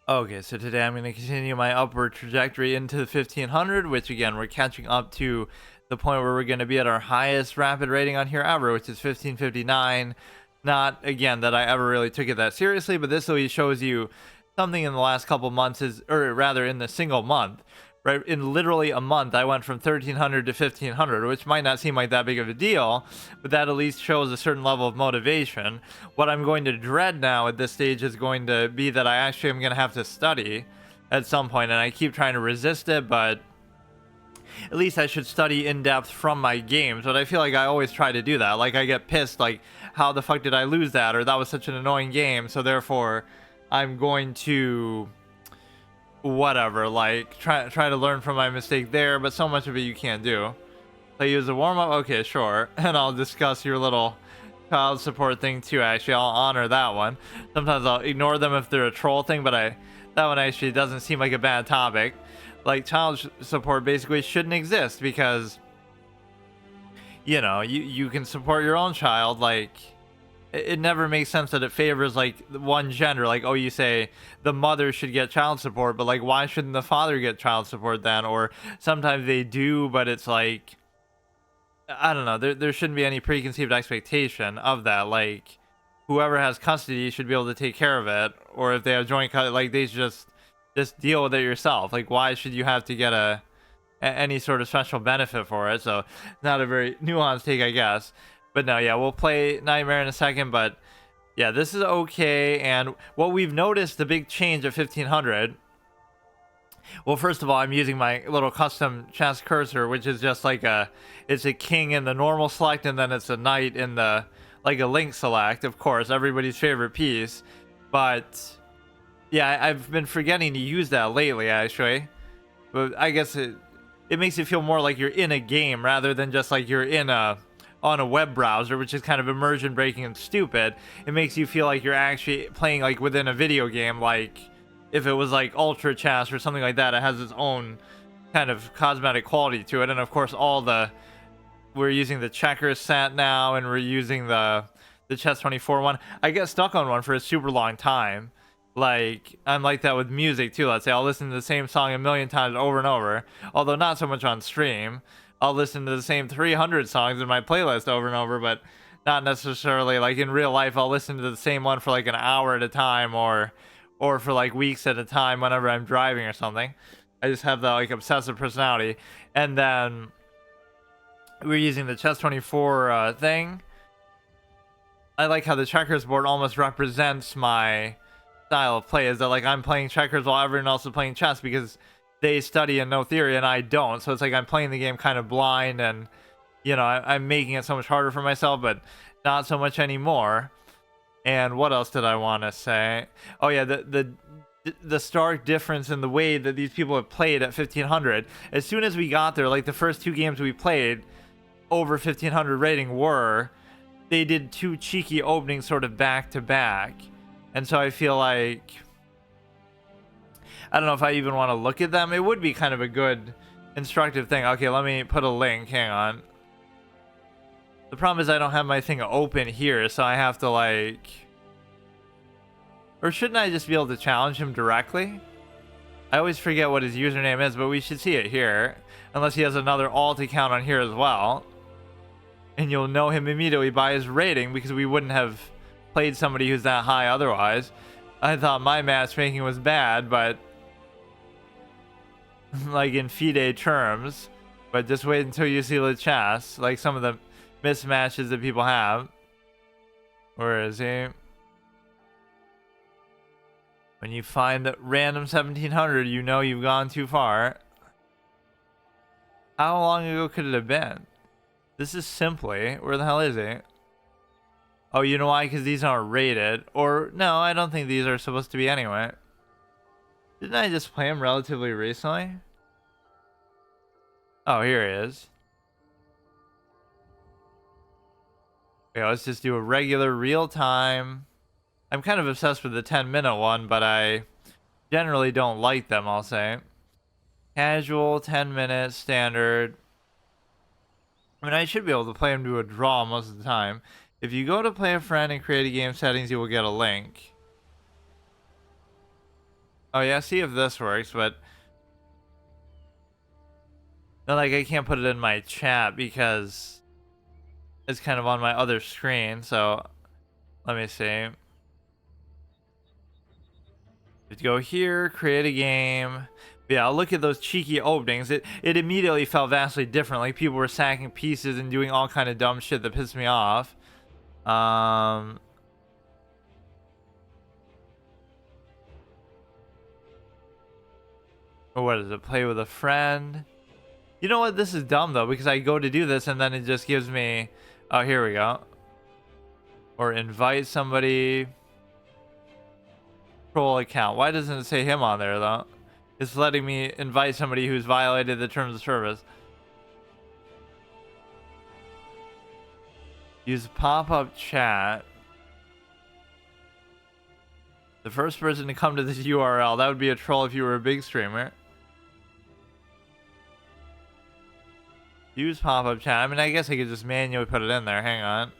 Okay, so today I'm going to continue my upward trajectory into the 1500, which again, we're catching up to the point where we're going to be at our highest rapid rating on here ever, which is 1559. Not, again, that I ever really took it that seriously, but this really shows you something in the last couple months is, or rather in the single month, right? In literally a month, I went from 1300 to 1500, which might not seem like that big of a deal, but that at least shows a certain level of motivation. What I'm going to dread now at this stage is going to be that I actually am going to have to study at some point, and I keep trying to resist it, but at least I should study in depth from my games. But I feel like I always try to do that. Like, I get pissed, like, how the fuck did I lose that? Or that was such an annoying game, so therefore I'm going to whatever, like try to learn from my mistake there, but so much of it you can't do. So use a warm-up, okay, sure. And I'll discuss your little child support thing too. Actually, I'll honor that one. Sometimes I'll ignore them if they're a troll thing, but that one actually doesn't seem like a bad topic. Like, child support basically shouldn't exist because, you know, you can support your own child. Like, it never makes sense that it favors like one gender. Like, oh, you say the mother should get child support, but like, why shouldn't the father get child support then? Or sometimes they do, but it's like, I don't know, there shouldn't be any preconceived expectation of that. Like, whoever has custody should be able to take care of it, or if they have joint custody, like, they should just deal with it yourself. Like, why should you have to get any sort of special benefit for it? So not a very nuanced take, I guess. But no, yeah, we'll play Nightmare in a second, but yeah, this is okay. And what we've noticed, the big change at 1500, well, first of all, I'm using my little custom chess cursor, which is just like it's a king in the normal select, and then it's a knight in the, like, a link select, of course, everybody's favorite piece. But yeah, I've been forgetting to use that lately, actually. But I guess it makes it feel more like you're in a game rather than just like you're on a web browser, which is kind of immersion breaking and stupid. It makes you feel like you're actually playing like within a video game. Like, if it was like Ultra Chess or something like that, it has its own kind of cosmetic quality to it. And of course, we're using the checkers set now, and we're using the Chess 24 one. I get stuck on one for a super long time. Like, I'm like that with music too. Let's say I'll listen to the same song a million times over and over, although not so much on stream. I'll listen to the same 300 songs in my playlist over and over, but not necessarily like in real life. I'll listen to the same one for like an hour at a time, or for like weeks at a time whenever I'm driving or something. I just have that like obsessive personality. And then we're using the Chess 24 thing. I like how the checkers board almost represents my style of play, is that like I'm playing checkers while everyone else is playing chess, because they study and know theory and I don't. So it's like I'm playing the game kind of blind, and you know, I'm making it so much harder for myself, but not so much anymore. And what else did I want to say? Oh yeah, the stark difference in the way that these people have played at 1500. As soon as we got there, like the first two games we played over 1500 rating they did two cheeky openings sort of back to back. And so I feel like, I don't know if I even want to look at them. It would be kind of a good instructive thing. Okay, let me put a link. Hang on. The problem is I don't have my thing open here, so I have to like... Or shouldn't I just be able to challenge him directly? I always forget what his username is, but we should see it here. Unless he has another alt account on here as well. And you'll know him immediately by his rating, because we wouldn't have played somebody who's that high otherwise. I thought my matchmaking was bad, but like in FIDE terms, but just wait until you see Lichess, like some of the mismatches that people have. Where is he? When you find random 1700, you know you've gone too far. How long ago could it have been? This is simply, where the hell is he? Oh, you know why? Because these aren't rated. Or, no, I don't think these are supposed to be anyway. Didn't I just play him relatively recently? Oh, here he is. Okay, let's just do a regular real-time. I'm kind of obsessed with the 10-minute one, but I generally don't like them, I'll say. Casual, 10-minute, standard. I mean, I should be able to play him to a draw most of the time. If you go to play a friend and create a game settings, you will get a link. Oh yeah, see if this works, but no, like I can't put it in my chat because it's kind of on my other screen. So let me see. Let's go here, create a game. Yeah, I'll look at those cheeky openings. It immediately felt vastly different. Like people were sacking pieces and doing all kind of dumb shit that pissed me off. Um, what is it? Play with a friend. You know what? This is dumb though because I go to do this and then it just gives me. Oh, here we go. Or invite somebody. Troll account. Why doesn't it say him on there though? It's letting me invite somebody who's violated the terms of service. Use pop-up chat. The first person to come to this URL. That would be a troll if you were a big streamer. Use pop-up chat. I mean, I guess I could just manually put it in there. Hang on.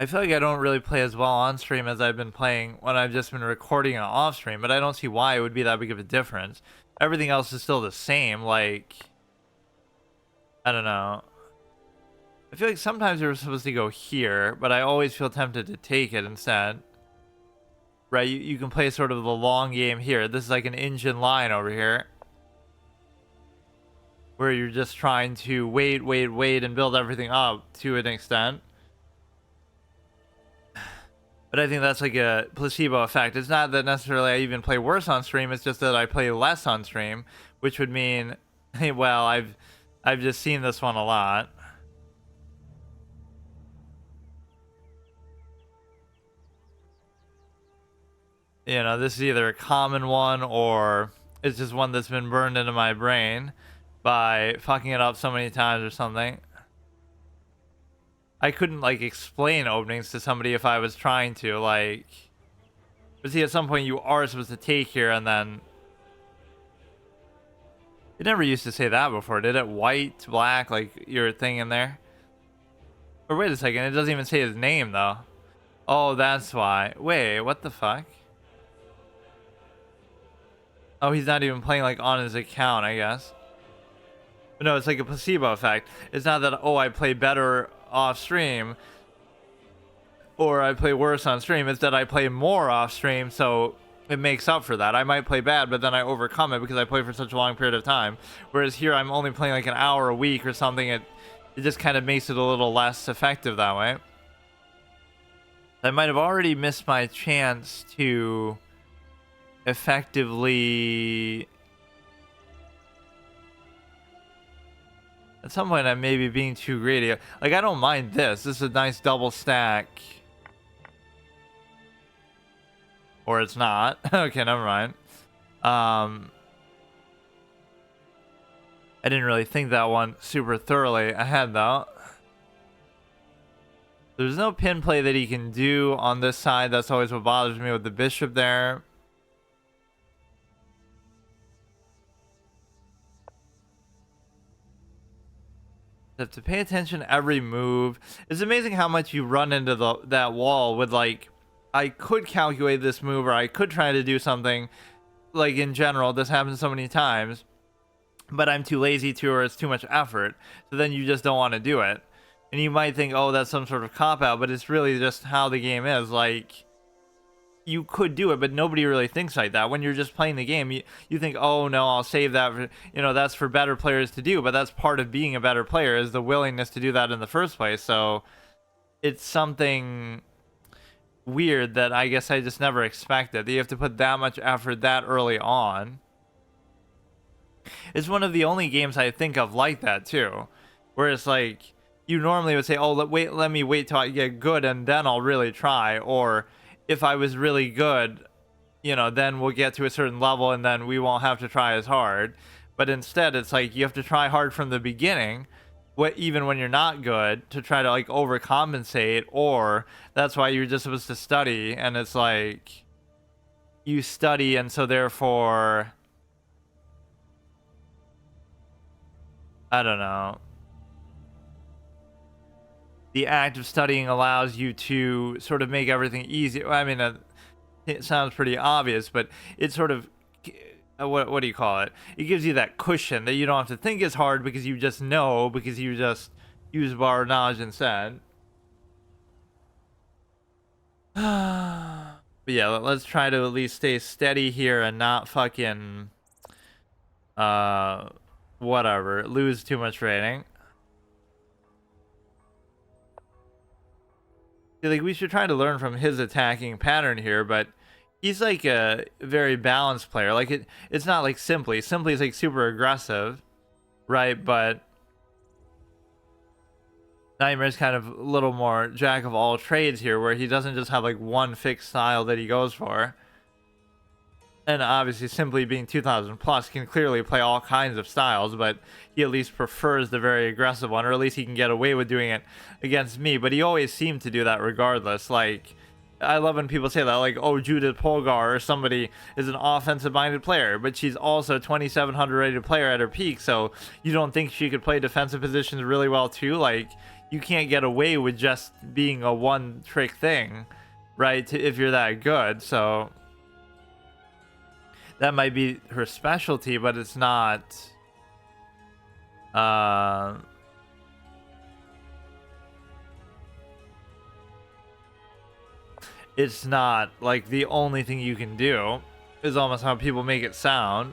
I feel like I don't really play as well on stream as I've been playing when I've just been recording it off stream, but I don't see why it would be that big of a difference. Everything else is still the same. Like, I don't know. I feel like sometimes you're supposed to go here, but I always feel tempted to take it instead. Right, you can play sort of the long game here. This is like an engine line over here. Where you're just trying to wait, and build everything up to an extent. But I think that's like a placebo effect. It's not that necessarily I even play worse on stream. It's just that I play less on stream, which would mean, well, I've just seen this one a lot. You know, this is either a common one or it's just one that's been burned into my brain by fucking it up so many times or something. I couldn't like explain openings to somebody if I was trying to, like, but see, at some point you are supposed to take here and then it never used to say that before, did it? White, black, like your thing in there? Or wait a second, it doesn't even say his name though. Oh, that's why. Wait, what the fuck? Oh, he's not even playing like on his account, I guess. But no, it's like a placebo effect. It's not that, oh, I play better off stream or I play worse on stream. It's that I play more off stream, so it makes up for that. I might play bad, but then I overcome it because I play for such a long period of time. Whereas here, I'm only playing like an hour a week or something. It just kind of makes it a little less effective that way. I might have already missed my chance to effectively... At some point, I may be being too greedy. Like, I don't mind this. This is a nice double stack. Or it's not. Okay, never mind. I didn't really think that one super thoroughly ahead, though. There's no pin play that he can do on this side. That's always what bothers me with the bishop there. Have to pay attention every move. It's amazing how much you run into that wall with, like, I could calculate this move or I could try to do something. Like, in general, this happens so many times, but I'm too lazy to, or it's too much effort. So then you just don't want to do it. And you might think, oh, that's some sort of cop-out, but it's really just how the game is. Like, you could do it, but nobody really thinks like that. When you're just playing the game, you think, oh no, I'll save that for, you know, that's for better players to do. But that's part of being a better player, is the willingness to do that in the first place. So it's something weird that I guess I just never expected, that you have to put that much effort that early on. It's one of the only games I think of like that too, where it's like you normally would say, oh, let me wait till I get good and then I'll really try. Or if I was really good, you know, then we'll get to a certain level and then we won't have to try as hard. But instead, it's like you have to try hard from the beginning, even when you're not good, to try to like overcompensate. Or that's why you're just supposed to study, and it's like you study, and so therefore, I don't know, the act of studying allows you to sort of make everything easy. I mean, it sounds pretty obvious, but it sort of what do you call it? It gives you that cushion that you don't have to think as hard because you just know, because you just use bar knowledge instead. But yeah, let's try to at least stay steady here and not fucking whatever, lose too much rating. Like, we should try to learn from his attacking pattern here, but he's like a very balanced player. Like, it's not like Simply is like super aggressive, right? But Nightmare's kind of a little more jack of all trades here, where he doesn't just have like one fixed style that he goes for. And obviously, Simply being 2000 plus can clearly play all kinds of styles, but he at least prefers the very aggressive one, or at least he can get away with doing it against me. But he always seemed to do that regardless. Like, I love when people say that, like, oh, Judith Polgar or somebody is an offensive-minded player, but she's also a 2700 rated player at her peak, so you don't think she could play defensive positions really well too? Like, you can't get away with just being a one-trick thing, right, if you're that good, so that might be her specialty, but it's not it's not like the only thing you can do, is almost how people make it sound.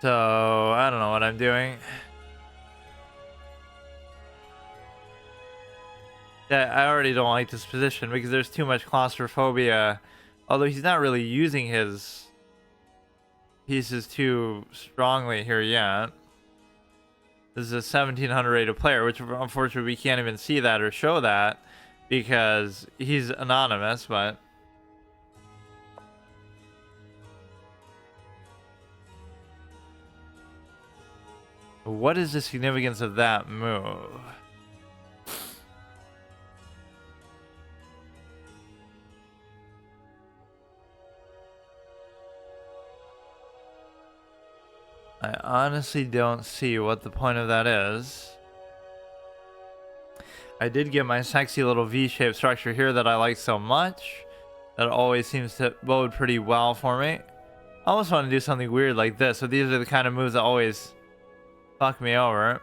So I don't know what I'm doing. Yeah, I already don't like this position because there's too much claustrophobia. Although he's not really using his pieces too strongly here yet. This is a 1700 rated player, which unfortunately we can't even see that or show that because he's anonymous, but what is the significance of that move? I honestly don't see what the point of that is. I did get my sexy little V-shaped structure here that I like so much. That always seems to bode pretty well for me. I almost want to do something weird like this. So these are the kind of moves that always fuck me over.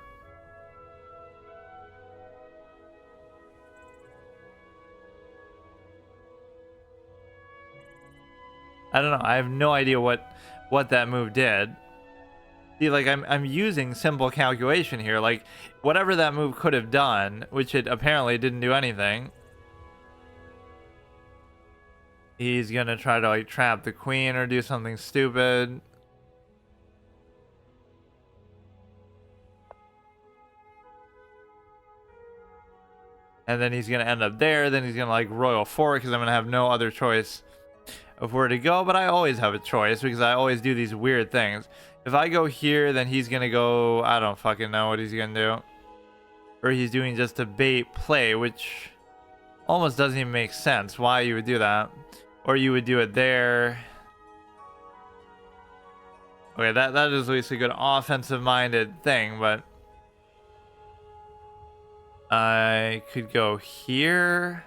I don't know. I have no idea what that move did. See, like, I'm using simple calculation here. Like, whatever that move could have done, which it apparently didn't do anything. He's gonna try to, like, trap the queen or do something stupid. And then he's gonna end up there. Then he's gonna, like, royal fork because I'm gonna have no other choice of where to go. But I always have a choice because I always do these weird things. If I go here, then he's gonna go, I don't fucking know what he's gonna do. Or he's doing just a bait play, which almost doesn't even make sense why you would do that. Or you would do it there. Okay, that is at least a good offensive-minded thing, but I could go here.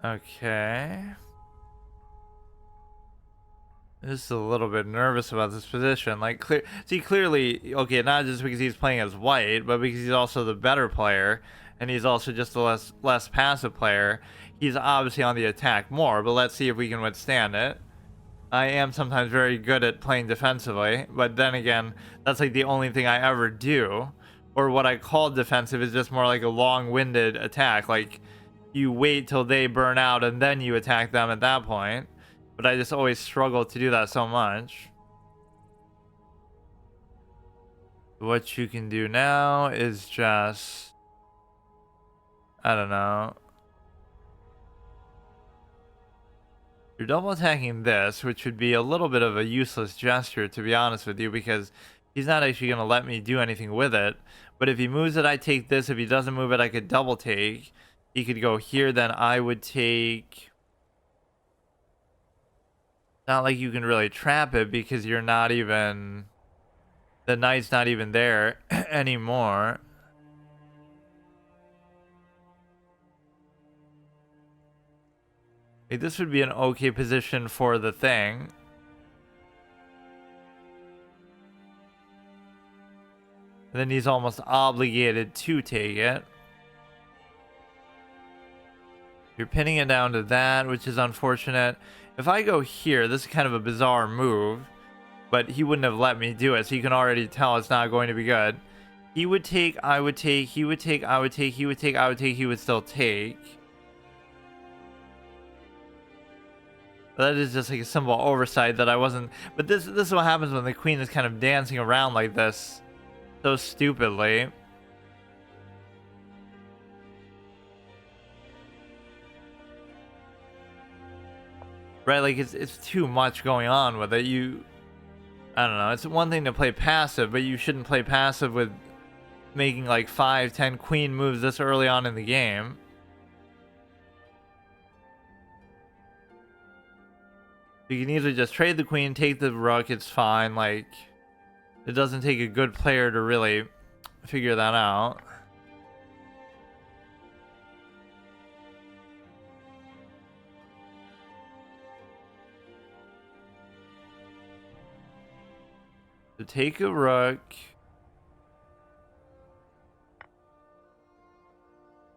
Okay. Just a little bit nervous about this position. Like, clearly, okay, not just because he's playing as white, but because he's also the better player, and he's also just a less passive player. He's obviously on the attack more, but let's see if we can withstand it. I am sometimes very good at playing defensively, but then again, that's like the only thing I ever do. Or what I call defensive is just more like a long-winded attack. Like, you wait till they burn out and then you attack them at that point. But I just always struggle to do that so much. What you can do now is just, I don't know. You're double attacking this, which would be a little bit of a useless gesture, to be honest with you, because he's not actually going to let me do anything with it. But if he moves it, I take this. If he doesn't move it, I could double take. He could go here, then I would take Not like you can really trap it because you're not even, the knight's not even there anymore. Like, this would be an okay position for the thing. And then he's almost obligated to take it. You're pinning it down to that, which is unfortunate. If I go here, this is kind of a bizarre move, but he wouldn't have let me do it, so you can already tell it's not going to be good. He would take, I would take, he would take, I would take, he would take, I would take, he would still take. That is just like a simple oversight that I wasn't... But this is what happens when the queen is kind of dancing around like this so stupidly. Right, like it's too much going on with it. I don't know, it's one thing to play passive, but you shouldn't play passive with making like 5-10 queen moves this early on in the game. You can either just trade the queen, take the rook, it's fine. Like, it doesn't take a good player to really figure that out. So take a rook.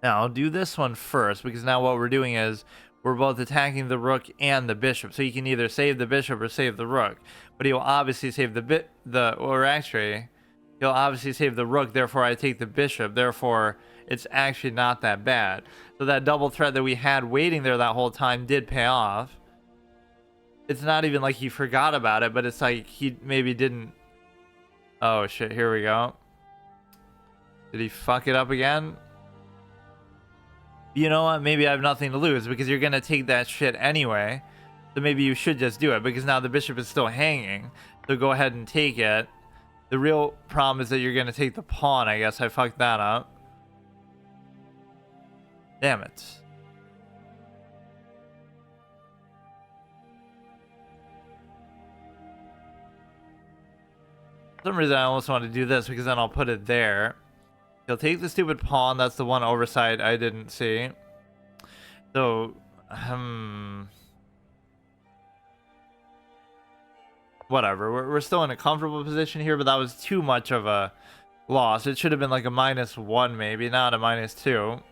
Now I'll do this one first, because now what we're doing is we're both attacking the rook and the bishop. So you can either save the bishop or save the rook. But he'll obviously save or actually, he'll obviously save the rook, therefore I take the bishop, therefore it's actually not that bad. So that double threat that we had waiting there that whole time did pay off. It's not even like he forgot about it, but it's like he maybe didn't... Oh shit, here we go. Did he fuck it up again? You know what? Maybe I have nothing to lose because you're going to take that shit anyway. So maybe you should just do it because now the bishop is still hanging. So go ahead and take it. The real problem is that you're going to take the pawn, I guess. I fucked that up. Damn it. For some reason I almost want to do this because then I'll put it there. He'll take the stupid pawn. That's the one oversight I didn't see. So, whatever. We're still in a comfortable position here, but that was too much of a loss. It should have been like a -1 maybe, not a -2.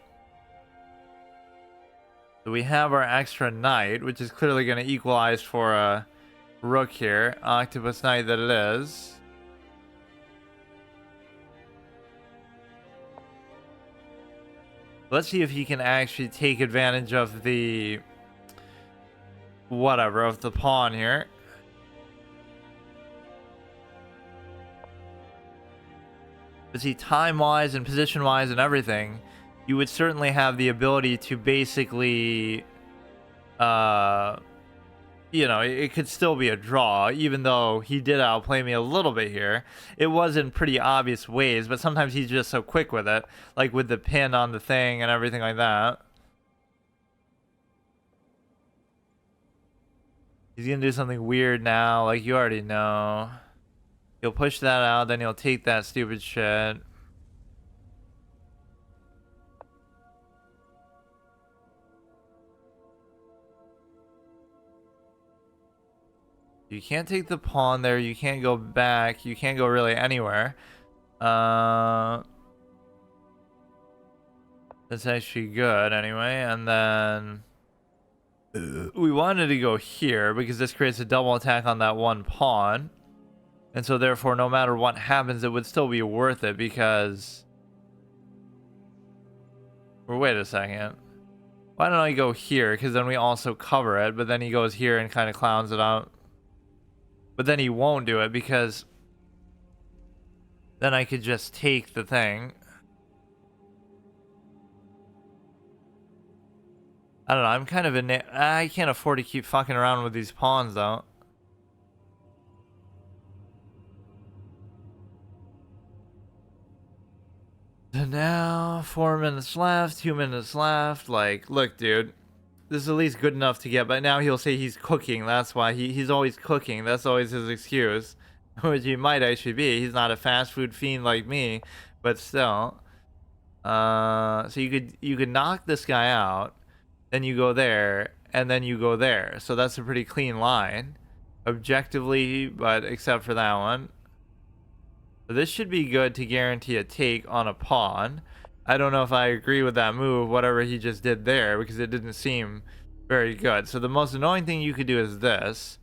So we have our extra knight, which is clearly going to equalize for a rook here. Octopus knight that it is. Let's see if he can actually take advantage of the... whatever, of the pawn here. But see, time-wise and position-wise and everything, you would certainly have the ability to basically... you know, it could still be a draw, even though he did outplay me a little bit here. It was in pretty obvious ways, but sometimes he's just so quick with it, like with the pin on the thing and everything like that. He's gonna do something weird now, like you already know. He'll push that out, then he'll take that stupid shit. You can't take the pawn there. You can't go back. You can't go really anywhere. That's actually good anyway. And then we wanted to go here because this creates a double attack on that one pawn. And so therefore, no matter what happens, it would still be worth it because... Or wait a second. Why don't I go here? Because then we also cover it. But then he goes here and kind of clowns it out. But then he won't do it because then I could just take the thing. I don't know. I'm kind of I can't afford to keep fucking around with these pawns though. So now 4 minutes left, 2 minutes left. Like, look, dude. this is at least good enough to get. But now he'll say he's cooking. That's why he's always cooking. That's always his excuse, which he might actually be. He's not a fast food fiend like me, but still. So you could knock this guy out, then you go there, and then you go there. So that's a pretty clean line, objectively, but except for that one. So this should be good to guarantee a take on a pawn. I don't know if I agree with that move, whatever he just did there, because it didn't seem very good. So the most annoying thing you could do is this,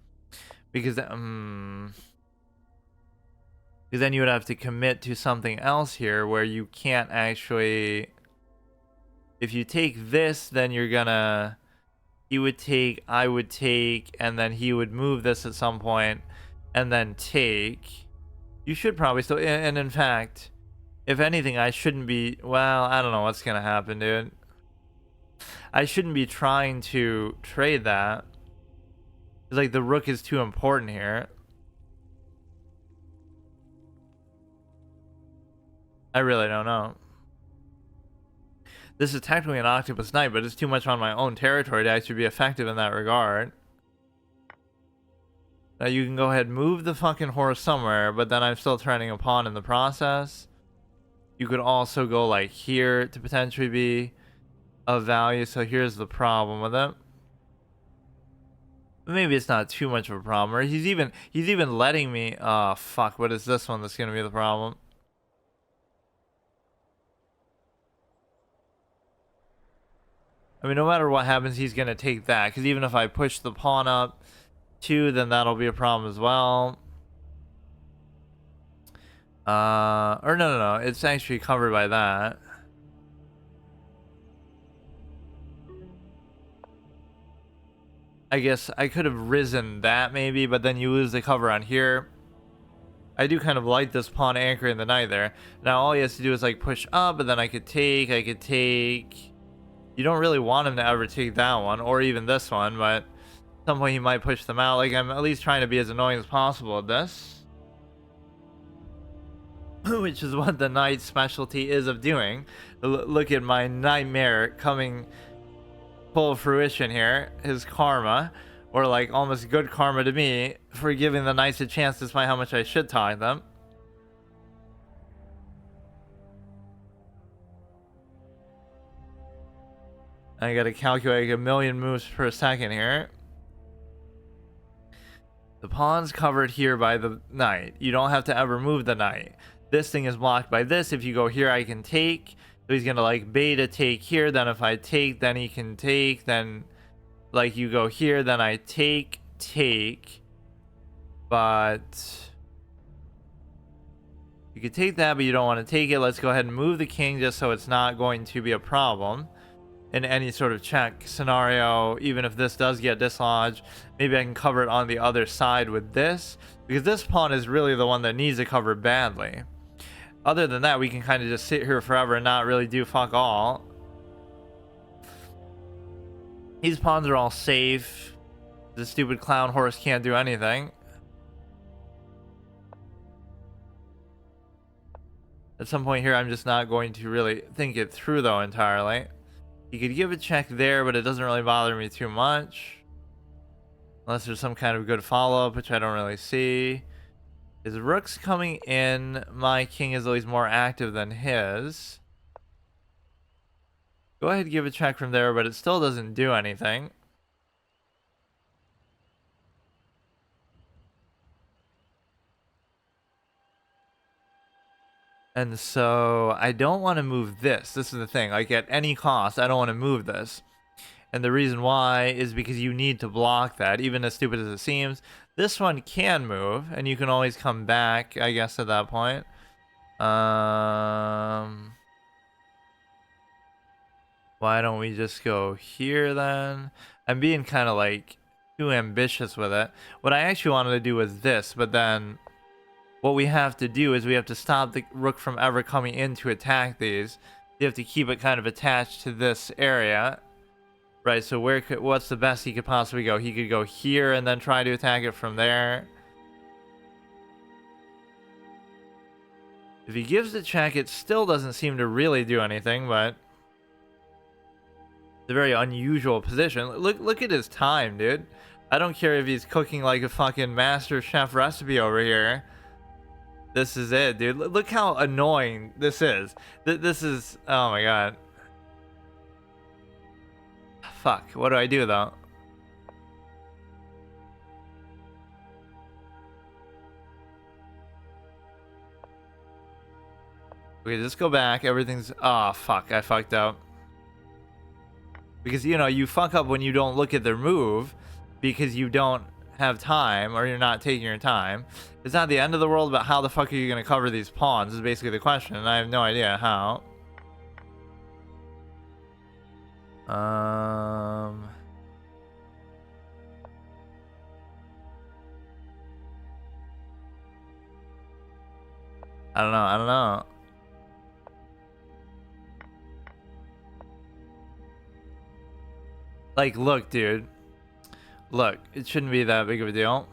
because then you would have to commit to something else here where you can't actually. If you take this, then you're gonna. He would take, I would take, and then he would move this at some point, and then take. You should probably still, and in fact, if anything, I shouldn't be, well, I don't know what's gonna happen, dude. I shouldn't be trying to trade that. It's like the rook is too important here. I really don't know. This is technically an octopus knight, but it's too much on my own territory to actually be effective in that regard. Now you can go ahead and move the fucking horse somewhere, but then I'm still turning a pawn in the process. You could also go like here to potentially be of value. So here's the problem with it. Maybe it's not too much of a problem. Or he's even letting me. Oh fuck! What is this one that's gonna be the problem? I mean, no matter what happens, he's gonna take that. Because even if I push the pawn up too, then that'll be a problem as well. Or no, it's actually covered by that. I guess I could have risen that maybe, but then you lose the cover on here. I do kind of like this pawn anchoring the knight there. Now all he has to do is like push up, but then I could take. You don't really want him to ever take that one, or even this one, but at some point he might push them out. Like, I'm at least trying to be as annoying as possible at this. Which is what the knight's specialty is of doing. Look at my nightmare coming full fruition here. His karma, or like almost good karma to me, for giving the knights a chance despite how much I shit talk them. I gotta calculate a million moves per second here. The pawn's covered here by the knight. You don't have to ever move the knight. This thing is blocked by this. If you go here, I can take. So he's gonna like bait a take here. Then if I take, then he can take. Then like you go here, then I take. But you could take that, but you don't want to take it. Let's go ahead and move the king just so it's not going to be a problem in any sort of check scenario. Even if this does get dislodged, maybe I can cover it on the other side with this, because this pawn is really the one that needs to cover badly. Other than that, we can kind of just sit here forever and not really do fuck all. These pawns are all safe. The stupid clown horse can't do anything. At some point here, I'm just not going to really think it through though entirely. You could give a check there, but it doesn't really bother me too much. Unless there's some kind of good follow-up, which I don't really see. His rook's coming in. My king is always more active than his. Go ahead and give a check from there, but it still doesn't do anything. And so I don't want to move this. This is the thing. Like, at any cost, I don't want to move this. And the reason why is because you need to block that, even as stupid as it seems. This one can move, and you can always come back, I guess, at that point. Why don't we just go here then? I'm being kind of like too ambitious with it. What I actually wanted to do was this, but then what we have to do is we have to stop the rook from ever coming in to attack these. You have to keep it kind of attached to this area. Right, so what's the best he could possibly go? He could go here and then try to attack it from there. If he gives the check, it still doesn't seem to really do anything, but It's a very unusual position. Look at his time, dude. I don't care if he's cooking like a fucking master chef recipe over here. This is it, dude. Look how annoying this is. This is, oh my god. Fuck, what do I do though? Okay, just go back. Everything's, oh fuck, I fucked up. Because, you know, you fuck up when you don't look at their move because you don't have time or you're not taking your time. It's not the end of the world, but how the fuck are you going to cover these pawns is basically the question, and I have no idea how. I don't know. Like, look, dude. Look, it shouldn't be that big of a deal.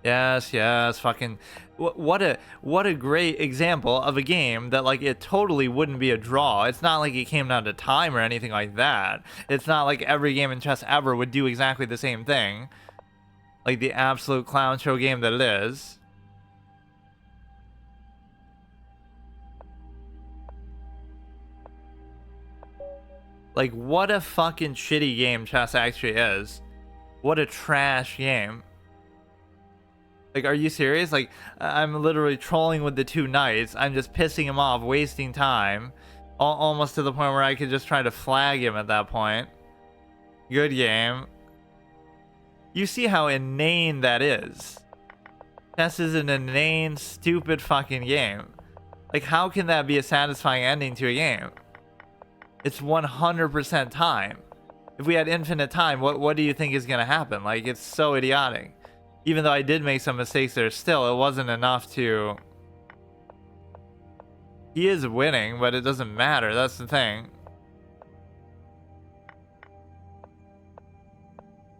Yes, fucking... What a great example of a game that, like, it totally wouldn't be a draw. It's not like it came down to time or anything like that. It's not like every game in chess ever would do exactly the same thing. Like the absolute clown show game that it is. Like, what a fucking shitty game chess actually is. What a trash game. Like, are you serious? Like, I'm literally trolling with the two knights. I'm just pissing him off, wasting time. Almost to the point where I could just try to flag him at that point. Good game. You see how inane that is. Chess is an inane, stupid fucking game. Like, how can that be a satisfying ending to a game? It's 100% time. If we had infinite time, what do you think is going to happen? Like, it's so idiotic. Even though I did make some mistakes there, still, it wasn't enough to... He is winning, but it doesn't matter. That's the thing.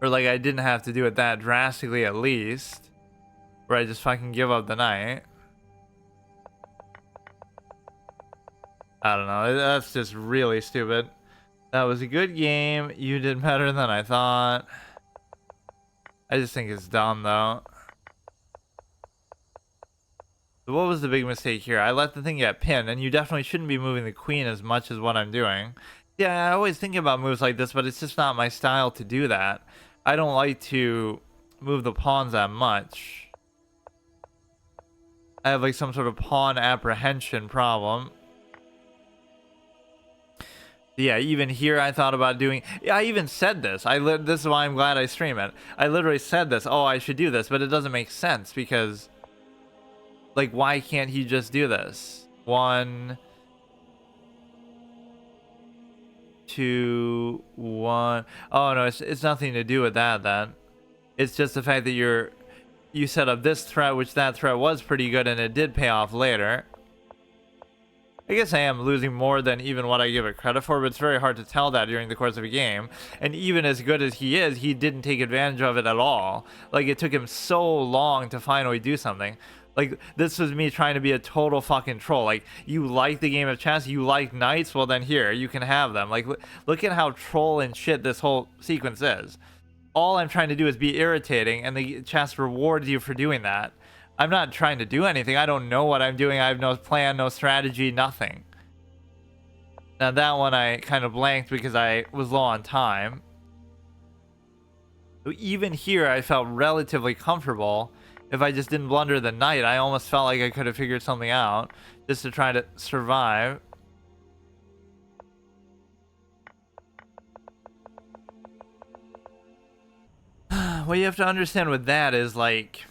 Or, like, I didn't have to do it that drastically, at least. Where I just fucking give up the knight. I don't know. That's just really stupid. That was a good game. You did better than I thought. I just think it's dumb, though. So what was the big mistake here? I let the thing get pinned, and you definitely shouldn't be moving the queen as much as what I'm doing. Yeah, I always think about moves like this, but it's just not my style to do that. I don't like to move the pawns that much. I have like some sort of pawn apprehension problem. Yeah, even here I thought about doing... Yeah, I even said this. This is why I'm glad I stream it. I literally said this. Oh, I should do this, but it doesn't make sense because... Like, why can't he just do this? 1, 2, 1... Oh, no, it's nothing to do with that, then. It's just the fact that you set up this threat, which that threat was pretty good, and it did pay off later. I guess I am losing more than even what I give it credit for, but it's very hard to tell that during the course of a game. And even as good as he is, he didn't take advantage of it at all. Like, it took him so long to finally do something. Like, this was me trying to be a total fucking troll. Like, you like the game of chess, you like knights, well then here, you can have them. Like, look at how troll and shit this whole sequence is. All I'm trying to do is be irritating, and the chess rewards you for doing that. I'm not trying to do anything. I don't know what I'm doing. I have no plan, no strategy, nothing. Now that one I kind of blanked because I was low on time. Even here I felt relatively comfortable. If I just didn't blunder the knight, I almost felt like I could have figured something out just to try to survive. What you have to understand with that is, like...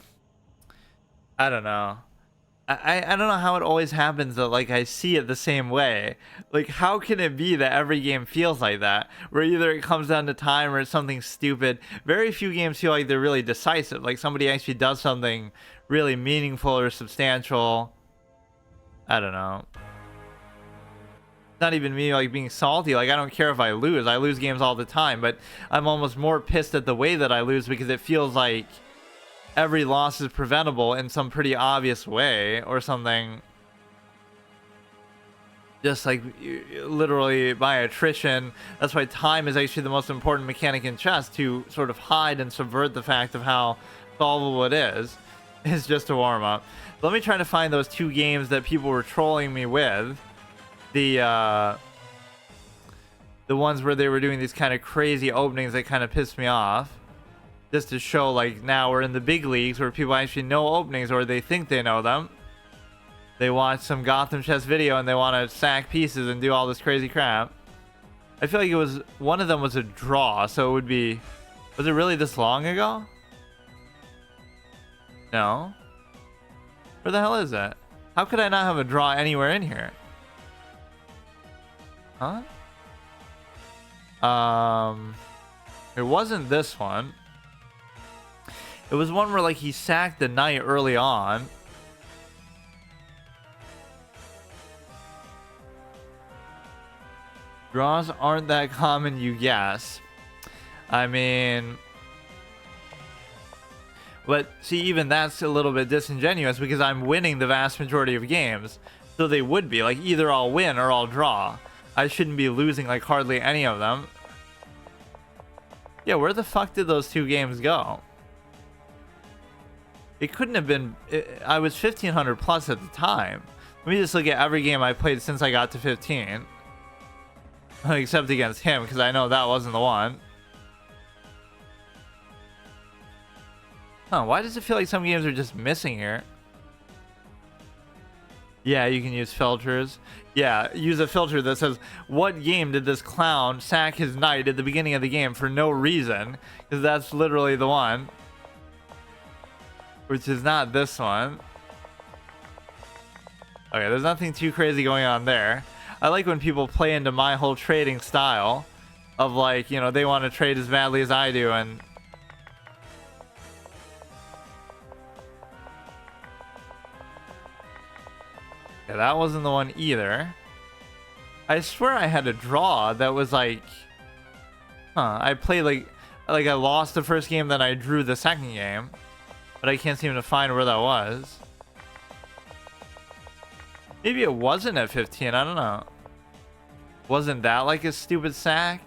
I don't know. I don't know how it always happens that, like, I see it the same way. Like, how can it be that every game feels like that? Where either it comes down to time or it's something stupid. Very few games feel like they're really decisive. Like, somebody actually does something really meaningful or substantial. I don't know. It's not even me, like, being salty. Like, I don't care if I lose. I lose games all the time. But I'm almost more pissed at the way that I lose because it feels like... every loss is preventable in some pretty obvious way or something. just like literally by attrition. That's why time is actually the most important mechanic in chess, to sort of hide and subvert the fact of how solvable it is. It's just a warm-up. Let me try to find those 2 games that people were trolling me with. The ones where they were doing these kind of crazy openings that kind of pissed me off. Just to show, like, now we're in the big leagues where people actually know openings, or they think they know them. They watch some Gotham chess video and they want to sack pieces and do all this crazy crap. I feel like it was, one of them was a draw, so it would be, was it really this long ago? No. Where the hell is that? How could I not have a draw anywhere in here? Huh? It wasn't this one. It was one where, like, he sacked the knight early on. Draws aren't that common, you guess. I mean, but see, even that's a little bit disingenuous, because I'm winning the vast majority of games. So they would be, like, either I'll win or I'll draw. I shouldn't be losing, like, hardly any of them. Yeah, where the fuck did those 2 games go? It couldn't have been... I was 1500 plus at the time. Let me just look at every game I played since I got to 15. Except against him, because I know that wasn't the one. Huh, why does it feel like some games are just missing here? Yeah, you can use filters. Yeah, use a filter that says, what game did this clown sack his knight at the beginning of the game for no reason? Because that's literally the one. Which is not this one. Okay, there's nothing too crazy going on there. I like when people play into my whole trading style of, like, you know, they want to trade as badly as I do, and yeah, that wasn't the one either. I swear I had a draw that was like, I played like I lost the first game, then I drew the second game, but I can't seem to find where that was. Maybe it wasn't at 15, I don't know. Wasn't that like a stupid sack?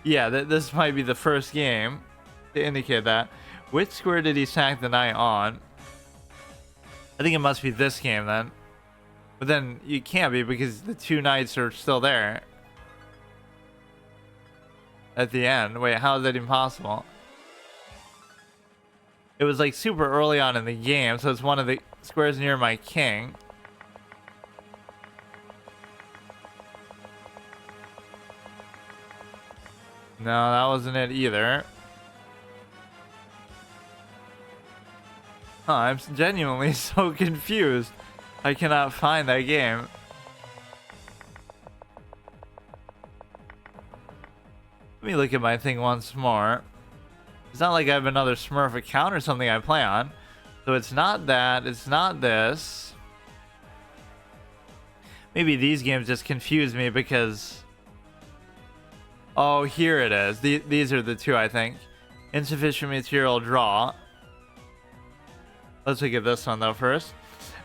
Yeah, this might be the first game to indicate that. Which square did he sack the knight on? I think it must be this game then. But then you can't be, because the 2 knights are still there at the end. Wait, how is that even possible? It was like super early on in the game, so it's one of the squares near my king. No, that wasn't it either. Huh, I'm genuinely so confused. I cannot find that game. Let me look at my thing once more. It's not like I have another Smurf account or something I play on. So it's not that, it's not this. Maybe these games just confuse me because... Oh, here it is. These are the 2, I think. Insufficient material, draw. Let's look at this one, though, first.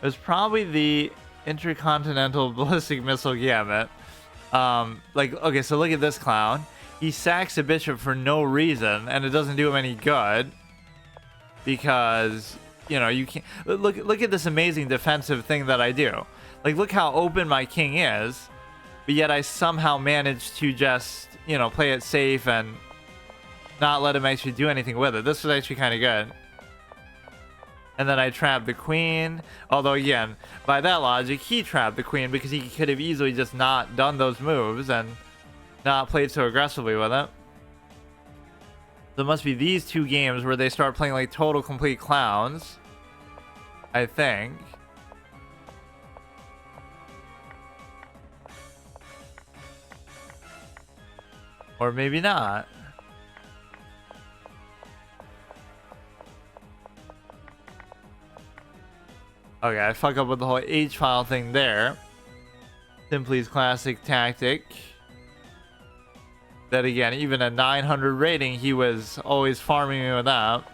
It was probably the Intercontinental Ballistic Missile Gambit. Okay, so look at this clown. He sacks a bishop for no reason, and it doesn't do him any good. Because, you know, you can't... Look at this amazing defensive thing that I do. Like, look how open my king is. But yet I somehow managed to just, you know, play it safe and not let him actually do anything with it. This was actually kind of good. And then I trapped the queen. Although, again, by that logic, he trapped the queen because he could have easily just not done those moves and not played so aggressively with it. So it must be these 2 games where they start playing like total complete clowns, I think. Or maybe not. Okay, I fuck up with the whole H-file thing there. Simply's classic tactic. That again, even at 900 rating, he was always farming me with that.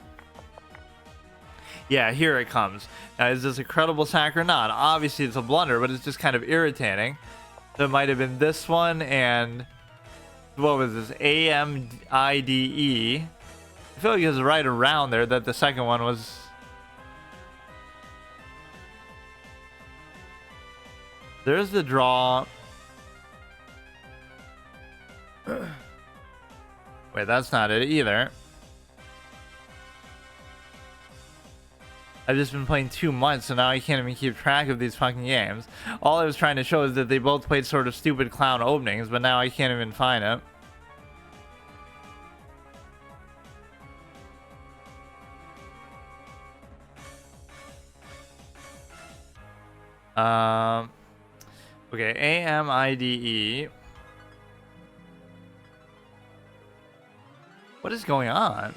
Yeah, here it comes. Now, is this a credible sack or not? Obviously, it's a blunder, but it's just kind of irritating. So it might have been this one and... What was this? AMIDE. I feel like it was right around there that the second one was... There's the draw. Wait, that's not it either. I've just been playing too much, so now I can't even keep track of these fucking games. All I was trying to show is that they both played sort of stupid clown openings, but now I can't even find it. Okay, AMIDE. What is going on?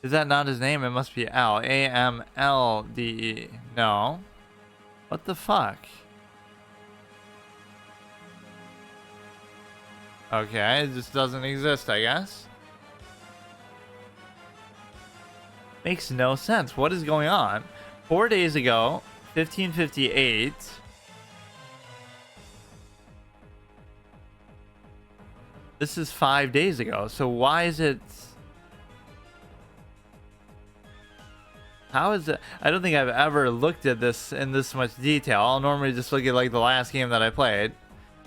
Is that not his name? It must be L. AMLDE. No. What the fuck? Okay, it just doesn't exist, I guess. Makes no sense. What is going on? 4 days ago, 1558. This is 5 days ago. So why is it... How is it? I don't think I've ever looked at this in this much detail. I'll normally just look at like the last game that I played.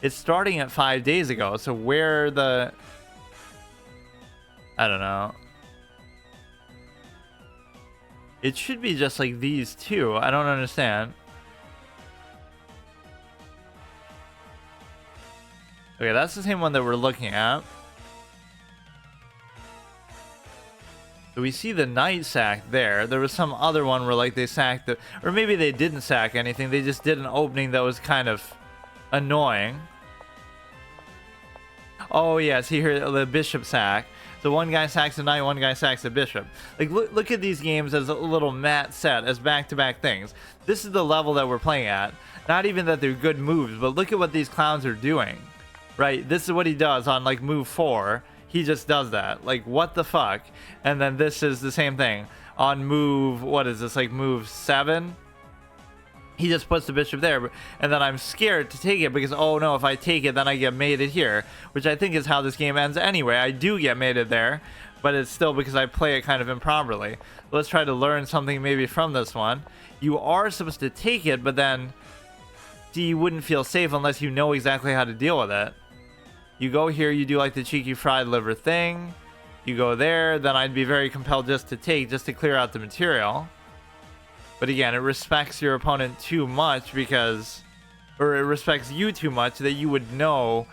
It's starting at 5 days ago. So where the... I don't know. It should be just like these two. I don't understand. Okay, that's the same one that we're looking at. So we see the knight sack there. There was some other one where like they sacked the... Or maybe they didn't sack anything. They just did an opening that was kind of annoying. Oh yeah, see here the bishop sack. So one guy sacks a knight, one guy sacks a bishop. Like look at these games as a little mat set, as back-to-back things. This is the level that we're playing at. Not even that they're good moves, but look at what these clowns are doing. Right, this is what he does on like move 4. He just does that. Like, what the fuck? And then this is the same thing on move, what is this, like move 7? He just puts the bishop there, and then I'm scared to take it because, oh no, if I take it, then I get mated here, which I think is how this game ends anyway. I do get mated there, but it's still because I play it kind of improperly. Let's try to learn something maybe from this one. You are supposed to take it, but then see, you wouldn't feel safe unless you know exactly how to deal with it. You go here, you do like the cheeky fried liver thing. You go there, then I'd be very compelled just to take, just to clear out the material. But again, it respects your opponent too much because... Or it respects you too much that you would know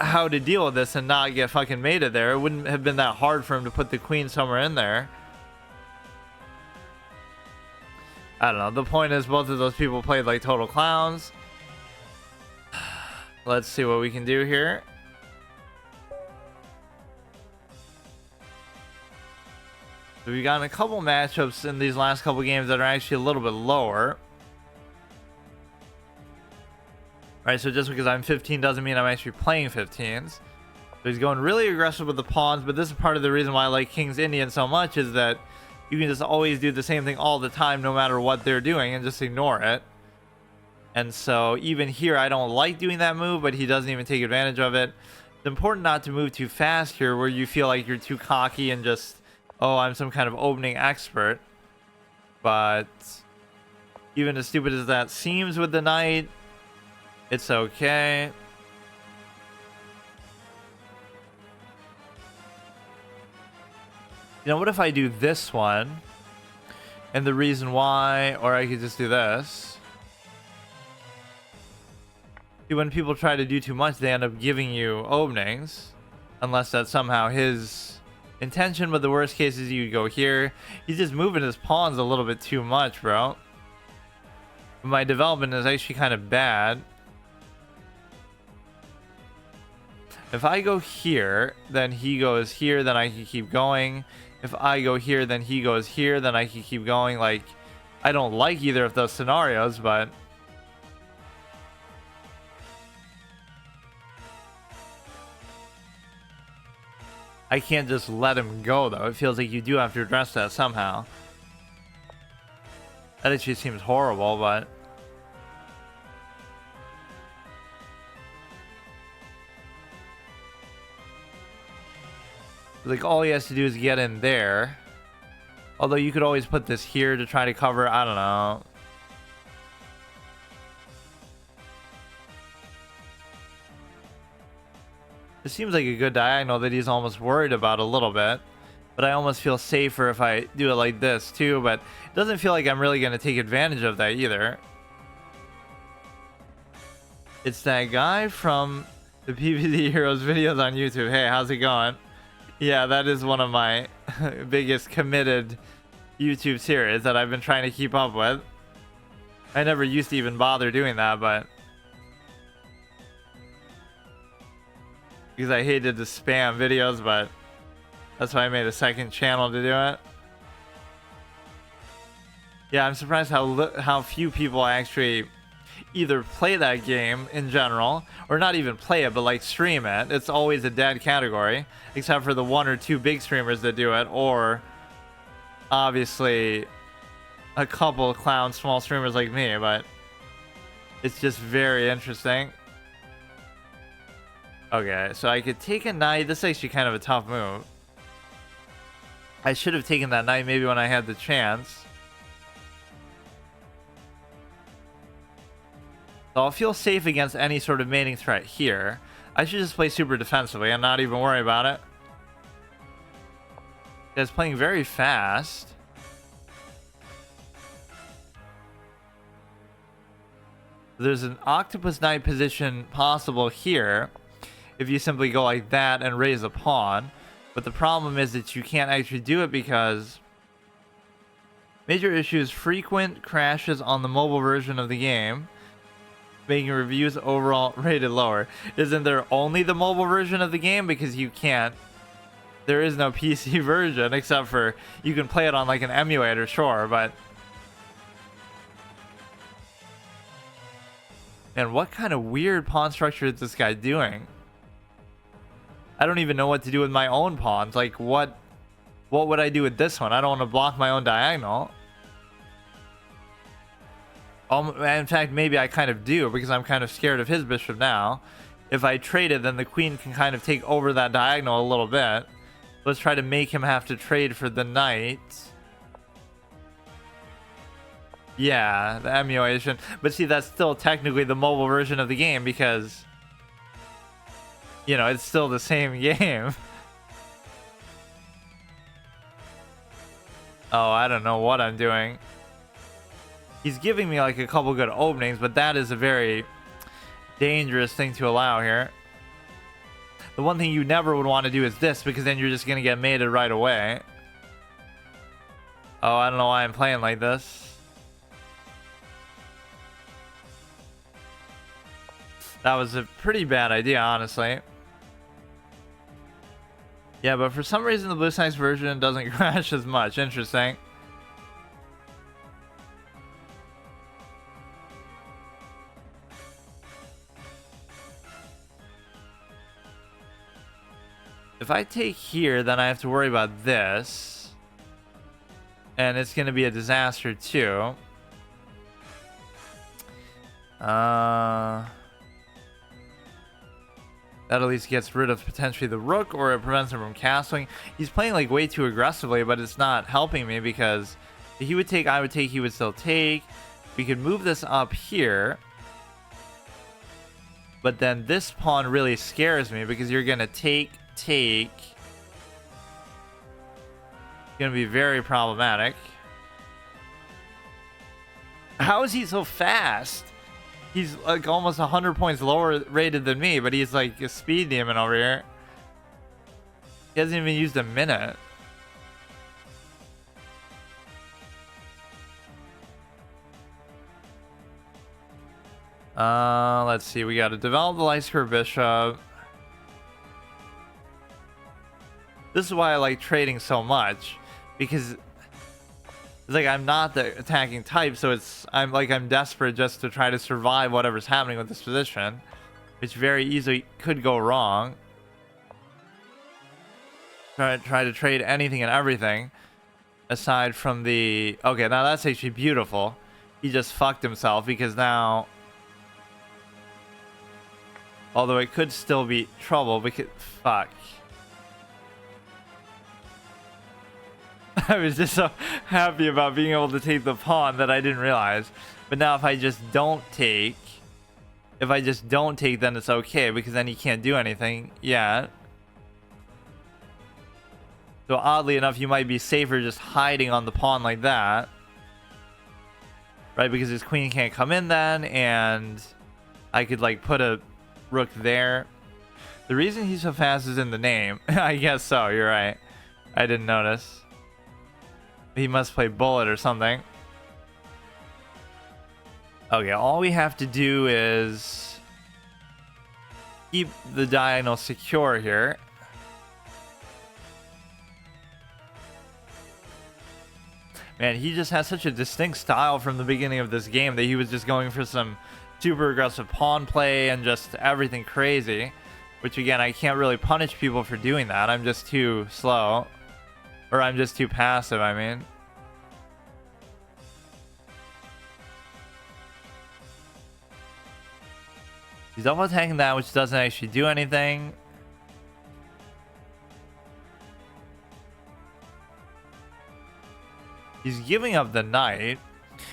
how to deal with this and not get fucking mated there. It wouldn't have been that hard for him to put the queen somewhere in there. I don't know. The point is both of those people played like total clowns. Let's see what we can do here. So we've gotten a couple matchups in these last couple games that are actually a little bit lower. Right, so just because I'm 15 doesn't mean I'm actually playing 15s. So he's going really aggressive with the pawns, but this is part of the reason why I like King's Indian so much, is that you can just always do the same thing all the time no matter what they're doing and just ignore it. And so even here, I don't like doing that move, but he doesn't even take advantage of it. It's important not to move too fast here where you feel like you're too cocky and just, oh, I'm some kind of opening expert. But even as stupid as that seems with the knight, it's okay. You know, what if I do this one? And the reason why, or I could just do this. When people try to do too much, they end up giving you openings. Unless that's somehow his intention, but the worst case is you go here. He's just moving his pawns a little bit too much, bro. My development is actually kind of bad. If I go here, then he goes here, then I can keep going. If I go here, then he goes here, then I can keep going. Like, I don't like either of those scenarios, but... I can't just let him go, though. It feels like you do have to address that somehow. That actually seems horrible, but like all he has to do is get in there. Although you could always put this here to try to cover, I don't know. It seems like a good diagonal that he's almost worried about a little bit. But I almost feel safer if I do it like this too, but it doesn't feel like I'm really going to take advantage of that either. It's that guy from the PvZ Heroes videos on YouTube. Hey, how's it going? Yeah, that is one of my biggest committed YouTube series that I've been trying to keep up with. I never used to even bother doing that, but because I hated to spam videos, but that's why I made a second channel to do it. Yeah, I'm surprised how few people actually either play that game in general, or not even play it, but like stream it. It's always a dead category, except for the 1 or 2 big streamers that do it, or obviously a couple clown small streamers like me, but it's just very interesting. Okay, so I could take a knight. This is actually kind of a tough move. I should have taken that knight maybe when I had the chance. So I'll feel safe against any sort of mating threat here. I should just play super defensively and not even worry about it. It's playing very fast. There's an octopus knight position possible here if you simply go like that and raise a pawn. But the problem is that you can't actually do it because major issues, frequent crashes on the mobile version of the game, making reviews overall rated lower. Isn't there only the mobile version of the game? Because you can't, there is no PC version, except for you can play it on like an emulator, sure, but man, what kind of weird pawn structure is this guy doing? I don't even know what to do with my own pawns. Like, what would I do with this one? I don't want to block my own diagonal. In fact, maybe I kind of do, because I'm kind of scared of his bishop now. If I trade it, then the queen can kind of take over that diagonal a little bit. Let's try to make him have to trade for the knight. Yeah, the emulation. But see, that's still technically the mobile version of the game, because you know, it's still the same game. Oh, I don't know what I'm doing. He's giving me like a couple good openings, but that is a very dangerous thing to allow here. The one thing you never would want to do is this, because then you're just going to get mated right away. Oh, I don't know why I'm playing like this. That was a pretty bad idea, honestly. Yeah, but for some reason the Blue Snacks version doesn't crash as much. Interesting. If I take here, then I have to worry about this. And it's going to be a disaster too. That at least gets rid of potentially the rook, or it prevents him from castling. He's playing like way too aggressively, but it's not helping me, because if he would take, I would take, he would still take. We could move this up here. But then this pawn really scares me, because you're going to take. It's going to be very problematic. How is he so fast? He's like almost 100 points lower rated than me, but he's like a speed demon over here. He hasn't even used a minute. Let's see. We got to develop the light square bishop. This is why I like trading so much, because it's like I'm not the attacking type, so I'm desperate just to try to survive whatever's happening with this position, which very easily could go wrong. Try to trade anything and everything. Aside from the... Okay, now that's actually beautiful. He just fucked himself because now... Although it could still be trouble because... Fuck. I was just so happy about being able to take the pawn that I didn't realize. But now if I just don't take... If I just don't take, then it's okay, because then he can't do anything yet. So oddly enough, you might be safer just hiding on the pawn like that. Right, because his queen can't come in then, and I could like put a rook there. The reason he's so fast is in the name. I guess so, you're right. I didn't notice. He must play bullet or something. Okay, all we have to do is keep the diagonal secure here. Man, he just has such a distinct style from the beginning of this game that he was just going for some super aggressive pawn play and just everything crazy. Which again, I can't really punish people for doing that. I'm just too slow. Or I'm just too passive, I mean. He's double attacking that, which doesn't actually do anything. He's giving up the knight,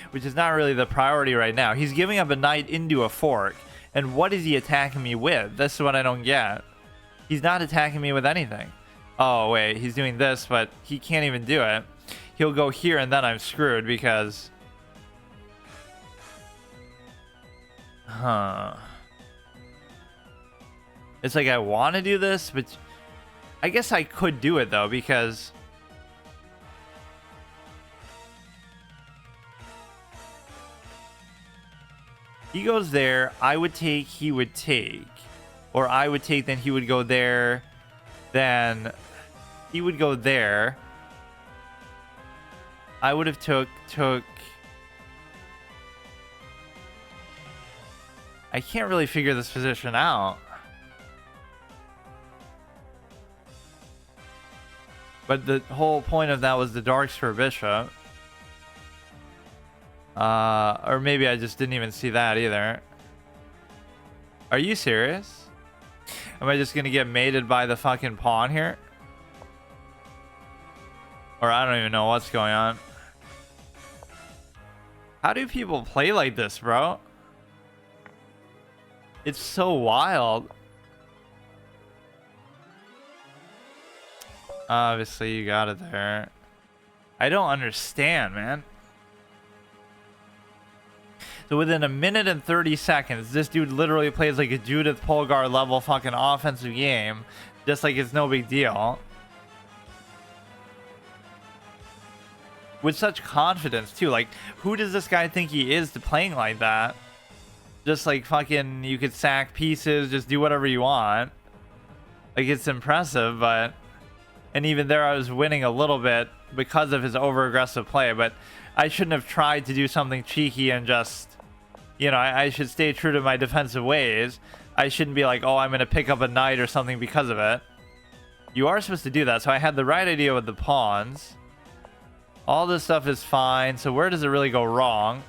which is not really the priority right now. He's giving up a knight into a fork. And what is he attacking me with? This is what I don't get. He's not attacking me with anything. Oh, wait. He's doing this, but he can't even do it. He'll go here, and then I'm screwed because... Huh... It's like I want to do this, but I guess I could do it though, because he goes there, I would take, he would take. Or I would take, then he would go there, then he would go there. I would have took. I can't really figure this position out. But the whole point of that was the darks for bishop. Or maybe I just didn't even see that either. Are you serious? Am I just gonna get mated by the fucking pawn here? Or I don't even know what's going on. How do people play like this, bro? It's so wild. Obviously, you got it there. I don't understand, man. So within a minute and 30 seconds, this dude literally plays like a Judith Polgar level fucking offensive game. Just like it's no big deal. With such confidence, too. Like, who does this guy think he is to playing like that? Just like fucking, you could sack pieces, just do whatever you want. Like, it's impressive, but... And even there, I was winning a little bit because of his over-aggressive play. But I shouldn't have tried to do something cheeky and just... You know, I should stay true to my defensive ways. I shouldn't be like, oh, I'm going to pick up a knight or something because of it. You are supposed to do that. So I had the right idea with the pawns. All this stuff is fine. So where does it really go wrong?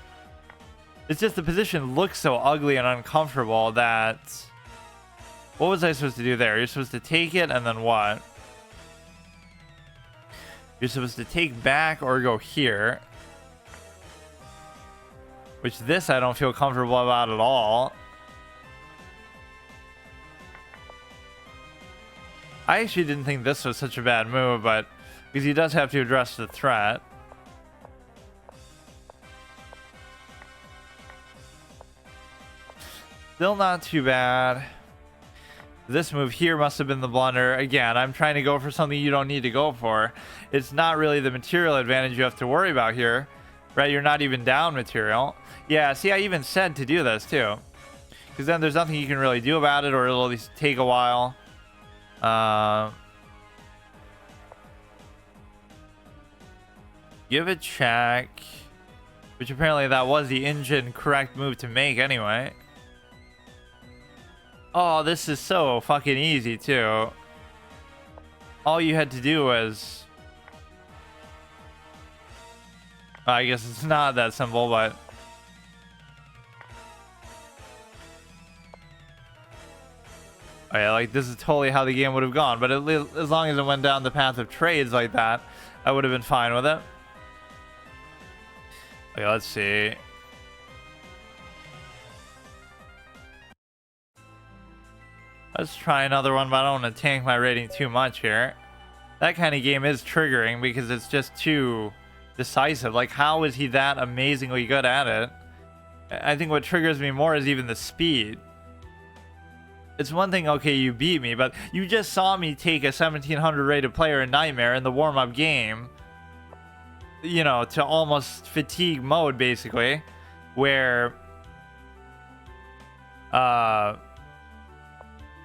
It's just the position looks so ugly and uncomfortable that... What was I supposed to do there? You're supposed to take it and then what? You're supposed to take back or go here. Which this I don't feel comfortable about at all. I actually didn't think this was such a bad move, but because he does have to address the threat. Still not too bad. This move here must have been the blunder. Again, I'm trying to go for something you don't need to go for. It's not really the material advantage you have to worry about here. Right? You're not even down material. Yeah, see, I even said to do this too. Because then there's nothing you can really do about it, or it'll at least take a while. Give it check. Which apparently that was the engine correct move to make anyway. Oh, this is so fucking easy, too. All you had to do was... I guess it's not that simple, but oh, yeah, like this is totally how the game would have gone. But as long as it went down the path of trades like that, I would have been fine with it. Okay, let's see. Let's try another one, but I don't want to tank my rating too much here. That kind of game is triggering because it's just too decisive. Like, how is he that amazingly good at it? I think what triggers me more is even the speed. It's one thing, okay, you beat me, but you just saw me take a 1700 rated player in Nightmare in the warm-up game, you know, to almost fatigue mode, basically, where,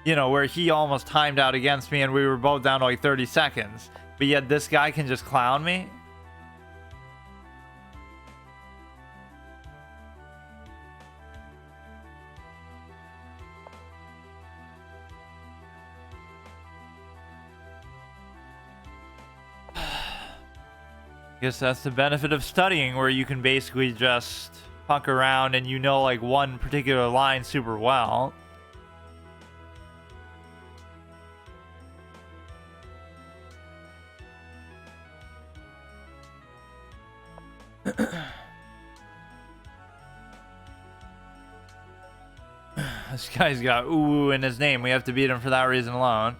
you know, where he almost timed out against me and we were both down to like 30 seconds. But yet this guy can just clown me? Guess that's the benefit of studying, where you can basically just fuck around and you know like one particular line super well. This guy's got ooh in his name. We have to beat him for that reason alone.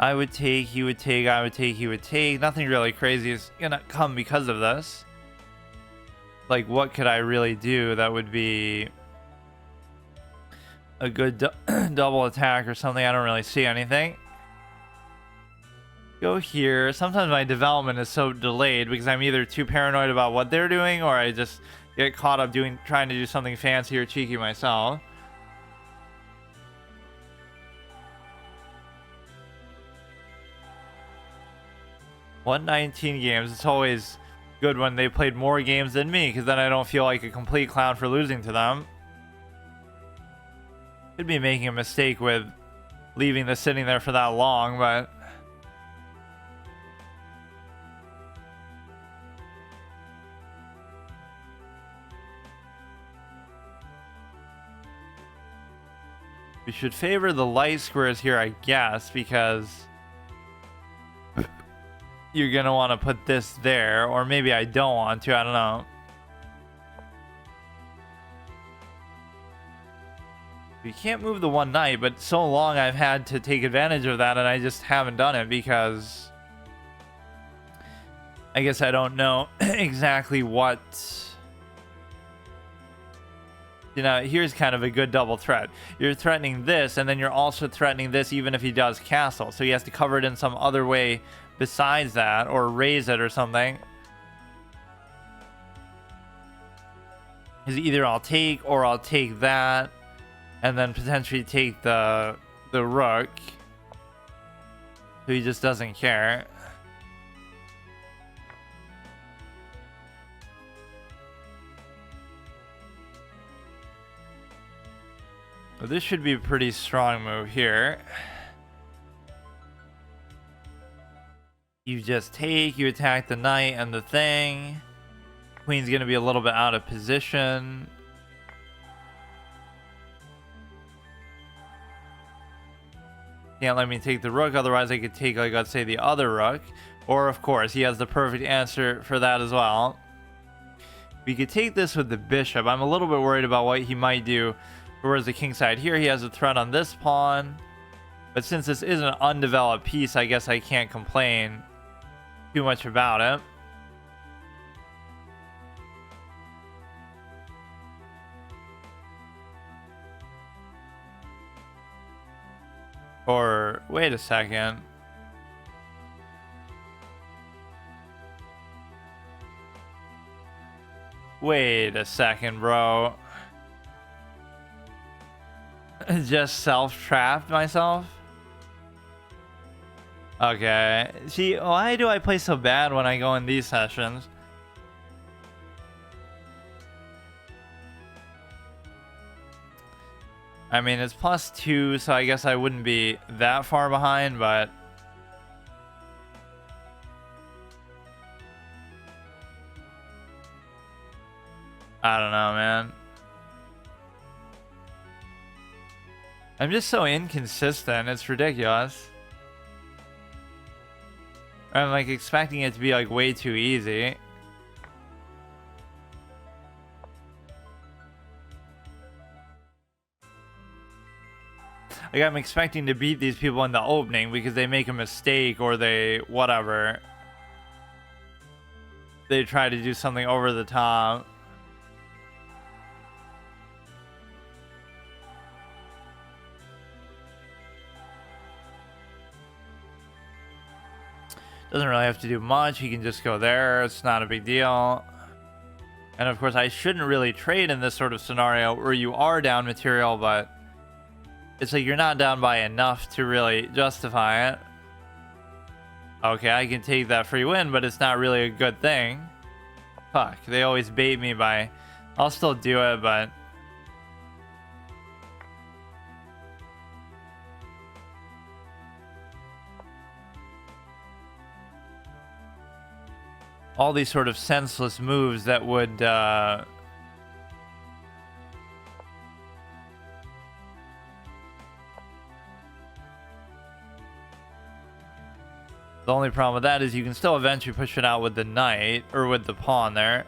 I would take, he would take, I would take, he would take. Nothing really crazy is gonna come because of this. Like, what could I really do that would be a good double attack or something? I don't really see anything. Go here. Sometimes my development is so delayed because I'm either too paranoid about what they're doing or I just get caught up trying to do something fancy or cheeky myself. Won 19 games. It's always good when they played more games than me, because then I don't feel like a complete clown for losing to them. Could be making a mistake with leaving this sitting there for that long, but we should favor the light squares here, I guess, because you're gonna want to put this there, or maybe I don't want to, I don't know. You can't move the one knight, but so long I've had to take advantage of that and I just haven't done it because I guess I don't know exactly what. You know, here's kind of a good double threat. You're threatening this and then you're also threatening this even if he does castle, so he has to cover it in some other way besides that, or raise it or something. Is either I'll take or I'll take that and then potentially take the rook, so he just doesn't care. Well, this should be a pretty strong move here. You just take, you attack the knight and the thing. Queen's gonna be a little bit out of position. Can't let me take the rook, otherwise I could take, like, let's say the other rook. Or of course, he has the perfect answer for that as well. We could take this with the bishop. I'm a little bit worried about what he might do towards the king side. Here he has a threat on this pawn. But since this is an undeveloped piece, I guess I can't complain too much about it. Or wait a second. Wait a second, bro. Just self-trapped myself? Okay. See, why do I play so bad when I go in these sessions? I mean, it's +2, so I guess I wouldn't be that far behind, but I don't know, man. I'm just so inconsistent. It's ridiculous. I'm like expecting it to be like way too easy. Like I'm expecting to beat these people in the opening because they make a mistake or they whatever. They try to do something over the top. Doesn't really have to do much. He can just go there. It's not a big deal. And of course, I shouldn't really trade in this sort of scenario where you are down material, but it's like you're not down by enough to really justify it. Okay, I can take that free win, but it's not really a good thing. Fuck, they always bait me by... I'll still do it, but... all these sort of senseless moves that would... The only problem with that is you can still eventually push it out with the knight, or with the pawn there.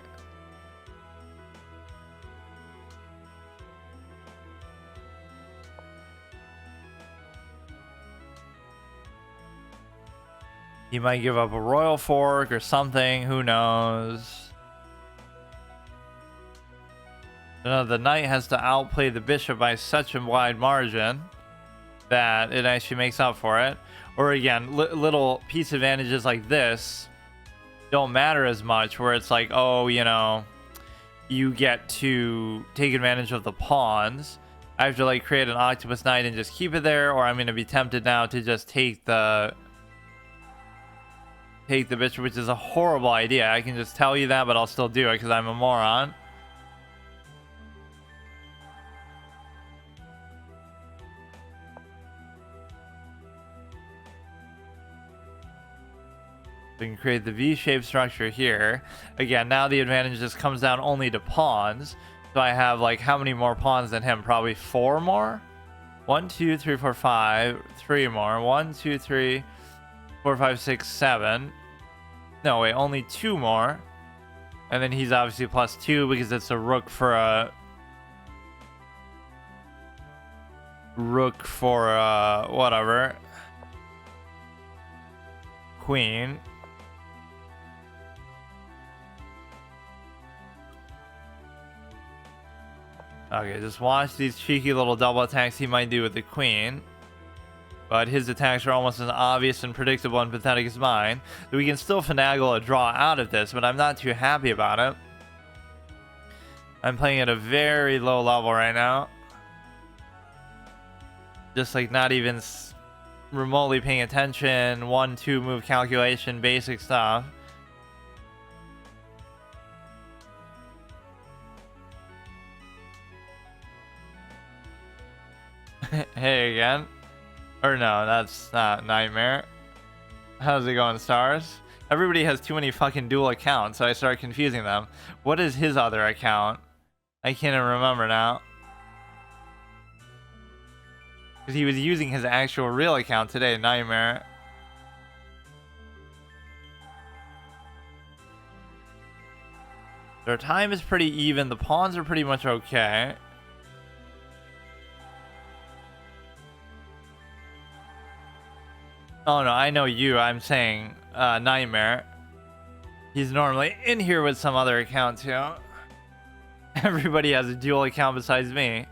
He might give up a royal fork or something, who knows. No, the knight has to outplay the bishop by such a wide margin that it actually makes up for it. Or again, little piece advantages like this don't matter as much, where it's like, oh, you know, you get to take advantage of the pawns. I have to like create an octopus knight and just keep it there, or I'm going to be tempted now to just take the bishop, which is a horrible idea. I can just tell you that, but I'll still do it because I'm a moron. We can create the V-shaped structure here. Again, now the advantage just comes down only to pawns. So I have like how many more pawns than him? Probably 4 more? 1, 2, 3, 4, 5. 3 more. 1, 2, 3, 4, 5, 6, 7. No, wait, only 2 more. And then he's obviously +2 because it's a rook for a... whatever. Queen. Okay, just watch these cheeky little double attacks he might do with the queen. But his attacks are almost as obvious and predictable and pathetic as mine. We can still finagle a draw out of this, but I'm not too happy about it. I'm playing at a very low level right now. Just like not even remotely paying attention. 1-2 move calculation, basic stuff. Hey again. Or no, that's not Nightmare. How's it going, Stars? Everybody has too many fucking dual accounts, so I start confusing them. What is his other account? I can't even remember now. Because he was using his actual real account today, Nightmare. Their time is pretty even. The pawns are pretty much okay. Oh no, I know you. I'm saying Nightmare. He's normally in here with some other account too. Everybody has a dual account besides me.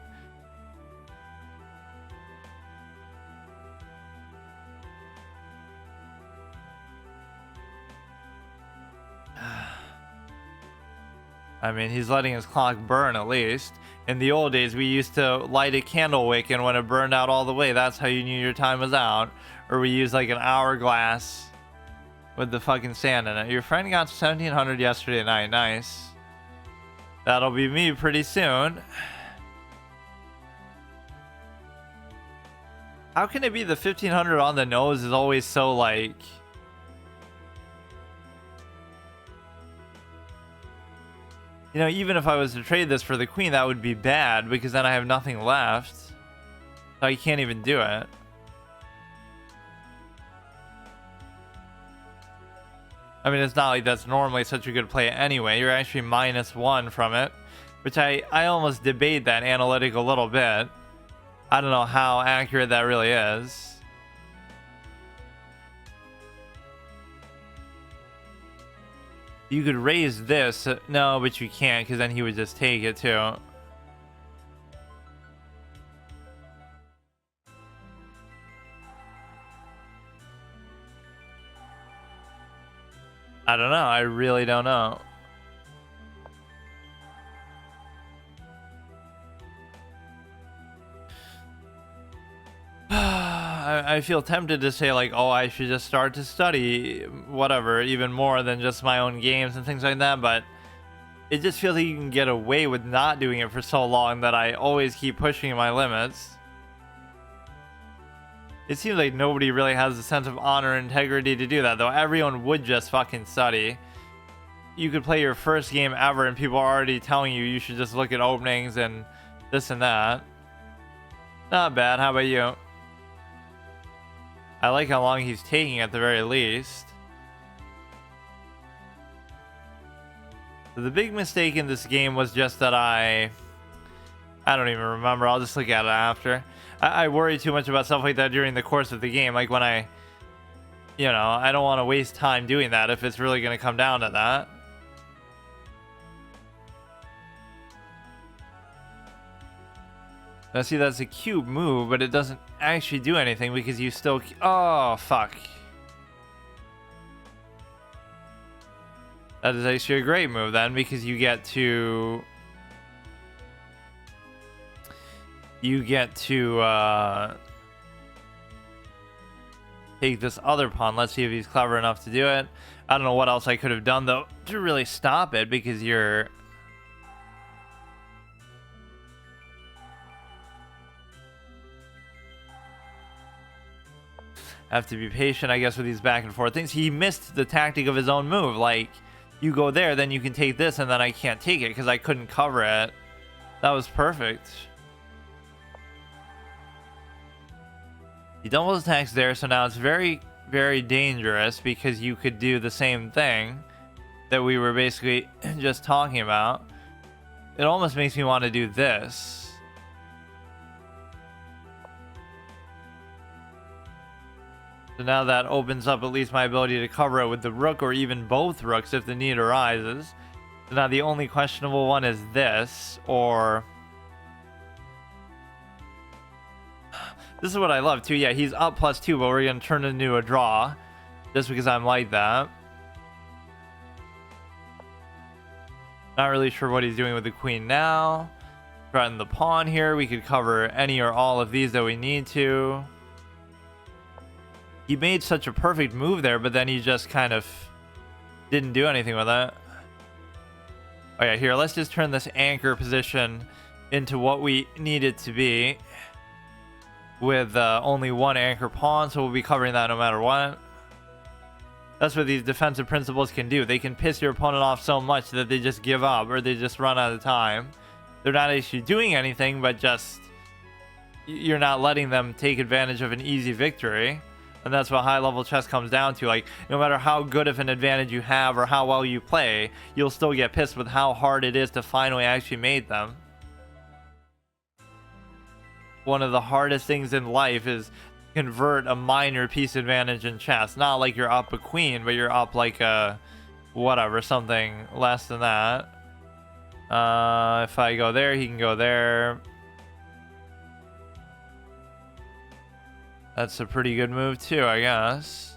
I mean, he's letting his clock burn at least. In the old days, we used to light a candle wick, and when it burned out all the way, that's how you knew your time was out. Or we used like an hourglass with the fucking sand in it. Your friend got 1700 yesterday night. Nice. That'll be me pretty soon. How can it be the 1500 on the nose is always so like... You know, even if I was to trade this for the queen, that would be bad because then I have nothing left. So I can't even do it. I mean, it's not like that's normally such a good play anyway. You're actually -1 from it, which I almost debate that analytic a little bit. I don't know how accurate that really is. You could raise this. No, but you can't because then he would just take it too. I don't know. I really don't know. I feel tempted to say like, oh, I should just start to study whatever, even more than just my own games and things like that, but it just feels like you can get away with not doing it for so long that I always keep pushing my limits. It seems like nobody really has a sense of honor and integrity to do that, though. Everyone would just fucking study. You could play your first game ever and people are already telling you you should just look at openings and this and that. Not bad. How about you? I like how long he's taking at the very least. So the big mistake in this game was just that I don't even remember. I'll just look at it after. I worry too much about stuff like that during the course of the game. Like when I don't want to waste time doing that if it's really going to come down to that. Now see, that's a cute move, but it doesn't actually do anything because you still... Oh, fuck. That is actually a great move then because you get to... take this other pawn. Let's see if he's clever enough to do it. I don't know what else I could have done, though, to really stop it because you're... Have to be patient, I guess, with these back and forth things. He missed the tactic of his own move. Like, you go there, then you can take this, and then I can't take it because I couldn't cover it. That was perfect. He doubles attacks there, so now it's very, very dangerous because you could do the same thing that we were basically just talking about. It almost makes me want to do this. So now that opens up at least my ability to cover it with the rook or even both rooks if the need arises. So now the only questionable one is this, or... This is what I love too. Yeah, he's up +2, but we're going to turn it into a draw. Just because I'm like that. Not really sure what he's doing with the queen now. Threaten the pawn here. We could cover any or all of these that we need to. He made such a perfect move there, but then he just kind of didn't do anything with it. Oh yeah, here, let's just turn this anchor position into what we need it to be. With only one anchor pawn, so we'll be covering that no matter what. That's what these defensive principles can do. They can piss your opponent off so much that they just give up or they just run out of time. They're not actually doing anything, but just you're not letting them take advantage of an easy victory. And that's what high-level chess comes down to. Like, no matter how good of an advantage you have or how well you play, you'll still get pissed with how hard it is to finally actually make them. One of the hardest things in life is convert a minor piece advantage in chess. Not like you're up a queen, but you're up like a whatever, something less than that. If I go there, he can go there. That's a pretty good move too, I guess.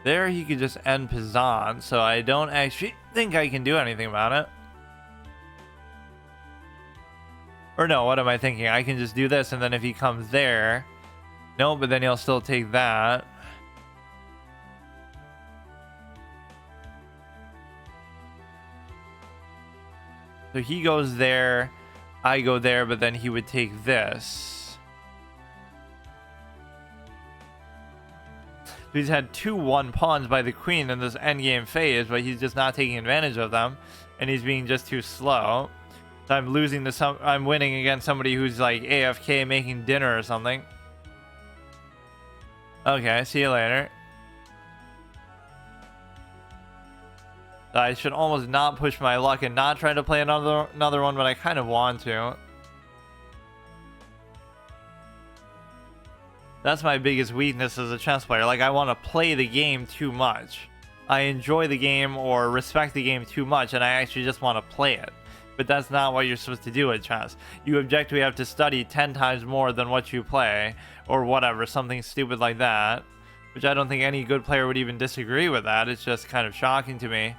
There he could just end Pizan, so I don't actually think I can do anything about it. Or no, what am I thinking? I can just do this, and then if he comes there... No, but then he'll still take that. So he goes there. I go there, but then he would take this. He's had 2-1 pawns by the queen in this endgame phase, but he's just not taking advantage of them, and he's being just too slow. So I'm losing to some. I'm winning against somebody who's like AFK making dinner or something. Okay, see you later. I should almost not push my luck and not try to play another one, but I kind of want to. That's my biggest weakness as a chess player. Like, I want to play the game too much. I enjoy the game or respect the game too much, and I actually just want to play it. But that's not what you're supposed to do at chess. You objectively have to study 10 times more than what you play, or whatever, something stupid like that. Which I don't think any good player would even disagree with that. It's just kind of shocking to me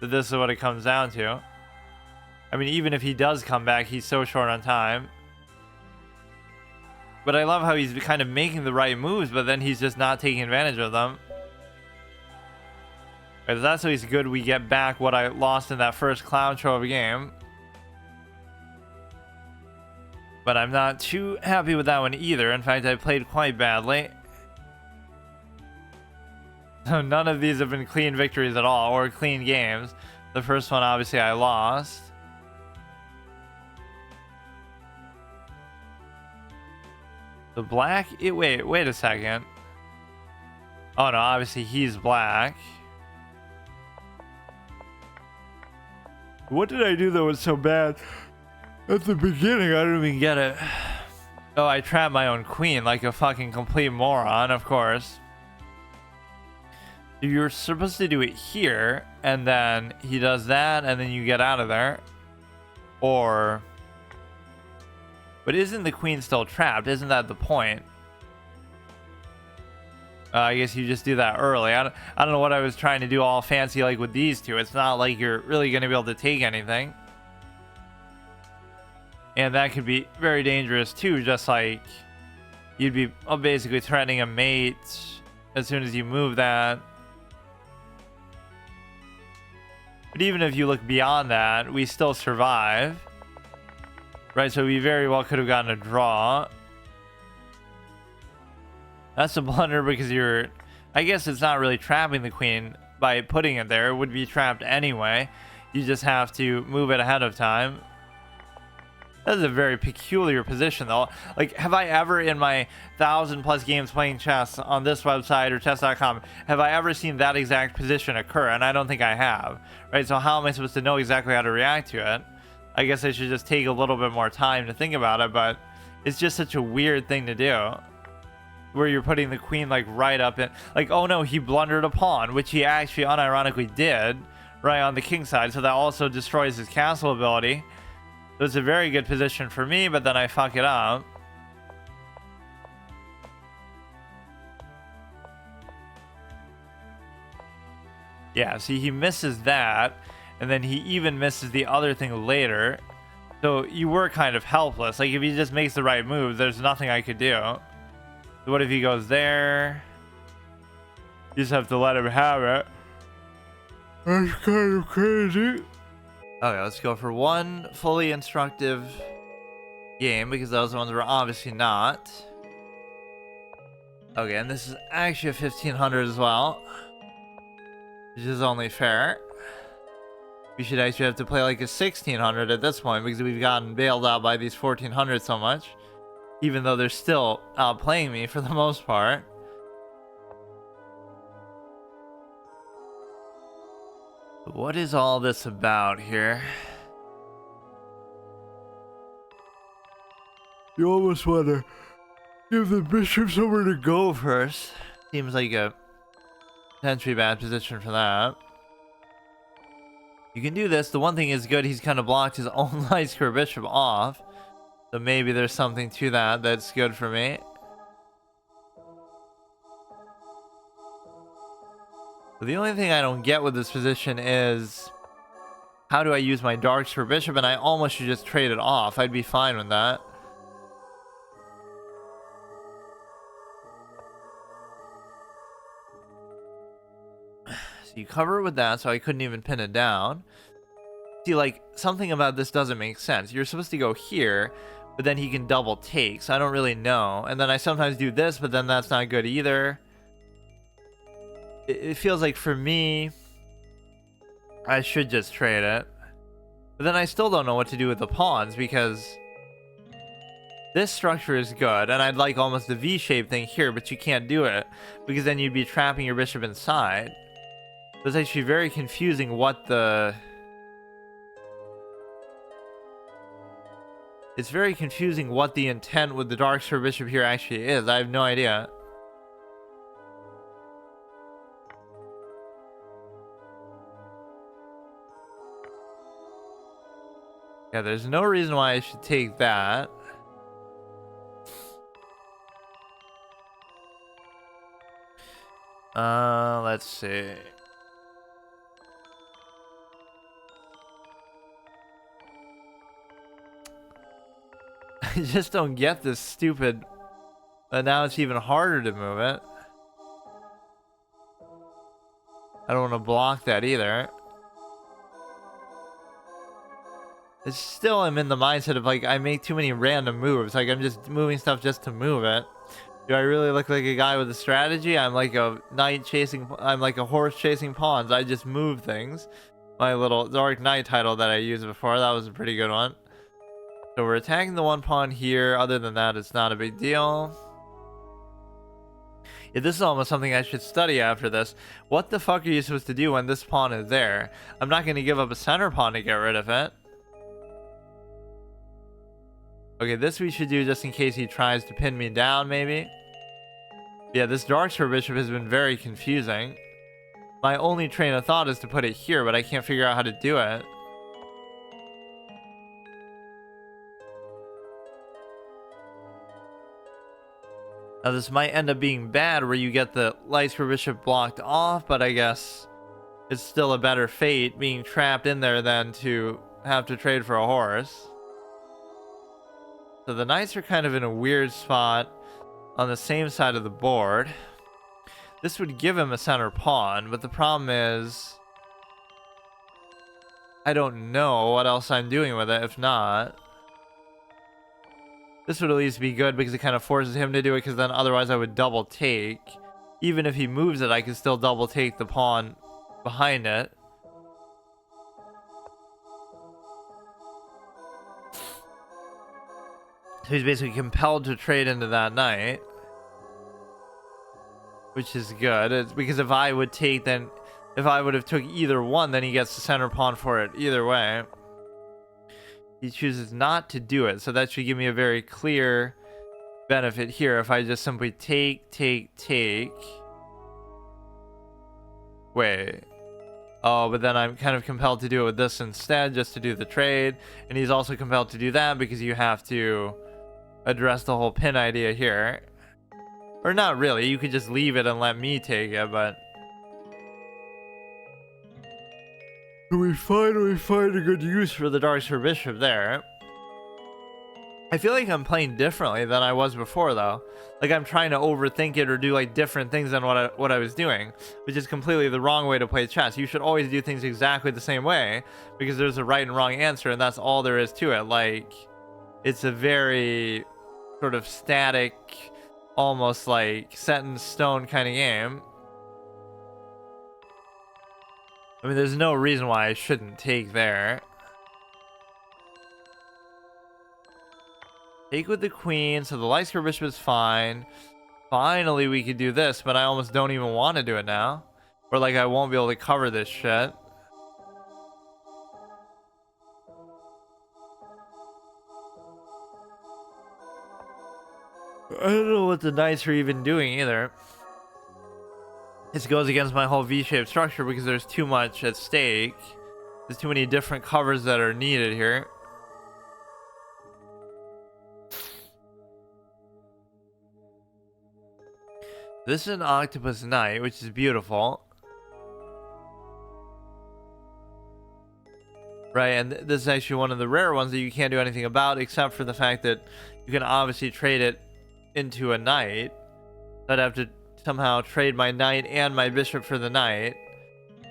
that this is what it comes down to. I mean, even if he does come back, he's so short on time. But I love how he's kind of making the right moves, but then he's just not taking advantage of them. If that's always good, we get back what I lost in that first clown show of a game. But I'm not too happy with that one either. In fact, I played quite badly. So none of these have been clean victories at all, or clean games. The first one, obviously, I lost. The black... wait a second. Oh no, obviously he's black. What did I do that was so bad? At the beginning, I didn't even get it. Oh, I trapped my own queen like a fucking complete moron, of course. You're supposed to do it here, and then he does that, and then you get out of there. Or... But isn't the queen still trapped? Isn't that the point? I guess you just do that early. I don't know what I was trying to do all fancy like with these two. It's not like you're really going to be able to take anything. And that could be very dangerous too, just like you'd be basically threatening a mate as soon as you move that. But even if you look beyond that, we still survive. Right, so we very well could have gotten a draw. That's a blunder because you're... I guess it's not really trapping the queen by putting it there. It would be trapped anyway. You just have to move it ahead of time. That is a very peculiar position, though. Like, have I ever, in my 1,000+ games playing chess on this website or chess.com, have I ever seen that exact position occur? And I don't think I have. Right, so how am I supposed to know exactly how to react to it? I guess I should just take a little bit more time to think about it, but it's just such a weird thing to do. Where you're putting the queen, like, right up in... Like, oh no, he blundered a pawn, which he actually unironically did, right on the king side, so that also destroys his castle ability. So it's a very good position for me, but then I fuck it up. Yeah, see, he misses that, and then he even misses the other thing later. So you were kind of helpless. Like, if he just makes the right move, there's nothing I could do. So what if he goes there? You just have to let him have it. That's kind of crazy. Okay, let's go for one fully instructive game, because those ones were obviously not. Okay, and this is actually a 1500 as well, which is only fair. We should actually have to play like a 1600 at this point, because we've gotten bailed out by these 1400 so much, even though they're still outplaying me for the most part. What is all this about here? You almost want to give the bishop somewhere to go first. Seems like a potentially bad position for that. You can do this. The one thing is good, he's kind of blocked his own light square bishop off. So maybe there's something to that that's good for me. The only thing I don't get with this position is how do I use my darks for bishop, and I almost should just trade it off. I'd be fine with that. So you cover it with that, so I couldn't even pin it down. See, like, something about this doesn't make sense. You're supposed to go here, but then he can double take, so I don't really know. And then I sometimes do this, but then that's not good either. It feels like for me, I should just trade it. But then I still don't know what to do with the pawns, because this structure is good, and I'd like almost the V-shaped thing here, but you can't do it, because then you'd be trapping your bishop inside. So it's actually very confusing what the... It's very confusing what the intent with the dark square bishop here actually is. I have no idea. Yeah, there's no reason why I should take that. Let's see. I just don't get this stupid... But now it's even harder to move it. I don't want to block that either. It's still, I'm in the mindset of like, I make too many random moves. Like, I'm just moving stuff just to move it. Do I really look like a guy with a strategy? I'm like a knight chasing... I'm like a horse chasing pawns. I just move things. My little Dark Knight title that I used before, that was a pretty good one. So we're attacking the one pawn here. Other than that, it's not a big deal. Yeah, this is almost something I should study after this. What the fuck are you supposed to do when this pawn is there? I'm not going to give up a center pawn to get rid of it. Okay, this we should do just in case he tries to pin me down, maybe. Yeah, this dark square bishop has been very confusing. My only train of thought is to put it here, but I can't figure out how to do it. Now, this might end up being bad where you get the light square bishop blocked off, but I guess it's still a better fate being trapped in there than to have to trade for a horse. So the knights are kind of in a weird spot on the same side of the board. This would give him a center pawn, but the problem is I don't know what else I'm doing with it if not. This would at least be good because it kind of forces him to do it, because then otherwise I would double take. Even if he moves it, I can still double take the pawn behind it. So he's basically compelled to trade into that knight, which is good. It's because if I would take, then if I would have took either one, then he gets the center pawn for it either way. He chooses not to do it, so that should give me a very clear benefit here if I just simply take. Wait. Oh, but then I'm kind of compelled to do it with this instead, just to do the trade. And he's also compelled to do that because you have to address the whole pin idea here. Or not really, you could just leave it and let me take it, but... We finally find a good use for the dark square bishop there. I feel like I'm playing differently than I was before, though. Like I'm trying to overthink it or do like different things than what I was doing, which is completely the wrong way to play chess. You should always do things exactly the same way because there's a right and wrong answer, and that's all there is to it. Like, it's a very sort of static, almost like set in stone kind of game. I mean, there's no reason why I shouldn't take there. Take with the queen, so the light square bishop is fine. Finally, we could do this, but I almost don't even want to do it now. Or like I won't be able to cover this shit. I don't know what the knights are even doing either. This goes against my whole V-shaped structure because there's too much at stake. There's too many different covers that are needed here. This is an octopus knight, which is beautiful. Right, and this is actually one of the rare ones that you can't do anything about, except for the fact that you can obviously trade it into a knight. I'd have to somehow trade my knight and my bishop for the knight.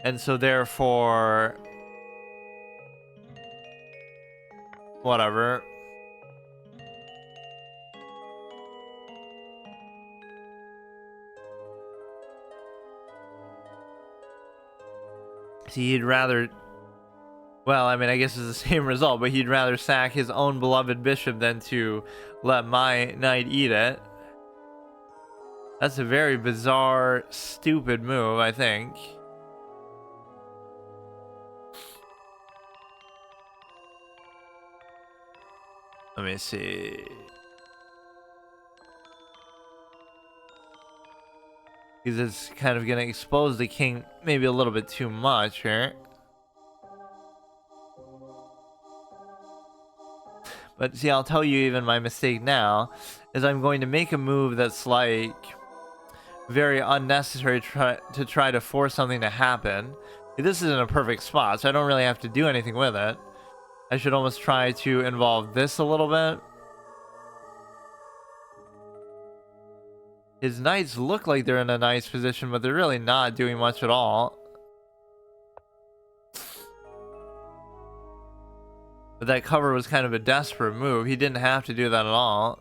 And so therefore... whatever. See, he'd rather... Well, I mean, I guess it's the same result, but he'd rather sack his own beloved bishop than to let my knight eat it. That's a very bizarre, stupid move, I think. Let me see. Because it's kind of going to expose the king maybe a little bit too much here. But see, I'll tell you even my mistake now is I'm going to make a move that's like very unnecessary to try to force something to happen. This isn't a perfect spot, so I don't really have to do anything with it. I should almost try to involve this a little bit. His knights look like they're in a nice position, but they're really not doing much at all. But that cover was kind of a desperate move. He didn't have to do that at all.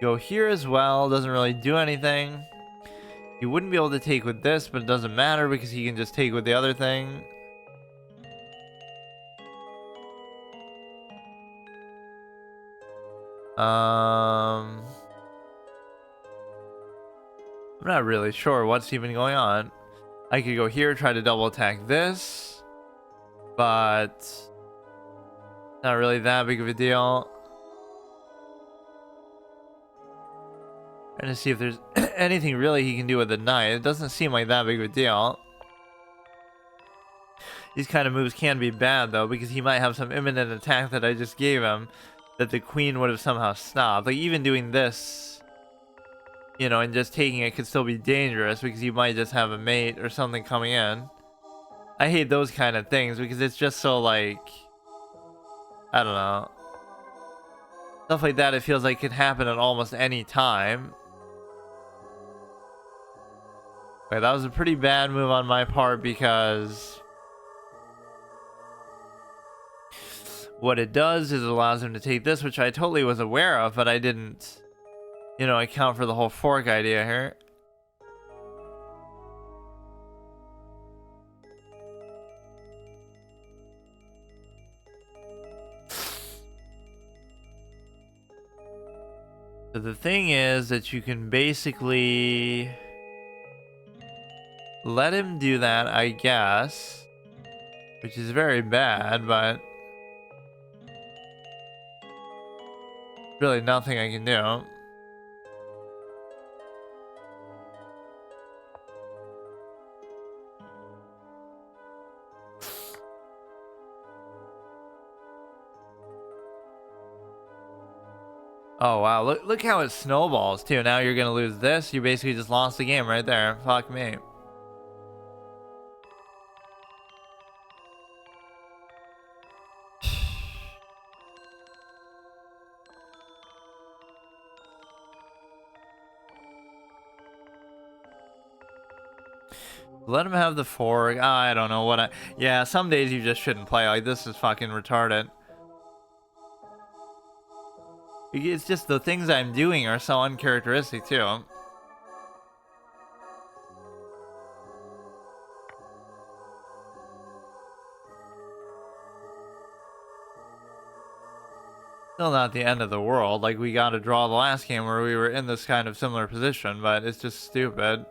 Go here as well. Doesn't really do anything. He wouldn't be able to take with this, but it doesn't matter because he can just take with the other thing. I'm not really sure what's even going on. I could go here, try to double attack this, but not really that big of a deal. Trying to see if there's anything really he can do with the knight. It doesn't seem like that big of a deal. These kind of moves can be bad though, because he might have some imminent attack that I just gave him that the queen would have somehow stopped. Like even doing this, you know, and just taking it could still be dangerous because you might just have a mate or something coming in. I hate those kind of things because it's just so like, I don't know. Stuff like that, it feels like it could happen at almost any time. Okay, that was a pretty bad move on my part because what it does is it allows him to take this, which I totally was aware of, but I didn't, you know, account for the whole fork idea here. So the thing is that you can basically let him do that, I guess, which is very bad, but really nothing I can do. Oh wow, look how it snowballs too. Now you're gonna lose this. You basically just lost the game right there. Fuck me. Let him have the fork. I don't know what yeah, some days you just shouldn't play. Like, this is fucking retarded. It's just the things I'm doing are so uncharacteristic too. Still not the end of the world. Like, we got to draw the last game where we were in this kind of similar position, but it's just stupid.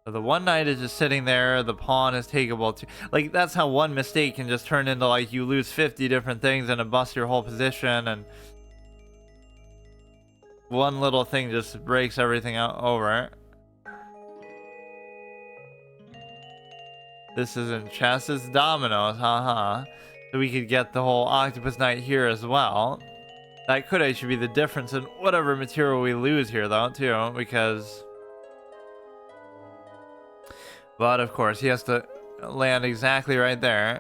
So the one knight is just sitting there, the pawn is takeable too. Like, that's how one mistake can just turn into, like, you lose 50 different things and it busts your whole position, and one little thing just breaks everything out over. This isn't chess, it's dominoes, haha. So we could get the whole octopus knight here as well. That could actually be the difference in whatever material we lose here, though, too, because... But, of course, he has to land exactly right there.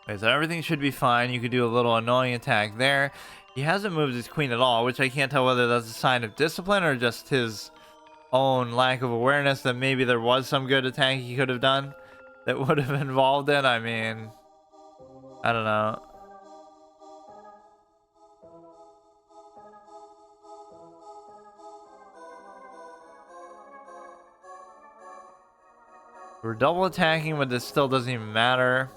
Okay, so everything should be fine. You could do a little annoying attack there. He hasn't moved his queen at all, which I can't tell whether that's a sign of discipline or just his own lack of awareness that maybe there was some good attack he could have done that would have involved it. I mean, I don't know. We're double attacking, but this still doesn't even matter.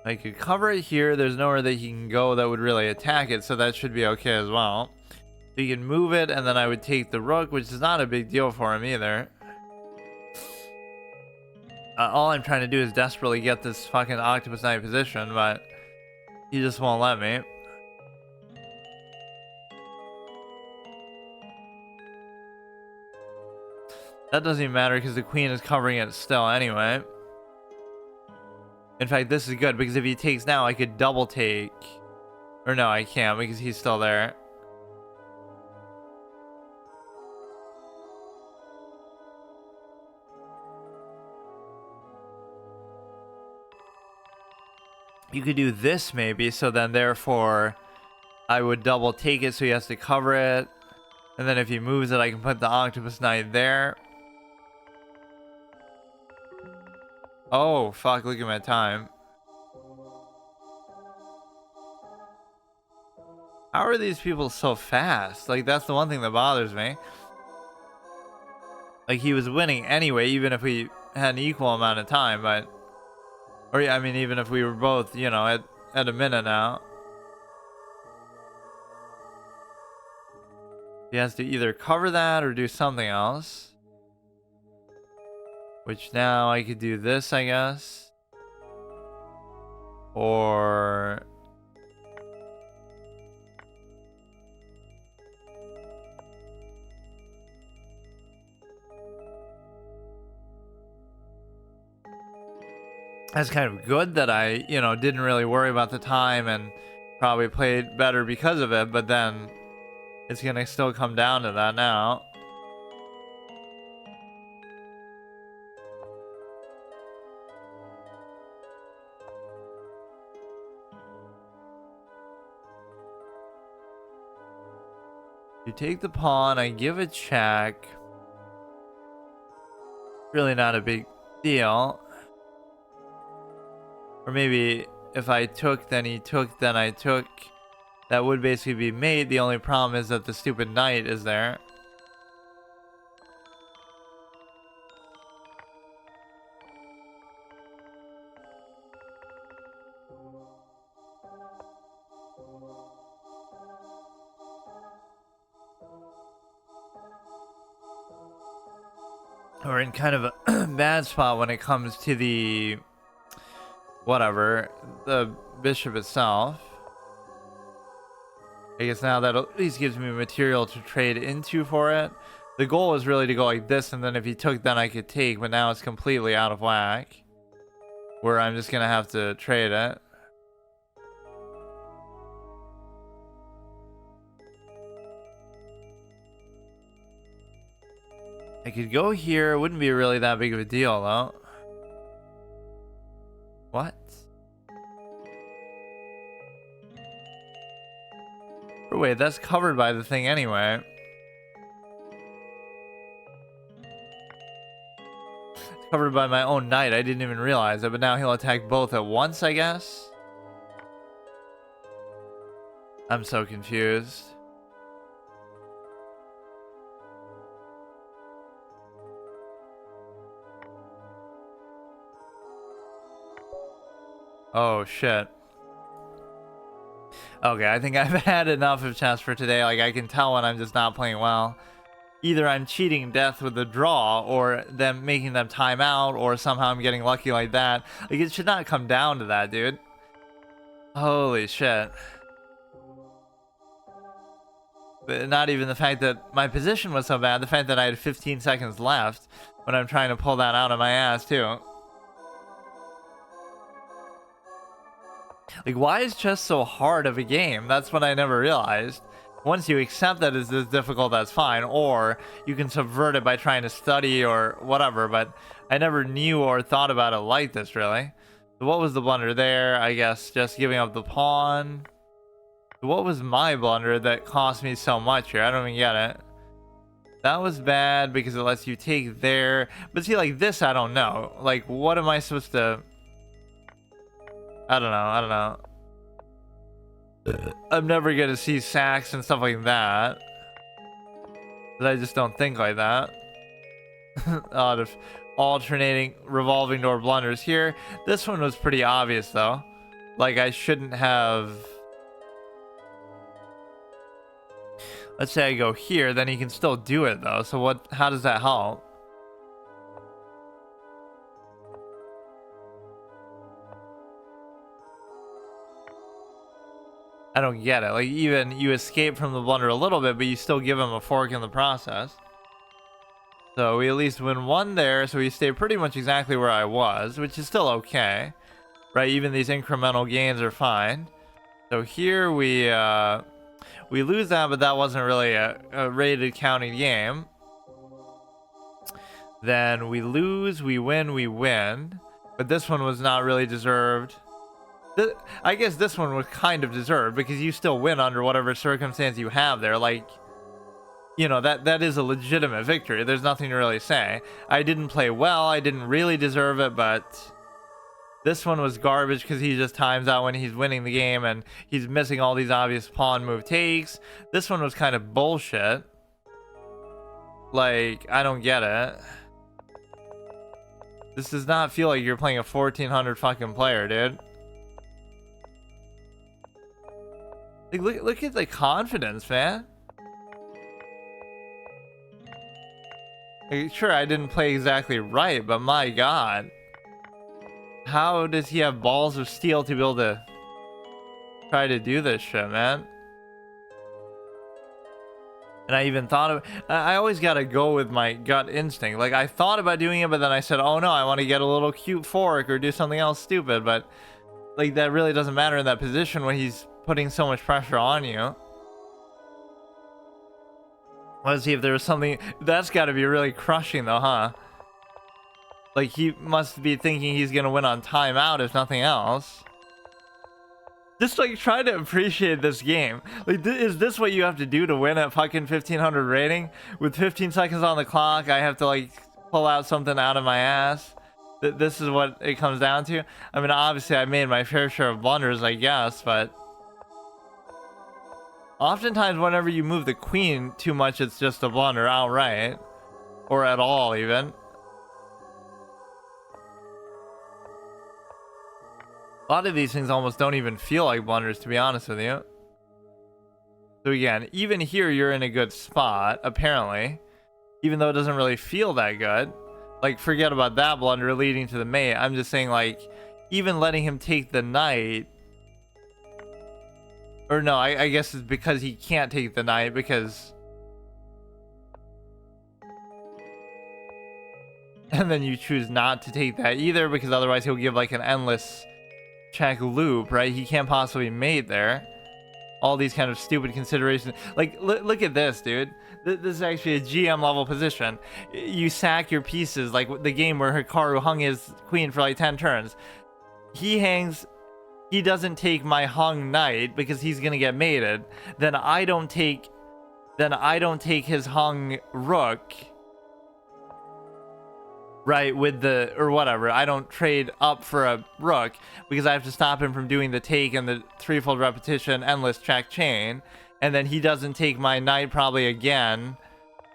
I could cover it here. There's nowhere that he can go that would really attack it, so that should be okay as well. So you can move it, and then I would take the rook, which is not a big deal for him either. All I'm trying to do is desperately get this fucking octopus knight position, but he just won't let me. That doesn't even matter because the queen is covering it still anyway. In fact, this is good because if he takes now, I could double take. Or no, I can't because he's still there. You could do this maybe, so then therefore I would double take it so he has to cover it. And then if he moves it, I can put the octopus knight there. Oh, fuck, look at my time. How are these people so fast? Like, that's the one thing that bothers me. Like, he was winning anyway, even if we had an equal amount of time, but... Or, yeah, I mean, even if we were both, you know, at a minute now. He has to either cover that or do something else. Which now I could do this, I guess. Or... That's kind of good that I, you know, didn't really worry about the time and probably played better because of it, but then it's gonna still come down to that now. You take the pawn, I give a check. Really not a big deal. Or maybe if I took, then he took, then I took. That would basically be mate. The only problem is that the stupid knight is there. We're in kind of a bad spot when it comes to the whatever, the bishop itself. I guess now that at least gives me material to trade into for it. The goal is really to go like this, and then if he took, then I could take, but now it's completely out of whack, where I'm just gonna have to trade it. I could go here. It wouldn't be really that big of a deal, though. What? Oh, wait, that's covered by the thing anyway. It's covered by my own knight. I didn't even realize it, but now he'll attack both at once, I guess? I'm so confused. Oh, shit. Okay, I think I've had enough of chess for today. Like, I can tell when I'm just not playing well. Either I'm cheating death with the draw, or them making them time out, or somehow I'm getting lucky like that. Like, it should not come down to that, dude. Holy shit. But not even the fact that my position was so bad, the fact that I had 15 seconds left when I'm trying to pull that out of my ass, too. Like, why is chess so hard of a game? That's what I never realized. Once you accept that it's this difficult, that's fine. Or you can subvert it by trying to study or whatever. But I never knew or thought about it like this, really. So what was the blunder there? I guess just giving up the pawn. What was my blunder that cost me so much here? I don't even get it. That was bad because it lets you take there. But see, like this, I don't know. Like, what am I supposed to... I don't know. I'm never going to see sacks and stuff like that. But I just don't think like that. A lot of alternating revolving door blunders here. This one was pretty obvious, though. Like, I shouldn't have... Let's say I go here, then he can still do it, though. So what? How does that help? I don't get it. Like, even you escape from the blunder a little bit, but you still give him a fork in the process. So we at least win one there, so we stay pretty much exactly where I was, which is still okay. Right? Even these incremental gains are fine. So here we lose that, but that wasn't really a rated counting game. Then we lose, we win. But this one was not really deserved. I guess this one was kind of deserved because you still win under whatever circumstance you have there. Like, you know, that is a legitimate victory. There's nothing to really say. I didn't play well. I didn't really deserve it, but this one was garbage because he just times out when he's winning the game and he's missing all these obvious pawn move takes. This one was kind of bullshit. Like, I don't get it. This does not feel like you're playing a 1400 fucking player, dude. Like, look at the confidence, man. Like, sure, I didn't play exactly right, but my god. How does he have balls of steel to be able to try to do this shit, man? And I even thought of... I always gotta go with my gut instinct. Like, I thought about doing it, but then I said, oh no, I want to get a little cute fork or do something else stupid. But, like, that really doesn't matter in that position when he's putting so much pressure on you. Let's see if there was something... That's gotta be really crushing, though, huh? Like, he must be thinking he's gonna win on timeout, if nothing else. Just, like, try to appreciate this game. Like, is this what you have to do to win at fucking 1500 rating? With 15 seconds on the clock, I have to, like, pull out something out of my ass? This is what it comes down to? I mean, obviously, I made my fair share of blunders, I guess, but... Oftentimes, whenever you move the queen too much, it's just a blunder outright. Or at all, even. A lot of these things almost don't even feel like blunders, to be honest with you. So again, even here, you're in a good spot, apparently. Even though it doesn't really feel that good. Like, forget about that blunder leading to the mate. I'm just saying, like, even letting him take the knight... Or no, I guess it's because he can't take the knight because... And then you choose not to take that either because otherwise he'll give like an endless check loop, right? He can't possibly mate there. All these kind of stupid considerations. Like, look at this, dude. This is actually a GM level position. You sack your pieces, like the game where Hikaru hung his queen for like 10 turns. He hangs... He doesn't take my hung knight because he's gonna get mated. Then I don't take his hung rook. Right, with the, or whatever. I don't trade up for a rook because I have to stop him from doing the take and the threefold repetition, endless check chain. And then he doesn't take my knight probably again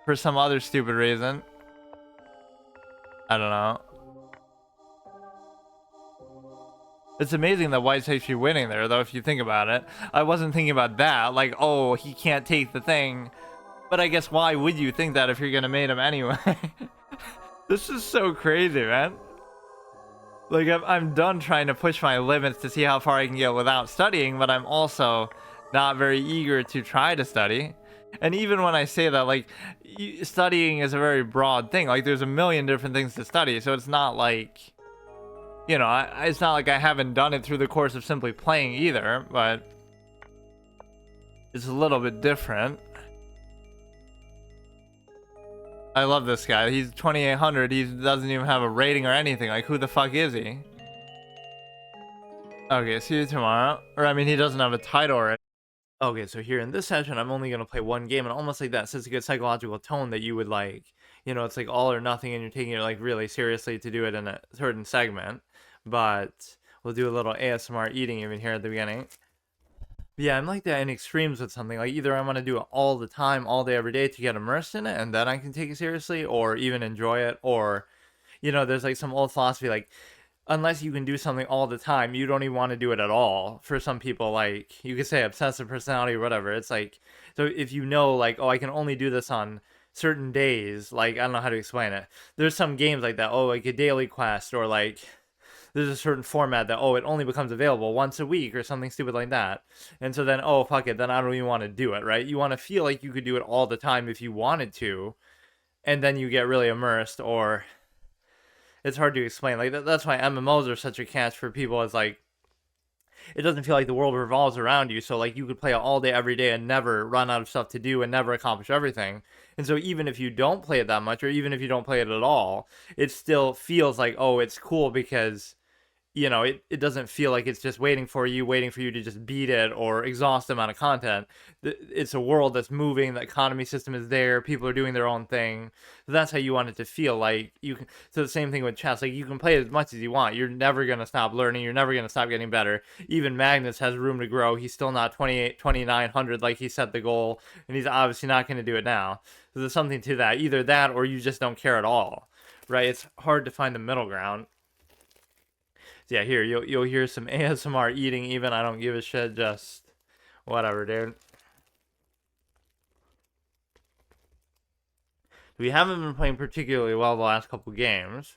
for some other stupid reason. I don't know. It's amazing that White's actually winning there, though, if you think about it. I wasn't thinking about that, like, oh, he can't take the thing. But I guess why would you think that if you're gonna mate him anyway? This is so crazy, man. Like, I'm done trying to push my limits to see how far I can get without studying, but I'm also not very eager to try to study. And even when I say that, like, studying is a very broad thing. Like, there's a million different things to study, so it's not like... you know, it's not like I haven't done it through the course of simply playing either, but it's a little bit different. I love this guy. He's 2800. He doesn't even have a rating or anything. Like, who the fuck is he? Okay, see you tomorrow. Or, I mean, he doesn't have a title already. Okay, so here in this session, I'm only going to play one game, and almost like that sets a good psychological tone that you would like, you know, it's like all or nothing, and you're taking it like really seriously to do it in a certain segment. But we'll do a little ASMR eating even here at the beginning. Yeah, I'm like that in extremes with something. Like, either I want to do it all the time, all day, every day to get immersed in it, and then I can take it seriously, or even enjoy it, or, you know, there's like some old philosophy, like, unless you can do something all the time, you don't even want to do it at all. For some people, like, you could say obsessive personality or whatever. It's like, so if you know, like, oh, I can only do this on certain days, like, I don't know how to explain it. There's some games like that, oh, like a daily quest, or like, there's a certain format that, oh, it only becomes available once a week or something stupid like that. And so then, oh, fuck it, then I don't even want to do it, right? You want to feel like you could do it all the time if you wanted to, and then you get really immersed, or it's hard to explain. Like, that's why MMOs are such a catch for people. It's like, it doesn't feel like the world revolves around you. So, like, you could play it all day, every day, and never run out of stuff to do and never accomplish everything. And so, even if you don't play it that much, or even if you don't play it at all, it still feels like, oh, it's cool because, you know, it doesn't feel like it's just waiting for you to just beat it or exhaust the amount of content. It's a world that's moving, the economy system is there, people are doing their own thing. So that's how you want it to feel. Like, you can, so the same thing with chess, like, you can play as much as you want, you're never going to stop learning, you're never going to stop getting better. Even Magnus has room to grow. He's still not 2900 like he set the goal, and he's obviously not going to do it now. So there's something to that, either that or you just don't care at all, right? It's hard to find the middle ground. Yeah, here you'll hear some ASMR eating. Even, I don't give a shit. Just whatever, dude. We haven't been playing particularly well the last couple games,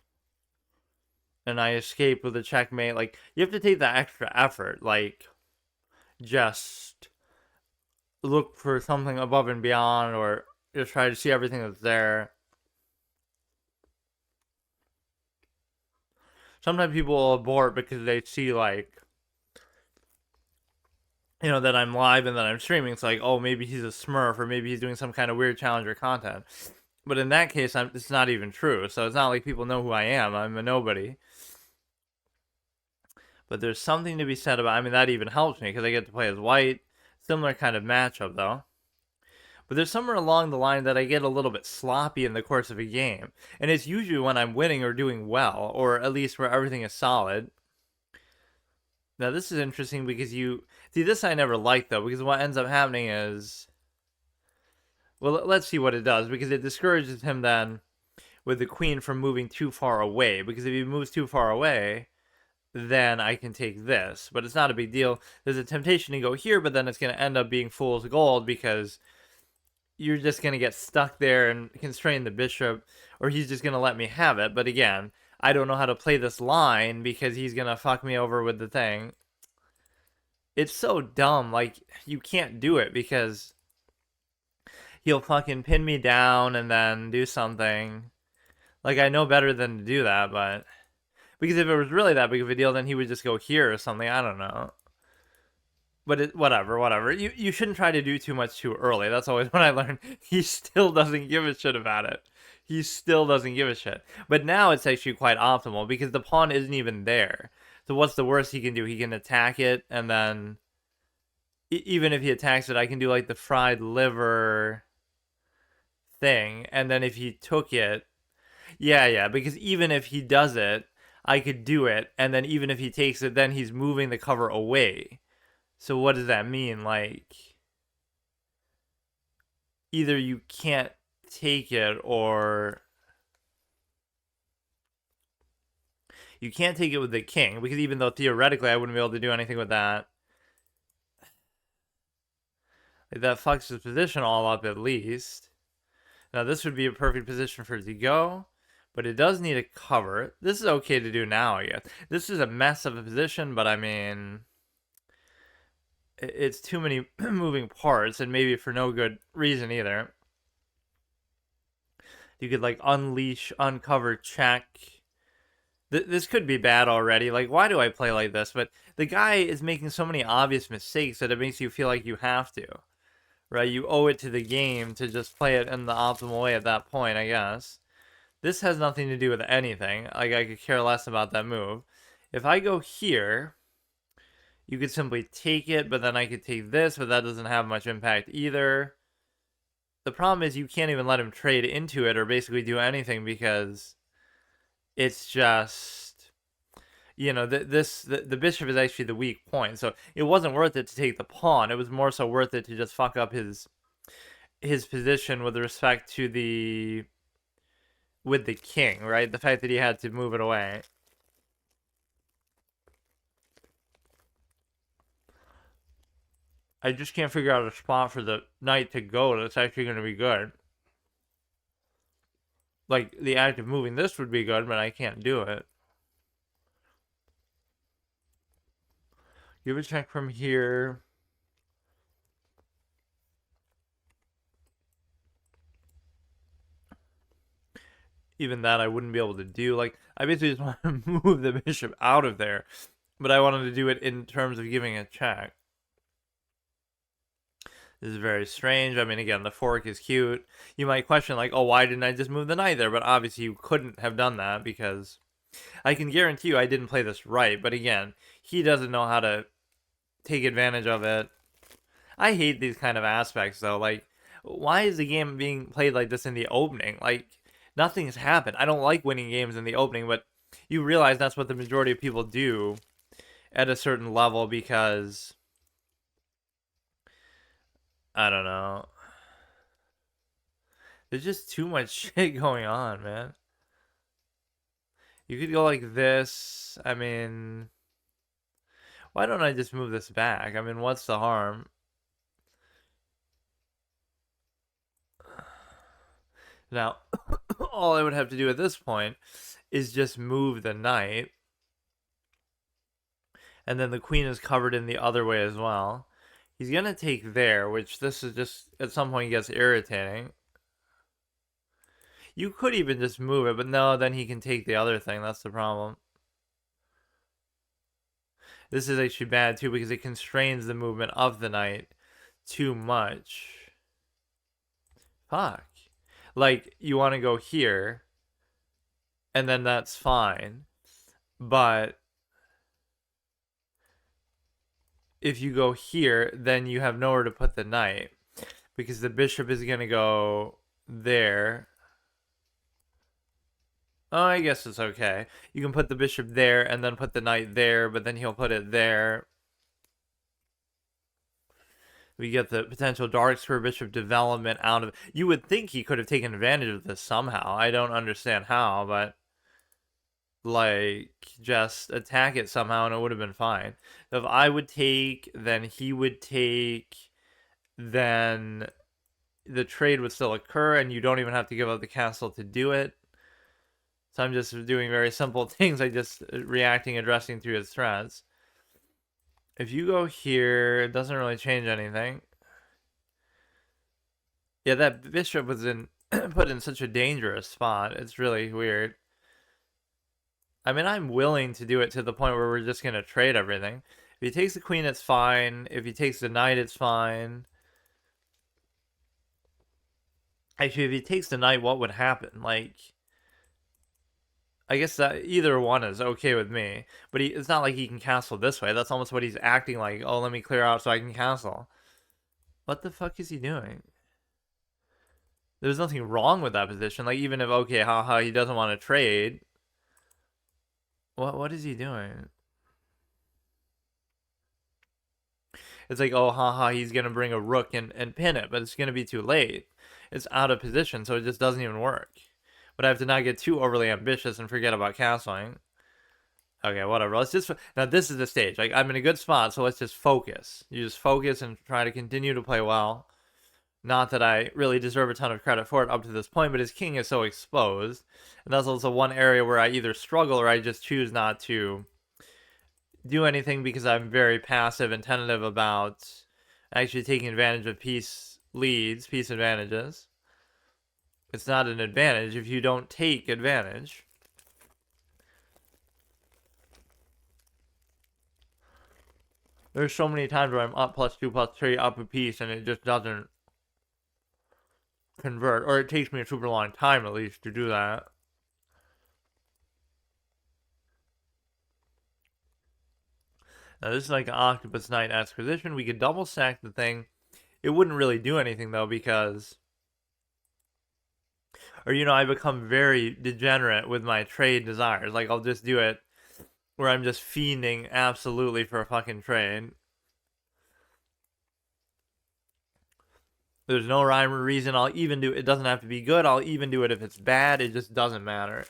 and I escaped with a checkmate. Like, you have to take that extra effort. Like, just look for something above and beyond, or just try to see everything that's there. Sometimes people will abort because they see, like, you know, that I'm live and that I'm streaming. It's like, oh, maybe he's a smurf, or maybe he's doing some kind of weird challenger content. But in that case, it's not even true. So it's not like people know who I am. I'm a nobody. But there's something to be said about, I mean, that even helps me because I get to play as white. Similar kind of matchup, though. But there's somewhere along the line that I get a little bit sloppy in the course of a game. And it's usually when I'm winning or doing well, or at least where everything is solid. Now, this is interesting because you... See, this I never liked, though, because what ends up happening is... Well, let's see what it does, because it discourages him then with the queen from moving too far away. Because if he moves too far away, then I can take this. But it's not a big deal. There's a temptation to go here, but then it's going to end up being fool's gold because you're just going to get stuck there and constrain the bishop, or he's just going to let me have it. But again, I don't know how to play this line because he's going to fuck me over with the thing. It's so dumb. Like, you can't do it because he'll fucking pin me down and then do something. Like, I know better than to do that, but... Because if it was really that big of a deal, then he would just go here or something. I don't know. But whatever. You shouldn't try to do too much too early. That's always what I learned. He still doesn't give a shit about it. He still doesn't give a shit. But now it's actually quite optimal because the pawn isn't even there. So what's the worst he can do? He can attack it, and then... Even if he attacks it, I can do like the fried liver thing, and then if he took it, yeah, because even if he does it, I could do it, and then even if he takes it, then he's moving the cover away. So what does that mean? Like, either you can't take it, or you can't take it with the king, because even though theoretically I wouldn't be able to do anything with that, like, that fucks his position all up at least. Now, this would be a perfect position for it to go, but it does need a cover. This is okay to do now, I guess. This is a mess of a position, but I mean, it's too many moving parts, and maybe for no good reason either. You could, like, unleash, uncover, check, This could be bad already. Like, why do I play like this? But the guy is making so many obvious mistakes that it makes you feel like you have to, right? You owe it to the game to just play it in the optimal way at that point, I guess. This has nothing to do with anything. Like, I could care less about that move. If I go here, you could simply take it, but then I could take this, but that doesn't have much impact either. The problem is you can't even let him trade into it or basically do anything because it's just, you know, the bishop is actually the weak point. So it wasn't worth it to take the pawn. It was more so worth it to just fuck up his position with respect to the with the king, right? The fact that he had to move it away. I just can't figure out a spot for the knight to go that's actually going to be good. Like, the act of moving this would be good, but I can't do it. Give a check from here. Even that I wouldn't be able to do. Like, I basically just want to move the bishop out of there, but I wanted to do it in terms of giving a check. This is very strange. I mean, again, the fork is cute. You might question, like, oh, why didn't I just move the knight there? But obviously you couldn't have done that because I can guarantee you I didn't play this right. But again, he doesn't know how to take advantage of it. I hate these kind of aspects, though. Like, why is the game being played like this in the opening? Like, nothing's happened. I don't like winning games in the opening, but you realize that's what the majority of people do at a certain level because, I don't know. There's just too much shit going on, man. You could go like this. I mean, why don't I just move this back? I mean, what's the harm? Now, all I would have to do at this point is just move the knight. And then the queen is covered in the other way as well. He's going to take there, which this is just, at some point, gets irritating. You could even just move it, but no, then he can take the other thing. That's the problem. This is actually bad, too, because it constrains the movement of the knight too much. Fuck. Like, you want to go here, and then that's fine. But if you go here, then you have nowhere to put the knight. Because the bishop is going to go there. Oh, I guess it's okay. You can put the bishop there and then put the knight there, but then he'll put it there. We get the potential dark square bishop development out of it. You would think he could have taken advantage of this somehow. I don't understand how, but like, just attack it somehow and it would have been fine. If I would take, then he would take, then the trade would still occur and you don't even have to give up the castle to do it. So I'm just doing very simple things. I just reacting, addressing through his threats. If you go here, it doesn't really change anything. Yeah, that bishop was in put in such a dangerous spot. It's really weird. I mean, I'm willing to do it to the point where we're just going to trade everything. If he takes the queen, it's fine. If he takes the knight, it's fine. Actually, if he takes the knight, what would happen? Like, I guess that either one is okay with me. But it's not like he can castle this way. That's almost what he's acting like. Oh, let me clear out so I can castle. What the fuck is he doing? There's nothing wrong with that position. Like, even if, okay, haha, he doesn't want to trade. What is he doing? It's like, oh, haha, he's going to bring a rook and pin it, but it's going to be too late. It's out of position, so it just doesn't even work. But I have to not get too overly ambitious and forget about castling. Okay, whatever. Let's just... Now, this is the stage. Like, I'm in a good spot, so let's just focus. You just focus and try to continue to play well. Not that I really deserve a ton of credit for it up to this point, but his king is so exposed. And that's also one area where I either struggle or I just choose not to do anything because I'm very passive and tentative about actually taking advantage of piece leads, piece advantages. It's not an advantage if you don't take advantage. There's so many times where I'm up +2, +3, up a piece, and it just doesn't convert, or it takes me a super long time at least to do that. Now this is like an Octopus Knight Exposition. We could double stack the thing. It wouldn't really do anything though because, or I become very degenerate with my trade desires. Like I'll just do it where I'm just fiending absolutely for a fucking trade. There's no rhyme or reason. I'll even do it. It doesn't have to be good. I'll even do it if it's bad. It just doesn't matter.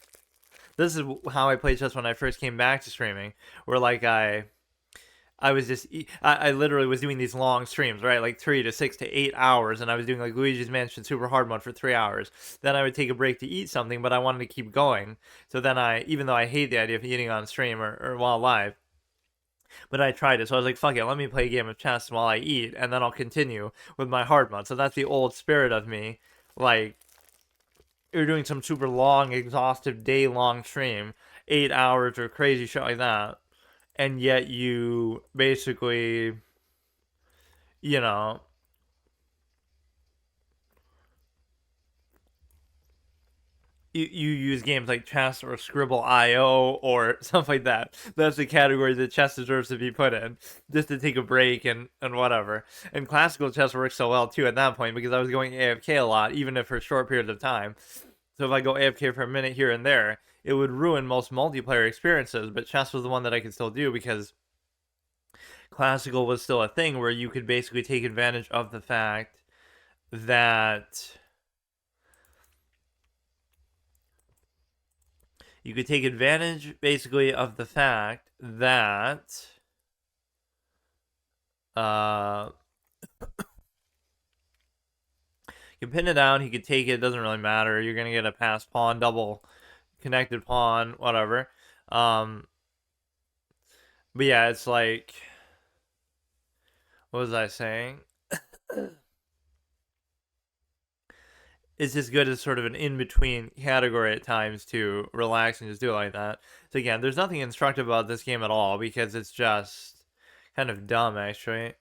This is how I played chess when I first came back to streaming, where like I was just I literally was doing these long streams, right? Like 3 to 6 to 8 hours, and I was doing like Luigi's Mansion super hard mode for 3 hours. Then I would take a break to eat something, but I wanted to keep going. So then even though I hate the idea of eating on stream or while live, but I tried it. So I was like, fuck it, let me play a game of chess while I eat, and then I'll continue with my hard mode. So that's the old spirit of me. Like, you're doing some super long, exhaustive, day-long stream, 8 hours or crazy shit like that, and yet you basically, you know, you use games like chess or Scribble.io or stuff like that. That's the category that chess deserves to be put in, just to take a break and whatever. And classical chess works so well too at that point because I was going AFK a lot, even if for short periods of time. So if I go AFK for a minute here and there, it would ruin most multiplayer experiences. But chess was the one that I could still do because classical was still a thing where you could basically take advantage of the fact that you could take advantage basically of the fact that you can pin it down, he could take it doesn't really matter. You're gonna get a passed pawn, double connected pawn, whatever. But yeah, it's like, what was I saying? It's just good as sort of an in-between category at times to relax and just do it like that. So again, there's nothing instructive about this game at all because it's just kind of dumb, actually.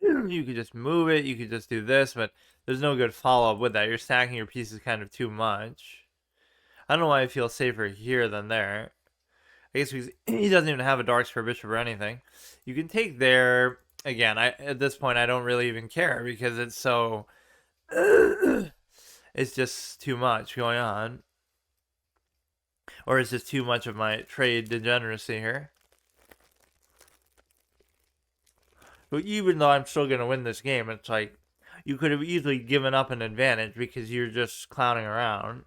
You could just move it, you could just do this, but there's no good follow-up with that. You're stacking your pieces kind of too much. I don't know why I feel safer here than there. I guess because he doesn't even have a dark square bishop or anything. You can take there. Again, at this point, I don't really even care because it's so... it's just too much going on. Or it's just too much of my trade degeneracy here. But even though I'm still going to win this game, it's like, you could have easily given up an advantage because you're just clowning around.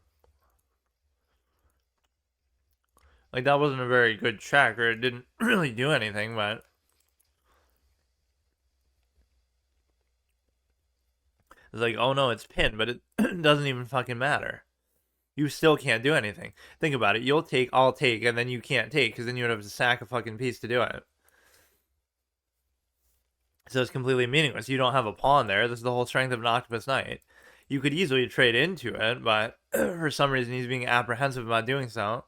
Like, that wasn't a very good check, or it didn't really do anything, but... It's like, oh no, it's pinned, but it doesn't even fucking matter. You still can't do anything. Think about it. You'll take, I'll take, and then you can't take, because then you would have to sack a fucking piece to do it. So it's completely meaningless. You don't have a pawn there. This is the whole strength of an Octopus Knight. You could easily trade into it, but for some reason he's being apprehensive about doing so.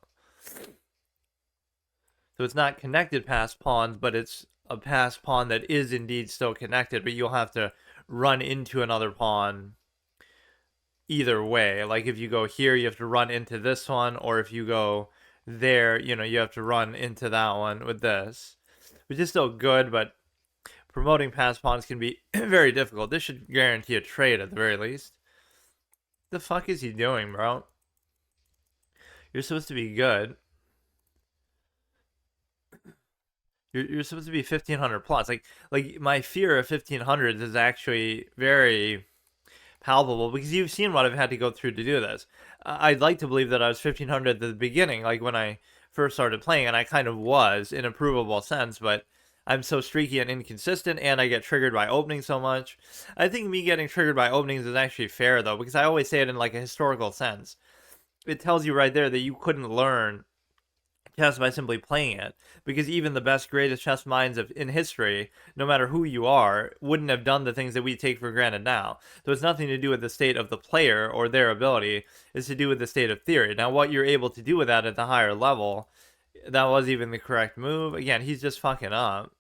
So it's not connected past pawns, but it's a past pawn that is indeed still connected, but you'll have to run into another pawn either way. Like if you go here, you have to run into this one, or if you go there, you have to run into that one with this, which is still good, but promoting past pawns can be very difficult. This should guarantee a trade at the very least. The fuck is he doing, bro? You're supposed to be good. You're supposed to be 1500 plus. Like my fear of 1500 is actually very palpable because you've seen what I've had to go through to do this. I'd like to believe that I was 1500 at the beginning, like when I first started playing, and I kind of was in a provable sense, but I'm so streaky and inconsistent, and I get triggered by openings so much. I think me getting triggered by openings is actually fair, though, because I always say it in like a historical sense. It tells you right there that you couldn't learn chess by simply playing it, because even the best, greatest chess minds in history, no matter who you are, wouldn't have done the things that we take for granted now. So it's nothing to do with the state of the player or their ability. It's to do with the state of theory. Now, what you're able to do with that at the higher level, that was even the correct move. Again, he's just fucking up.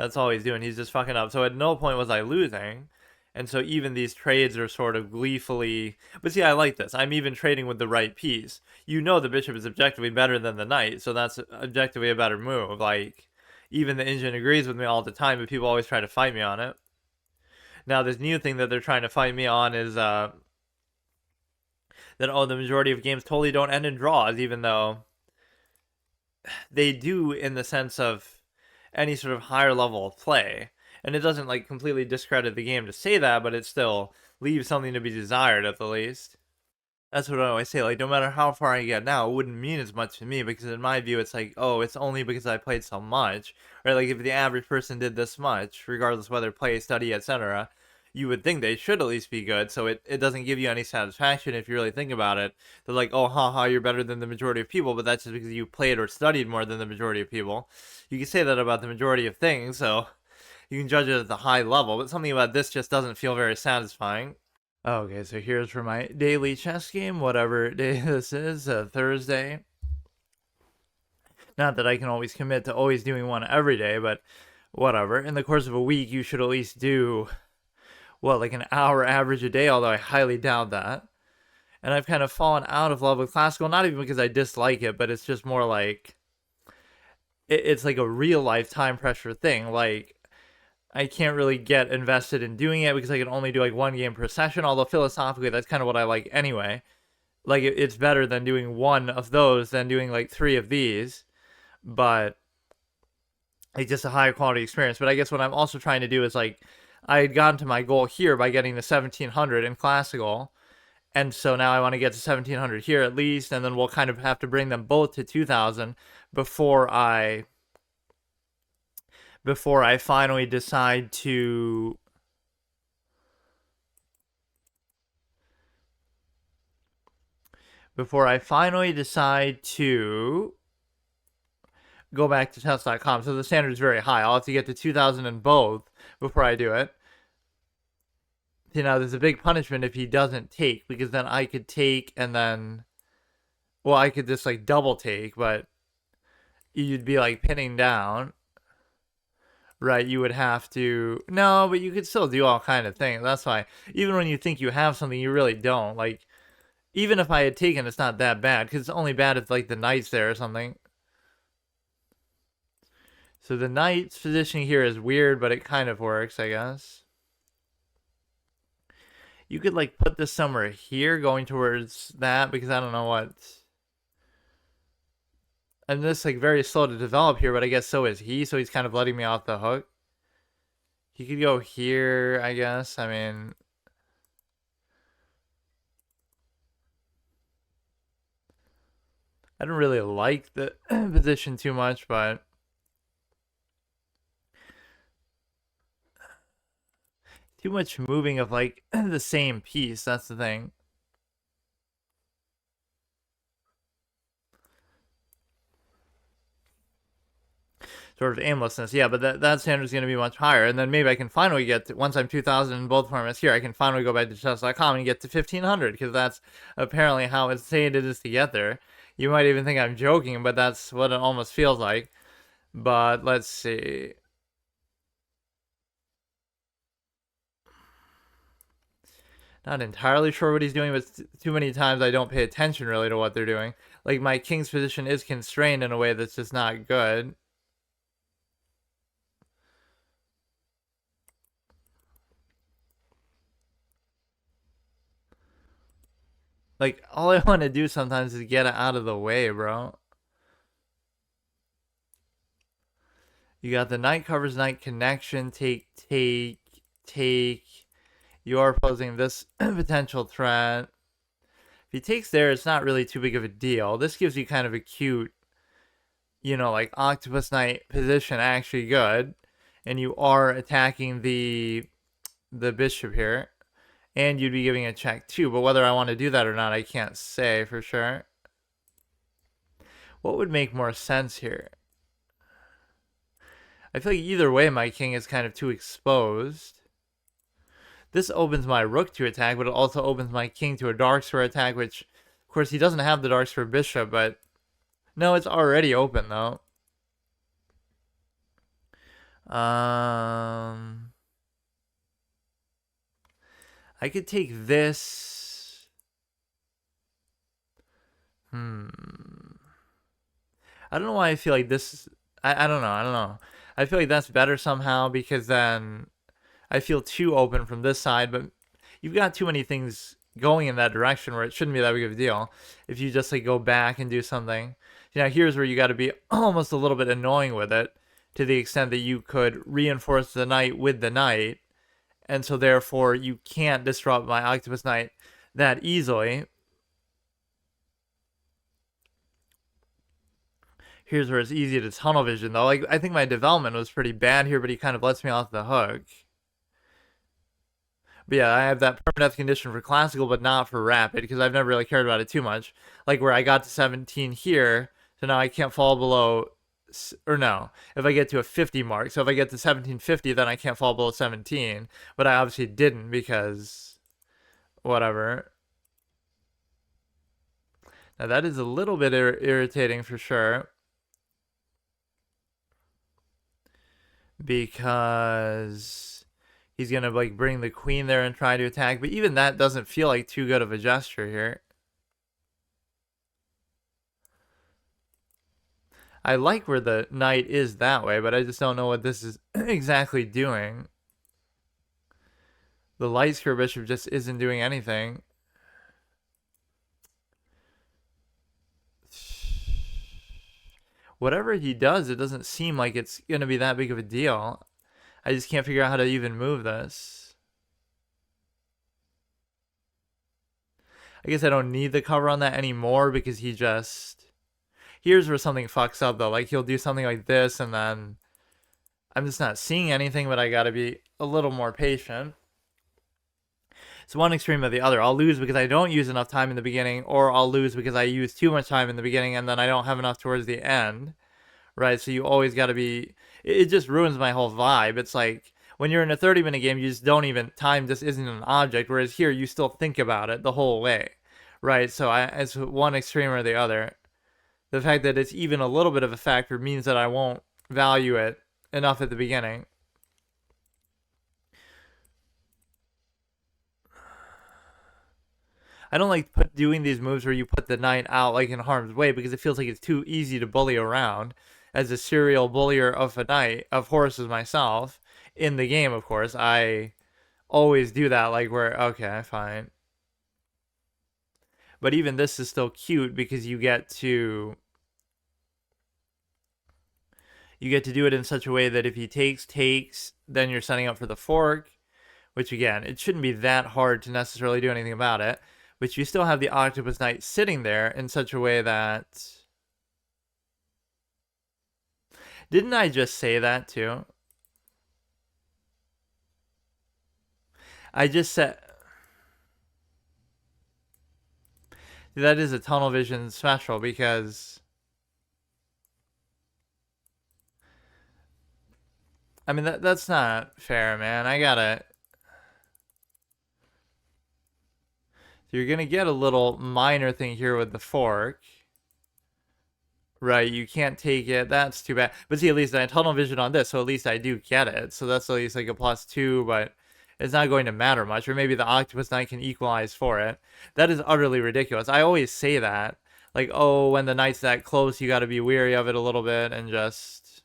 That's all he's doing. He's just fucking up. So at no point was I losing. And so even these trades are sort of gleefully. But see, I like this. I'm even trading with the right piece. You know the bishop is objectively better than the knight, so that's objectively a better move. Like, even the engine agrees with me all the time, but people always try to fight me on it. Now, this new thing that they're trying to fight me on is that, oh, the majority of games totally don't end in draws, even though they do in the sense of any sort of higher level of play. And it doesn't like completely discredit the game to say that, but it still leaves something to be desired at the least. That's what I always say. Like, no matter how far I get now, it wouldn't mean as much to me because in my view, it's like, oh, it's only because I played so much. Or like if the average person did this much, regardless whether play, study, etc., you would think they should at least be good. So it doesn't give you any satisfaction if you really think about it. They're like, oh, haha, you're better than the majority of people, but that's just because you played or studied more than the majority of people. You can say that about the majority of things, so you can judge it at the high level, but something about this just doesn't feel very satisfying. Okay, so here's for my daily chess game, whatever day this is, Thursday. Not that I can always commit to always doing one every day, but whatever. In the course of a week, you should at least do, what, like an hour average a day, although I highly doubt that. And I've kind of fallen out of love with classical, not even because I dislike it, but it's just more like, it's like a real life time pressure thing. Like, I can't really get invested in doing it because I can only do like one game per session, although philosophically that's kind of what I like anyway. Like it's better than doing one of those than doing like 3 of these, but it's just a higher quality experience. But I guess what I'm also trying to do is like, I had gotten to my goal here by getting to 1700 in classical, and so now I want to get to 1700 here at least, and then we'll kind of have to bring them both to 2000 before I finally decide to go back to test.com. So the standard is very high. I'll have to get to 2000 in both before I do it. You know, there's a big punishment if he doesn't take, because then I could take and then, well, I could just like double take, but you'd be like pinning down. Right, you would have to... No, but you could still do all kind of things. That's why, even when you think you have something, you really don't. Like, even if I had taken, it's not that bad, because it's only bad if, like, the knight's there or something. So the knight's position here is weird, but it kind of works, I guess. You could, like, put this somewhere here, going towards that, because I don't know what... And this like very slow to develop here, but I guess so is he, so he's kind of letting me off the hook. He could go here, I guess. I mean, I don't really like the position too much, but too much moving of like the same piece, that's the thing. Sort of aimlessness, yeah, but that standard is going to be much higher, and then maybe I can finally get to, once I'm 2000 in both formats here, I can finally go back to chess.com and get to 1500, because that's apparently how insane it is to get there. You might even think I'm joking, but that's what it almost feels like. But let's see. Not entirely sure what he's doing, but too many times I don't pay attention really to what they're doing. Like, my king's position is constrained in a way that's just not good. Like, all I want to do sometimes is get it out of the way, bro. You got the knight covers knight connection, take. You are posing this potential threat. If he takes there, it's not really too big of a deal. This gives you kind of a cute, you know, like octopus knight position, actually good. And you are attacking the bishop here. And you'd be giving a check too, but whether I want to do that or not, I can't say for sure. What would make more sense here? I feel like either way, my king is kind of too exposed. This opens my rook to attack, but it also opens my king to a dark square attack, which, of course, he doesn't have the dark square bishop, but... No, it's already open, though. I could take this. I don't know why I feel like this. I don't know. I don't know. I feel like that's better somehow because then I feel too open from this side, but you've got too many things going in that direction where it shouldn't be that big of a deal if you just like go back and do something. Here's where you got to be almost a little bit annoying with it to the extent that you could reinforce the knight with the knight, and so therefore you can't disrupt my octopus knight that easily. Here's where it's easy to tunnel vision though. Like I think my development was pretty bad here, but he kind of lets me off the hook. But yeah, I have that permadeath condition for classical, but not for rapid because I've never really cared about it too much. Like where I got to 17 here, so now I can't fall below, or no, if I get to a 50 mark. So if I get to 1750, then I can't fall below 17. But I obviously didn't because whatever. Now that is a little bit irritating for sure. Because he's gonna like bring the queen there and try to attack, but even that doesn't feel like too good of a gesture here. I like where the knight is that way, but I just don't know what this is exactly doing. The light square bishop just isn't doing anything. Whatever he does, it doesn't seem like it's gonna be that big of a deal. I just can't figure out how to even move this. I guess I don't need the cover on that anymore because he just... Here's where something fucks up though. Like he'll do something like this and then I'm just not seeing anything, but I gotta be a little more patient. It's one extreme or the other. I'll lose because I don't use enough time in the beginning, or I'll lose because I use too much time in the beginning and then I don't have enough towards the end. Right? So you always gotta be... It just ruins my whole vibe. It's like when you're in a 30-minute game, you just don't even... Time just isn't an object, whereas here you still think about it the whole way. Right? So it's one extreme or the other. The fact that it's even a little bit of a factor means that I won't value it enough at the beginning. I don't like doing these moves where you put the knight out like in harm's way because it feels like it's too easy to bully around. As a serial bullier of a knight, of horses myself, in the game, of course, I always do that. Like where, okay, fine. But even this is still cute because you get to do it in such a way that if he takes, then you're setting up for the fork, which again, it shouldn't be that hard to necessarily do anything about it. But you still have the octopus knight sitting there in such a way that... Didn't I just say that too? I just said... That is a tunnel vision special because... I mean, that's not fair, man. I gotta... You're gonna get a little minor thing here with the fork. Right, you can't take it. That's too bad. But see, at least I had tunnel vision on this, so at least I do get it. So that's at least like a +2, but it's not going to matter much. Or maybe the octopus knight can equalize for it. That is utterly ridiculous. I always say that. Like, oh, when the knight's that close, you got to be weary of it a little bit and just...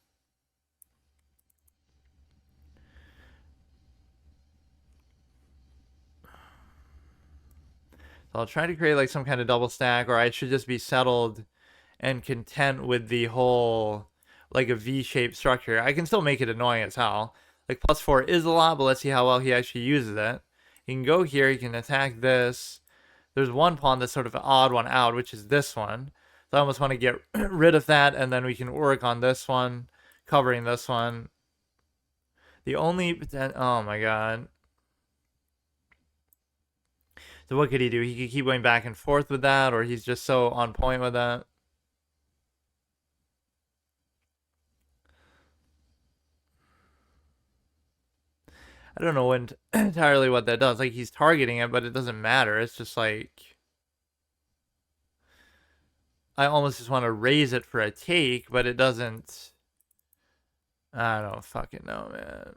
So I'll try to create like some kind of double stack, or I should just be settled and content with the whole like a V-shaped structure. I can still make it annoying as hell. Like +4 is a lot, but let's see how well he actually uses it. He can go here, he can attack this. There's one pawn that's sort of an odd one out, which is this one. So I almost want to get rid of that, and then we can work on this one, covering this one. The only... Oh my god. So what could he do? He could keep going back and forth with that, or he's just so on point with that. I don't know entirely what that does. Like, he's targeting it, but it doesn't matter. It's just like... I almost just want to raise it for a take, but it doesn't... I don't fucking know, man.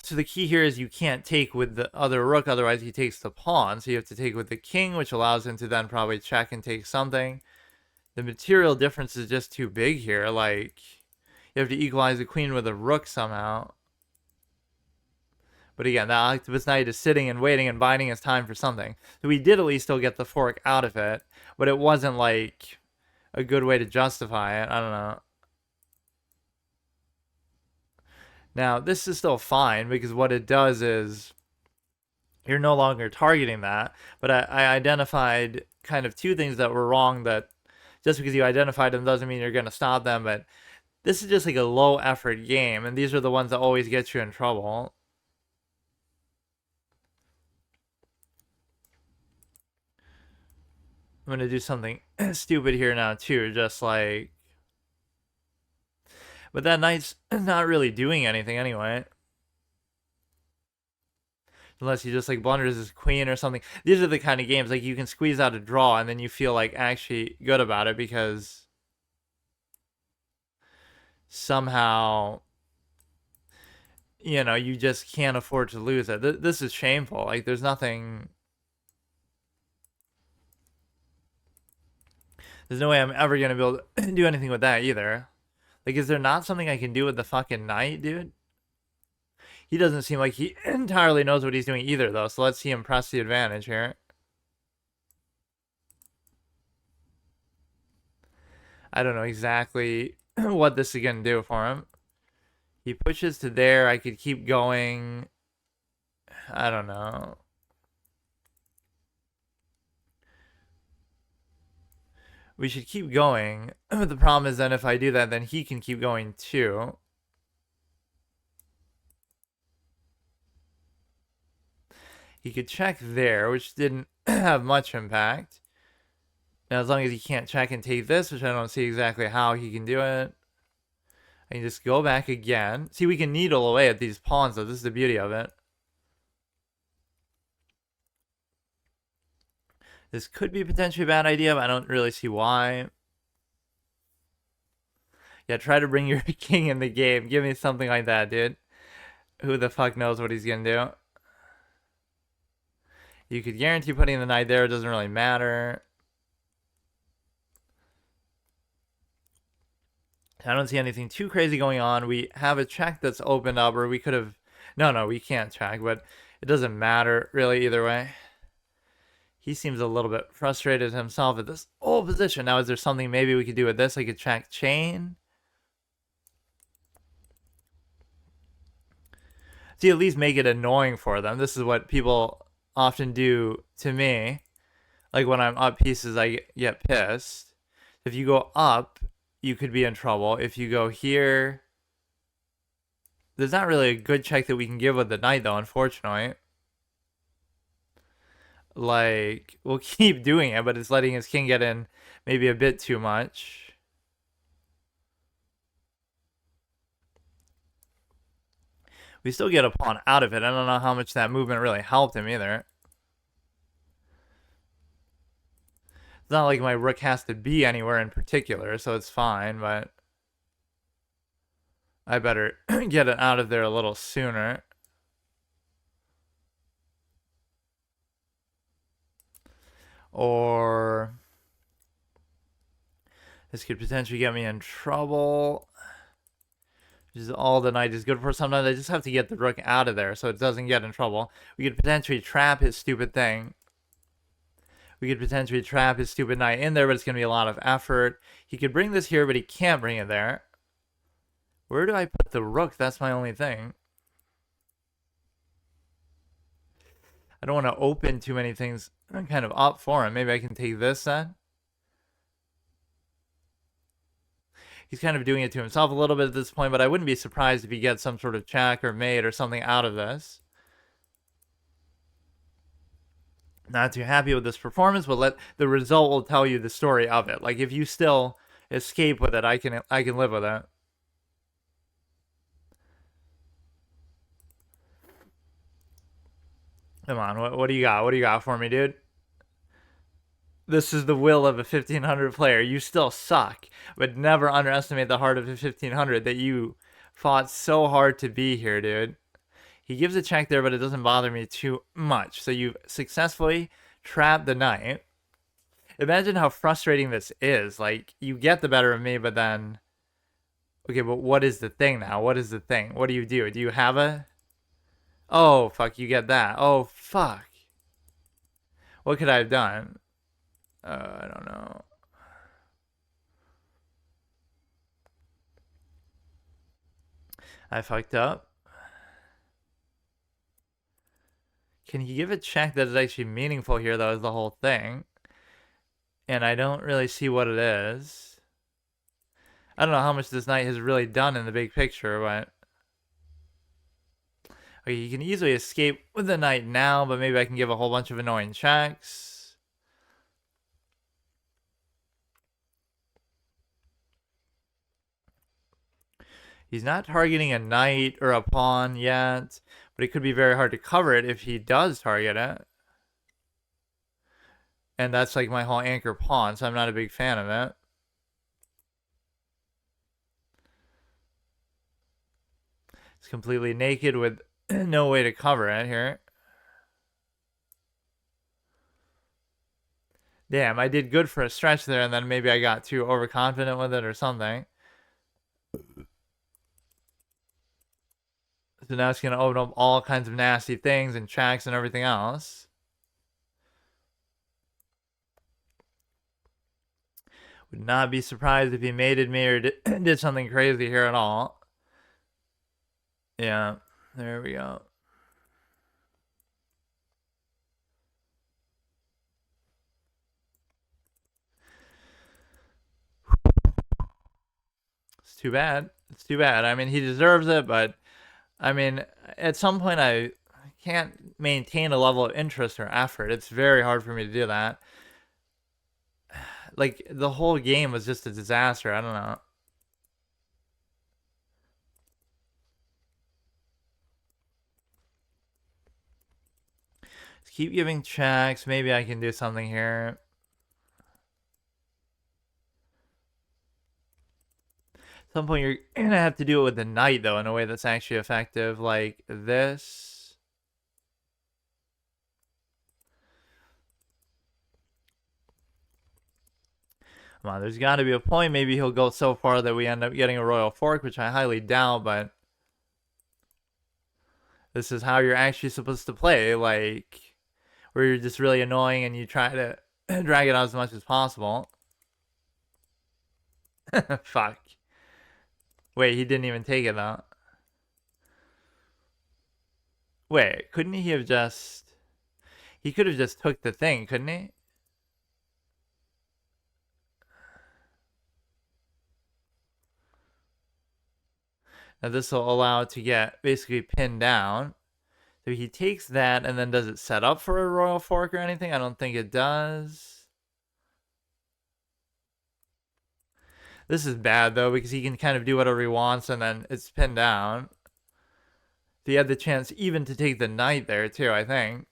So the key here is you can't take with the other rook, otherwise he takes the pawn. So you have to take with the king, which allows him to then probably check and take something. The material difference is just too big here. Like, you have to equalize the queen with a rook somehow. But again, that octopus knight is sitting and waiting and biding his time for something. So we did at least still get the fork out of it, but it wasn't like a good way to justify it. I don't know. Now, this is still fine because what it does is you're no longer targeting that. But I identified kind of two things that were wrong, that just because you identified them doesn't mean you're going to stop them. But this is just like a low effort game, and these are the ones that always get you in trouble. I'm going to do something stupid here now too, just like... But that knight's not really doing anything anyway. Unless he just like blunders his queen or something. These are the kind of games like you can squeeze out a draw and then you feel like actually good about it because somehow, you know, you just can't afford to lose it. This is shameful. Like, there's nothing... There's no way I'm ever going to be able to do anything with that either. Like, is there not something I can do with the fucking knight, dude? He doesn't seem like he entirely knows what he's doing either, though. So let's see him press the advantage here. I don't know exactly what this is going to do for him. He pushes to there. I could keep going. I don't know. We should keep going. But the problem is then if I do that, then he can keep going too. He could check there, which didn't have much impact. Now, as long as he can't check and take this, which I don't see exactly how he can do it. I can just go back again. See, we can needle away at these pawns, though. This is the beauty of it. This could be potentially a bad idea, but I don't really see why. Yeah, try to bring your king in the game. Give me something like that, dude. Who the fuck knows what he's gonna do? You could guarantee putting the knight there. It doesn't really matter. I don't see anything too crazy going on. We have a check that's opened up, or we could have... No, we can't check, but it doesn't matter really either way. He seems a little bit frustrated himself at this whole position. Now, is there something maybe we could do with this? I could check chain. See, at least make it annoying for them. This is what people often do to me. Like when I'm up pieces, I get pissed. If you go up, you could be in trouble. If you go here, there's not really a good check that we can give with the knight, though, unfortunately. Like, we'll keep doing it, but it's letting his king get in maybe a bit too much. We still get a pawn out of it. I don't know how much that movement really helped him either. It's not like my rook has to be anywhere in particular, so it's fine, but I better get it out of there a little sooner. Or this could potentially get me in trouble. Which is all the knight is good for. Sometimes I just have to get the rook out of there so it doesn't get in trouble. We could potentially trap his stupid thing. We could potentially trap his stupid knight in there, but it's going to be a lot of effort. He could bring this here, but he can't bring it there. Where do I put the rook? That's my only thing. I don't want to open too many things kind of up for him. Maybe I can take this then. He's kind of doing it to himself a little bit at this point, but I wouldn't be surprised if he gets some sort of check or mate or something out of this. Not too happy with this performance, but the result will tell you the story of it. Like, if you still escape with it, I can live with it. Come on, what do you got? What do you got for me, dude? This is the will of a 1500 player. You still suck, but never underestimate the heart of a 1500 that you fought so hard to be here, dude. He gives a check there, but it doesn't bother me too much. So you've successfully trapped the knight. Imagine how frustrating this is. Like, you get the better of me, but then... Okay, but what is the thing now? What is the thing? What do you do? Do you have a... Oh, fuck, you get that. Oh, fuck. What could I have done? I don't know. I fucked up. Can he give a check that is actually meaningful here, though, is the whole thing. And I don't really see what it is. I don't know how much this knight has really done in the big picture, but... Okay, you can easily escape with the knight now, but maybe I can give a whole bunch of annoying checks. He's not targeting a knight or a pawn yet, but it could be very hard to cover it if he does target it. And that's like my whole anchor pawn, so I'm not a big fan of it. It's completely naked with no way to cover it here. Damn, I did good for a stretch there, and then maybe I got too overconfident with it or something. So now it's going to open up all kinds of nasty things and checks and everything else. Would not be surprised if he mated me or did something crazy here at all. Yeah, there we go. It's too bad. It's too bad. I mean, he deserves it, but I mean, at some point I can't maintain a level of interest or effort. It's very hard for me to do that. Like, the whole game was just a disaster. I don't know. Just keep giving checks. Maybe I can do something here. At some point, you're going to have to do it with the knight, though, in a way that's actually effective, like this. Come on, there's got to be a point. Maybe he'll go so far that we end up getting a royal fork, which I highly doubt, but this is how you're actually supposed to play, like, where you're just really annoying and you try to drag it out as much as possible. Fuck. Wait, he didn't even take it though. Wait, couldn't he have just... He could have just took the thing, couldn't he? Now this will allow it to get basically pinned down. So he takes that, and then does it set up for a royal fork or anything? I don't think it does. This is bad, though, because he can kind of do whatever he wants, and then it's pinned down. He had the chance even to take the knight there, too, I think.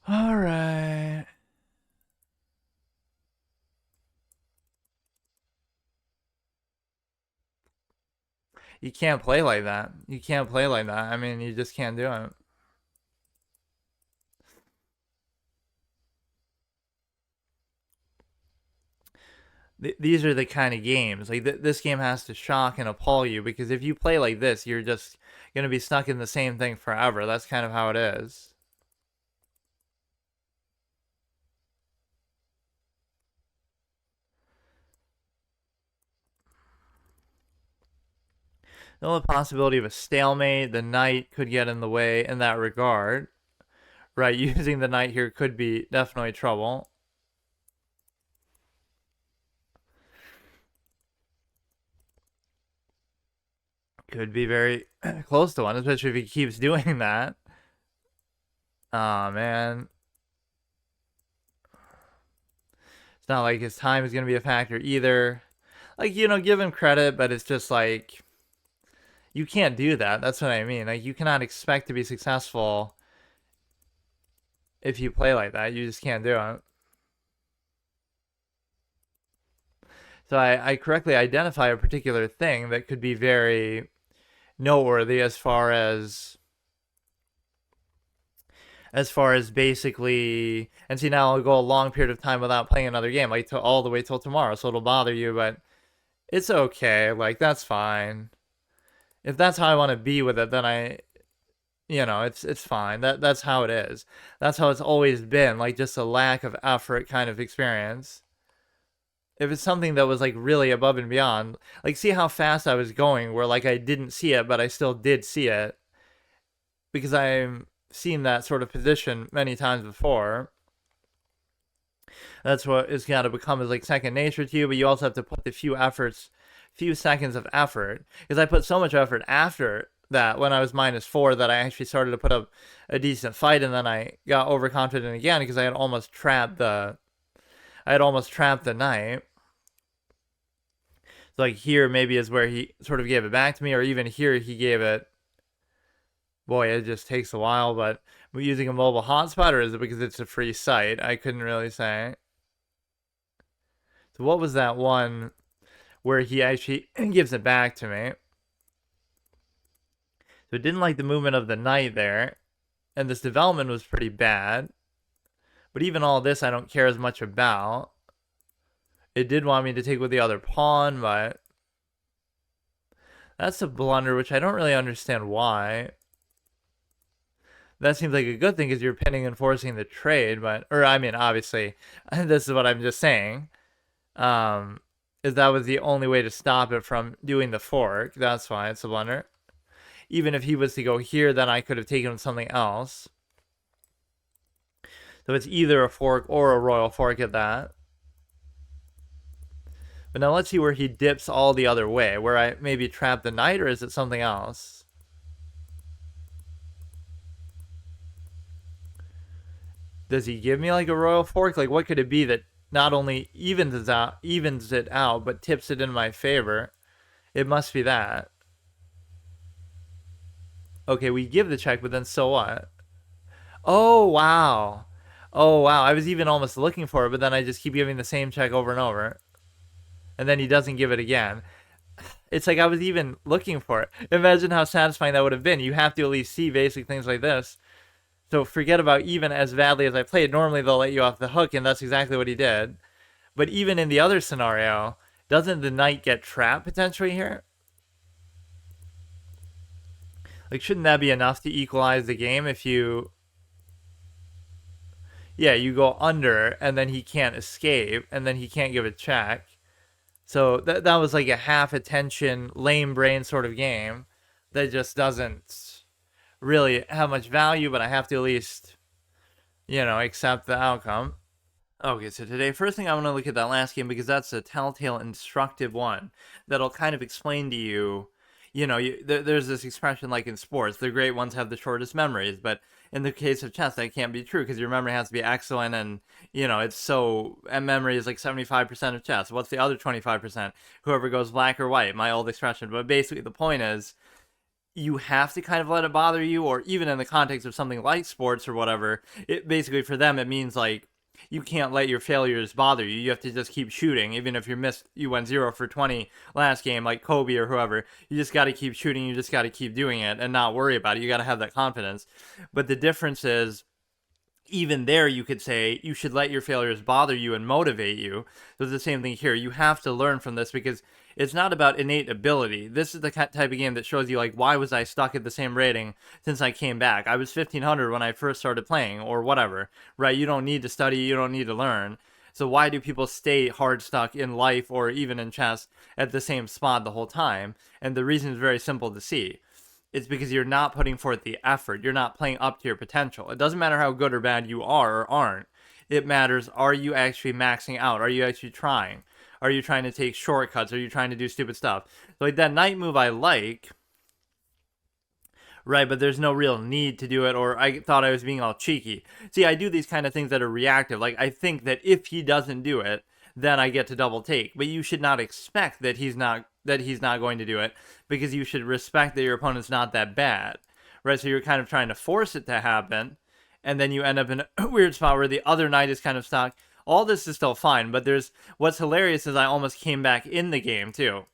All right. You can't play like that. You can't play like that. I mean, you just can't do it. These are the kind of games. Like, this game has to shock and appall you, because if you play like this, you're just going to be stuck in the same thing forever. That's kind of how it is. The only possibility of a stalemate, the knight could get in the way in that regard. Right, using the knight here could be definitely trouble. Could be very close to one, especially if he keeps doing that. Oh, man. It's not like his time is going to be a factor either. Like, give him credit, but it's just like, you can't do that. That's what I mean. Like, you cannot expect to be successful if you play like that. You just can't do it. So I correctly identify a particular thing that could be very noteworthy as far as basically, and see, now I'll go a long period of time without playing another game, like all the way till tomorrow, so it'll bother you, but it's okay. Like, that's fine. If that's how I want to be with it, then it's fine. That's how it is. That's how it's always been, like just a lack of effort kind of experience. If it's something that was like really above and beyond, like see how fast I was going, where like I didn't see it, but I still did see it because I've seen that sort of position many times before. That's what it's got to become, is like second nature to you, but you also have to put the few seconds of effort, because I put so much effort after that when I was -4 that I actually started to put up a decent fight, and then I got overconfident again because I had almost trapped the knight. So like here maybe is where he sort of gave it back to me, or even here he gave it. Boy, it just takes a while, but we're using a mobile hotspot, or is it because it's a free site? I couldn't really say. So what was that one where he actually gives it back to me? So it didn't like the movement of the knight there, and this development was pretty bad. But even all this I don't care as much about. It did want me to take with the other pawn, but that's a blunder, which I don't really understand why. That seems like a good thing because you're pinning and forcing the trade, or I mean, obviously, this is what I'm just saying. Is that was the only way to stop it from doing the fork. That's why it's a blunder. Even if he was to go here, then I could have taken something else. So it's either a fork or a royal fork at that. But now let's see where he dips all the other way, where I maybe trap the knight, or is it something else? Does he give me like a royal fork? Like, what could it be that not only evens it out, but tips it in my favor? It must be that. Okay, we give the check, but then so what? Oh, wow. Oh, wow. I was even almost looking for it, but then I just keep giving the same check over and over. And then he doesn't give it again. It's like I was even looking for it. Imagine how satisfying that would have been. You have to at least see basic things like this. So forget about even as badly as I played. Normally they'll let you off the hook, and that's exactly what he did. But even in the other scenario, doesn't the knight get trapped potentially here? Like, shouldn't that be enough to equalize the game if you... Yeah, you go under, and then he can't escape, and then he can't give a check. So that was like a half attention, lame brain sort of game that just doesn't really have much value, but I have to at least, accept the outcome. Okay, so today, first thing I want to look at that last game, because that's a telltale instructive one that'll kind of explain to you, there's this expression like in sports, the great ones have the shortest memories, but in the case of chess, that can't be true because your memory has to be excellent, and, and memory is like 75% of chess. What's the other 25%? Whoever goes black or white, my old expression. But basically the point is, you have to kind of let it bother you, or even in the context of something like sports or whatever, it basically for them it means like you can't let your failures bother you. You have to just keep shooting, even if you went 0 for 20 last game, like Kobe or whoever. You just got to keep shooting. You just got to keep doing it and not worry about it. You got to have that confidence. But the difference is, even there, you could say you should let your failures bother you and motivate you. So it's the same thing here. You have to learn from this because it's not about innate ability. This is the type of game that shows you, like, why was I stuck at the same rating since I came back? I was 1500 when I first started playing, or whatever, right? You don't need to study, you don't need to learn. So why do people stay hard stuck in life or even in chess at the same spot the whole time? And the reason is very simple to see. It's because you're not putting forth the effort. You're not playing up to your potential. It doesn't matter how good or bad you are or aren't. It matters, are you actually maxing out? Are you actually trying? Are you trying to take shortcuts? Are you trying to do stupid stuff? So like that knight move I like, right, but there's no real need to do it, or I thought I was being all cheeky. See, I do these kind of things that are reactive. Like, I think that if he doesn't do it, then I get to double take. But you should not expect that he's not going to do it, because you should respect that your opponent's not that bad, right? So you're kind of trying to force it to happen, and then you end up in a weird spot where the other knight is kind of stuck. All this is still fine, but what's hilarious is I almost came back in the game too.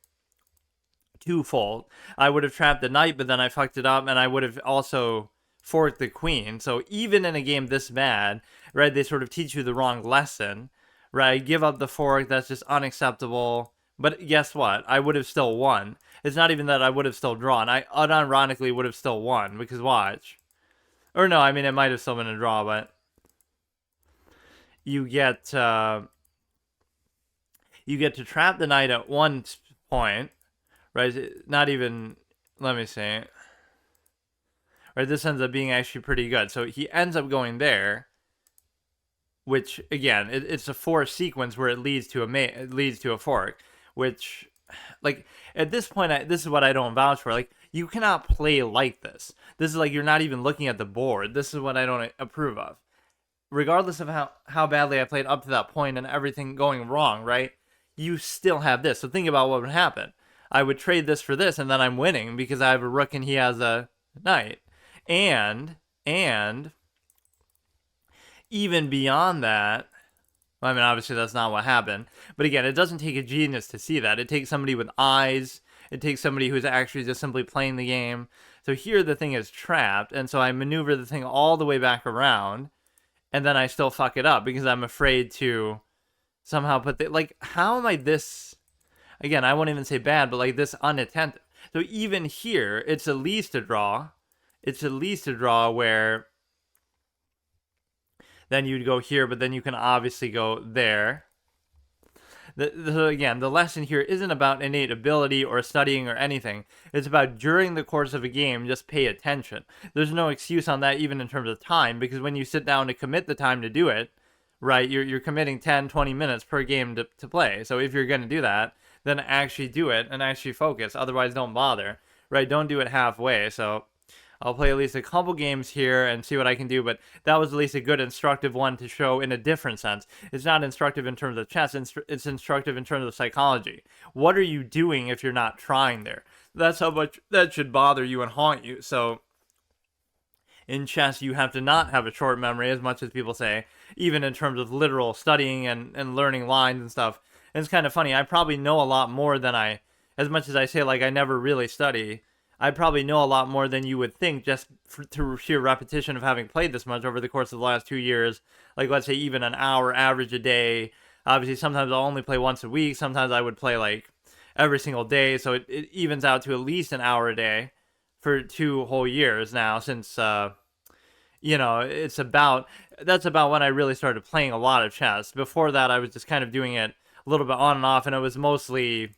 Twofold. I would have trapped the knight, but then I fucked it up, and I would have also forked the queen. So even in a game this bad, right, they sort of teach you the wrong lesson, right? Give up the fork, that's just unacceptable. But guess what? I would have still won. It's not even that I would have still drawn. I unironically would have still won, because watch. Or no, I mean, it might have still been a draw, but you get to trap the knight at one point, right? Not even, let me see. Right, this ends up being actually pretty good. So he ends up going there, which again, it's a forced sequence where it leads to a fork, which, like, at this point, this is what I don't vouch for. Like, you cannot play like this. This is like, you're not even looking at the board. This is what I don't approve of. Regardless of how badly I played up to that point and everything going wrong, right? You still have this. So think about what would happen. I would trade this for this, and then I'm winning because I have a rook and he has a knight. And even beyond that, I mean, obviously that's not what happened. But again, it doesn't take a genius to see that. It takes somebody with eyes. It takes somebody who's actually just simply playing the game. So here the thing is trapped, and so I maneuver the thing all the way back around, and then I still fuck it up because I'm afraid to somehow put the, like, how am I this, again, I won't even say bad, but like this unattentive. So even here, it's at least a draw. It's at least a draw where then you'd go here, but then you can obviously go there. Again, the lesson here isn't about innate ability or studying or anything. It's about during the course of a game, just pay attention. There's no excuse on that even in terms of time, because when you sit down to commit the time to do it, right, you're committing 10, 20 minutes per game to play. So if you're going to do that, then actually do it and actually focus. Otherwise, don't bother, right? Don't do it halfway. So I'll play at least a couple games here and see what I can do, but that was at least a good instructive one to show in a different sense. It's not instructive in terms of chess, it's instructive in terms of psychology. What are you doing if you're not trying there? That's how much that should bother you and haunt you. So in chess, you have to not have a short memory, as much as people say, even in terms of literal studying and learning lines and stuff. And it's kind of funny, I probably know a lot more than as much as I say, like, I never really study, I probably know a lot more than you would think just through sheer repetition of having played this much over the course of the last 2 years. Like, let's say even an hour average a day. Obviously, sometimes I'll only play once a week. Sometimes I would play, like, every single day. So it evens out to at least an hour a day for 2 whole years now, since, that's about when I really started playing a lot of chess. Before that, I was just kind of doing it a little bit on and off, and it was mostly...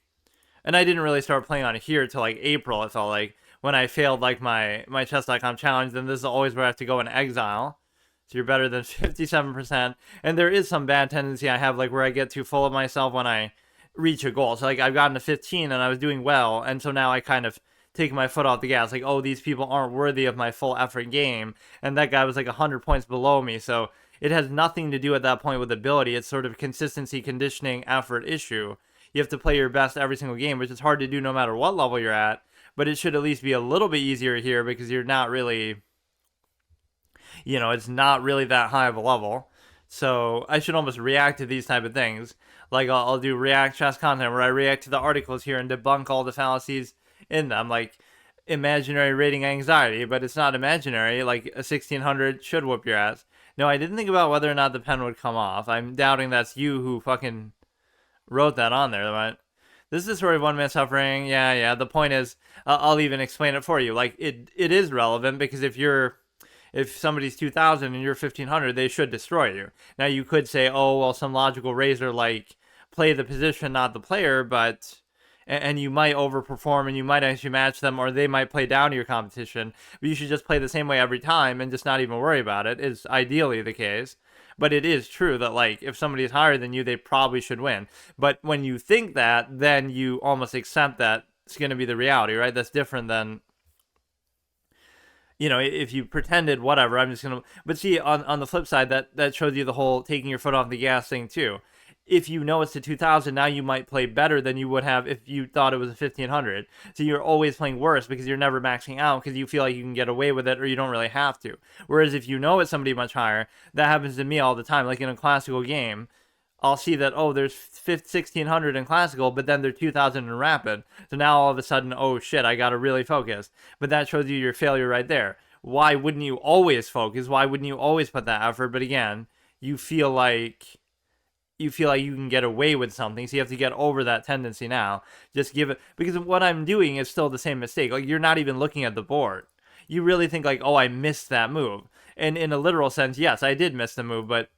And I didn't really start playing on here till like April, it felt like, when I failed like my chess.com challenge. Then this is always where I have to go in exile. So you're better than 57%. And there is some bad tendency I have, like, where I get too full of myself when I reach a goal. So like, I've gotten to 15 and I was doing well, and so now I kind of take my foot off the gas. Like, oh, these people aren't worthy of my full effort game. And that guy was like 100 points below me. So it has nothing to do at that point with ability. It's sort of consistency, conditioning, effort issue. You have to play your best every single game, which is hard to do no matter what level you're at. But it should at least be a little bit easier here, because you're not really, it's not really that high of a level. So I should almost react to these type of things. Like, I'll do react chess content where I react to the articles here and debunk all the fallacies in them. Like, imaginary rating anxiety, but it's not imaginary. Like, a 1600 should whoop your ass. No, I didn't think about whether or not the pen would come off. I'm doubting that's you who fucking wrote that on there, but this is the story of one man suffering. Yeah. The point is, I'll even explain it for you. Like, it is relevant, because if somebody's 2000 and you're 1500, they should destroy you. Now you could say, oh, well, some logical razor, like, play the position, not the player, but and you might overperform and you might actually match them, or they might play down to your competition. But you should just play the same way every time and just not even worry about it, is ideally the case. But it is true that, like, if somebody is higher than you, they probably should win. But when you think that, then you almost accept that it's going to be the reality, right? That's different than, if you pretended, whatever, I'm just going to... But see, on the flip side, that shows you the whole taking your foot off the gas thing, too. if you know it's a 2000, now you might play better than you would have if you thought it was a 1500. So you're always playing worse because you're never maxing out because you feel like you can get away with it or you don't really have to. Whereas if you know it's somebody much higher, that happens to me all the time. Like in a classical game, I'll see that, oh, there's 1600 in classical, but then they're 2000 in rapid. So now all of a sudden, oh shit, I gotta really focus. But that shows you your failure right there. Why wouldn't you always focus? Why wouldn't you always put that effort? But again, you feel like you can get away with something, so you have to get over that tendency now. Just give it, because what I'm doing is still the same mistake. Like, you're not even looking at the board. You really think like, oh, I missed that move. And in a literal sense, yes, I did miss the move, but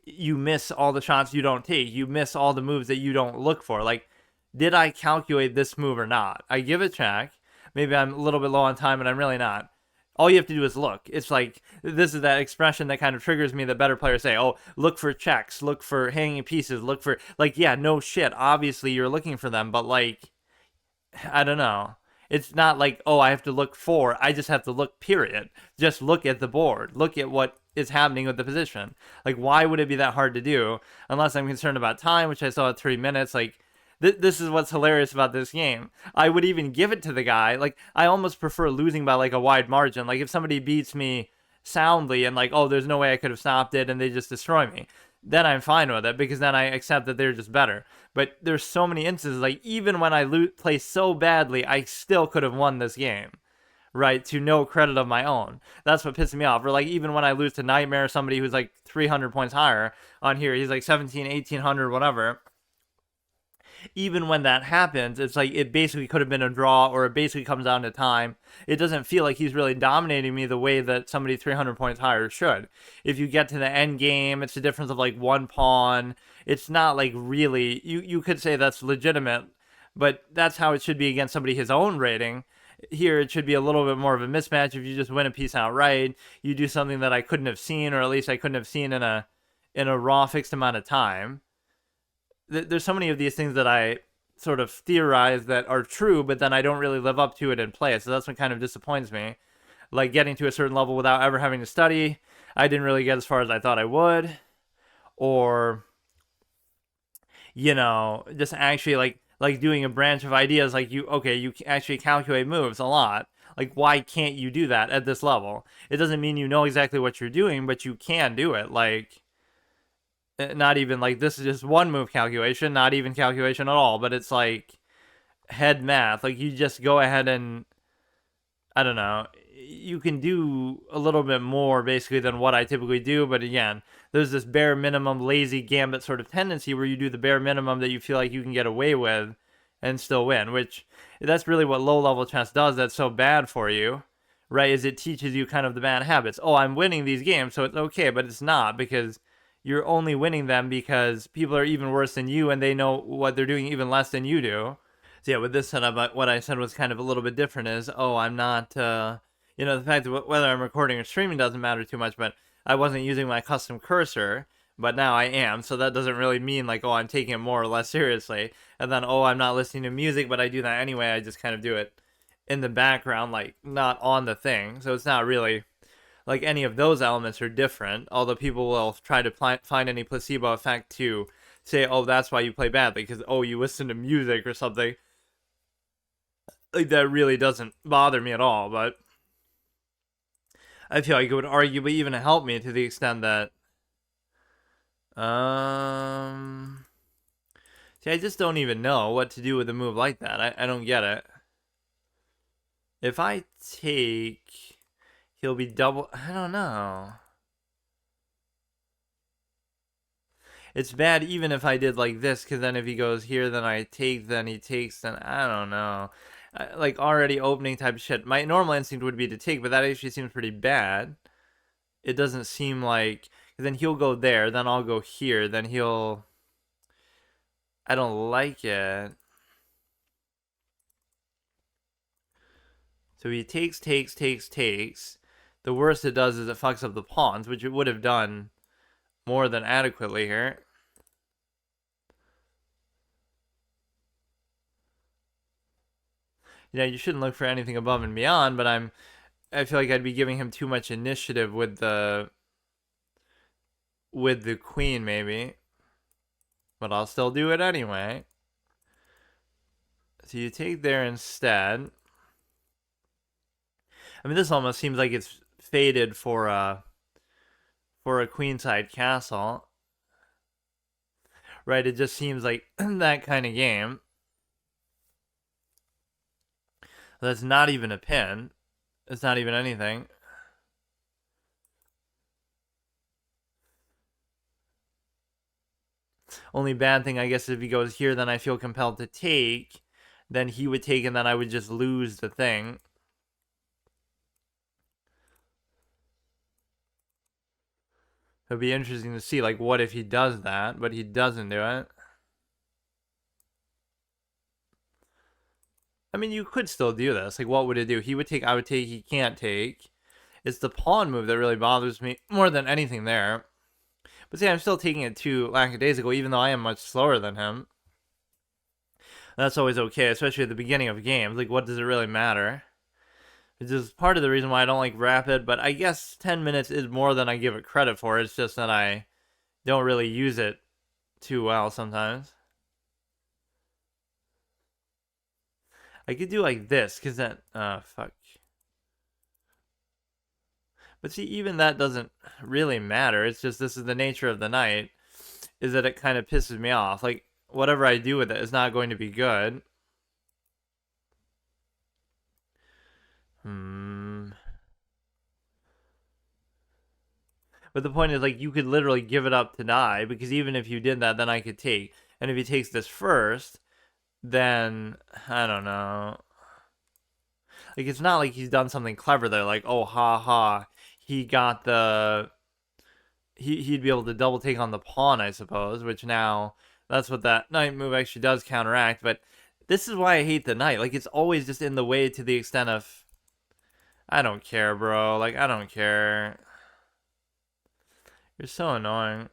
you miss all the shots you don't take. You miss all the moves that you don't look for. Like, did I calculate this move or not? I give a check. Maybe I'm a little bit low on time, and I'm really not. All you have to do is look. It's like, this is that expression that kind of triggers me that better players say, oh, look for checks, look for hanging pieces, look for, like, yeah, no shit. Obviously, you're looking for them, but, like, I don't know. It's not like, oh, I have to look for, I just have to look, period. Just look at the board. Look at what is happening with the position. Like, why would it be that hard to do? Unless I'm concerned about time, which I saw at 3 minutes. Like, this is what's hilarious about this game. I would even give it to the guy. Like, I almost prefer losing by, like, a wide margin. Like, if somebody beats me soundly and, like, oh, there's no way I could have stopped it and they just destroy me, then I'm fine with it because then I accept that they're just better. But there's so many instances, like, even when I play so badly, I still could have won this game, right? To no credit of my own. That's what pisses me off. Or, like, even when I lose to Nightmare, somebody who's, like, 300 points higher on here, he's, like, 17, 1800, whatever. Even when that happens, it's like it basically could have been a draw, or it basically comes down to time. It doesn't feel like he's really dominating me the way that somebody 300 points higher should. If you get to the end game, it's a difference of like one pawn. It's not like really, you could say that's legitimate, but that's how it should be against somebody his own rating. Here, it should be a little bit more of a mismatch. If you just win a piece outright, you do something that I couldn't have seen, or at least I couldn't have seen in a raw fixed amount of time. There's so many of these things that I sort of theorize that are true, but then I don't really live up to it in play. So that's what kind of disappoints me. Like getting to a certain level without ever having to study. I didn't really get as far as I thought I would. Or, just actually like doing a branch of ideas, like you actually calculate moves a lot. Like, why can't you do that at this level? It doesn't mean you know exactly what you're doing, but you can do it. Like, not even like this is just one move calculation, not even calculation at all, but it's like head math. Like, you just go ahead and, I don't know, you can do a little bit more basically than what I typically do. But again, there's this bare minimum lazy gambit sort of tendency where you do the bare minimum that you feel like you can get away with and still win, which that's really what low level chess does. That's so bad for you, right? Is it teaches you kind of the bad habits. Oh, I'm winning these games, so it's okay, but it's not, because you're only winning them because people are even worse than you and they know what they're doing even less than you do. So yeah, with this setup, what I said was kind of a little bit different is, oh, I'm not, the fact that whether I'm recording or streaming doesn't matter too much, but I wasn't using my custom cursor, but now I am, so that doesn't really mean like, oh, I'm taking it more or less seriously. And then, oh, I'm not listening to music, but I do that anyway. I just kind of do it in the background, like not on the thing. So it's not really like any of those elements are different, although people will try to find any placebo effect to say, oh, that's why you play badly, because, oh, you listen to music or something. Like, that really doesn't bother me at all, but I feel like it would arguably even help me to the extent that, see, I just don't even know what to do with a move like that. I don't get it. If I take, he'll be double, I don't know. It's bad even if I did like this, because then if he goes here, then I take, then he takes, then I don't know. Like, already opening type of shit. My normal instinct would be to take, but that actually seems pretty bad. It doesn't seem like, then he'll go there, then I'll go here, then he'll, I don't like it. So he takes. The worst it does is it fucks up the pawns, which it would have done more than adequately here. You shouldn't look for anything above and beyond, but I feel like I'd be giving him too much initiative with the queen, maybe. but I'll still do it anyway. So you take there instead. I mean, this almost seems like it's fated for a queenside castle, right? It just seems like that kind of game. That's not even a pin. It's not even anything. Only bad thing, I guess, if he goes here, then I feel compelled to take. Then he would take, and then I would just lose the thing. It'd be interesting to see, like, what if he does that, but he doesn't do it. I mean, you could still do this. Like, what would it do? He would take, I would take, he can't take. It's the pawn move that really bothers me more than anything there. But see, I'm still taking it too lackadaisical, even though I am much slower than him. That's always okay, especially at the beginning of games. Like, what does it really matter? It's just part of the reason why I don't like rapid, but I guess 10 minutes is more than I give it credit for. It's just that I don't really use it too well sometimes. I could do like this, because then... fuck. But see, even that doesn't really matter. It's just this is the nature of the night, is that it kind of pisses me off. Like, whatever I do with it is not going to be good. But the point is, like, you could literally give it up to die, because even if you did that, then I could take. And if he takes this first, then, I don't know. Like, it's not like he's done something clever there, like, oh, ha ha, he got the... He'd be able to double take on the pawn, I suppose, which now, that's what that knight move actually does counteract, but this is why I hate the knight. Like, it's always just in the way to the extent of... I don't care, bro. Like, I don't care. You're so annoying.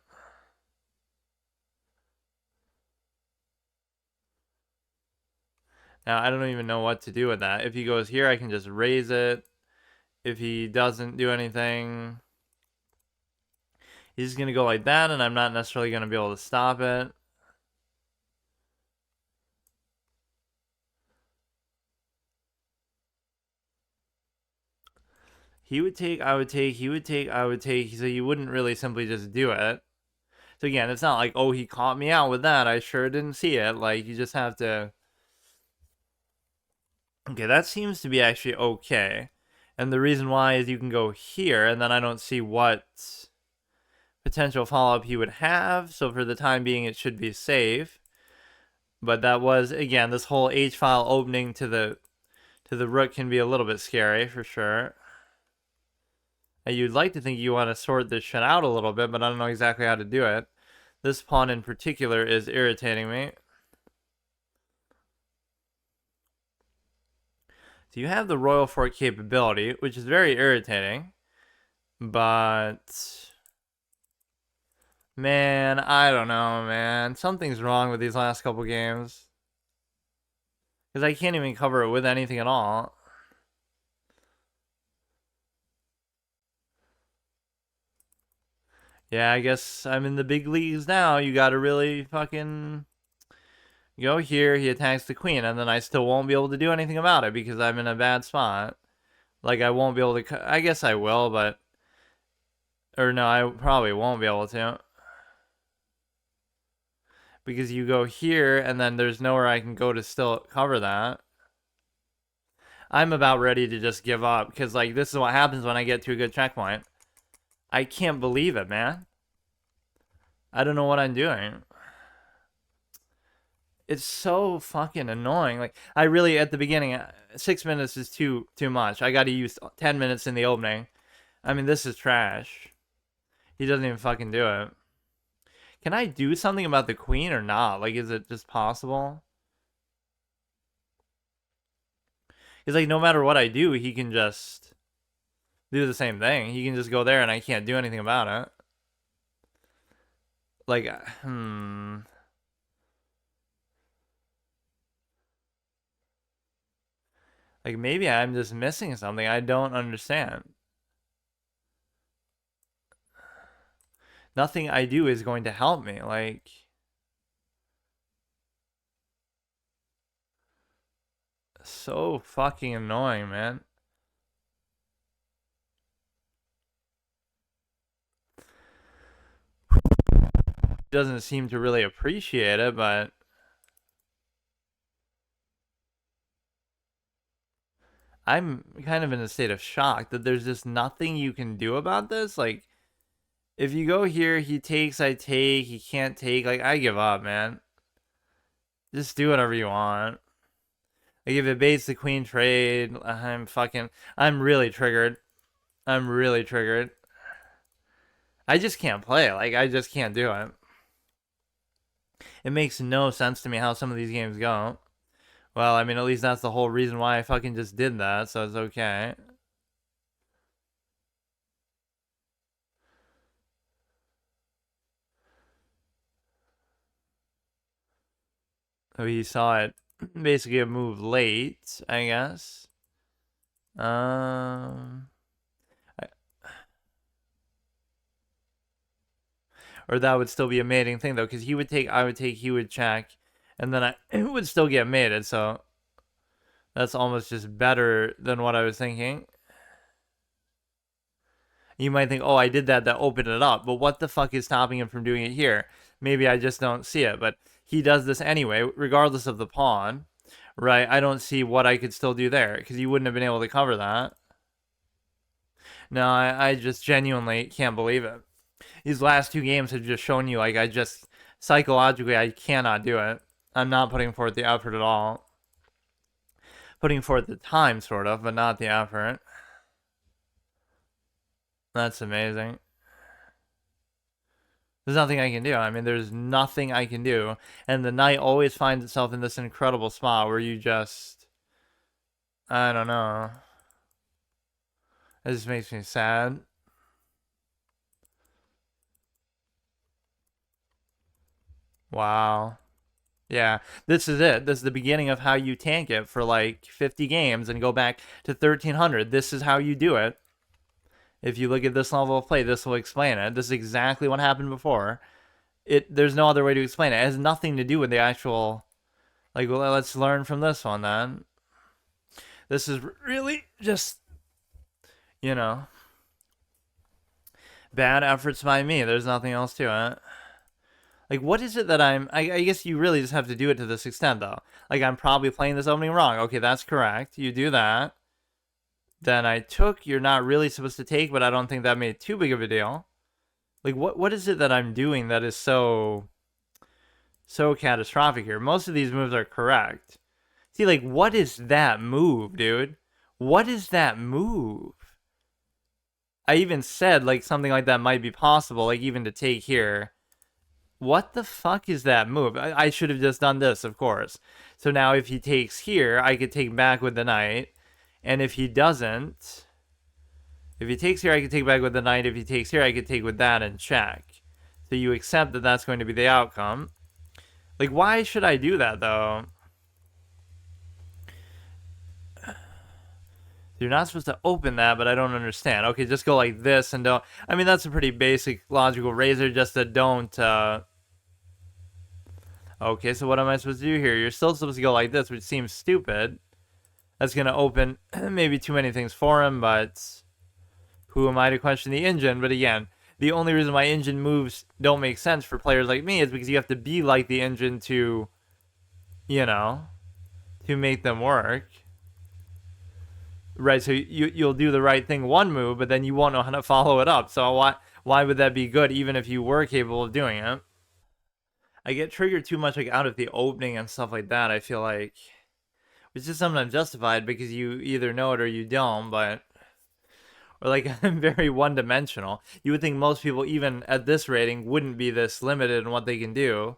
Now, I don't even know what to do with that. If he goes here, I can just raise it. If he doesn't do anything, he's going to go like that, and I'm not necessarily going to be able to stop it. He would take, I would take, he would take, I would take, so you wouldn't really simply just do it. So again, it's not like, oh, he caught me out with that. I sure didn't see it. Like, you just have to... Okay, that seems to be actually okay. And the reason why is you can go here, and then I don't see what potential follow-up he would have. So for the time being, it should be safe. But that was, again, this whole H-file opening to the rook can be a little bit scary, for sure. And you'd like to think you want to sort this shit out a little bit, but I don't know exactly how to do it. This pawn in particular is irritating me. So you have the royal fork capability, which is very irritating. But... man, I don't know, man. Something's wrong with these last couple games. Because I can't even cover it with anything at all. Yeah, I guess I'm in the big leagues now. You gotta really fucking go here. He attacks the queen, and then I still won't be able to do anything about it because I'm in a bad spot. Like, I won't be able to... I guess I will, but... or no, I probably won't be able to. Because you go here, and then there's nowhere I can go to still cover that. I'm about ready to just give up, because, like, this is what happens when I get to a good checkpoint. I can't believe it, man. I don't know what I'm doing. It's so fucking annoying. Like, I really, at the beginning, 6 minutes is too much. I gotta use 10 minutes in the opening. I mean, this is trash. He doesn't even fucking do it. Can I do something about the queen or not? Like, is it just possible? Because, like, no matter what I do, he can just do the same thing. He can just go there and I can't do anything about it. Like, like, maybe I'm just missing something. I don't understand. Nothing I do is going to help me. Like, So fucking annoying, man. Doesn't seem to really appreciate it, but I'm kind of in a state of shock that there's just nothing you can do about this. Like, if you go here, he takes, I take, he can't take. Like, I give up, man. Just do whatever you want. Like, if it baits the queen trade, I'm really triggered. I'm really triggered. I just can't play. Like, I just can't do it. It makes no sense to me how some of these games go. Well, I mean, at least that's the whole reason why I fucking just did that, so it's okay. So he saw it basically a move late, I guess. Um, or that would still be a mating thing though, because he would take, I would take, he would check, and then it would still get mated. So that's almost just better than what I was thinking. You might think, oh, I did that opened it up, but what the fuck is stopping him from doing it here? Maybe I just don't see it, but he does this anyway, regardless of the pawn, right? I don't see what I could still do there, because he wouldn't have been able to cover that. No, I just genuinely can't believe it. These last two games have just shown you, like, I just, psychologically, I cannot do it. I'm not putting forth the effort at all. Putting forth the time, sort of, but not the effort. That's amazing. There's nothing I can do. I mean, there's nothing I can do. And the knight always finds itself in this incredible spot where you just... I don't know. It just makes me sad. Wow. Yeah, this is it. This is the beginning of how you tank it for like 50 games and go back to 1300. This is how you do it. If you look at this level of play, this will explain it. This is exactly what happened before. There's no other way to explain it. It has nothing to do with the actual, like, well, let's learn from this one then. This is really just, you know, bad efforts by me. There's nothing else to it. Like, what is it that I guess you really just have to do it to this extent, though. Like, I'm probably playing this opening wrong. Okay, that's correct. You do that. Then I took, you're not really supposed to take, but I don't think that made too big of a deal. Like, what is it that I'm doing that is so catastrophic here? Most of these moves are correct. See, like, what is that move, dude? What is that move? I even said, like, something like that might be possible, like, even to take here. What the fuck is that move? I should have just done this, of course. So now if he takes here, I could take back with the knight. And if he doesn't, if he takes here, I could take back with the knight. If he takes here, I could take with that and check. So you accept that that's going to be the outcome. Like, why should I do that, though? You're not supposed to open that, but I don't understand. Okay, just go like this and don't... I mean, that's a pretty basic logical razor, just that don't... Okay, so what am I supposed to do here? You're still supposed to go like this, which seems stupid. That's going to open maybe too many things for him, but... Who am I to question the engine? But again, the only reason why engine moves don't make sense for players like me is because you have to be like the engine to... You know... To make them work. Right, so you'll do the right thing one move, but then you won't know how to follow it up. So why would that be good, even if you were capable of doing it? I get triggered too much, like, out of the opening and stuff like that, I feel like. Which is sometimes justified because you either know it or you don't, but... Or, like, I'm very one-dimensional. You would think most people, even at this rating, wouldn't be this limited in what they can do,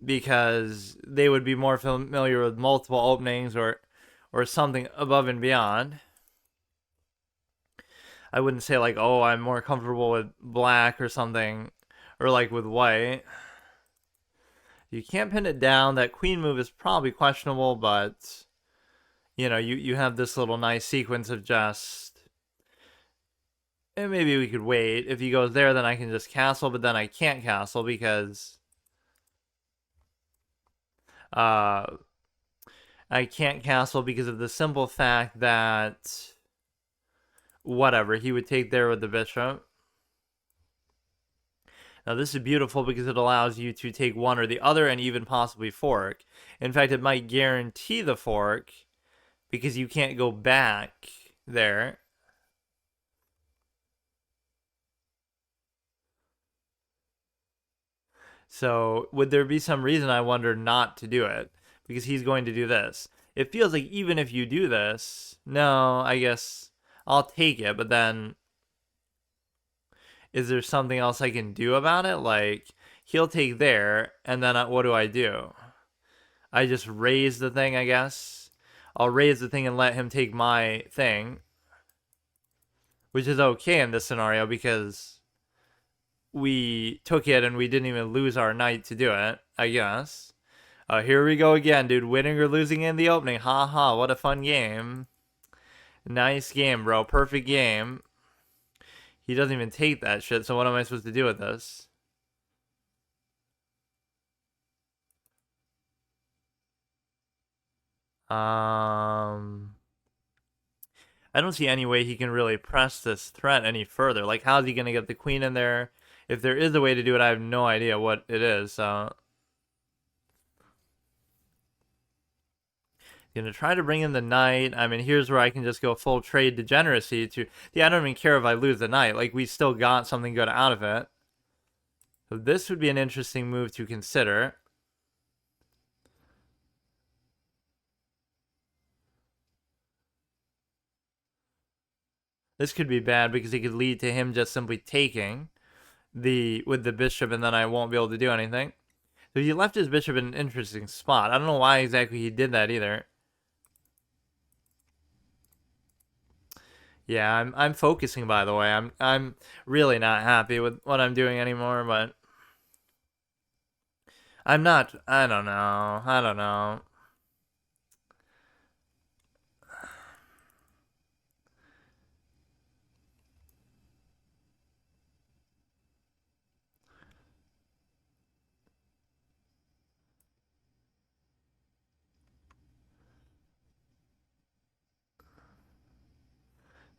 because they would be more familiar with multiple openings or something above and beyond. I wouldn't say, like, oh, I'm more comfortable with black or something, or like with white. You can't pin it down. That queen move is probably questionable, but you know, you have this little nice sequence of just, and maybe we could wait. If he goes there, then I can just castle, but then I can't castle because I can't castle because of the simple fact that whatever, he would take there with the bishop. Now this is beautiful because it allows you to take one or the other and even possibly fork. In fact, it might guarantee the fork because you can't go back there. So would there be some reason, I wonder, not to do it? Because he's going to do this. It feels like even if you do this, no, I guess I'll take it, but then is there something else I can do about it? Like, he'll take there, and then what do? I just raise the thing, I guess. I'll raise the thing and let him take my thing, which is okay in this scenario because we took it and we didn't even lose our knight to do it, I guess. Here we go again, dude. Winning or losing in the opening. Ha ha, what a fun game. Nice game, bro. Perfect game. He doesn't even take that shit, so what am I supposed to do with this? I don't see any way he can really press this threat any further. Like, how's he going to get the queen in there? If there is a way to do it, I have no idea what it is, so... Gonna try to bring in the knight. I mean, here's where I can just go full trade degeneracy to... Yeah, I don't even care if I lose the knight. Like, we still got something good out of it. So this would be an interesting move to consider. This could be bad because it could lead to him just simply taking with the bishop, and then I won't be able to do anything. So he left his bishop in an interesting spot. I don't know why exactly he did that either. Yeah, I'm focusing, by the way. I'm really not happy with what I'm doing anymore, but I'm not. I don't know. I don't know.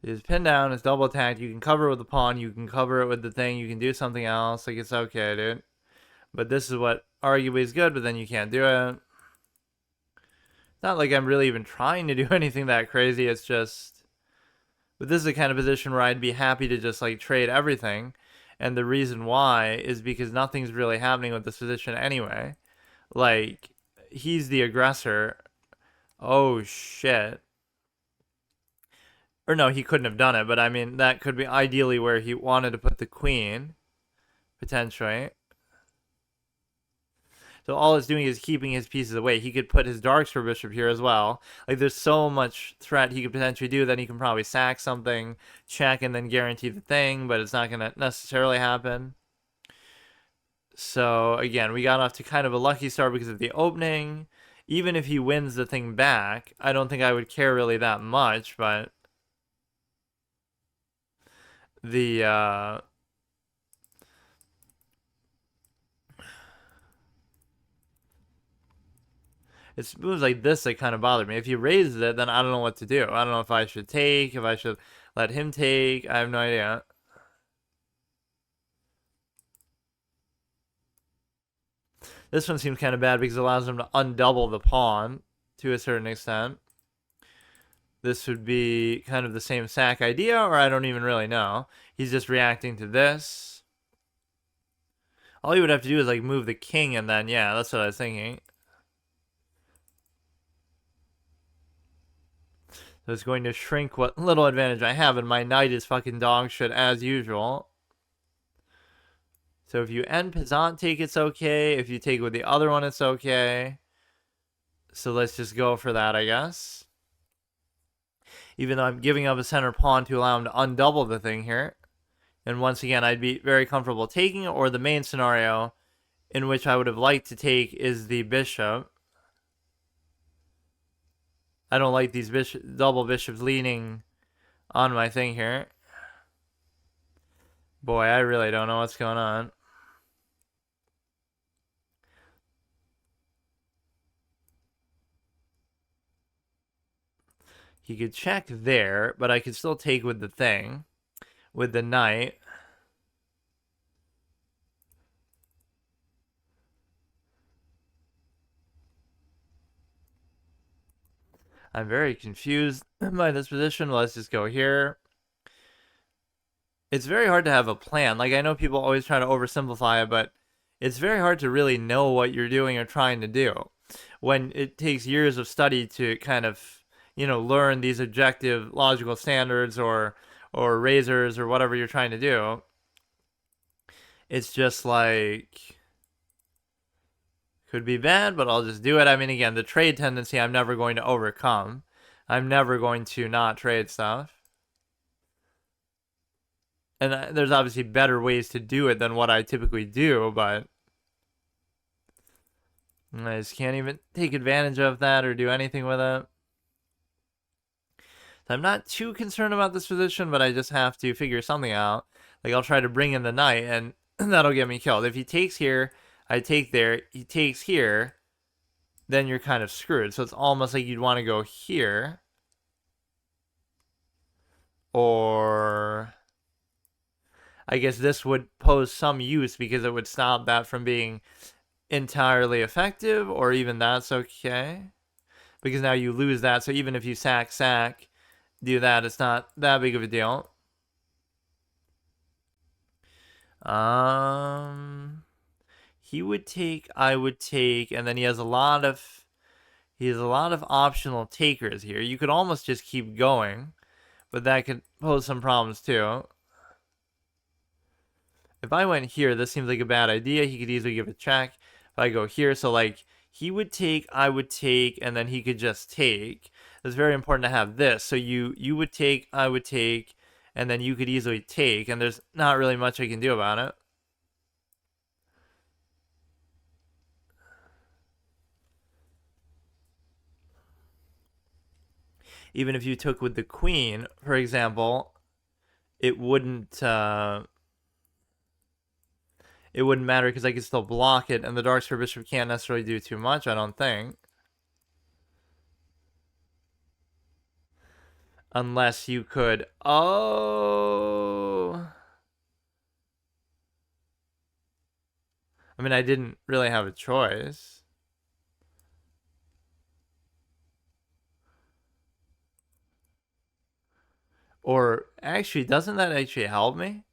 It's pinned down. It's double attacked. You can cover it with the pawn. You can cover it with the thing. You can do something else. Like, it's okay, dude. But this is what arguably is good, but then you can't do it. It's not like I'm really even trying to do anything that crazy. It's just... But this is the kind of position where I'd be happy to just, like, trade everything. And the reason why is because nothing's really happening with this position anyway. Like, he's the aggressor. Oh, shit. Or no, he couldn't have done it, but I mean, that could be ideally where he wanted to put the queen, potentially. So all it's doing is keeping his pieces away. He could put his darkstar bishop here as well. Like, there's so much threat he could potentially do. Then he can probably sack something, check, and then guarantee the thing, but it's not going to necessarily happen. So, again, we got off to kind of a lucky start because of the opening. Even if he wins the thing back, I don't think I would care really that much, but... It's moves like this that kind of bother me. If he raises it, then I don't know what to do. I don't know if I should take, if I should let him take. I have no idea. This one seems kind of bad because it allows him to undouble the pawn to a certain extent. This would be kind of the same sack idea, or I don't even really know. He's just reacting to this. All he would have to do is like move the king, and then yeah, that's what I was thinking. So it's going to shrink what little advantage I have, and my knight is fucking dog shit as usual. So if you end Pizant take, it's okay. If you take with the other one, it's okay. So let's just go for that, I guess. Even though I'm giving up a center pawn to allow him to undouble the thing here. And once again, I'd be very comfortable taking it, or the main scenario in which I would have liked to take is the bishop. I don't like these double bishops leaning on my thing here. Boy, I really don't know what's going on. He could check there, but I could still take with the thing, with the knight. I'm very confused by this position. Let's just go here. It's very hard to have a plan. Like, I know people always try to oversimplify it, but it's very hard to really know what you're doing or trying to do when it takes years of study to kind of, learn these objective logical standards or razors or whatever you're trying to do. It's just like, could be bad, but I'll just do it. I mean, again, the trade tendency I'm never going to overcome. I'm never going to not trade stuff. And there's obviously better ways to do it than what I typically do, but I just can't even take advantage of that or do anything with it. So I'm not too concerned about this position, but I just have to figure something out. Like, I'll try to bring in the knight, and that'll get me killed. If he takes here, I take there. He takes here, then you're kind of screwed. So it's almost like you'd want to go here. Or I guess this would pose some use because it would stop that from being entirely effective, or even that's okay. Because now you lose that, so even if you sack, do that, it's not that big of a deal. He would take, I would take, and then he has a lot of optional takers here. You could almost just keep going, but that could pose some problems too. If I went here, this seems like a bad idea. He could easily give a check. If I go here, so like he would take, I would take, and then he could just take. It's very important to have this. So you would take, I would take, and then you could easily take, and there's not really much I can do about it. Even if you took with the queen, for example, it wouldn't matter because I could still block it, and the dark square bishop can't necessarily do too much, I don't think. Unless you could... Oh... I mean, I didn't really have a choice. Or, actually, doesn't that actually help me?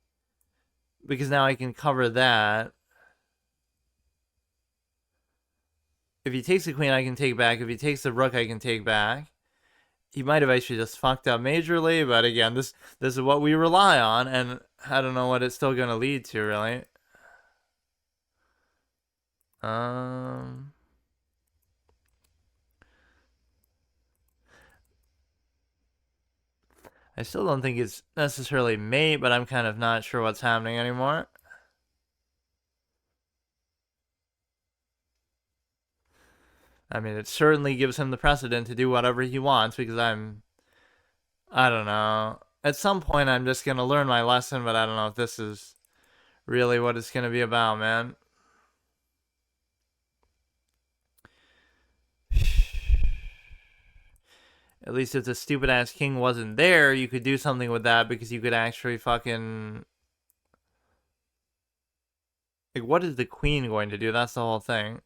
Because now I can cover that. If he takes the queen, I can take back. If he takes the rook, I can take back. He might have actually just fucked up majorly, but again, this is what we rely on, and I don't know what it's still going to lead to, really. I still don't think it's necessarily mate, but I'm kind of not sure what's happening anymore. I mean, it certainly gives him the precedent to do whatever he wants because I don't know. At some point, I'm just going to learn my lesson, but I don't know if this is really what it's going to be about, man. At least if the stupid ass king wasn't there, you could do something with that because you could actually fucking... Like, what is the queen going to do? That's the whole thing.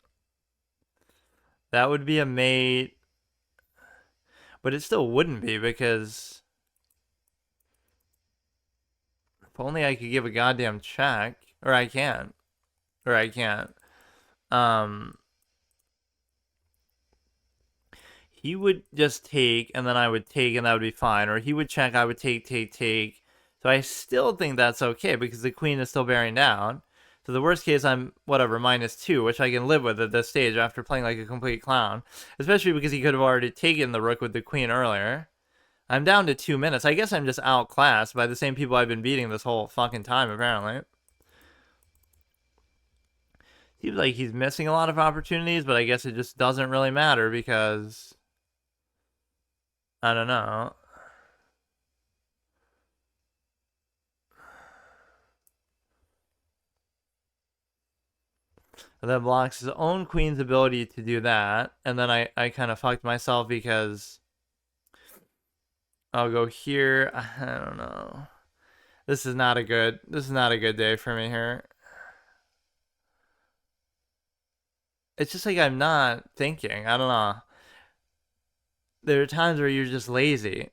That would be a mate. But it still wouldn't be because... If only I could give a goddamn check. Or I can't. Or I can't. He would just take, and then I would take, and that would be fine. Or he would check, I would take. So I still think that's okay, because the queen is still bearing down. So the worst case, I'm, whatever, -2, which I can live with at this stage after playing like a complete clown. Especially because he could have already taken the rook with the queen earlier. I'm down to 2 minutes. I guess I'm just outclassed by the same people I've been beating this whole fucking time, apparently. Seems like he's missing a lot of opportunities, but I guess it just doesn't really matter because... I don't know. That blocks his own queen's ability to do that. And then I kind of fucked myself because I'll go here. I don't know. This is not a good day for me here. It's just like I'm not thinking. I don't know. There are times where you're just lazy.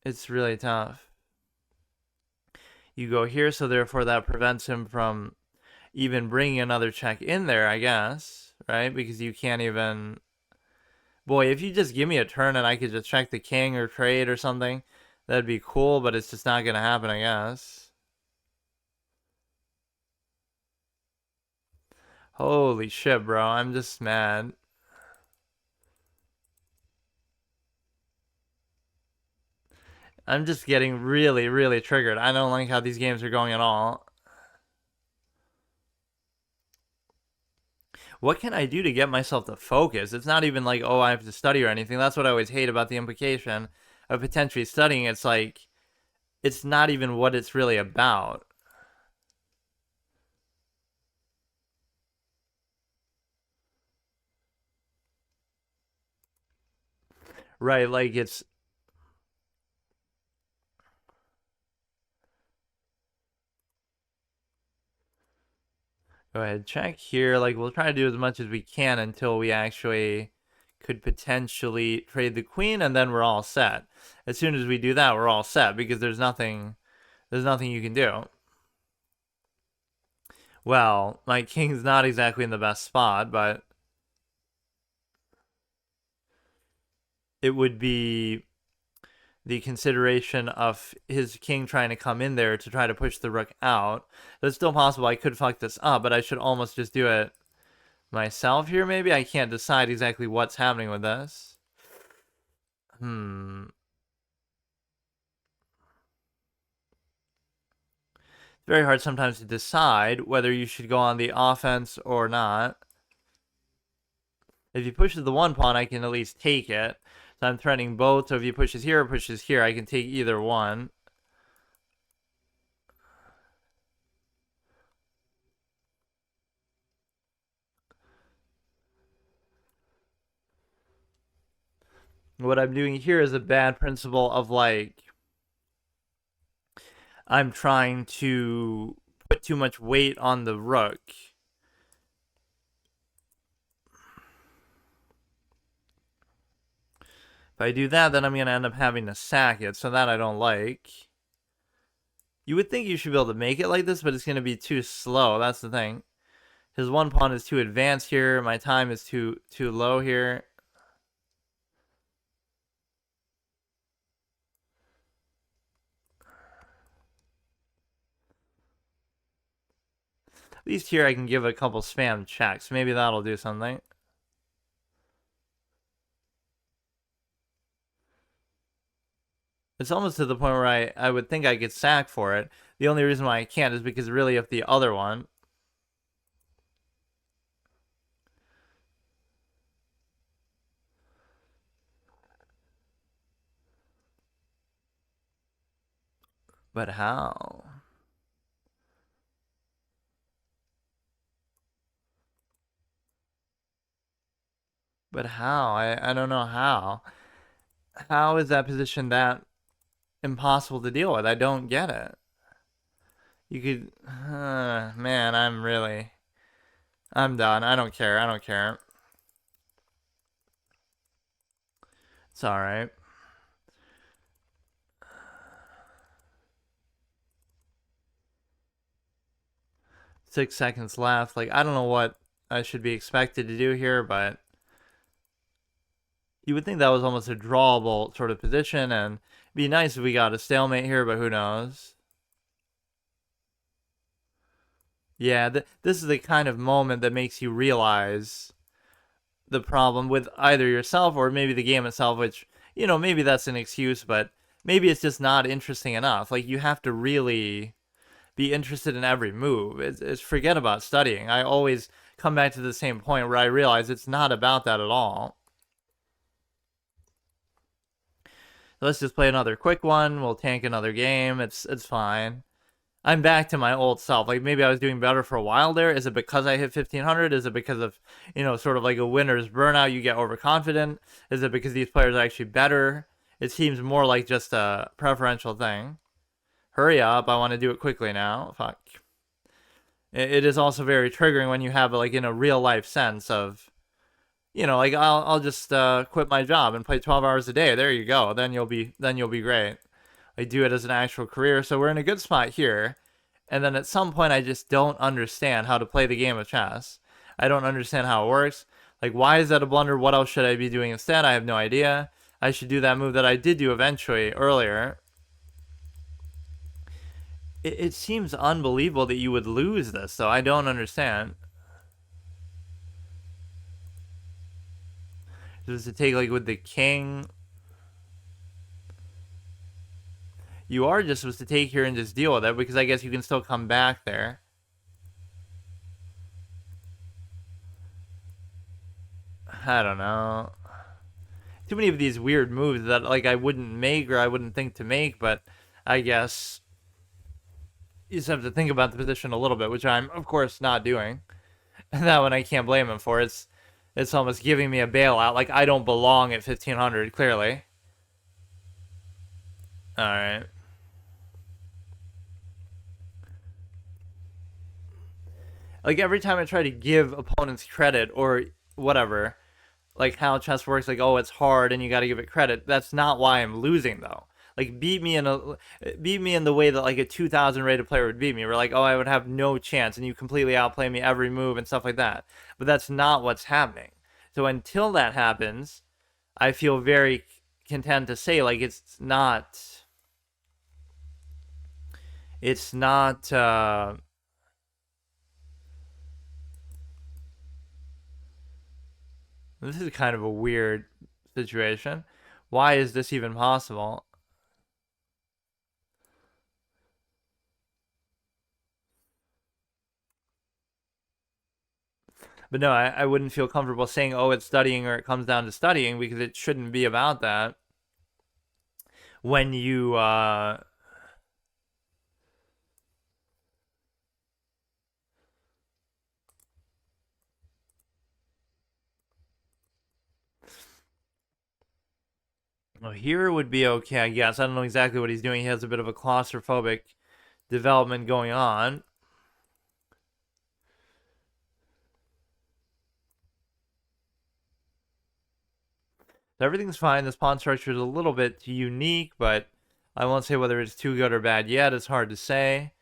It's really tough. You go here, so therefore that prevents him from even bringing another check in there, I guess, right? Because you can't even... Boy, if you just give me a turn and I could just check the king or trade or something, that'd be cool, but it's just not going to happen, I guess. Holy shit, bro. I'm just mad. I'm just getting really, really triggered. I don't like how these games are going at all. What can I do to get myself to focus? It's not even like, oh, I have to study or anything. That's what I always hate about the implication of potentially studying. It's like, it's not even what it's really about. Right, like it's... Go ahead, check here. Like, we'll try to do as much as we can until we actually could potentially trade the queen, and then we're all set. As soon as we do that, we're all set, because there's nothing you can do. Well, my king's not exactly in the best spot, but it would be the consideration of his king trying to come in there to try to push the rook out. That's still possible. I could fuck this up, but I should almost just do it myself here, maybe? I can't decide exactly what's happening with this. It's very hard sometimes to decide whether you should go on the offense or not. If he pushes the one pawn, I can at least take it. So I'm threatening both. So if he pushes here or pushes here, I can take either one. What I'm doing here is a bad principle of like, I'm trying to put too much weight on the rook. If I do that, then I'm going to end up having to sack it, so that I don't like. You would think you should be able to make it like this, but it's going to be too slow. That's the thing. His one pawn is too advanced here. My time is too low here. At least here I can give a couple spam checks. Maybe that'll do something. It's almost to the point where I would think I could sack for it. The only reason why I can't is because really of the other one. But how? But how? I don't know how. How is that position that impossible to deal with? I don't get it. You could... man, I'm done. I don't care. I don't care. It's alright. Six seconds left. Like, I don't know what I should be expected to do here, but you would think that was almost a drawable sort of position, and it'd be nice if we got a stalemate here, but who knows? Yeah, this is the kind of moment that makes you realize the problem with either yourself or maybe the game itself, which, you know, maybe that's an excuse, but maybe it's just not interesting enough. Like, you have to really be interested in every move. It's forget about studying. I always come back to the same point where I realize it's not about that at all. Let's just play another quick one. We'll tank another game. It's fine. I'm back to my old self. Like maybe I was doing better for a while there. Is it because I hit 1500? Is it because of, sort of like a winner's burnout? You get overconfident. Is it because these players are actually better? It seems more like just a preferential thing. Hurry up! I want to do it quickly now. Fuck. It is also very triggering when you have like in a real life sense of, like I'll just quit my job and play 12 hours a day. There you go. Then you'll be great. I do it as an actual career. So we're in a good spot here. And then at some point, I just don't understand how to play the game of chess. I don't understand how it works. Like, why is that a blunder? What else should I be doing instead? I have no idea. I should do that move that I did do eventually earlier. It seems unbelievable that you would lose this, though. I don't understand. Just to take, like, with the king. You are just supposed to take here and just deal with it, because I guess you can still come back there. I don't know. Too many of these weird moves that, like, I wouldn't make or I wouldn't think to make, but I guess you just have to think about the position a little bit, which I'm, of course, not doing. And that one I can't blame him for. It's almost giving me a bailout. Like, I don't belong at 1500, clearly. Alright. Like, every time I try to give opponents credit or whatever, like how chess works, like, oh, it's hard and you got to give it credit. That's not why I'm losing, though. Like, beat me in the way that like a 2000 rated player would beat me. We're like, oh, I would have no chance, and you completely outplay me every move and stuff like that. But that's not what's happening. So until that happens, I feel very content to say like it's not this is kind of a weird situation. Why is this even possible? But no, I wouldn't feel comfortable saying, oh, it's studying or it comes down to studying, because it shouldn't be about that. When you, well, here would be okay, I guess. I don't know exactly what he's doing. He has a bit of a claustrophobic development going on. Everything's fine. This pawn structure is a little bit unique, but I won't say whether it's too good or bad yet. It's hard to say.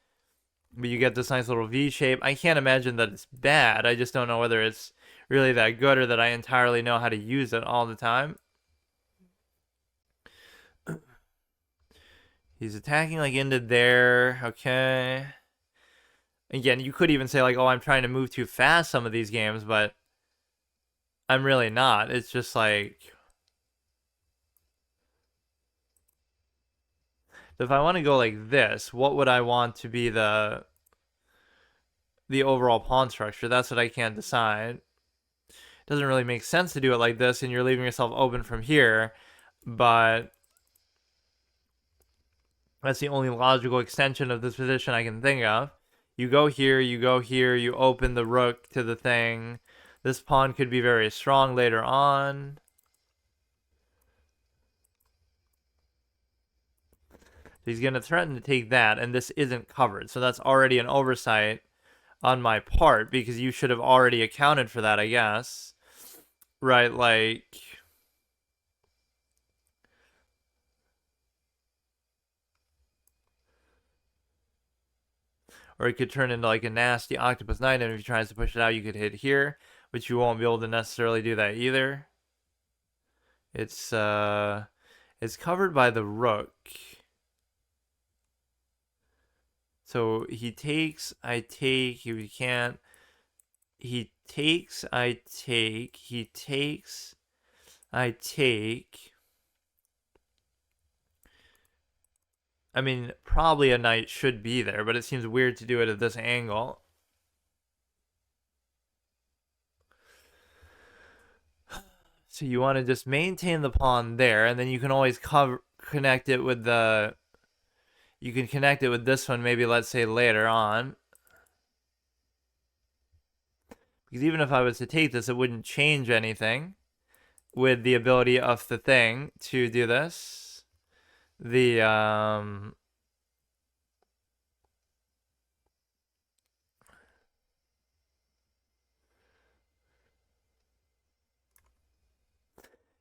But you get this nice little V shape. I can't imagine that it's bad. I just don't know whether it's really that good or that I entirely know how to use it all the time. He's attacking like into there. Okay. Again, you could even say like, oh, I'm trying to move too fast some of these games, but I'm really not. It's just like, if I want to go like this, what would I want to be the overall pawn structure? That's what I can't decide. It doesn't really make sense to do it like this, and you're leaving yourself open from here, but that's the only logical extension of this position I can think of. You go here, you open the rook to the thing. This pawn could be very strong later on. He's going to threaten to take that, and this isn't covered. So that's already an oversight on my part, because you should have already accounted for that, I guess. Right, like... Or it could turn into like a nasty octopus knight, and if he tries to push it out, you could hit here, but you won't be able to necessarily do that either. It's covered by the rook. So he takes, I take, he can't. He takes, I take, he takes, I take. I mean, probably a knight should be there, but it seems weird to do it at this angle. So you want to just maintain the pawn there, and then you can always connect it with the you can connect it with this one maybe, let's say, later on. Because even if I was to take this, it wouldn't change anything with the ability of the thing to do this. The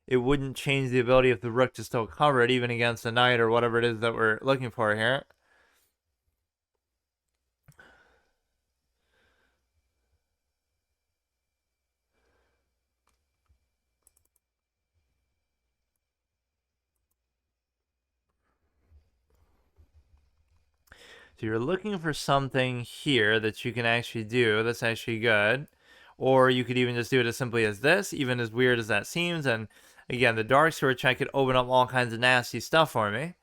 it wouldn't change the ability of the rook to still cover it, even against a knight or whatever it is that we're looking for here. So you're looking for something here that you can actually do that's actually good. Or you could even just do it as simply as this, even as weird as that seems. And again, the dark sword check could open up all kinds of nasty stuff for me.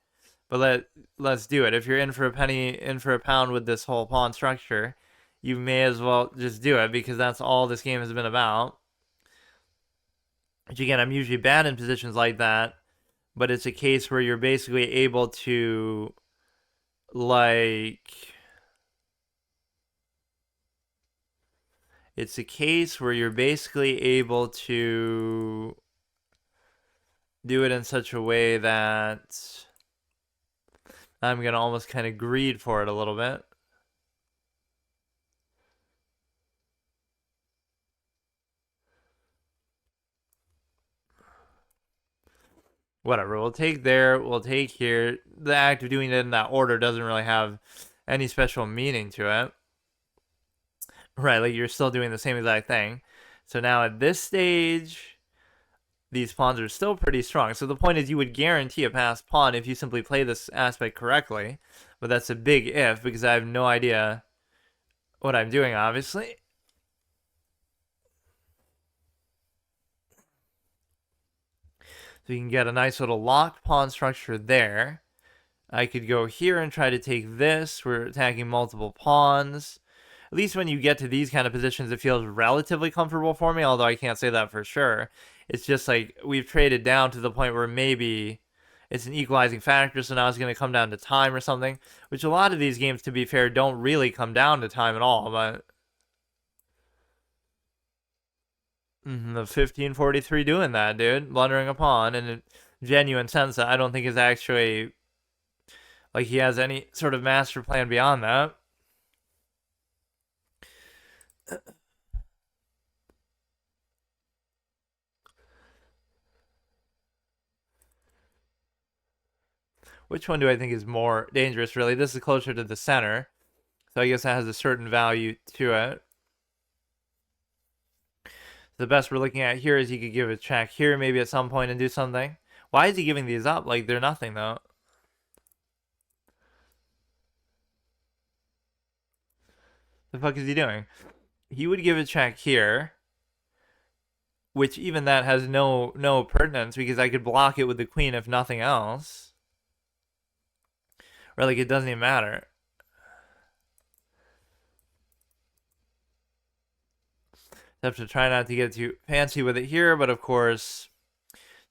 But let's do it. If you're in for a penny, in for a pound with this whole pawn structure, you may as well just do it, because that's all this game has been about. Which again, I'm usually bad in positions like that, but it's a case where you're basically able to, like, it's a case where you're basically able to do it in such a way that I'm going to almost kind of greed for it a little bit. Whatever, we'll take there, we'll take here. The act of doing it in that order doesn't really have any special meaning to it. Right, like you're still doing the same exact thing. So now at this stage, these pawns are still pretty strong. So the point is, you would guarantee a passed pawn if you simply play this aspect correctly. But that's a big if, because I have no idea what I'm doing, obviously. So you can get a nice little locked pawn structure there. I could go here and try to take this. We're attacking multiple pawns. At least when you get to these kind of positions, it feels relatively comfortable for me, although I can't say that for sure. It's just like we've traded down to the point where maybe it's an equalizing factor, so now it's going to come down to time or something, which a lot of these games, to be fair, don't really come down to time at all, but the 1543 doing that, dude, blundering a pawn in a genuine sense that I don't think is actually like he has any sort of master plan beyond that. Which one do I think is more dangerous, really? This is closer to the center, so I guess that has a certain value to it. The best we're looking at here is he could give a check here maybe at some point and do something. Why is he giving these up? Like, they're nothing, though. The fuck is he doing? He would give a check here, which even that has no pertinence, because I could block it with the queen if nothing else. Or, like, it doesn't even matter. I have to try not to get too fancy with it here, but of course,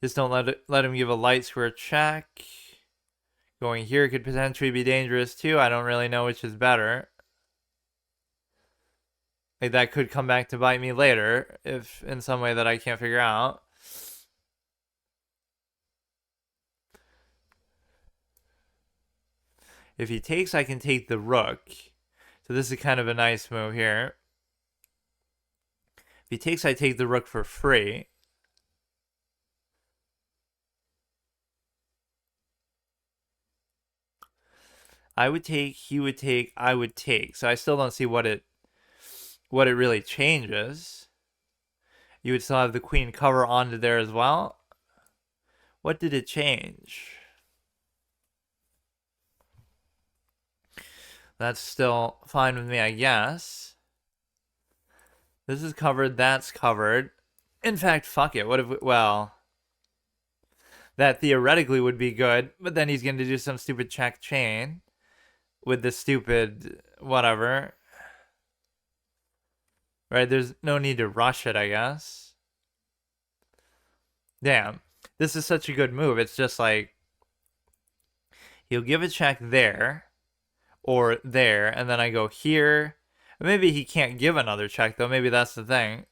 just don't let him give a light square check. Going here could potentially be dangerous too. I don't really know which is better. Like, that could come back to bite me later, if in some way that I can't figure out. If he takes, I can take the rook. So this is kind of a nice move here. If he takes, I take the rook for free. I would take, he would take, I would take. So I still don't see what it really changes. You would still have the queen cover onto there as well. What did it change? That's still fine with me, I guess. This is covered, that's covered. In fact, fuck it. What if, well, that theoretically would be good, but then he's going to do some stupid check chain with the stupid whatever. Right, there's no need to rush it, I guess. Damn. This is such a good move. It's just like He'll give a check there or there, and then I go here. Maybe he can't give another check, though. Maybe that's the thing.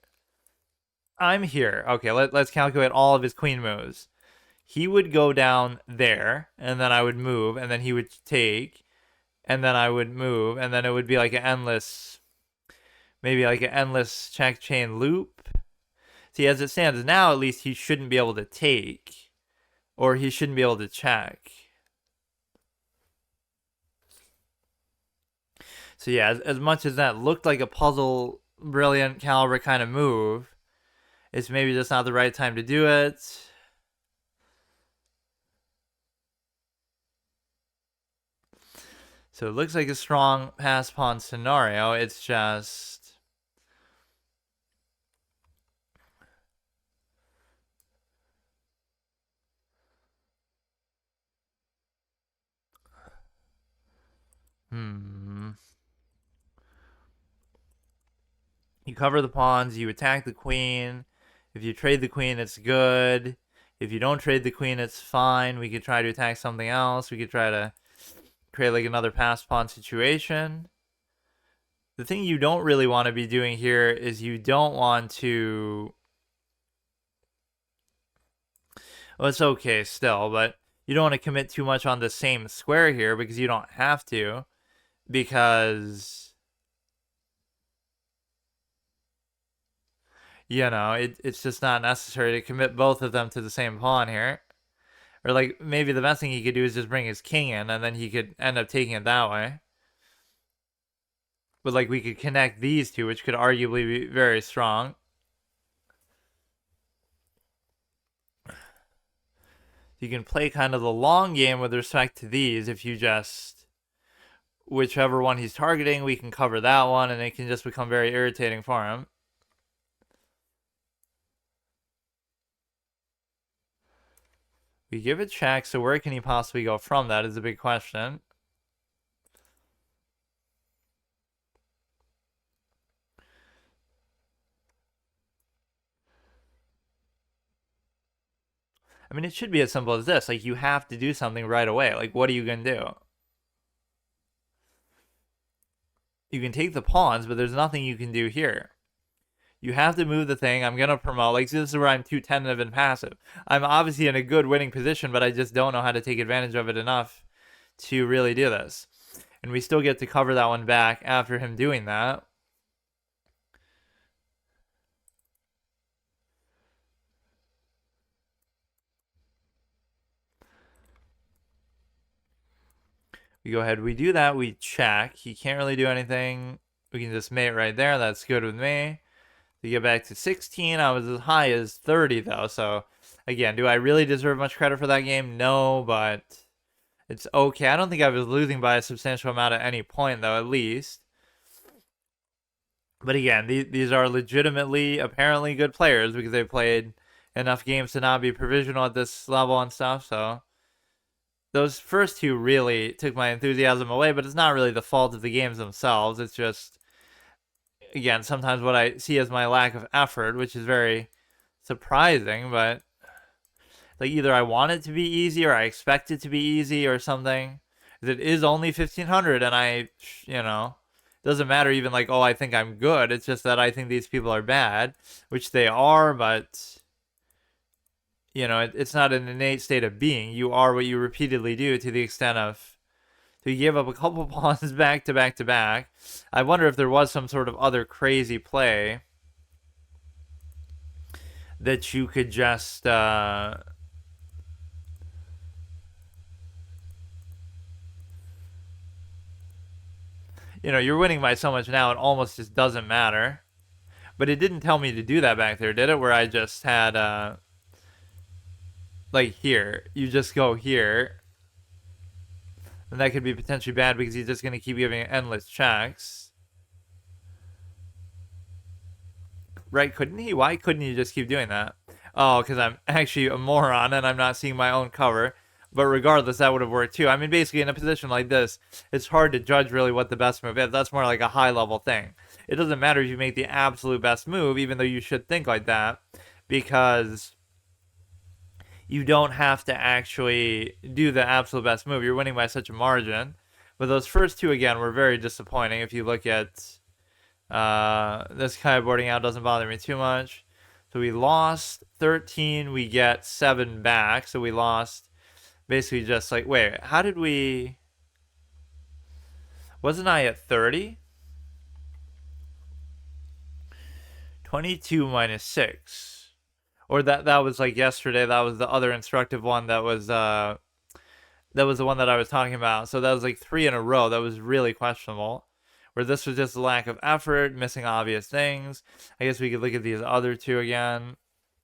I'm here. Okay, let's calculate all of his queen moves. He would go down there, and then I would move, and then he would take, and then I would move, and then it would be like an endless, maybe like an endless check chain loop. See, as it stands now, at least he shouldn't be able to take, or he shouldn't be able to check. So yeah, as much as that looked like a puzzle, brilliant caliber kind of move, it's maybe just not the right time to do it. So it looks like a strong pass pawn scenario. It's just... You cover the pawns, you attack the queen. If you trade the queen, it's good. If you don't trade the queen, it's fine. We could try to attack something else. We could try to create like another pass pawn situation. The thing you don't really want to be doing here is you don't want to... Well, it's okay still, but you don't want to commit too much on the same square here because you don't have to. Because... you know, it's just not necessary to commit both of them to the same pawn here. Or, like, maybe the best thing he could do is just bring his king in, and then he could end up taking it that way. But, like, we could connect these two, which could arguably be very strong. You can play kind of the long game with respect to these if you just... whichever one he's targeting, we can cover that one, and it can just become very irritating for him. We give it check, so where can he possibly go from that is a big question. I mean, it should be as simple as this. Like, you have to do something right away. Like, what are you going to do? You can take the pawns, but there's nothing you can do here. You have to move the thing. I'm going to promote. Like, this is where I'm too tentative and passive. I'm obviously in a good winning position, but I just don't know how to take advantage of it enough to really do this. And we still get to cover that one back after him doing that. We go ahead. We do that. We check. He can't really do anything. We can just mate right there. That's good with me. To get back to 16, I was as high as 30, though. So, again, do I really deserve much credit for that game? No, but it's okay. I don't think I was losing by a substantial amount at any point, though, at least. But again, these are legitimately, apparently good players because they played enough games to not be provisional at this level and stuff. So, those first two really took my enthusiasm away, but it's not really the fault of the games themselves. It's just... again, sometimes what I see as my lack of effort, which is very surprising, but like either I want it to be easy or I expect it to be easy or something. It is only 1500 and I, you know, doesn't matter even like, oh, I think I'm good. It's just that I think these people are bad, which they are, but you know, it's not an innate state of being. You are what you repeatedly do to the extent of... so you gave up a couple pawns back to back to back. I wonder if there was some sort of other crazy play that you could just... you know, you're winning by so much now, it almost just doesn't matter. But it didn't tell me to do that back there, did it? Where I just had... like here. You just go here. And that could be potentially bad because he's just going to keep giving endless checks. Right, couldn't he? Why couldn't he just keep doing that? Oh, because I'm actually a moron and I'm not seeing my own cover. But regardless, that would have worked too. I mean, basically, in a position like this, it's hard to judge really what the best move is. That's more like a high-level thing. It doesn't matter if you make the absolute best move, even though you should think like that. Because you don't have to actually do the absolute best move. You're winning by such a margin. But those first two, again, were very disappointing. If you look at this guy boarding out, doesn't bother me too much. So we lost 13. We get 7 back. So we lost basically just like, wait, how did we... Wasn't I at 30? 22 minus 6. Or that was like yesterday. That was the other instructive one that was the one that I was talking about. So that was like 3 in a row. That was really questionable. Where this was just a lack of effort, missing obvious things. I guess we could look at these other two again.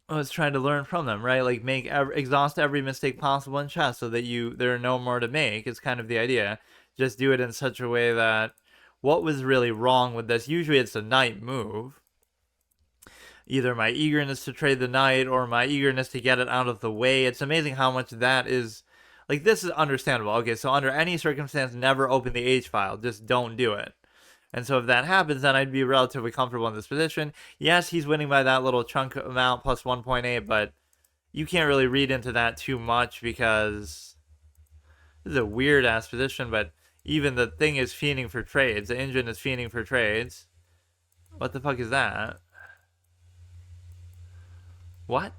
I was trying to learn from them, right? Like exhaust every mistake possible in chess so that there are no more to make. Is kind of the idea. Just do it in such a way that what was really wrong with this? Usually it's a knight move. Either my eagerness to trade the knight or my eagerness to get it out of the way. It's amazing how much that is. Like, this is understandable. Okay, so under any circumstance, never open the H file. Just don't do it. And so if that happens, then I'd be relatively comfortable in this position. Yes, he's winning by that little chunk amount plus 1.8, but you can't really read into that too much because this is a weird-ass position, but even the thing is fiending for trades. The engine is fiending for trades. What the fuck is that? What?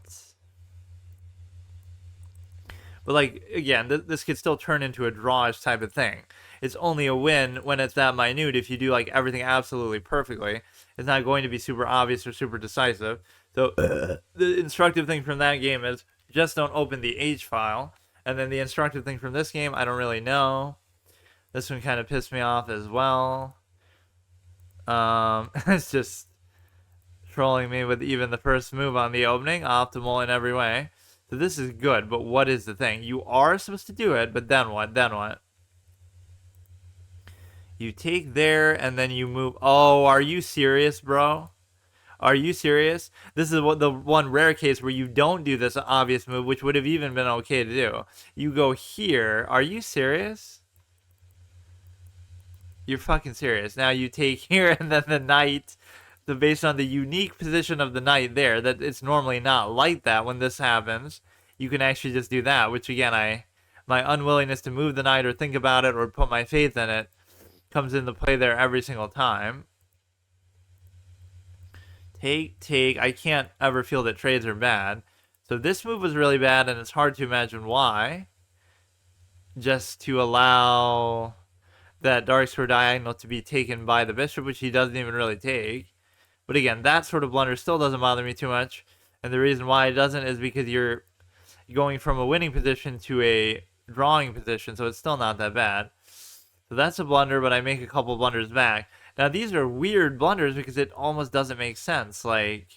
But, like, again, this could still turn into a drawish type of thing. It's only a win when it's that minute. If you do, like, everything absolutely perfectly, it's not going to be super obvious or super decisive. So, the instructive thing from that game is just don't open the H file. And then the instructive thing from this game, I don't really know. This one kind of pissed me off as well. It's just trolling me with even the first move on the opening. Optimal in every way. So this is good, but what is the thing? You are supposed to do it, but then what? Then what? You take there, and then you move. Oh, are you serious, bro? Are you serious? This is the one rare case where you don't do this obvious move, which would have even been okay to do. You go here. Are you serious? You're fucking serious. Now you take here, and then the knight. So based on the unique position of the knight there, that it's normally not like that when this happens, you can actually just do that, which again, my unwillingness to move the knight or think about it or put my faith in it comes into play there every single time. Take. I can't ever feel that trades are bad. So this move was really bad, and it's hard to imagine why. Just to allow that dark square diagonal to be taken by the bishop, which he doesn't even really take. But again, that sort of blunder still doesn't bother me too much. And the reason why it doesn't is because you're going from a winning position to a drawing position, so it's still not that bad. So that's a blunder, but I make a couple blunders back. Now, these are weird blunders because it almost doesn't make sense. Like,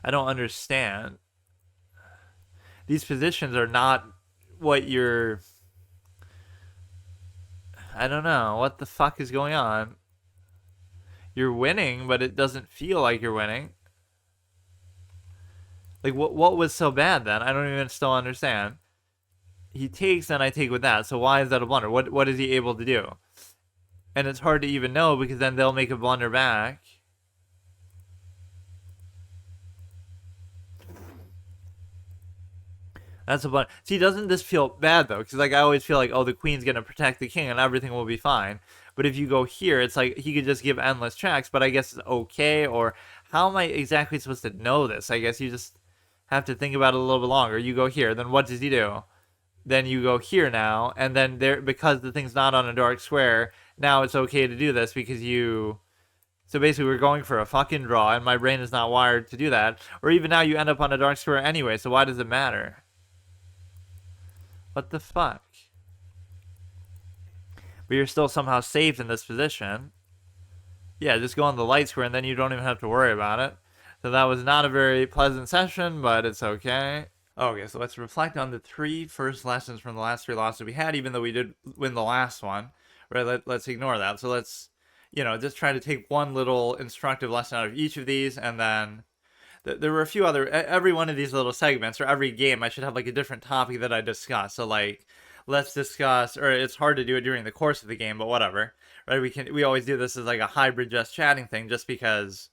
I don't understand. These positions are not what you're... I don't know. What the fuck is going on? You're winning, but it doesn't feel like you're winning. Like, what was so bad then? I don't even still understand. He takes, and I take with that. So why is that a blunder? What is he able to do? And it's hard to even know because then they'll make a blunder back. That's a blunder. See, doesn't this feel bad though? Because like I always feel like, oh, the queen's gonna protect the king and everything will be fine. But if you go here, it's like he could just give endless checks, but I guess it's okay. Or how am I exactly supposed to know this? I guess you just have to think about it a little bit longer. You go here, then what does he do? Then you go here now, and then there, because the thing's not on a dark square, now it's okay to do this because you... So basically we're going for a fucking draw, and my brain is not wired to do that. Or even now you end up on a dark square anyway, so why does it matter? What the fuck? But you're still somehow safe in this position. Yeah, just go on the light square and then you don't even have to worry about it. So that was not a very pleasant session, but it's okay. Okay, so let's reflect on the 3 first lessons from the last 3 losses we had, even though we did win the last one. Right, let's ignore that. So let's, just try to take one little instructive lesson out of each of these, and then there were a few other, every one of these little segments, or every game, I should have like a different topic that I discuss. So like, let's discuss, or it's hard to do it during the course of the game, but whatever, right? We always do this as like a hybrid just chatting thing, just because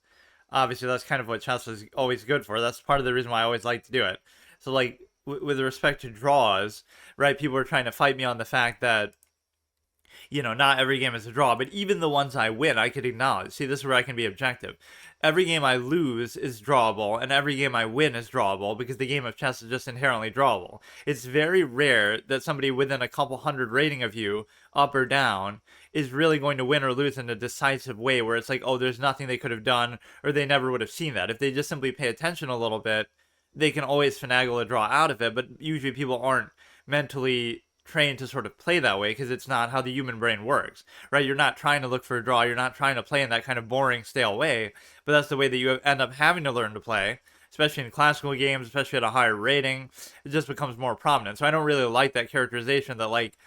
obviously that's kind of what chess is always good for. That's part of the reason why I always like to do it. So like with respect to draws, right? People are trying to fight me on the fact that not every game is a draw, but even the ones I win, I could acknowledge. See, this is where I can be objective. Every game I lose is drawable, and every game I win is drawable because the game of chess is just inherently drawable. It's very rare that somebody within a couple hundred rating of you, up or down, is really going to win or lose in a decisive way where it's like, oh, there's nothing they could have done, or they never would have seen that. If they just simply pay attention a little bit, they can always finagle a draw out of it, but usually people aren't mentally trained to sort of play that way because it's not how the human brain works, right? You're not trying to look for a draw. You're not trying to play in that kind of boring, stale way, but that's the way that you end up having to learn to play, especially in classical games, especially at a higher rating. It just becomes more prominent. So I don't really like that characterization that, like,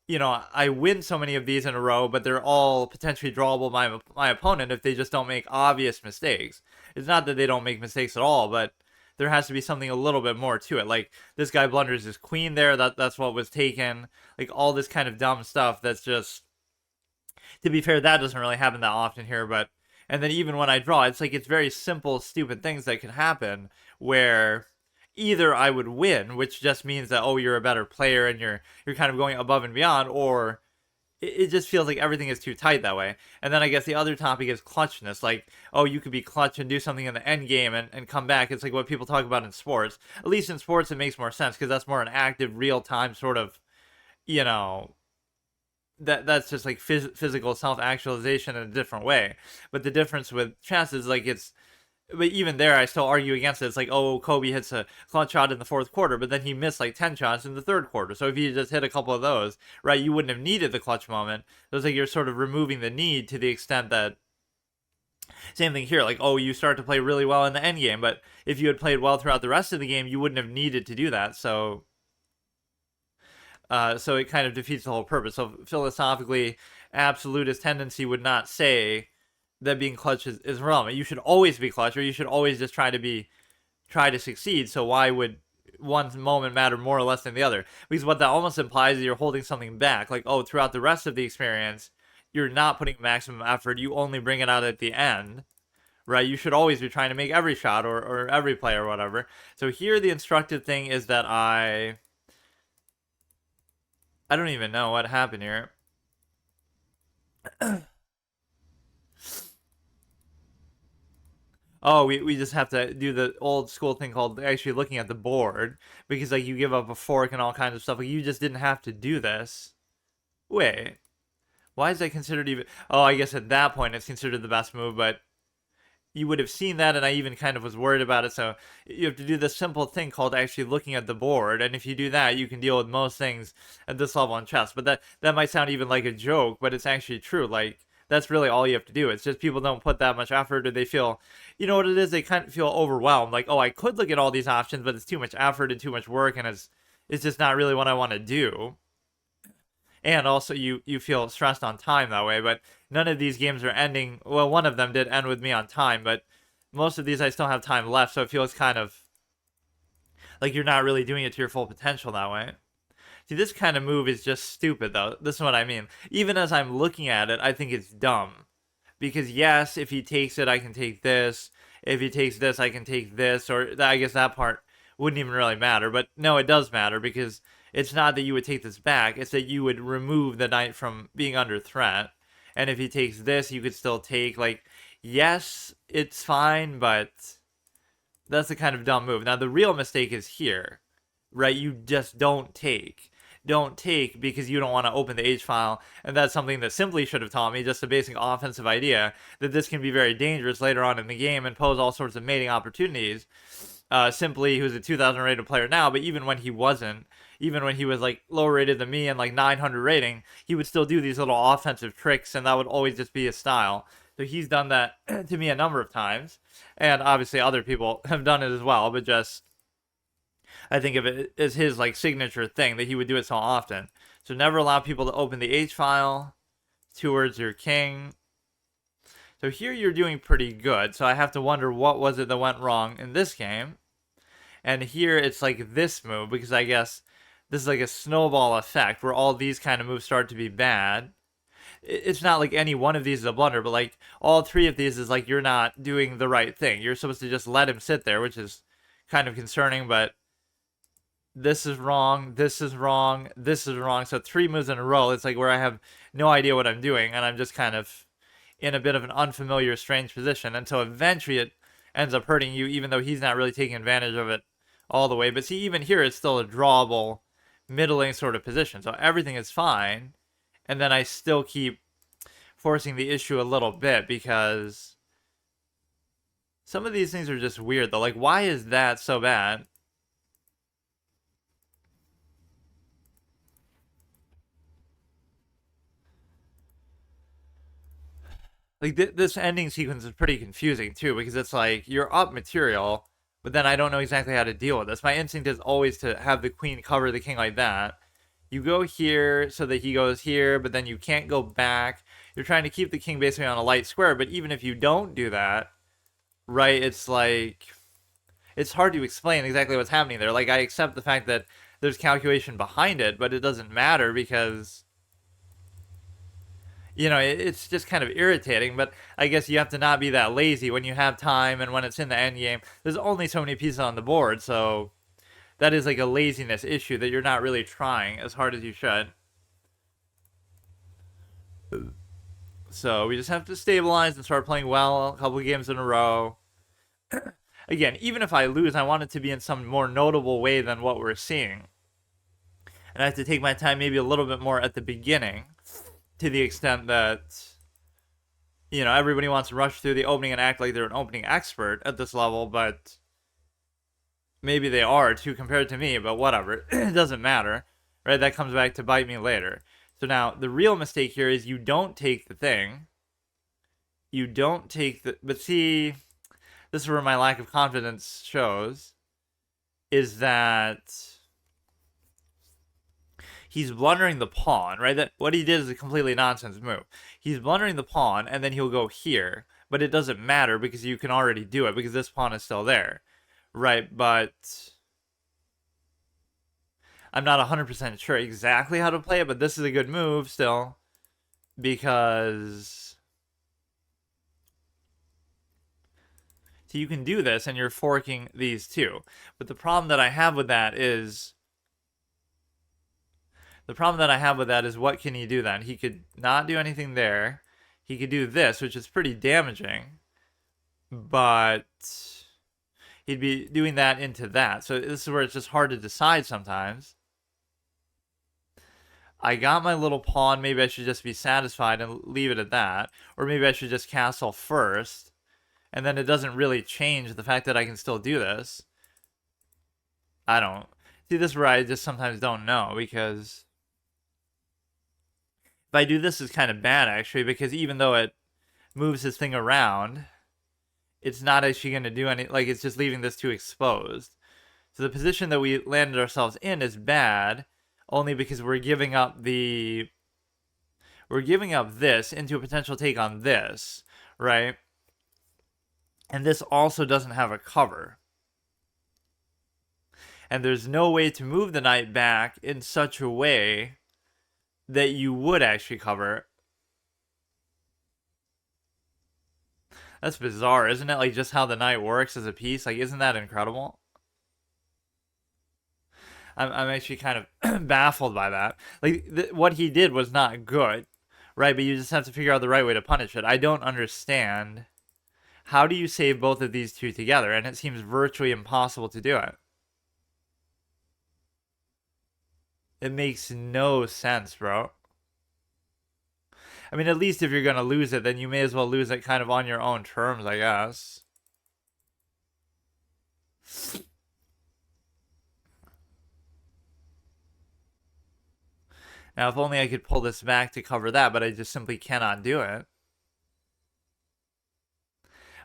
I win so many of these in a row, but they're all potentially drawable by my opponent if they just don't make obvious mistakes. It's not that they don't make mistakes at all, but there has to be something a little bit more to it. Like, this guy blunders his queen there, that's what was taken. Like, all this kind of dumb stuff that's just, to be fair, that doesn't really happen that often here, but and then even when I draw, it's like it's very simple, stupid things that can happen where either I would win, which just means that, oh, you're a better player and you're kind of going above and beyond, or it just feels like everything is too tight that way. And then I guess the other topic is clutchness. Like, oh, you could be clutch and do something in the end game and come back. It's like what people talk about in sports. At least in sports, it makes more sense because that's more an active, real time sort of, you know, that's just like physical self actualization in a different way. But the difference with chess is like but even there, I still argue against it. It's like, oh, Kobe hits a clutch shot in the fourth quarter, but then he missed like 10 shots in the third quarter. So if you just hit a couple of those, right, you wouldn't have needed the clutch moment. So it's like you're sort of removing the need to the extent that, same thing here, like, oh, you start to play really well in the end game, but if you had played well throughout the rest of the game, you wouldn't have needed to do that. So it kind of defeats the whole purpose. So philosophically, absolutist tendency would not say that being clutch is relevant. You should always be clutch, or you should always just try to succeed. So why would one moment matter more or less than the other? Because what that almost implies is you're holding something back. Like, oh, throughout the rest of the experience, you're not putting maximum effort. You only bring it out at the end, right? You should always be trying to make every shot or every play or whatever. So here the instructive thing is that I don't even know what happened here. Oh, we just have to do the old school thing called actually looking at the board because like you give up a fork and all kinds of stuff. Like you just didn't have to do this. Wait, why is that considered even? Oh, I guess at that point it's considered the best move, but you would have seen that, and I even kind of was worried about it. So you have to do this simple thing called actually looking at the board, and if you do that, you can deal with most things at this level in chess. But that might sound even like a joke, but it's actually true. Like that's really all you have to do. It's just people don't put that much effort, or they feel, you know what it is? They kind of feel overwhelmed. Like, oh, I could look at all these options, but it's too much effort and too much work, and it's just not really what I want to do. And also you feel stressed on time that way. But none of these games are ending. Well, one of them did end with me on time, but most of these I still have time left, so it feels kind of like you're not really doing it to your full potential that way. See, this kind of move is just stupid, though. This is what I mean. Even as I'm looking at it, I think it's dumb. Because yes, if he takes it, I can take this. If he takes this, I can take this. Or I guess that part wouldn't even really matter. But no, it does matter because it's not that you would take this back. It's that you would remove the knight from being under threat. And if he takes this, you could still take, like, yes, it's fine, but that's the kind of dumb move. Now, the real mistake is here, right? You just don't take. Don't take because you don't want to open the H file, and that's something that Simply should have taught me, just a basic offensive idea, that this can be very dangerous later on in the game and pose all sorts of mating opportunities. Simply, who's a 2,000 rated player now, but even when he wasn't, even when he was like lower rated than me and like 900 rating, he would still do these little offensive tricks, and that would always just be his style. So he's done that to me a number of times, and obviously other people have done it as well, but just I think of it as his like signature thing that he would do it so often. So never allow people to open the H file towards your king. So here you're doing pretty good. So I have to wonder what was it that went wrong in this game. And here it's like this move because I guess this is like a snowball effect where all these kind of moves start to be bad. it's not like any one of these is a blunder, but like all three of these is like you're not doing the right thing. You're supposed to just let him sit there, which is kind of concerning, but this is wrong, this is wrong, this is wrong. So 3 moves in a row, it's like where I have no idea what I'm doing, and I'm just kind of in a bit of an unfamiliar, strange position until eventually it ends up hurting you, even though he's not really taking advantage of it all the way. But see, even here, it's still a drawable, middling sort of position. So everything is fine, and then I still keep forcing the issue a little bit because some of these things are just weird, though. Like, why is that so bad? Like this ending sequence is pretty confusing too, because it's like you're up material, but then I don't know exactly how to deal with this. My instinct is always to have the queen cover the king like that. You go here so that he goes here, but then you can't go back. You're trying to keep the king basically on a light square, but even if you don't do that, right, it's like it's hard to explain exactly what's happening there. Like I accept the fact that there's calculation behind it, but it doesn't matter because it's just kind of irritating, but I guess you have to not be that lazy when you have time and when it's in the end game. There's only so many pieces on the board, so that is like a laziness issue that you're not really trying as hard as you should. So we just have to stabilize and start playing well a couple of games in a row. Again, even if I lose, I want it to be in some more notable way than what we're seeing. And I have to take my time maybe a little bit more at the beginning, to the extent that everybody wants to rush through the opening and act like they're an opening expert at this level, but maybe they are too compared to me, but whatever. It doesn't matter, right? That comes back to bite me later. So now the real mistake here is you don't take the thing. You don't take the, but see, this is where my lack of confidence shows, is that he's blundering the pawn, right? That what he did is a completely nonsense move. He's blundering the pawn, and then he'll go here, but it doesn't matter because you can already do it because this pawn is still there, right? But I'm not 100% sure exactly how to play it, but this is a good move still because so you can do this and you're forking these two. But the problem that I have with that is what can he do then? He could not do anything there. He could do this, which is pretty damaging. But he'd be doing that into that. So this is where it's just hard to decide sometimes. I got my little pawn. Maybe I should just be satisfied and leave it at that. Or maybe I should just castle first. And then it doesn't really change the fact that I can still do this. I don't. See, this is where I just sometimes don't know, because if I do this, is kind of bad, actually, because even though it moves this thing around, it's not actually going to do any, like, it's just leaving this too exposed. So the position that we landed ourselves in is bad, only because we're giving up this into a potential take on this, right? And this also doesn't have a cover. And there's no way to move the knight back in such a way that you would actually cover. That's bizarre, isn't it? Like, just how the knight works as a piece. Like, isn't that incredible? I'm actually kind of baffled by that. Like, what he did was not good, right? But you just have to figure out the right way to punish it. I don't understand. How do you save both of these two together? And it seems virtually impossible to do it. It makes no sense, bro. I mean, at least if you're going to lose it, then you may as well lose it kind of on your own terms, I guess. Now, if only I could pull this back to cover that, but I just simply cannot do it.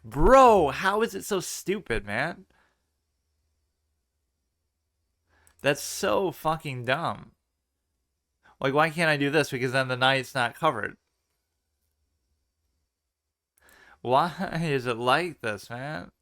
Bro, how is it so stupid, man? That's so fucking dumb. Like, why can't I do this? Because then the knight's not covered. Why is it like this, man?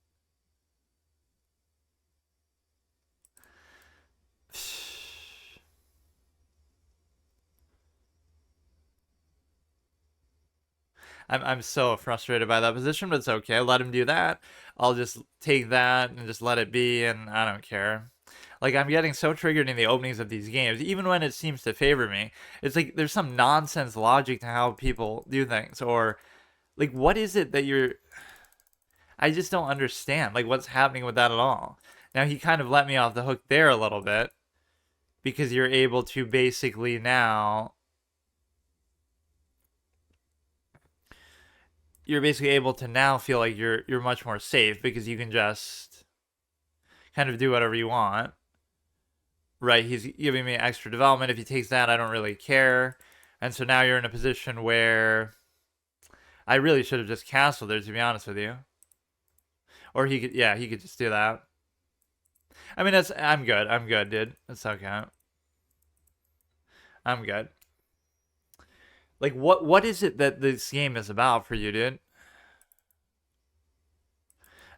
I'm so frustrated by that position, but it's okay. Let him do that. I'll just take that and just let it be, and I don't care. Like, I'm getting so triggered in the openings of these games, even when it seems to favor me. It's like there's some nonsense logic to how people do things, or like, what is it that you're. I just don't understand, like, what's happening with that at all. Now, he kind of let me off the hook there a little bit, because you're able to basically now. You're basically able to now feel like you're much more safe because you can just kind of do whatever you want. Right, he's giving me extra development. If he takes that, I don't really care. And so now you're in a position where I really should have just castled there, to be honest with you. Or he could, yeah, he could just do that. I mean, I'm good. I'm good, dude. It's okay. I'm good. Like, what is it that this game is about for you, dude?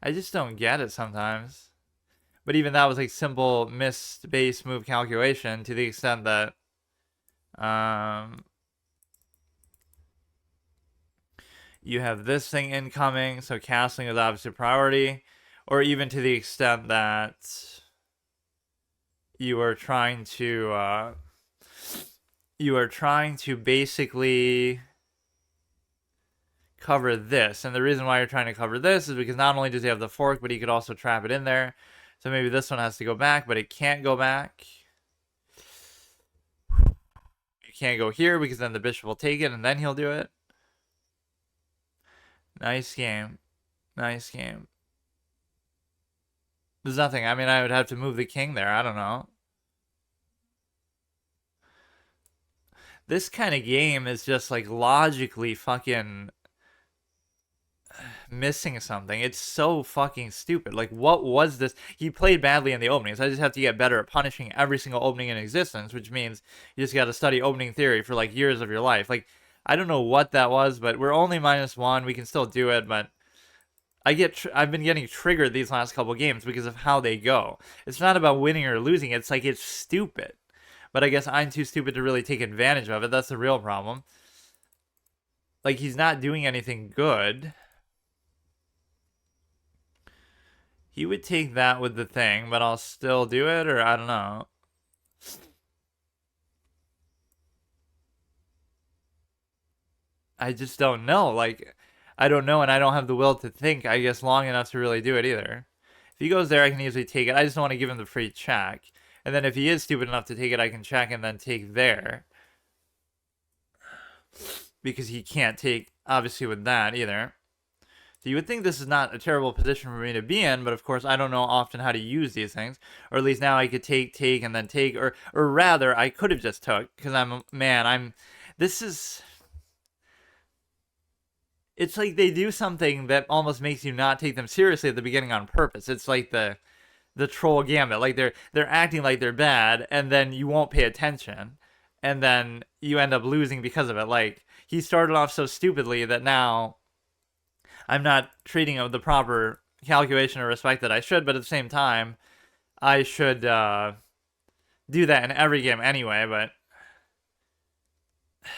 I just don't get it sometimes. But even that was like simple missed base move calculation to the extent that um you have this thing incoming, so castling is obviously priority, or even to the extent that you are trying to basically cover this. And the reason why you're trying to cover this is because not only does he have the fork, but he could also trap it in there. So maybe this one has to go back, but it can't go back. You can't go here because then the bishop will take it and then he'll do it. Nice game. Nice game. There's nothing. I mean, I would have to move the king there. I don't know. This kind of game is just like logically fucking missing something. It's so fucking stupid. Like, what was this? He played badly in the openings. I just have to get better at punishing every single opening in existence, which means you just got to study opening theory for like years of your life. Like, I don't know what that was, but we're only -1. We can still do it, but I've been getting triggered these last couple games because of how they go. It's not about winning or losing. It's like it's stupid. But I guess I'm too stupid to really take advantage of it. That's the real problem. Like, he's not doing anything good. He would take that with the thing, but I'll still do it, or I don't know. I just don't know. Like, I don't know, and I don't have the will to think, I guess, long enough to really do it either. If he goes there, I can easily take it. I just don't want to give him the free check. And then if he is stupid enough to take it, I can check and then take there. Because he can't take, obviously, with that either. So you would think this is not a terrible position for me to be in, but of course I don't know often how to use these things. Or at least now I could take, and then take, or rather, I could have just took, because this is... It's like they do something that almost makes you not take them seriously at the beginning on purpose. It's like the troll gambit. Like they're acting like they're bad, and then you won't pay attention, and then you end up losing because of it. Like, he started off so stupidly that now I'm not treating it with the proper calculation or respect that I should, but at the same time, I should do that in every game anyway, but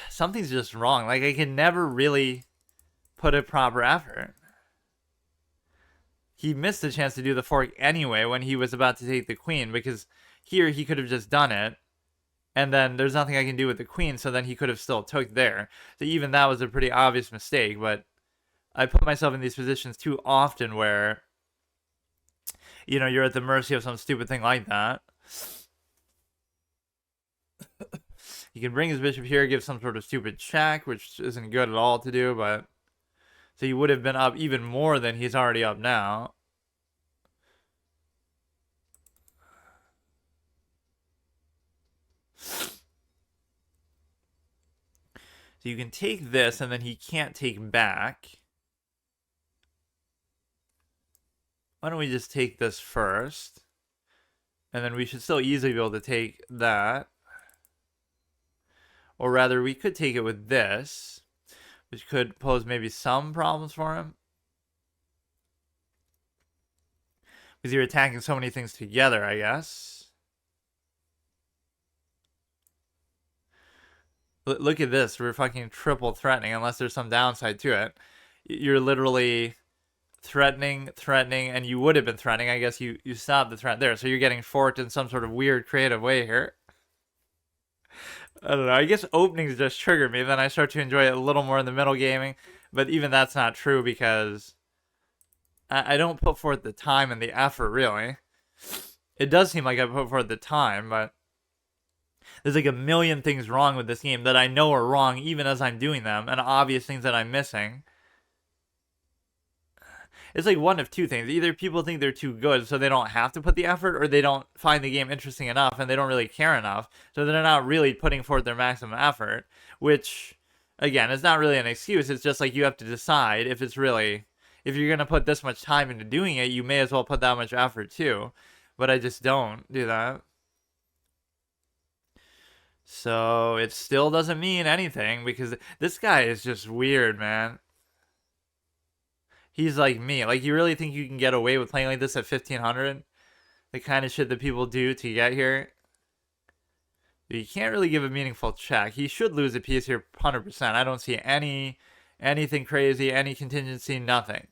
something's just wrong. Like, I can never really put a proper effort. He missed the chance to do the fork anyway when he was about to take the queen, because here he could have just done it, and then there's nothing I can do with the queen, so then he could have still took there. So even that was a pretty obvious mistake, but I put myself in these positions too often where, you know, you're at the mercy of some stupid thing like that. He can bring his bishop here, give some sort of stupid check, which isn't good at all to do, but... So he would have been up even more than he's already up now. So you can take this, and then he can't take back. Why don't we just take this first? And then we should still easily be able to take that. Or rather, we could take it with this, which could pose maybe some problems for him. Because you're attacking so many things together, I guess. Look at this. We're fucking triple threatening unless there's some downside to it. You're literally threatening, and you would have been threatening. I guess you stopped the threat there. So you're getting forked in some sort of weird creative way here. I don't know. I guess openings just trigger me. Then I start to enjoy it a little more in the middle gaming. But even that's not true because I don't put forth the time and the effort, really. It does seem like I put forth the time, but there's like a million things wrong with this game that I know are wrong even as I'm doing them, and obvious things that I'm missing. It's like one of two things. Either people think they're too good so they don't have to put the effort, or they don't find the game interesting enough and they don't really care enough, so they're not really putting forth their maximum effort, which, again, is not really an excuse. It's just like you have to decide if it's really, if you're going to put this much time into doing it, you may as well put that much effort too. But I just don't do that. So it still doesn't mean anything because this guy is just weird, man. He's like me. Like, you really think you can get away with playing like this at 1500? The kind of shit that people do to get here? You can't really give a meaningful check. He should lose a piece here 100%. I don't see anything crazy, any contingency, nothing.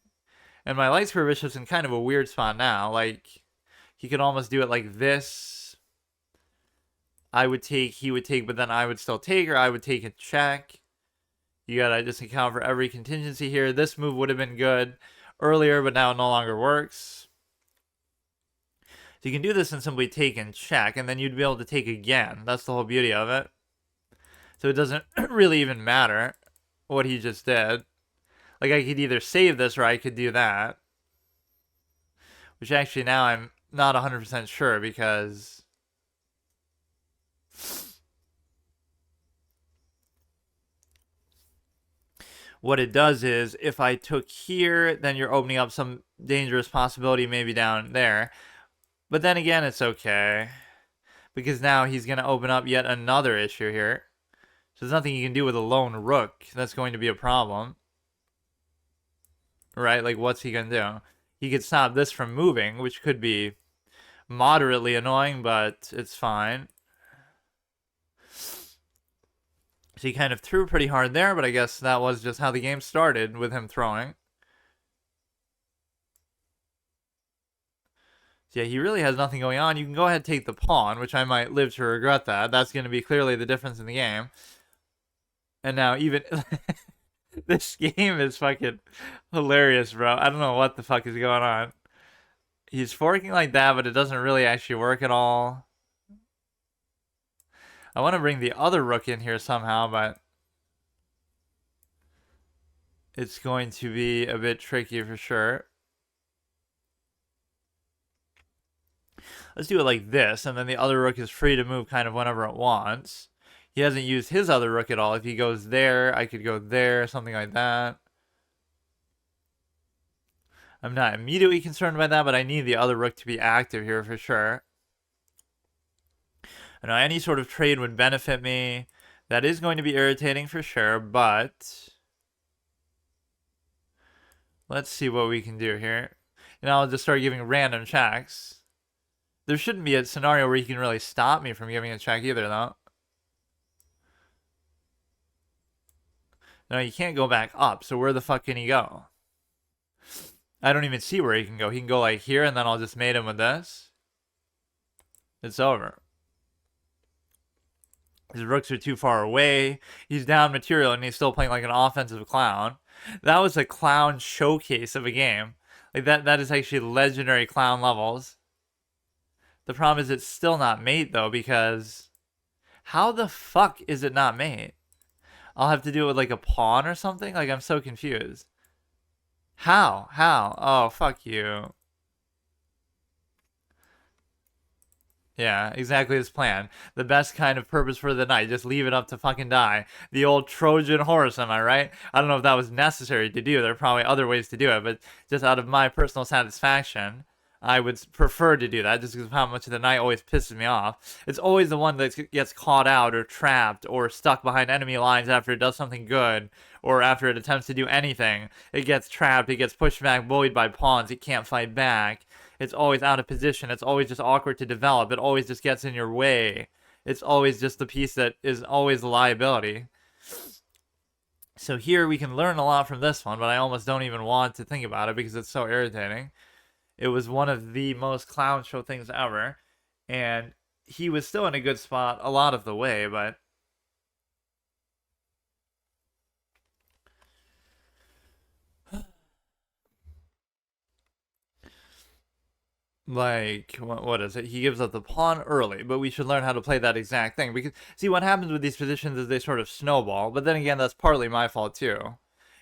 And my light square bishop's in kind of a weird spot now. Like, he could almost do it like this. I would take, he would take, but then I would still take, or I would take a check. You gotta just account for every contingency here. This move would have been good earlier, but now it no longer works. So you can do this and simply take and check, and then you'd be able to take again. That's the whole beauty of it. So it doesn't really even matter what he just did. Like, I could either save this or I could do that. Which actually now I'm not 100% sure because what it does is if I took here, then you're opening up some dangerous possibility maybe down there. But then again, it's okay because now he's going to open up yet another issue here. So there's nothing you can do with a lone rook. That's going to be a problem. Right? Like, what's he going to do? He could stop this from moving, which could be moderately annoying, but it's fine. So he kind of threw pretty hard there, but I guess that was just how the game started with him throwing. So yeah, he really has nothing going on. You can go ahead and take the pawn, which I might live to regret that. That's going to be clearly the difference in the game. And now even... This game is fucking hilarious, bro. I don't know what the fuck is going on. He's forking like that, but it doesn't really actually work at all. I want to bring the other rook in here somehow, but it's going to be a bit tricky for sure. Let's do it like this, and then the other rook is free to move kind of whenever it wants. He hasn't used his other rook at all. If he goes there, I could go there, something like that. I'm not immediately concerned by that, but I need the other rook to be active here for sure. I know any sort of trade would benefit me. That is going to be irritating for sure, but let's see what we can do here. And I'll just start giving random checks. There shouldn't be a scenario where he can really stop me from giving a check either, though. No, you can't go back up, so where the fuck can he go? I don't even see where he can go. He can go like here, and then I'll just mate him with this. It's over. His rooks are too far away. He's down material, and he's still playing like an offensive clown. That was a clown showcase of a game. Like, that is actually legendary clown levels. The problem is it's still not mate, though, because... How the fuck is it not mate? I'll have to do it with like a pawn or something? Like, I'm so confused. How? How? Oh, fuck you. Yeah, exactly his plan. The best kind of purpose for the knight. Just leave it up to fucking die. The old Trojan horse, am I right? I don't know if that was necessary to do. There are probably other ways to do it, but just out of my personal satisfaction, I would prefer to do that just because of how much the knight always pisses me off. It's always the one that gets caught out or trapped or stuck behind enemy lines after it does something good or after it attempts to do anything. It gets trapped, it gets pushed back, bullied by pawns, it can't fight back. It's always out of position, it's always just awkward to develop, it always just gets in your way. It's always just the piece that is always a liability. So here we can learn a lot from this one, but I almost don't even want to think about it because it's so irritating. It was one of the most clown show things ever, and he was still in a good spot a lot of the way, but like what is it? He gives up the pawn early, but we should learn how to play that exact thing, because see, what happens with these positions is they sort of snowball, but then again, that's partly my fault too.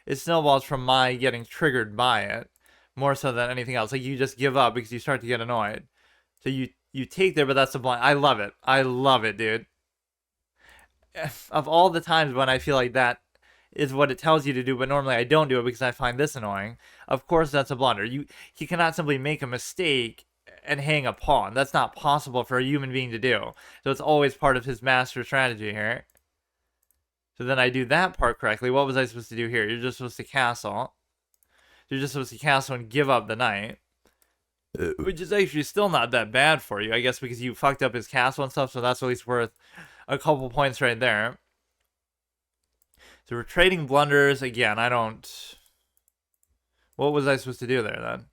It snowballs from my getting triggered by it more so than anything else. Like, you just give up because you start to get annoyed, so you take there, but that's the blind. I love it. I love it, dude. Of all the times when I feel like that is what it tells you to do, but normally I don't do it because I find this annoying. Of course, that's a blunder. He cannot simply make a mistake and hang a pawn. That's not possible for a human being to do. So it's always part of his master strategy here. So then I do that part correctly. What was I supposed to do here? You're just supposed to castle. You're just supposed to castle and give up the knight, which is actually still not that bad for you, I guess, because you fucked up his castle and stuff, so that's at least worth a couple points right there. So we're trading blunders. Again, I don't... What was I supposed to do there, then?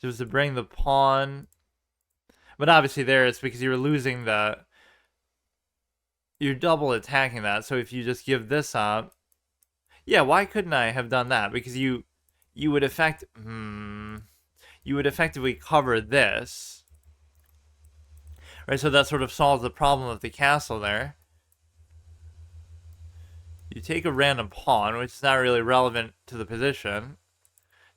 Supposed to bring the pawn... But obviously there it's because you were losing the... You're double attacking that, so if you just give this up... Yeah, why couldn't I have done that? Because you would you would effectively cover this. Right, so that sort of solves the problem of the castle there. You take a random pawn, which is not really relevant to the position.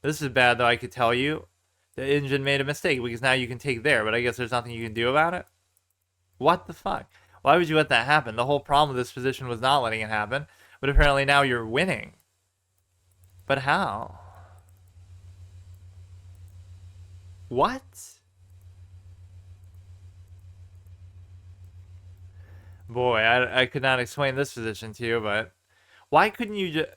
This is bad, though, I could tell you. The engine made a mistake, because now you can take there, but I guess there's nothing you can do about it? What the fuck? Why would you let that happen? The whole problem with this position was not letting it happen, but apparently now you're winning. But how? What? Boy, I could not explain this position to you, but... Why couldn't you just...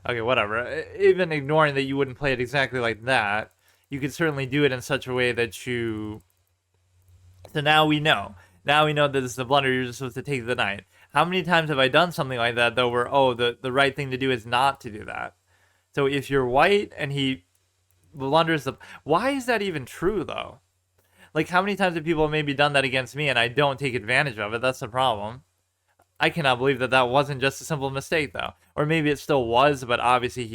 Okay, whatever. Even ignoring that you wouldn't play it exactly like that, you could certainly do it in such a way that you... So now we know. Now we know that this is a blunder, you're just supposed to take the knight. How many times have I done something like that, though, where, oh, the right thing to do is not to do that? So if you're white and he blunders the... Why is that even true, though? Like, how many times have people maybe done that against me and I don't take advantage of it? That's the problem. I cannot believe that that wasn't just a simple mistake, though. Or maybe it still was, but obviously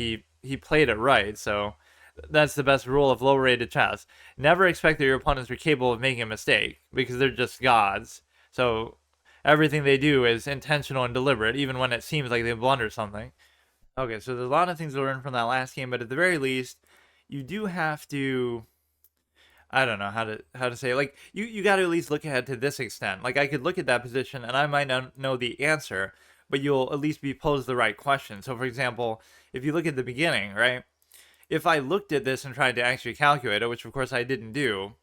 he played it right, so... That's the best rule of low-rated chess. Never expect that your opponents are capable of making a mistake, because they're just gods. So everything they do is intentional and deliberate, even when it seems like they blunder something. Okay, so there's a lot of things to learn from that last game, but at the very least, you do have to... I don't know how to say it. Like, you got to at least look ahead to this extent. Like, I could look at that position, and I might not know the answer, but you'll at least be posed the right question. So, for example, if you look at the beginning, right? If I looked at this and tried to actually calculate it, which of course I didn't do,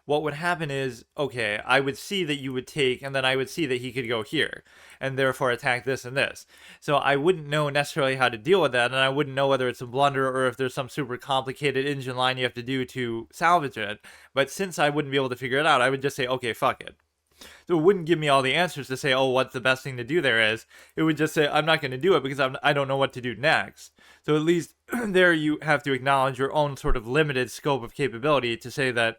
what would happen is, okay, I would see that you would take, and then I would see that he could go here, and therefore attack this and this. So I wouldn't know necessarily how to deal with that, and I wouldn't know whether it's a blunder or if there's some super complicated engine line you have to do to salvage it. But since I wouldn't be able to figure it out, I would just say, okay, fuck it. So it wouldn't give me all the answers to say, oh, what's the best thing to do there is. It would just say, I'm not going to do it because I don't know what to do next. So at least there you have to acknowledge your own sort of limited scope of capability to say that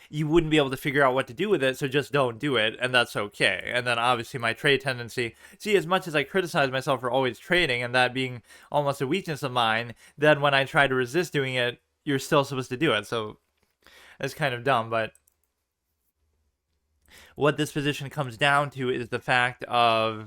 you wouldn't be able to figure out what to do with it, so just don't do it, and that's okay. And then obviously my trade tendency, see, as much as I criticize myself for always trading and that being almost a weakness of mine, then when I try to resist doing it, you're still supposed to do it. So it's kind of dumb, but what this position comes down to is the fact of,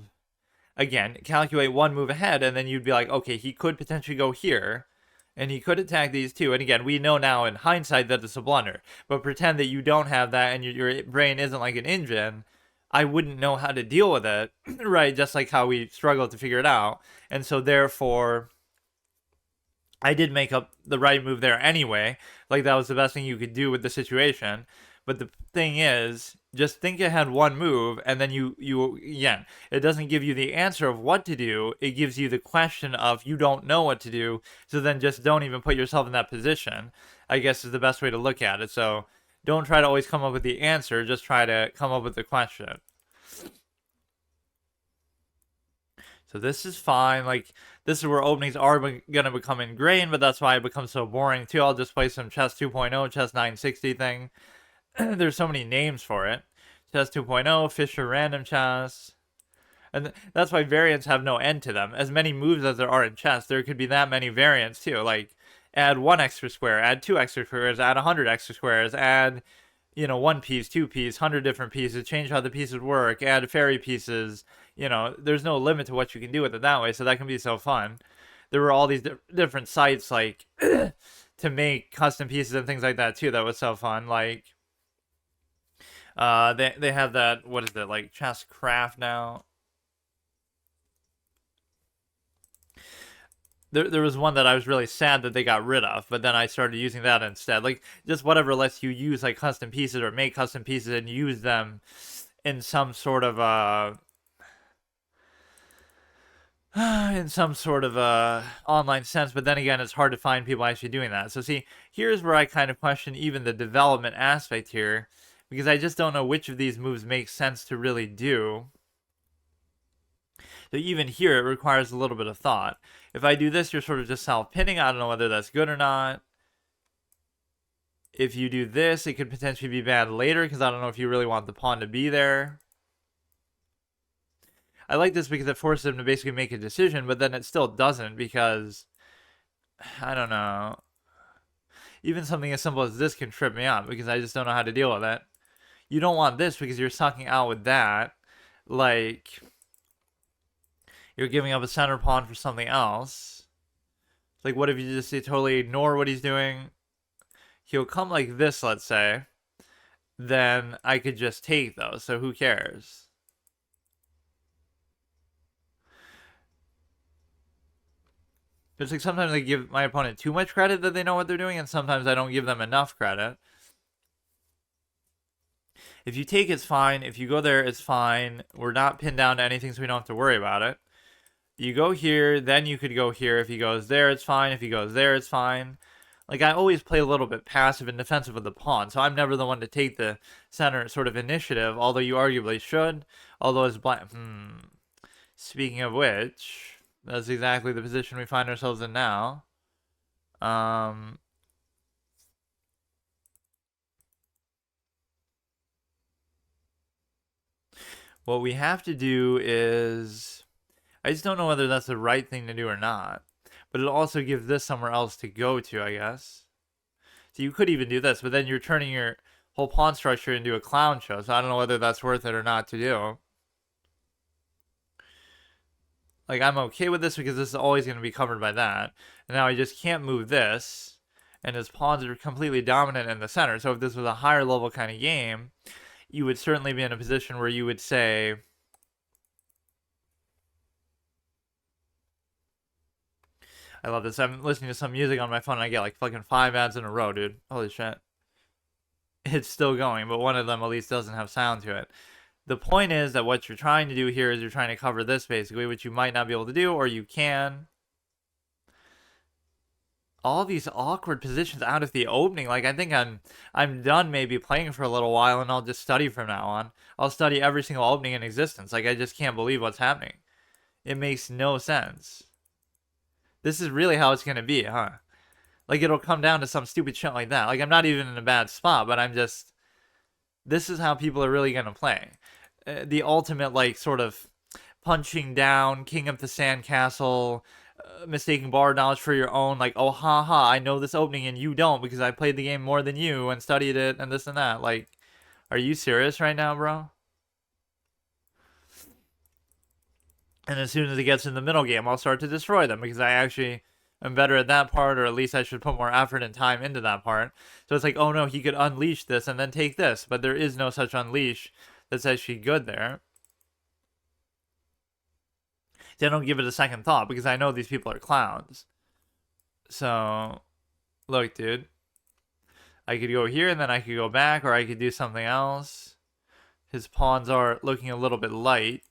again, calculate one move ahead, and then you'd be like, okay, he could potentially go here, and he could attack these two. And again, we know now in hindsight that it's a blunder, but pretend that you don't have that and your brain isn't like an engine. I wouldn't know how to deal with it, right? Just like how we struggled to figure it out. And so therefore, I did make up the right move there anyway. Like, that was the best thing you could do with the situation. But the thing is, just think ahead one move, and then you again, it doesn't give you the answer of what to do, it gives you the question of you don't know what to do, so then just don't even put yourself in that position, I guess is the best way to look at it. So Don't try to always come up with the answer, just try to come up with the question. So this is fine. Like, this is where openings are going to become ingrained, but that's why it becomes so boring too. I'll just play some chess 2.0, chess 960 thing. There's so many names for it. Chess 2.0, Fisher random chess. And that's why variants have no end to them. As many moves as there are in chess, there could be that many variants too. Like, add 1 extra square, add 2 extra squares, add 100 extra squares, add, 1 piece, 2 pieces, 100 different pieces, change how the pieces work, add fairy pieces. There's no limit to what you can do with it that way, so that can be so fun. There were all these different sites, like, to make custom pieces and things like that too. That was so fun. Like, they have that, what is it, like, Chess Craft now. There was one that I was really sad that they got rid of, but then I started using that instead. Like, just whatever lets you use, like, custom pieces or make custom pieces and use them in some sort of online sense. But then again, it's hard to find people actually doing that. So see, here's where I kind of question even the development aspect here, because I just don't know which of these moves makes sense to really do. So even here, it requires a little bit of thought. If I do this, you're sort of just self-pinning. I don't know whether that's good or not. If you do this, it could potentially be bad later, because I don't know if you really want the pawn to be there. I like this because it forces him to basically make a decision, but then it still doesn't, because, I don't know. Even something as simple as this can trip me up, because I just don't know how to deal with it. You don't want this because you're sucking out with that. Like, you're giving up a center pawn for something else. Like, what if you just totally ignore what he's doing? He'll come like this, let's say. Then I could just take those, so who cares? It's like sometimes I give my opponent too much credit that they know what they're doing, and sometimes I don't give them enough credit. If you take, it's fine. If you go there, it's fine. We're not pinned down to anything, so we don't have to worry about it. You go here, then you could go here. If he goes there, it's fine. If he goes there, it's fine. Like, I always play a little bit passive and defensive with the pawn, so I'm never the one to take the center sort of initiative, although you arguably should. Although it's black. Speaking of which, that's exactly the position we find ourselves in now. What we have to do is, I just don't know whether that's the right thing to do or not. But it'll also give this somewhere else to go to, I guess. So you could even do this, but then you're turning your whole pawn structure into a clown show. So I don't know whether that's worth it or not to do. Like, I'm okay with this because this is always going to be covered by that. And now I just can't move this. And his pawns are completely dominant in the center. So if this was a higher level kind of game, you would certainly be in a position where you would say, I love this. I'm listening to some music on my phone and I get like fucking 5 ads in a row, dude. Holy shit. It's still going, but one of them at least doesn't have sound to it. The point is that what you're trying to do here is you're trying to cover this basically, which you might not be able to do, or you can. All these awkward positions out of the opening. Like, I think I'm done maybe playing for a little while and I'll just study from now on. I'll study every single opening in existence. Like, I just can't believe what's happening. It makes no sense. This is really how it's going to be, huh? Like, it'll come down to some stupid shit like that. Like, I'm not even in a bad spot, but I'm just... This is how people are really going to play. The ultimate, like, sort of punching down, king of the sandcastle, mistaking bar knowledge for your own. Like, oh, haha, I know this opening and you don't because I played the game more than you and studied it and this and that. Like, are you serious right now, bro? And as soon as it gets in the middle game, I'll start to destroy them because I actually am better at that part, or at least I should put more effort and time into that part. So it's like, oh no, he could unleash this and then take this, but there is no such unleash that's actually good there. See, I don't give it a second thought because I know these people are clowns. So, look, dude. I could go here and then I could go back, or I could do something else. His pawns are looking a little bit light.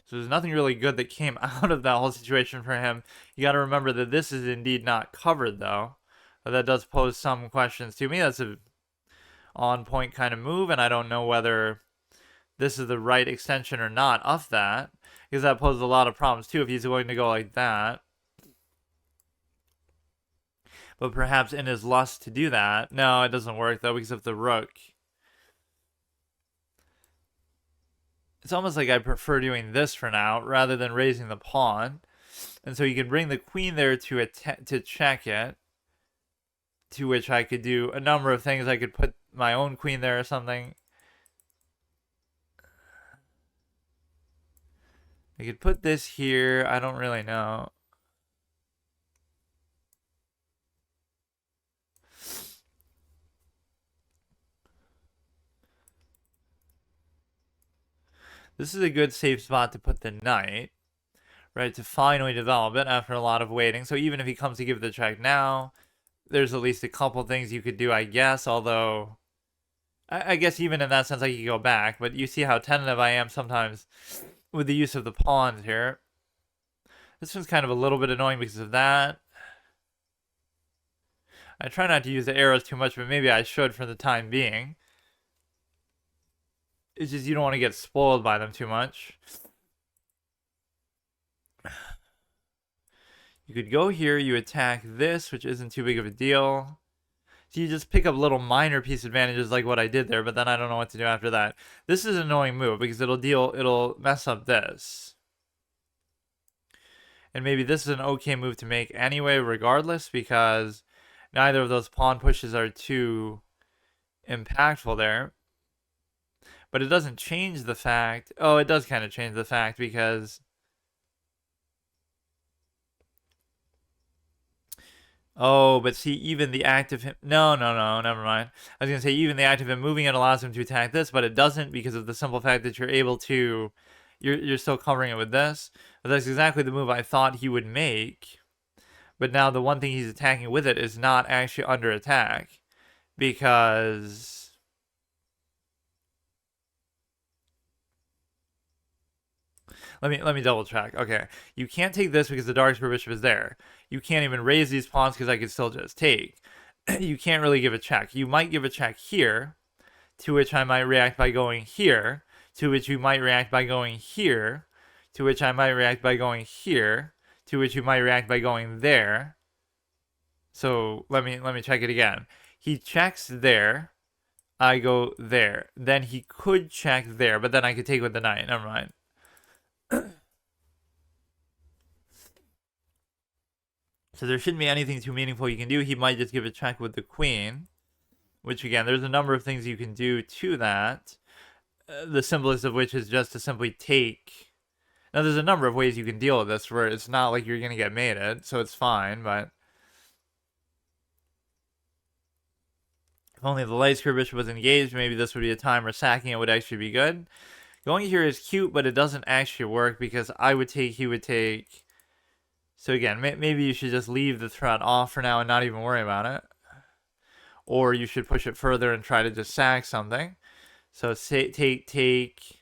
So there's nothing really good that came out of that whole situation for him. You got to remember that this is indeed not covered, though. But that does pose some questions to me. That's a on point kind of move, and I don't know whether this is the right extension or not of that, because that poses a lot of problems too if he's going to go like that. But perhaps in his lust to do that, no, it doesn't work though, because of the rook. It's almost like I prefer doing this for now rather than raising the pawn. And so you can bring the queen there to check it, to which I could do a number of things. I could put my own queen there or something. I could put this here. I don't really know. This is a good safe spot to put the knight, right? To finally develop it after a lot of waiting. So even if he comes to give the check now, there's at least a couple things you could do, I guess. Although, I guess even in that sense, I could go back. But you see how tentative I am sometimes with the use of the pawns here. This one's kind of a little bit annoying because of that. I try not to use the arrows too much, but maybe I should for the time being. It's just you don't want to get spoiled by them too much. You could go here, you attack this, which isn't too big of a deal. So you just pick up little minor piece advantages like what I did there, but then I don't know what to do after that. This is an annoying move because it'll mess up this. And maybe this is an okay move to make anyway, regardless, because neither of those pawn pushes are too impactful there. But it doesn't change the fact... Oh, it does kind of change the fact because... Oh, but see, even the act of him... No, never mind. I was going to say, even the act of him moving it allows him to attack this, but it doesn't because of the simple fact that you're able to... You're still covering it with this. But that's exactly the move I thought he would make. But now the one thing he's attacking with it is not actually under attack. Because... Let me double check. Okay, you can't take this because the dark square bishop is there. You can't even raise these pawns because I could still just take. You can't really give a check. You might give a check here, to which I might react by going here, to which you might react by going here, to which I might react by going here, to which you might react by going there. So let me check it again. He checks there. I go there. Then he could check there, but then I could take with the knight. Never mind. So there shouldn't be anything too meaningful you can do. He might just give a check with the queen, which again, there's a number of things you can do to that. The simplest of which is just to simply take. Now, there's a number of ways you can deal with this where it's not like you're going to get mated, so it's fine, but if only the light square bishop was engaged, maybe this would be a time where sacking it would actually be good. Going here is cute, but it doesn't actually work because I would take, he would take. So again, maybe you should just leave the threat off for now and not even worry about it. Or you should push it further and try to just sack something. So take.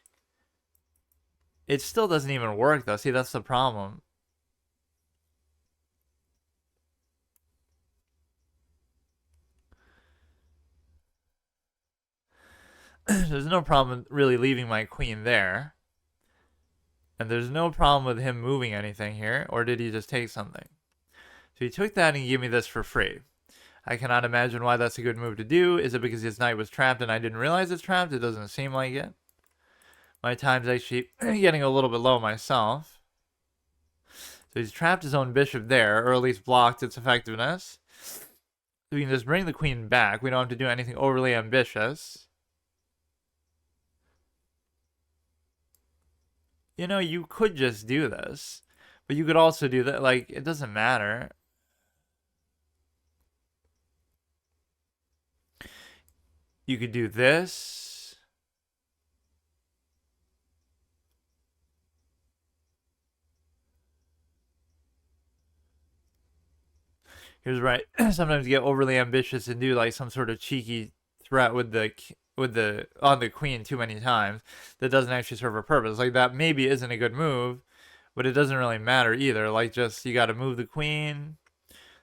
It still doesn't even work though. See, that's the problem. There's no problem really leaving my queen there. And there's no problem with him moving anything here. Or did he just take something? So he took that and gave me this for free. I cannot imagine why that's a good move to do. Is it because his knight was trapped and I didn't realize it's trapped? It doesn't seem like it. My time's actually getting a little bit low myself. So he's trapped his own bishop there, or at least blocked its effectiveness. So we can just bring the queen back. We don't have to do anything overly ambitious. You know, you could just do this. But you could also do that. Like, it doesn't matter. You could do this. Here's right. Sometimes you get overly ambitious and do like some sort of cheeky threat with the on the queen too many times that doesn't actually serve a purpose. Like that maybe isn't a good move, but it doesn't really matter either. Like just you got to move the queen.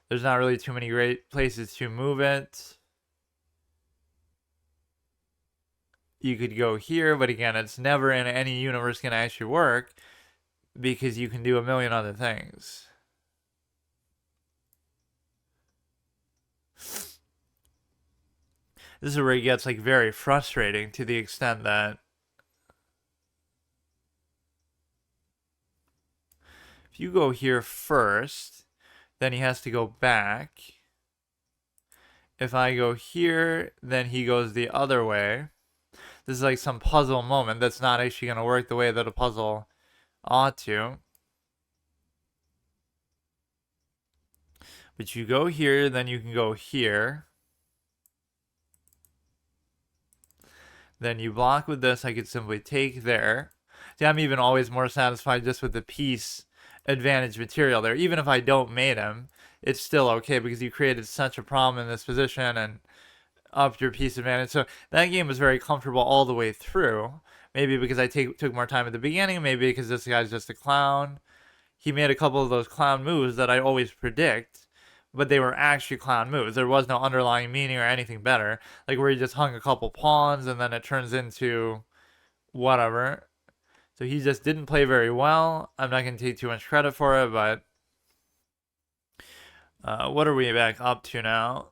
There's not really too many great places to move it. You could go here, but again, it's never in any universe going to actually work because you can do a million other things. This is where it gets like very frustrating to the extent that if you go here first, then he has to go back. If I go here, then he goes the other way. This is like some puzzle moment that's not actually going to work the way that a puzzle ought to. But you go here, then you can go here. Then you block with this. I could simply take there. See, I'm even always more satisfied just with the piece advantage material there. Even if I don't mate him, it's still okay because you created such a problem in this position and upped your piece advantage. So that game was very comfortable all the way through. Maybe because I took more time at the beginning. Maybe because this guy's just a clown. He made a couple of those clown moves that I always predict, but they were actually clown moves. There was no underlying meaning or anything better. Like where he just hung a couple pawns and then it turns into whatever. So he just didn't play very well. I'm not going to take too much credit for it, but what are we back up to now?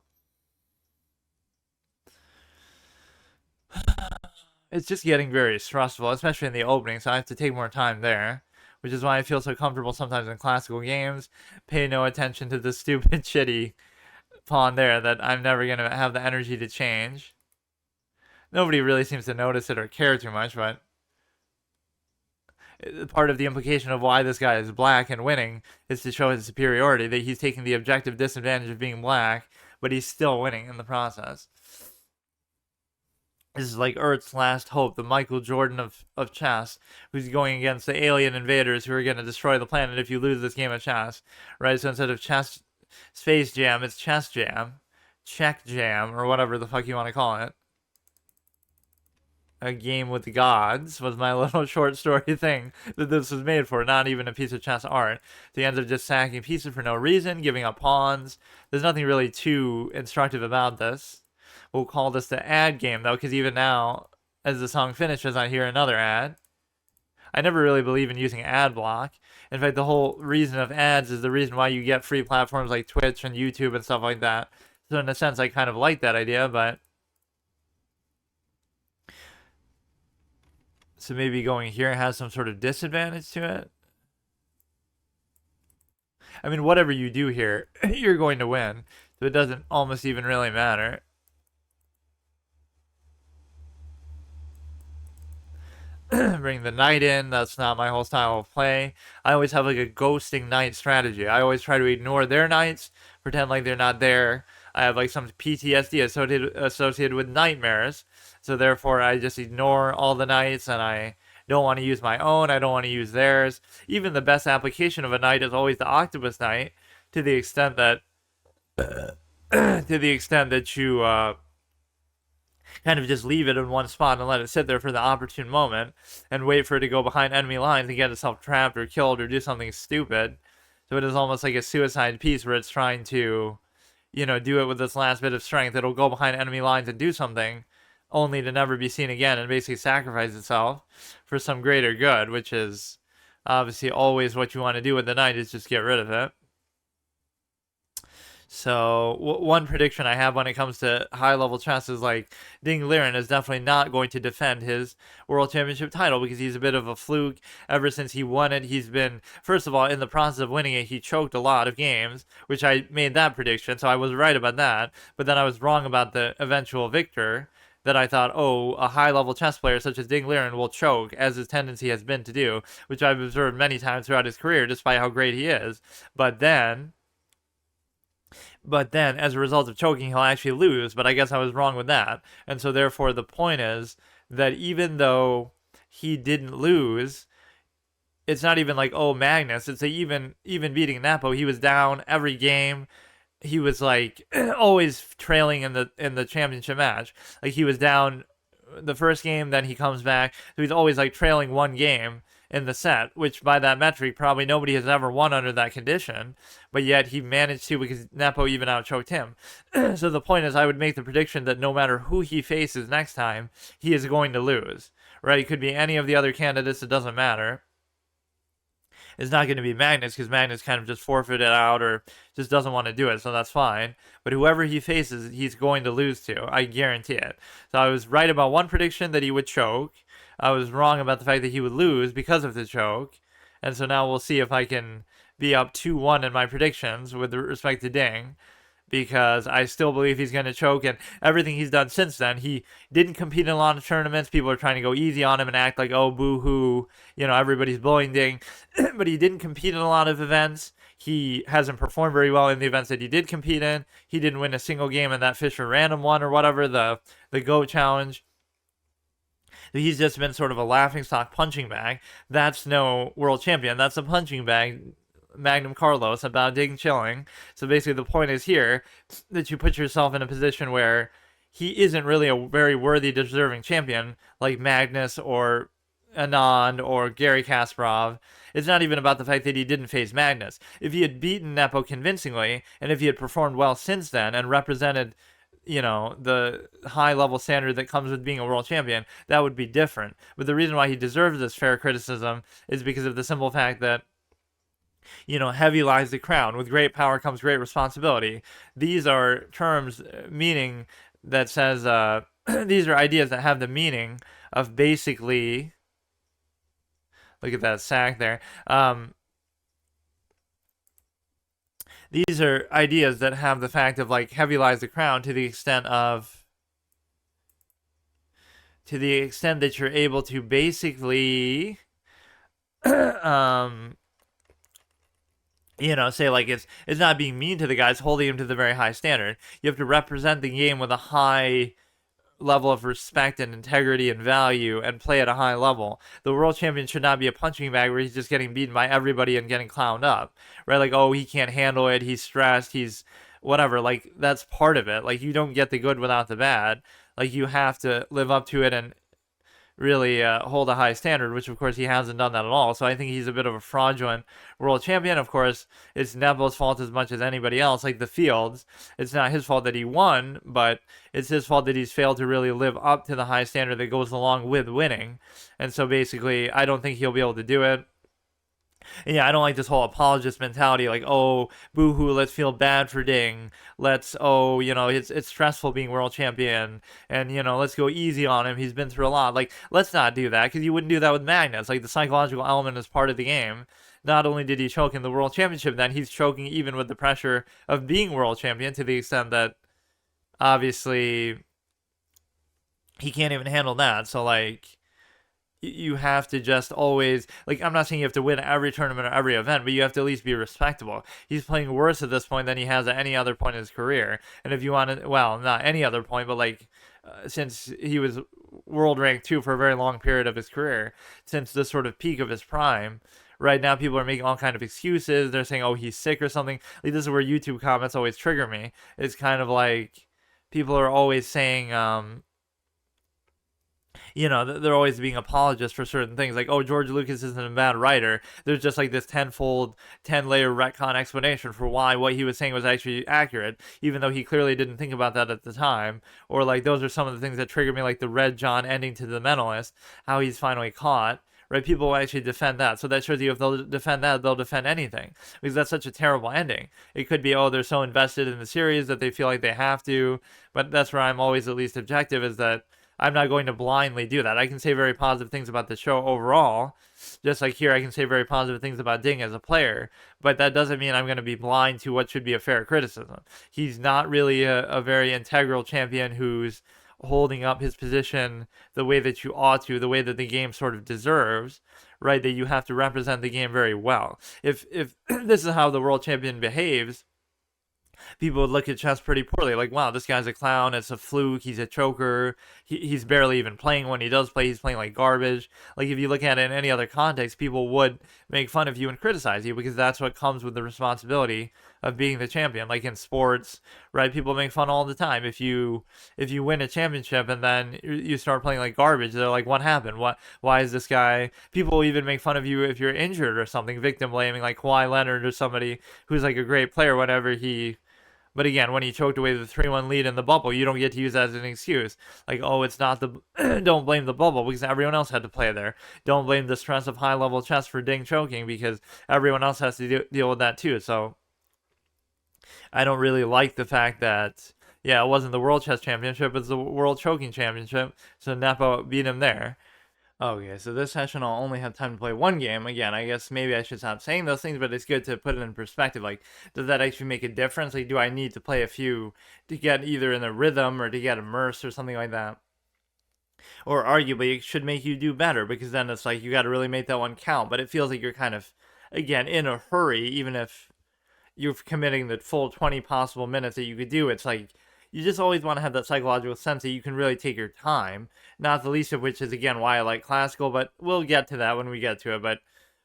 It's just getting very stressful, especially in the opening, so I have to take more time there, which is why I feel so comfortable sometimes in classical games. Pay no attention to the stupid, shitty pawn there that I'm never going to have the energy to change. Nobody really seems to notice it or care too much, but part of the implication of why this guy is black and winning is to show his superiority, that he's taking the objective disadvantage of being black, but he's still winning in the process. This is like Earth's last hope, the Michael Jordan of chess, who's going against the alien invaders who are going to destroy the planet if you lose this game of chess, right? So instead of chess Space Jam, it's Chess Jam, Check Jam, or whatever the fuck you want to call it. A game with the gods was my little short story thing that this was made for, not even a piece of chess art. They end up just sacking pieces for no reason, giving up pawns. There's nothing really too instructive about this. We'll call this the ad game, though, because even now, as the song finishes, I hear another ad. I never really believe in using ad block. In fact, the whole reason of ads is the reason why you get free platforms like Twitch and YouTube and stuff like that. So in a sense, I kind of like that idea, but... So maybe going here has some sort of disadvantage to it. I mean, whatever you do here, you're going to win. So it doesn't almost even really matter. Bring the knight in. That's not my whole style of play. I always have like a ghosting knight strategy. I always try to ignore their knights, pretend like they're not there. I have like some PTSD associated with nightmares. So therefore, I just ignore all the knights, and I don't want to use my own. I don't want to use theirs. Even the best application of a knight is always the octopus knight, to the extent that you kind of just leave it in one spot and let it sit there for the opportune moment and wait for it to go behind enemy lines and get itself trapped or killed or do something stupid. So it is almost like a suicide piece where it's trying to, do it with its last bit of strength. It'll go behind enemy lines and do something only to never be seen again and basically sacrifice itself for some greater good, which is obviously always what you want to do with the knight, is just get rid of it. So one prediction I have when it comes to high-level chess is like Ding Liren is definitely not going to defend his World Championship title because he's a bit of a fluke. Ever since he won it, he's been, first of all, in the process of winning it, he choked a lot of games, which I made that prediction, so I was right about that. But then I was wrong about the eventual victor, that I thought, a high-level chess player such as Ding Liren will choke, as his tendency has been to do, which I've observed many times throughout his career, despite how great he is. But then, as a result of choking, he'll actually lose, but I guess I was wrong with that. And so therefore, the point is that even though he didn't lose, it's not even like, Magnus. It's even beating Napo. He was down every game. He was like always trailing in the championship match. Like he was down the first game, then he comes back. So he's always like trailing one game in the set, which by that metric, probably nobody has ever won under that condition, but yet he managed to because Nepo even outchoked him. So the point is, I would make the prediction that no matter who he faces next time, he is going to lose, right? It could be any of the other candidates, it doesn't matter. It's not going to be Magnus because Magnus kind of just forfeited out or just doesn't want to do it, so that's fine. But whoever he faces, he's going to lose to. I guarantee it. So I was right about one prediction that he would choke. I was wrong about the fact that he would lose because of the choke. And so now we'll see if I can be up 2-1 in my predictions with respect to Ding, because I still believe he's going to choke, and everything he's done since then, he didn't compete in a lot of tournaments. People are trying to go easy on him and act like, oh, boo-hoo, everybody's bullying Ding, but he didn't compete in a lot of events. He hasn't performed very well in the events that he did compete in. He didn't win a single game in that Fisher Random one or whatever, the GO challenge. He's just been sort of a laughingstock punching bag. That's no world champion. That's a punching bag, Magnum Carlos, about Ding chilling. So basically the point is here that you put yourself in a position where he isn't really a very worthy, deserving champion like Magnus or Anand or Gary Kasparov. It's not even about the fact that he didn't face Magnus. If he had beaten Nepo convincingly, and if he had performed well since then and represented the high level standard that comes with being a world champion, that would be different. But the reason why he deserves this fair criticism is because of the simple fact that heavy lies the crown. With great power comes great responsibility. These are terms meaning that says, these are ideas that have the meaning of basically, look at that sack there. These are ideas that have the fact of like heavy lies the crown to the extent that you're able to basically, say like it's not being mean to the guys, holding him to the very high standard. You have to represent the game with a high level of respect and integrity and value and play at a high level. The world champion should not be a punching bag where he's just getting beaten by everybody and getting clowned up, right? Like, oh, he can't handle it, he's stressed, he's whatever. Like, that's part of it. Like, you don't get the good without the bad. Like, you have to live up to it and really hold a high standard, which of course he hasn't done that at all. So I think he's a bit of a fraudulent world champion. Of course, it's Nepo's fault as much as anybody else. Like the fields, it's not his fault that he won, but it's his fault that he's failed to really live up to the high standard that goes along with winning. And so basically, I don't think he'll be able to do it. And yeah, I don't like this whole apologist mentality, like, oh, boo-hoo, let's feel bad for Ding. Let's, it's stressful being world champion. And, let's go easy on him. He's been through a lot. Like, let's not do that, because you wouldn't do that with Magnus. Like, the psychological element is part of the game. Not only did he choke in the world championship, then he's choking even with the pressure of being world champion, to the extent that, obviously, he can't even handle that. So, like, you have to just always, like, I'm not saying you have to win every tournament or every event, but you have to at least be respectable. He's playing worse at this point than he has at any other point in his career. And if you want to, well, not any other point, but like, since he was world ranked 2 for a very long period of his career, since the sort of peak of his prime. Right now, people are making all kind of excuses. They're saying, oh, he's sick or something. Like, this is where YouTube comments always trigger me. It's kind of like, people are always saying, they're always being apologists for certain things. Like, oh, George Lucas isn't a bad writer. There's just like this 10-layer retcon explanation for why what he was saying was actually accurate, even though he clearly didn't think about that at the time. Or like, those are some of the things that trigger me, like the Red John ending to The Mentalist, how he's finally caught. Right, people will actually defend that. So that shows you if they'll defend that, they'll defend anything. Because that's such a terrible ending. It could be, oh, they're so invested in the series that they feel like they have to. But that's where I'm always at least objective, is that I'm not going to blindly do that. I can say very positive things about the show overall. Just like here, I can say very positive things about Ding as a player. But that doesn't mean I'm going to be blind to what should be a fair criticism. He's not really a very integral champion who's holding up his position the way that you ought to, the way that the game sort of deserves, right? That you have to represent the game very well. If this is how the world champion behaves, people would look at chess pretty poorly. Like, wow, this guy's a clown. It's a fluke. He's a choker. He's barely even playing. When he does play, he's playing like garbage. Like, if you look at it in any other context, people would make fun of you and criticize you, because that's what comes with the responsibility of being the champion. Like in sports, right? People make fun all the time if you win a championship and then you start playing like garbage. They're like, what happened? What? Why is this guy? People even make fun of you if you're injured or something, victim blaming, like Kawhi Leonard or somebody who's like a great player whenever he. But again, when he choked away the 3-1 lead in the bubble, you don't get to use that as an excuse. Like, oh, it's not the. Don't blame the bubble because everyone else had to play there. Don't blame the stress of high level chess for Ding choking because everyone else has to deal with that too. So I don't really like the fact that, yeah, it wasn't the World Chess Championship, it's the World Choking Championship. So Nepo beat him there. Okay, so this session I'll only have time to play one game. Again, I guess maybe I should stop saying those things, but it's good to put it in perspective. Like, does that actually make a difference? Like, do I need to play a few to get either in a rhythm or to get immersed or something like that? Or arguably, it should make you do better because then it's like you got to really make that one count. But it feels like you're kind of, again, in a hurry, even if you're committing the full 20 possible minutes that you could do. It's like you just always want to have that psychological sense that you can really take your time, not the least of which is again why I like classical, but we'll get to that when we get to it. But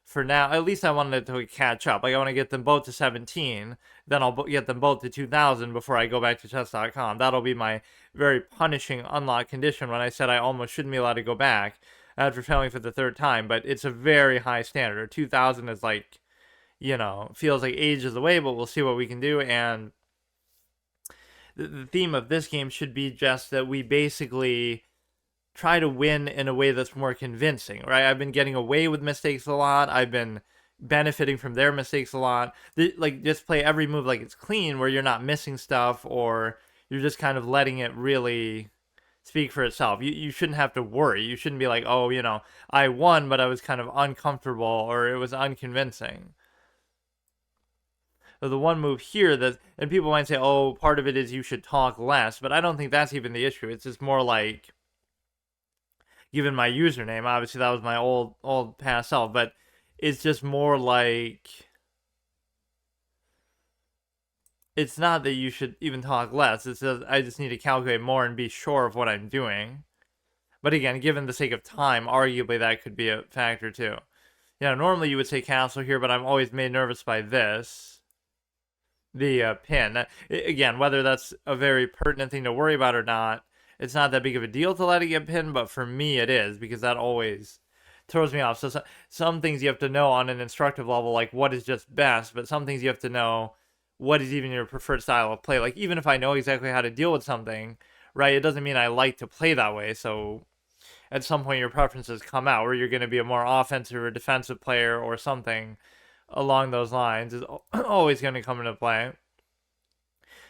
for now, at least I wanted to catch up. Like I want to get them both to 17, then I'll get them both to 2000 before I go back to chess.com. That'll be my very punishing unlock condition when I said I almost shouldn't be allowed to go back after failing for the third time, but it's a very high standard. 2000 is like, feels like ages away, but we'll see what we can do. And the theme of this game should be just that we basically try to win in a way that's more convincing, right? I've been getting away with mistakes a lot. I've been benefiting from their mistakes a lot. Like, just play every move like it's clean, where you're not missing stuff, or you're just kind of letting it really speak for itself. You shouldn't have to worry. You shouldn't be like, oh, I won, but I was kind of uncomfortable, or it was unconvincing. So the one move here that, and people might say, oh, part of it is you should talk less, but I don't think that's even the issue. It's just more like, given my username, obviously that was my old past self, but it's just more like, it's not that you should even talk less. It's just I just need to calculate more and be sure of what I'm doing. But again, given the sake of time, arguably that could be a factor too. Normally you would say castle here, but I'm always made nervous by this. The pin. Again, whether that's a very pertinent thing to worry about or not, it's not that big of a deal to let it get pinned, but for me it is, because that always throws me off. So some things you have to know on an instructive level, like what is just best, but some things you have to know what is even your preferred style of play. Like, even if I know exactly how to deal with something, right, it doesn't mean I like to play that way. So at some point your preferences come out, where you're going to be a more offensive or defensive player or something along those lines is always going to come into play.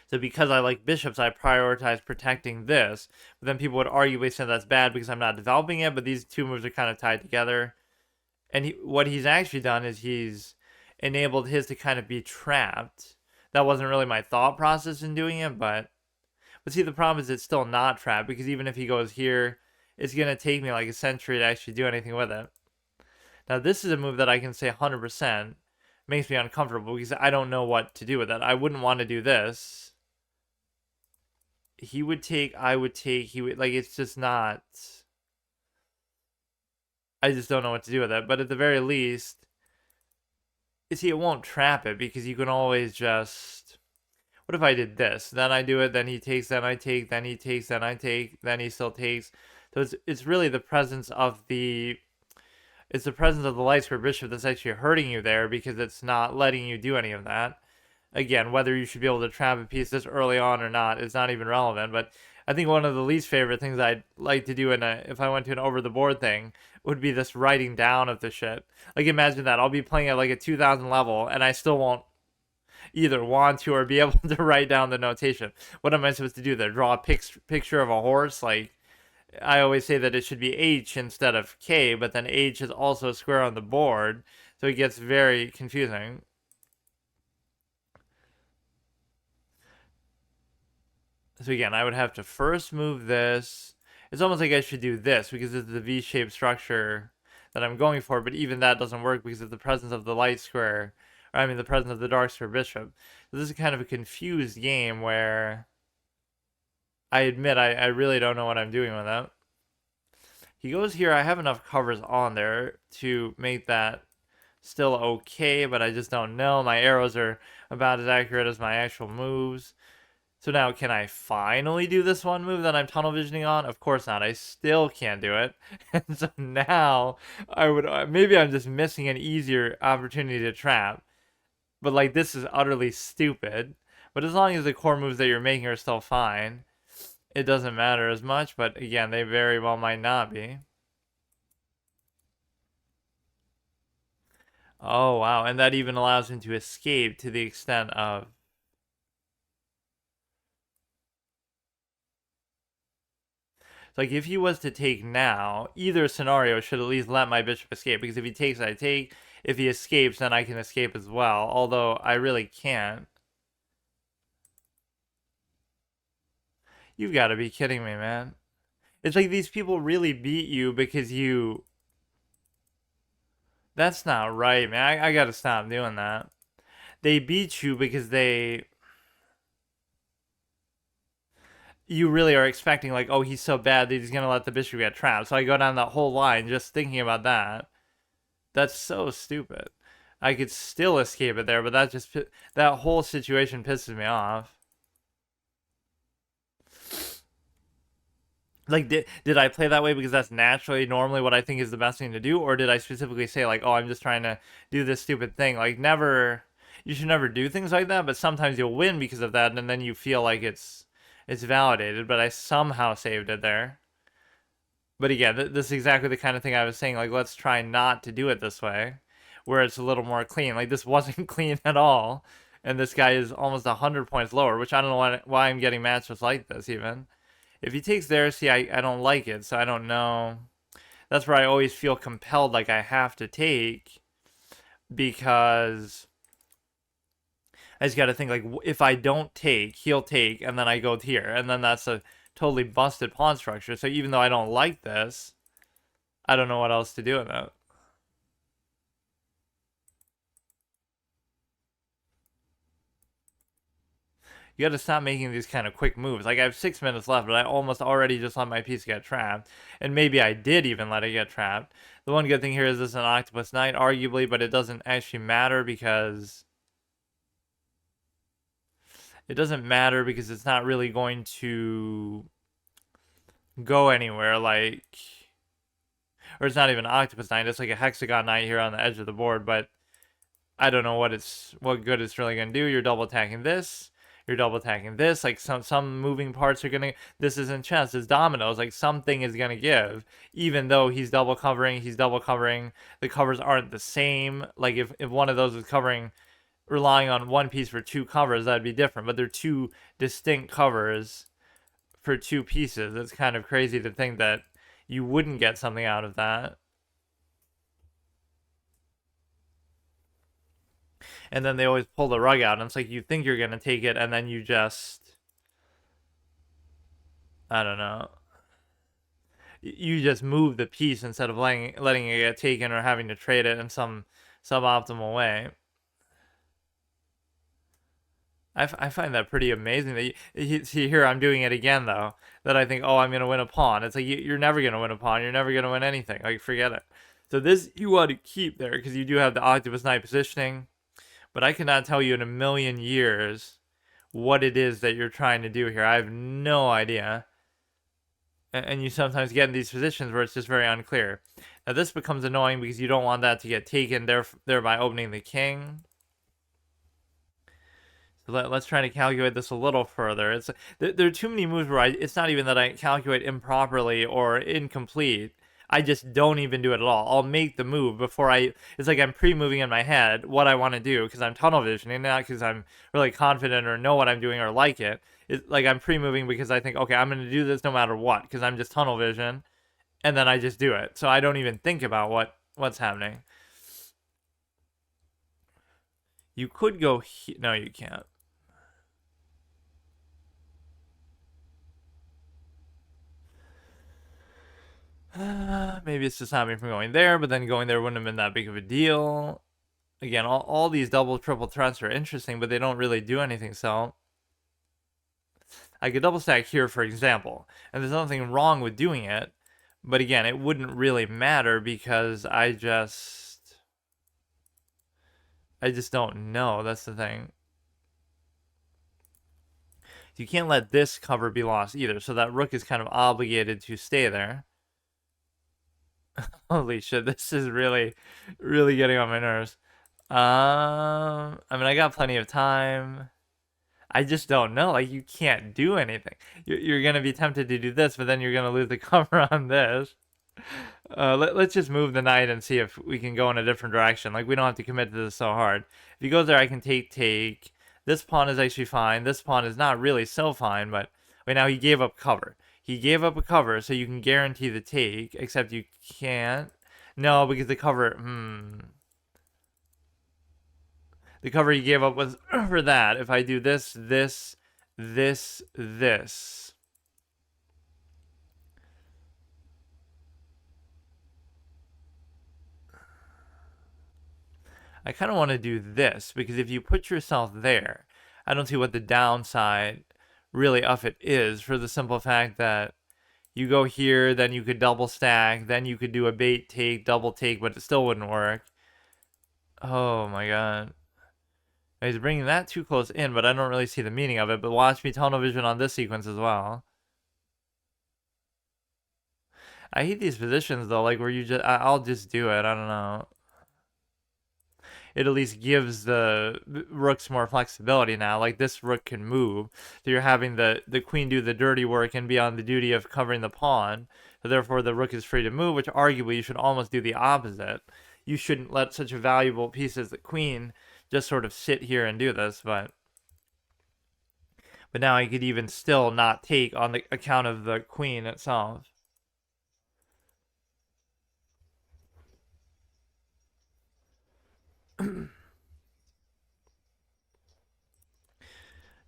So because I like bishops, I prioritize protecting this. But then people would arguably say that's bad because I'm not developing it, but these two moves are kind of tied together. And what he's actually done is he's enabled his to kind of be trapped. That wasn't really my thought process in doing it, but see, the problem is it's still not trapped, because even if he goes here, it's going to take me like a century to actually do anything with it. Now, this is a move that I can say 100% makes me uncomfortable because I don't know what to do with it. I wouldn't want to do this. He would take, I would take, he would, like, it's just not, I just don't know what to do with it. But at the very least, see, it won't trap it because you can always just, what if I did this? Then I do it, then he takes, then I take, then he takes, then I take, then he still takes. So it's really the presence of the, it's the presence of the light square bishop that's actually hurting you there, because it's not letting you do any of that. Again, whether you should be able to trap a piece this early on or not is not even relevant. But I think one of the least favorite things I'd like to do if I went to an over the board thing would be this writing down of the shit. Like, imagine that. I'll be playing at like a 2000 level and I still won't either want to or be able to write down the notation. What am I supposed to do there? Draw a picture of a horse? Like, I always say that it should be H instead of K, but then H is also a square on the board, so it gets very confusing. So again, I would have to first move this. It's almost like I should do this because it's the V-shaped structure that I'm going for, but even that doesn't work because of the presence of the light square, or I mean the presence of the dark square bishop. So this is kind of a confused game where I admit I really don't know what I'm doing with that. He goes here. I have enough covers on there to make that still okay, but I just don't know. My arrows are about as accurate as my actual moves. So now, can I finally do this one move that I'm tunnel visioning on? Of course not. I still can't do it. And so now, I would maybe I'm just missing an easier opportunity to trap. But like, this is utterly stupid. But as long as the core moves that you're making are still fine, it doesn't matter as much. But again, they very well might not be. Oh, wow. And that even allows him to escape to the extent of... Like, if he was to take now, either scenario should at least let my bishop escape. Because if he takes, I take. If he escapes, then I can escape as well. Although, I really can't. You've got to be kidding me, man. It's like these people really beat you because you... That's not right, man. I gotta stop doing that. They beat you because they... You really are expecting, like, oh, he's so bad that he's gonna let the bishop get trapped. So I go down that whole line just thinking about that. That's so stupid. I could still escape it there, but that whole situation pisses me off. Like, did I play that way because that's naturally normally what I think is the best thing to do, or did I specifically say, like, oh, I'm just trying to do this stupid thing? Like, never, you should never do things like that, but sometimes you'll win because of that, and then you feel like it's validated, but I somehow saved it there. But again, this is exactly the kind of thing I was saying, like, let's try not to do it this way, where it's a little more clean. Like, this wasn't clean at all, and this guy is almost 100 points lower, which I don't know why I'm getting matches like this, even. If he takes there, see, I don't like it, so I don't know. That's where I always feel compelled, like I have to take, because I just got to think, like, if I don't take, he'll take, and then I go here, and then that's a totally busted pawn structure. So even though I don't like this, I don't know what else to do with it. You got to stop making these kind of quick moves. Like, I have 6 minutes left, but I almost already just let my piece get trapped. And maybe I did even let it get trapped. The one good thing here is this is an octopus knight, arguably, but it doesn't actually matter because... It doesn't matter because it's not really going to go anywhere, like... Or it's not even an octopus knight, it's like a hexagon knight here on the edge of the board, but... I don't know what good it's really going to do. You're double attacking this. You're double attacking this. Like, some moving parts are gonna... This isn't chess, it's dominoes. Like, something is gonna give. Even though he's double covering. The covers aren't the same. Like, if one of those is covering, relying on one piece for 2 covers, that'd be different. But they're 2 distinct covers for 2 pieces. It's kind of crazy to think that you wouldn't get something out of that. And then they always pull the rug out, and it's like you think you're gonna take it, and then you just... I don't know. You just move the piece instead of letting it get taken or having to trade it in some suboptimal way. I find that pretty amazing that see here I'm doing it again though, that I think, oh, I'm gonna win a pawn. It's like you're never gonna win a pawn, you're never gonna win anything, like, forget it. So this you want to keep there because you do have the octopus knight positioning, but I cannot tell you in a million years what it is that you're trying to do here. I have no idea. And you sometimes get in these positions where it's just very unclear. Now this becomes annoying because you don't want that to get taken, thereby opening the king. So let's try to calculate this a little further. There are too many moves where it's not even that I calculate improperly or incomplete. I just don't even do it at all. I'll make the move before it's like I'm pre-moving in my head what I want to do because I'm tunnel visioning, not because I'm really confident or know what I'm doing or like it. It's like I'm pre-moving because I think, okay, I'm going to do this no matter what because I'm just tunnel vision, and then I just do it. So I don't even think about what's happening. You could go no, you can't. Maybe it's just stopping me from going there, but then going there wouldn't have been that big of a deal. Again, all these double, triple threats are interesting, but they don't really do anything, so... I could double stack here, for example, and there's nothing wrong with doing it, but again, it wouldn't really matter because I just... I just don't know. That's the thing. You can't let this cover be lost either, so that rook is kind of obligated to stay there. Holy shit, this is really, really getting on my nerves. I mean, I got plenty of time. I just don't know. Like, you can't do anything. You're gonna be tempted to do this, but then you're gonna lose the cover on this. Let's just move the knight and see if we can go in a different direction. Like, we don't have to commit to this so hard. If he goes there, I can take. This pawn is actually fine. This pawn is not really so fine, but wait, now he gave up cover. He gave up a cover, so you can guarantee the take, except you can't. No, because the cover, the cover he gave up was for that. If I do this, this, this. I kind of want to do this, because if you put yourself there, I don't see what the downside really of it is, for the simple fact that you go here, then you could double stack, then you could do a bait take, double take, but it still wouldn't work. Oh my god. He's bringing that too close in, but I don't really see the meaning of it. But watch me tunnel vision on this sequence as well. I hate these positions though, like where you just, I'll just do it. I don't know. It at least gives the rooks more flexibility now. Like this rook can move, so you're having the queen do the dirty work and be on the duty of covering the pawn. So therefore, the rook is free to move, which arguably you should almost do the opposite. You shouldn't let such a valuable piece as the queen just sort of sit here and do this, but now I could even still not take on the account of the queen itself.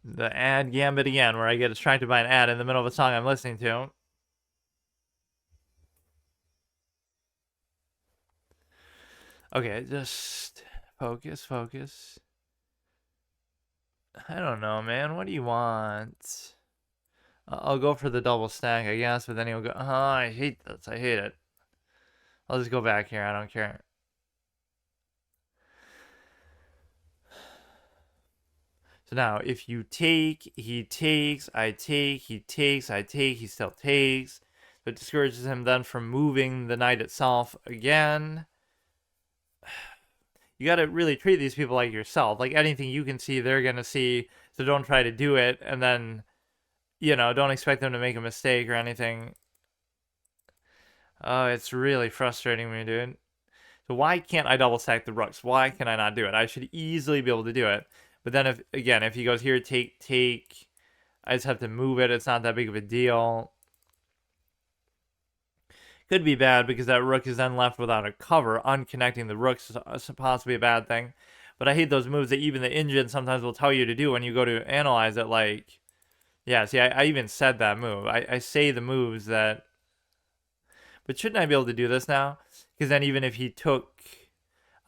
The ad gambit again, where I get distracted by an ad in the middle of a song I'm listening to. Okay, just focus. I don't know, man. What do you want? I'll go for the double stack, I guess, but then he'll go, oh, I hate this. I hate it. I'll just go back here. I don't care. So now, if you take, he takes, I take, he takes, I take, he still takes. So it discourages him then from moving the knight itself again. You got to really treat these people like yourself. Like anything you can see, they're going to see. So don't try to do it. And then, don't expect them to make a mistake or anything. Oh, it's really frustrating me, dude. So why can't I double stack the rooks? Why can I not do it? I should easily be able to do it. But then if he goes here, take, I just have to move it. It's not that big of a deal. Could be bad because that rook is then left without a cover. Unconnecting the rooks is possibly a bad thing. But I hate those moves that even the engine sometimes will tell you to do when you go to analyze it. Like, yeah, see, I even said that move. I say the moves that... But shouldn't I be able to do this now? Because then even if he took,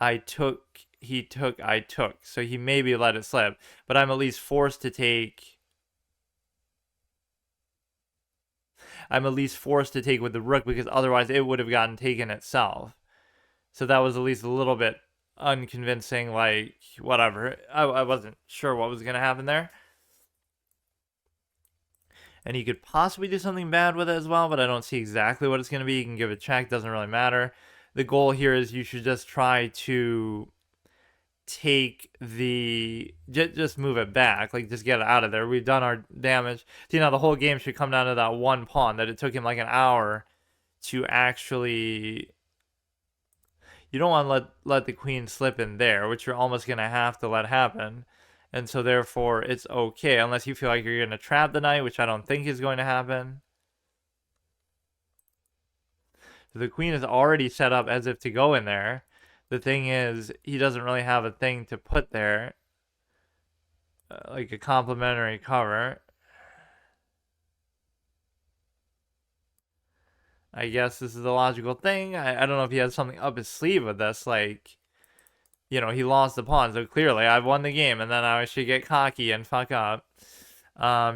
I took, he took, I took. So he maybe let it slip. But I'm at least forced to take... I'm at least forced to take with the rook because otherwise it would have gotten taken itself. So that was at least a little bit unconvincing, like, whatever. I wasn't sure what was going to happen there. And he could possibly do something bad with it as well, but I don't see exactly what it's going to be. You can give a check, doesn't really matter. The goal here is you should just try to take the... Just move it back. Like, just get it out of there. We've done our damage. See, now the whole game should come down to that one pawn, that it took him like an hour to actually... You don't want to let the queen slip in there, which you're almost going to have to let happen. And so therefore, it's okay, unless you feel like you're going to trap the knight, which I don't think is going to happen. So the queen is already set up as if to go in there. The thing is, he doesn't really have a thing to put there. Like a complementary cover. I guess this is the logical thing. I don't know if he has something up his sleeve with this, like... he lost the pawn, so clearly I've won the game, and then I should get cocky and fuck up.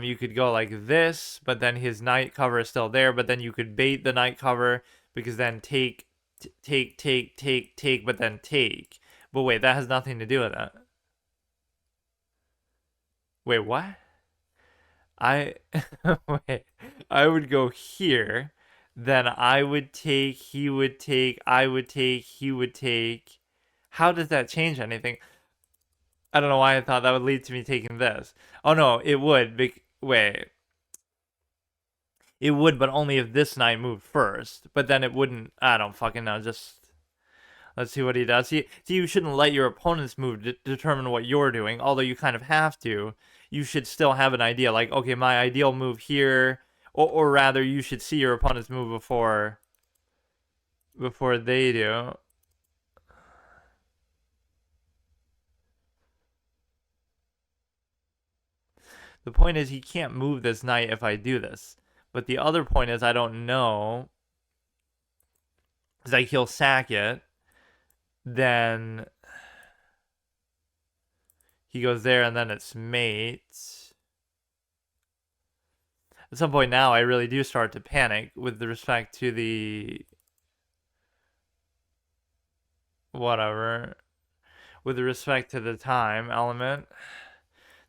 You could go like this, but then his knight cover is still there, but then you could bait the knight cover, because then take, but then take. But wait, that has nothing to do with it. Wait, what? I wait. I would go here. Then I would take, he would take, I would take, he would take. How does that change anything? I don't know why I thought that would lead to me taking this. Oh no, it would. Wait. It would, but only if this knight moved first. But then it wouldn't. I don't fucking know. Just let's see what he does. See, you shouldn't let your opponent's move determine what you're doing. Although you kind of have to. You should still have an idea. Like, okay, my ideal move here, or rather, you should see your opponent's move before they do. The point is, he can't move this knight if I do this. But the other point is, I don't know. It's like he'll sack it. Then he goes there, and then it's mate. At some point now, I really do start to panic with respect to the whatever. With respect to the time element.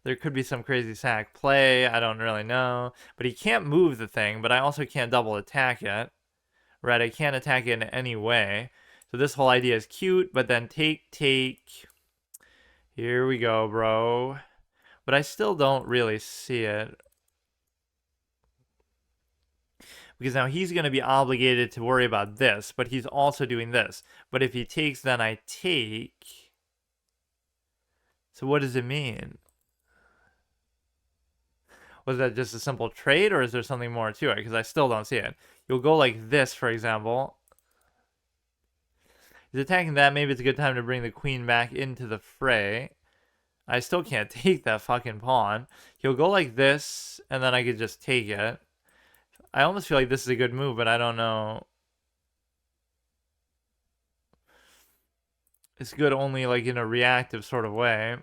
There could be some crazy sack play. I don't really know. But he can't move the thing, but I also can't double attack it. Right? I can't attack it in any way. So this whole idea is cute, but then take. Here we go, bro. But I still don't really see it. Because now he's going to be obligated to worry about this, but he's also doing this. But if he takes, then I take. So what does it mean? Was that just a simple trade, or is there something more to it? Because I still don't see it. You'll go like this, for example. He's attacking that. Maybe it's a good time to bring the queen back into the fray. I still can't take that fucking pawn. He'll go like this, and then I could just take it. I almost feel like this is a good move, but I don't know. It's good only like in a reactive sort of way.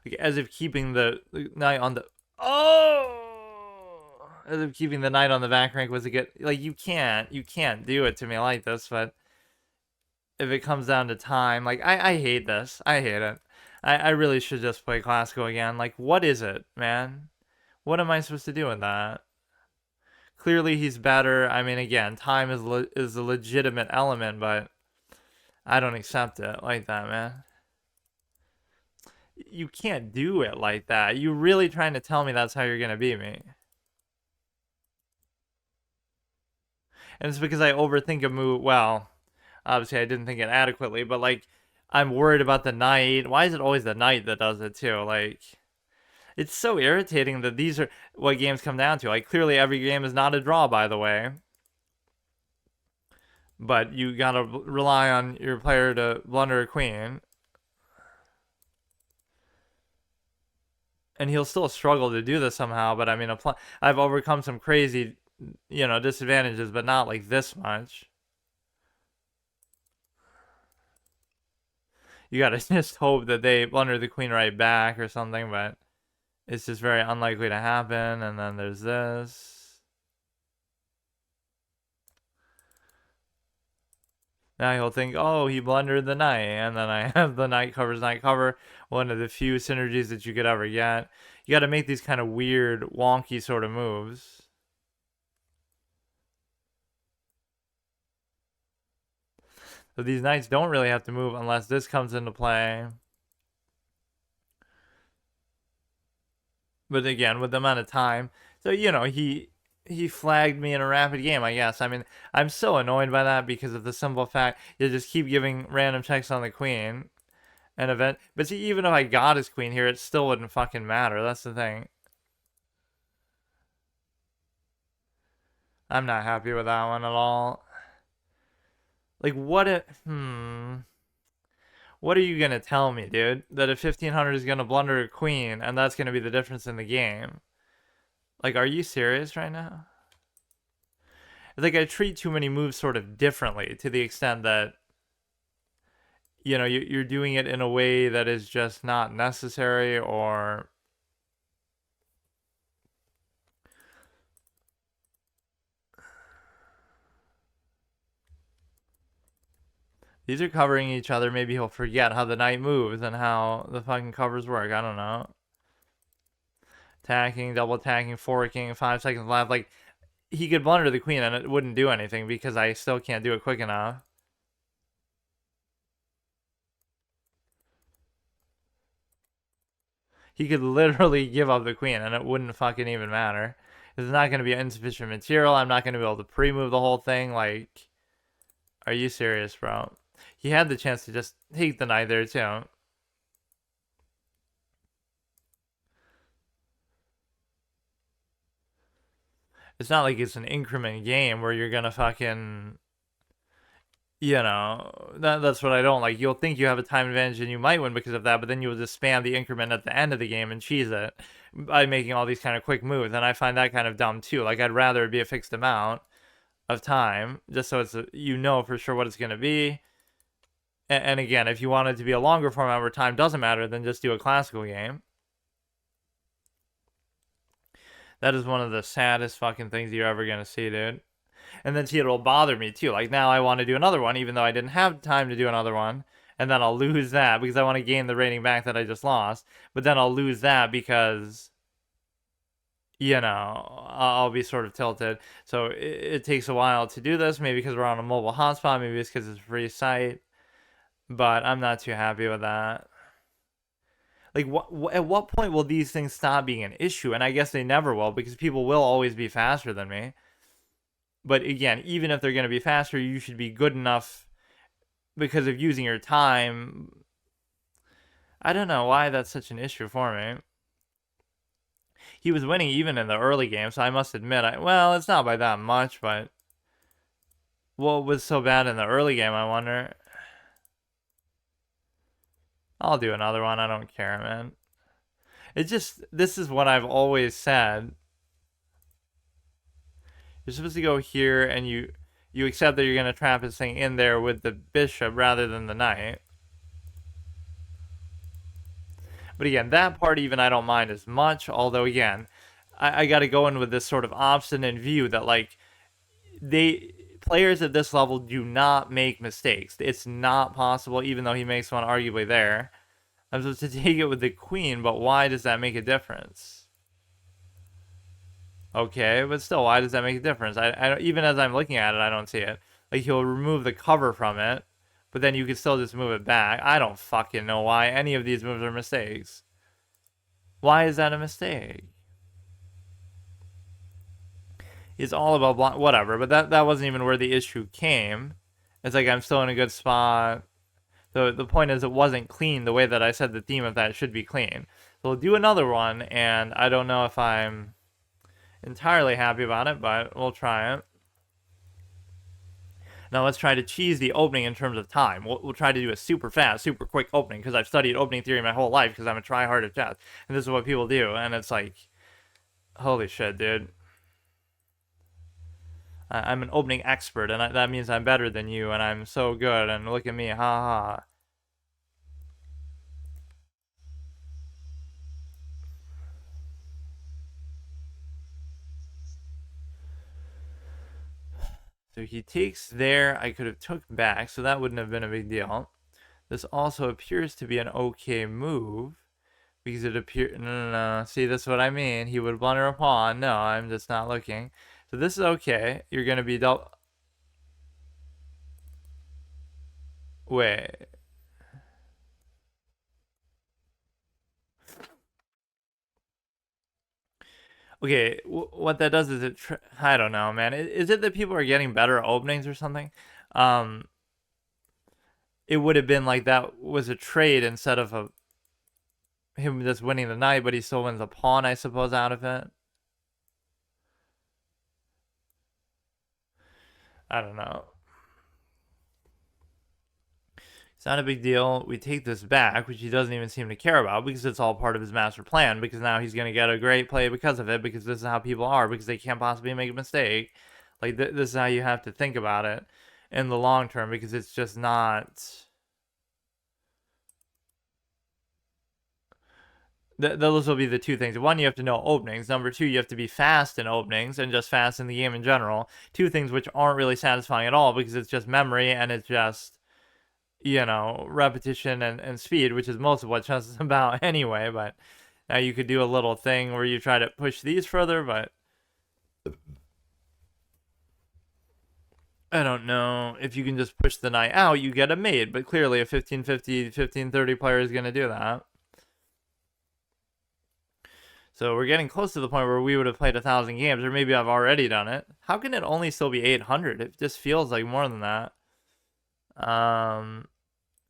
Like as if keeping the knight on the as if keeping the knight on the back rank was a good, like you can't do it to me like this. But if it comes down to time, like I hate this. I hate it. I really should just play classical again. Like what is it, man? What am I supposed to do with that? Clearly he's better. I mean, again, time is a legitimate element, but I don't accept it like that, man. You can't do it like that. You really trying to tell me that's how you're gonna beat me? And it's because I overthink a move. Well, obviously I didn't think it adequately, but like I'm worried about the knight. Why is it always the knight that does it too? Like it's so irritating that these are what games come down to. Like clearly every game is not a draw, by the way. But you gotta rely on your player to blunder a queen. And he'll still struggle to do this somehow, but I mean, I've overcome some crazy, disadvantages, but not like this much. You gotta just hope that they blunder the queen right back or something, but it's just very unlikely to happen. And then there's this. Now he'll think, oh, he blundered the knight, and then I have the knight covers knight cover, one of the few synergies that you could ever get. You got to make these kind of weird, wonky sort of moves. So these knights don't really have to move unless this comes into play. But again, with the amount of time, so he flagged me in a rapid game, I guess. I mean, I'm so annoyed by that because of the simple fact you just keep giving random checks on the queen. But see, even if I got his queen here, it still wouldn't fucking matter. That's the thing. I'm not happy with that one at all. Like, what what are you gonna tell me, dude? That a 1500 is gonna blunder a queen, and that's gonna be the difference in the game? Like, are you serious right now? It's like I treat too many moves sort of differently to the extent that you know, you're doing it in a way that is just not necessary, or these are covering each other. Maybe he'll forget how the knight moves and how the fucking covers work. I don't know. Attacking, double attacking, forking, 5 seconds left. Like, he could blunder the queen and it wouldn't do anything because I still can't do it quick enough. He could literally give up the queen and it wouldn't fucking even matter. It's not going to be insufficient material. I'm not going to be able to pre-move the whole thing. Like, are you serious, bro? He had the chance to just take the knight there, too. It's not like it's an increment game where you're going to fucking, you know, that's what I don't like. You'll think you have a time advantage and you might win because of that, but then you'll just spam the increment at the end of the game and cheese it by making all these kind of quick moves. And I find that kind of dumb, too. Like, I'd rather it be a fixed amount of time just so it's you know for sure what it's going to be. And again, if you want it to be a longer format where time doesn't matter, then just do a classical game. That is one of the saddest fucking things you're ever going to see, dude. And then see, it'll bother me too. Like, now I want to do another one even though I didn't have time to do another one, and then I'll lose that because I want to gain the rating back that I just lost. But then I'll lose that because, you know, I'll be sort of tilted. So it takes a while to do this, maybe because we're on a mobile hotspot, maybe it's because it's a free site. But I'm not too happy with that. Like, at what point will these things stop being an issue? And I guess they never will, because people will always be faster than me. But again, even if they're going to be faster, you should be good enough because of using your time. I don't know why that's such an issue for me. He was winning even in the early game, so I must admit, well, it's not by that much, but what was so bad in the early game, I wonder? I'll do another one. I don't care, man. It just, this is what I've always said. You're supposed to go here and you accept that you're going to trap this thing in there with the bishop rather than the knight. But again, that part even I don't mind as much. Although again, I got to go in with this sort of obstinate view that like players at this level do not make mistakes. It's not possible, even though he makes one arguably there. I'm supposed to take it with the queen, but why does that make a difference? Okay, but still, why does that make a difference? I even as I'm looking at it, I don't see it. Like, he'll remove the cover from it, but then you can still just move it back. I don't fucking know why any of these moves are mistakes. Why is that a mistake? It's all about whatever, but that wasn't even where the issue came. It's like I'm still in a good spot. The point is it wasn't clean the way that I said the theme of that should be clean. So we'll do another one, and I don't know if I'm entirely happy about it, but we'll try it. Now let's try to cheese the opening in terms of time. We'll try to do a super fast, super quick opening because I've studied opening theory my whole life because I'm a try-hard at chess. And this is what people do, and it's like, holy shit, dude. I'm an opening expert, and that means I'm better than you, and I'm so good, and look at me, ha ha. So he takes there. I could have took back, so that wouldn't have been a big deal. This also appears to be an okay move because it appears. No. See, that's what I mean. He would blunder a pawn. No, I'm just not looking. So this is okay. You're gonna be double. Wait. Okay, what that does is I don't know, man. Is it that people are getting better at openings or something? Um, it would have been like that was a trade instead of him just winning the knight, but he still wins a pawn, I suppose, out of it. I don't know. It's not a big deal. We take this back, which he doesn't even seem to care about because it's all part of his master plan, because now he's going to get a great play because of it, because this is how people are, because they can't possibly make a mistake. Like, this is how you have to think about it in the long term, because it's just not... those will be the two things. One, you have to know openings. Number two, you have to be fast in openings and just fast in the game in general. Two things which aren't really satisfying at all because it's just memory and it's just, repetition and speed, which is most of what chess is about anyway. But now you could do a little thing where you try to push these further, but I don't know if you can just push the knight out, you get a mate. But clearly a 1550, 1530 player is going to do that. So we're getting close to the point where we would have played 1,000 games, or maybe I've already done it. How can it only still be 800? It just feels like more than that.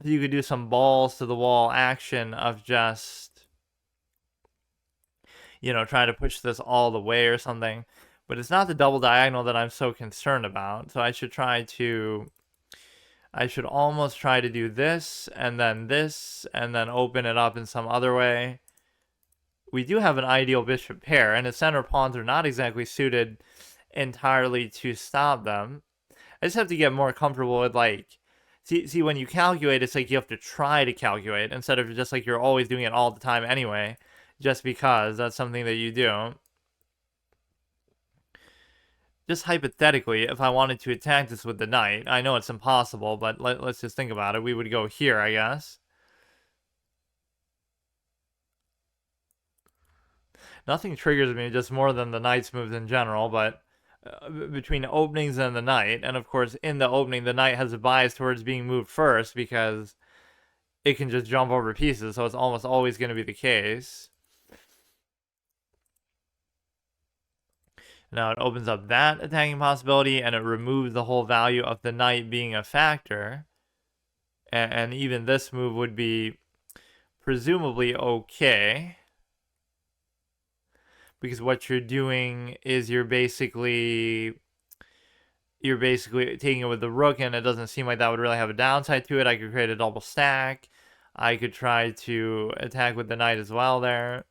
You could do some balls to the wall action of just, trying to push this all the way or something. But it's not the double diagonal that I'm so concerned about. So I should almost try to do this, and then open it up in some other way. We do have an ideal bishop pair, and the center pawns are not exactly suited entirely to stop them. I just have to get more comfortable with, like, see when you calculate, it's like you have to try to calculate instead of just like you're always doing it all the time anyway, just because that's something that you do. Just hypothetically, if I wanted to attack this with the knight, I know it's impossible, but let's just think about it. We would go here, I guess. Nothing triggers me just more than the knight's moves in general, but between openings and the knight, and of course in the opening the knight has a bias towards being moved first because it can just jump over pieces, so it's almost always going to be the case. Now it opens up that attacking possibility, and it removes the whole value of the knight being a factor. And even this move would be presumably okay, because what you're doing is you're basically taking it with the rook, and it doesn't seem like that would really have a downside to it. I could create a double stack. I could try to attack with the knight as well there.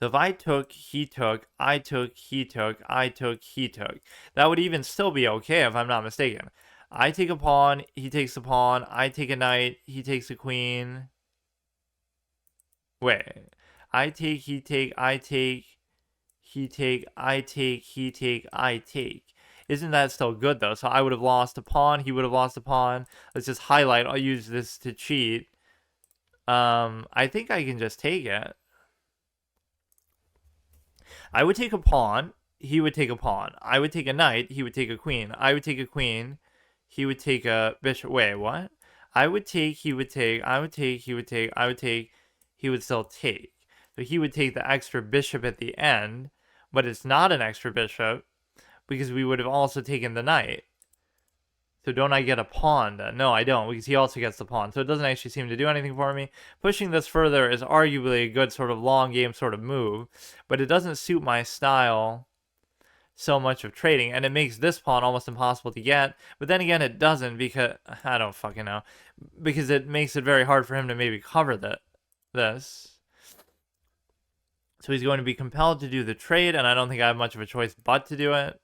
So if I took, he took, I took, he took, I took, he took, that would even still be okay if I'm not mistaken. I take a pawn, he takes a pawn, I take a knight, he takes a queen. Wait. I take, he take, I take, he take, I take, he take, I take. Isn't that still good though? So I would have lost a pawn, he would have lost a pawn. Let's just highlight, I'll use this to cheat. I think I can just take it. I would take a pawn, he would take a pawn. I would take a knight, he would take a queen. I would take a queen, he would take a bishop. Wait, what? I would take, he would take, I would take, he would take, I would take, he would still take. So he would take the extra bishop at the end, but it's not an extra bishop because we would have also taken the knight. So don't I get a pawn then? No, I don't, because he also gets the pawn. So it doesn't actually seem to do anything for me. Pushing this further is arguably a good sort of long game sort of move, but it doesn't suit my style so much of trading, and it makes this pawn almost impossible to get. But then again, it doesn't, because I don't fucking know, because it makes it very hard for him to maybe cover this. So he's going to be compelled to do the trade, and I don't think I have much of a choice but to do it.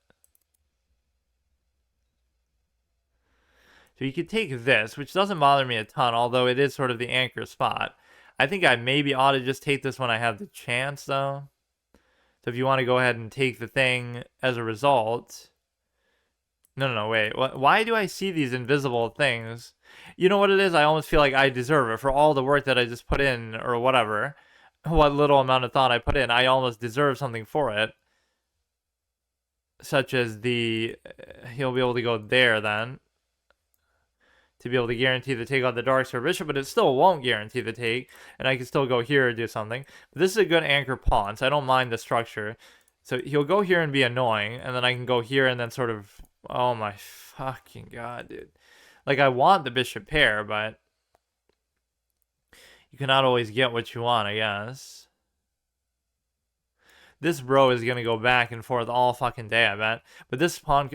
So you could take this, which doesn't bother me a ton, although it is sort of the anchor spot. I think I maybe ought to just take this when I have the chance, though. So if you want to go ahead and take the thing as a result... No, wait. Why do I see these invisible things? You know what it is? I almost feel like I deserve it for all the work that I just put in, or whatever. What little amount of thought I put in, I almost deserve something for it. Such as he'll be able to go there then, to be able to guarantee the take on the dark square bishop, but it still won't guarantee the take, and I can still go here and do something. But this is a good anchor pawn, so I don't mind the structure. So he'll go here and be annoying, and then I can go here and then sort of... Oh my fucking god, dude. Like, I want the bishop pair, but... you cannot always get what you want, I guess. This bro is gonna go back and forth all fucking day, I bet. But this pawn...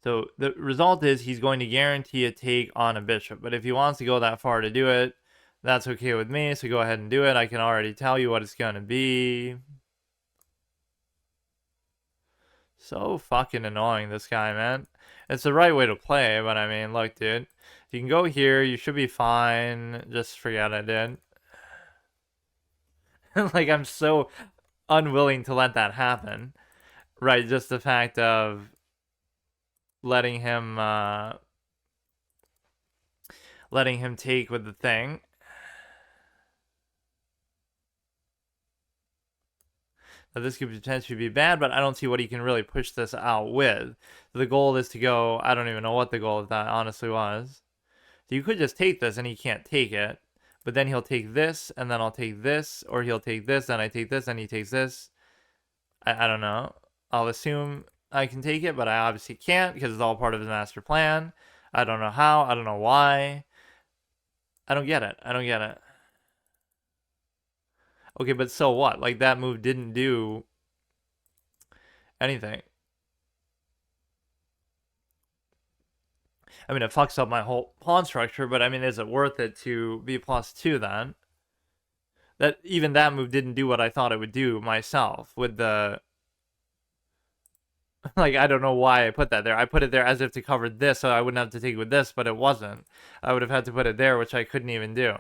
So the result is he's going to guarantee a take on a bishop. But if he wants to go that far to do it, That's okay with me, so go ahead and do it. I can already tell you what it's going to be. So fucking annoying, this guy, man. It's the right way to play, but I mean, look, dude. You can go here, you should be fine. Just forget I did. Like, I'm so unwilling to let that happen. Right, just the fact of letting him take with the thing. Now, this could potentially be bad, but I don't see what he can really push this out with. The goal is to go, I don't even know what the goal of that honestly was. So you could just take this and he can't take it. But then he'll take this, and then I'll take this, or he'll take this, then I take this, and he takes this. I don't know. I'll assume I can take it, but I obviously can't because it's all part of his master plan. I don't know how. I don't know why. I don't get it. I don't get it. Okay, but so what? Like, that move didn't do anything. I mean, it fucks up my whole pawn structure, but I mean, is it worth it to be +2 then? That even that move didn't do what I thought it would do myself with the like, I don't know why I put that there. I put it there as if to cover this so I wouldn't have to take it with this, but it wasn't. I would have had to put it there, which I couldn't even do.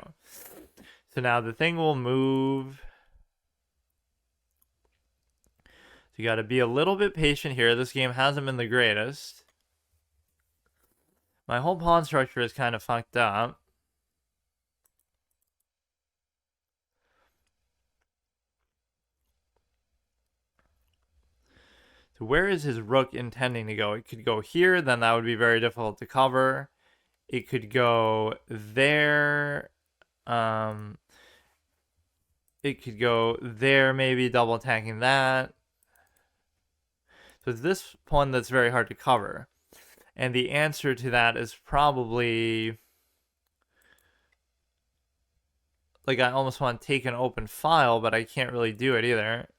So now the thing will move. So you got to be a little bit patient here. This game hasn't been the greatest. My whole pawn structure is kind of fucked up. So where is his rook intending to go? It could go here, then that would be very difficult to cover. It could go there. It could go there, maybe double attacking that. So it's this pawn that's very hard to cover. And the answer to that is probably... Like, I almost want to take an open file, but I can't really do it either.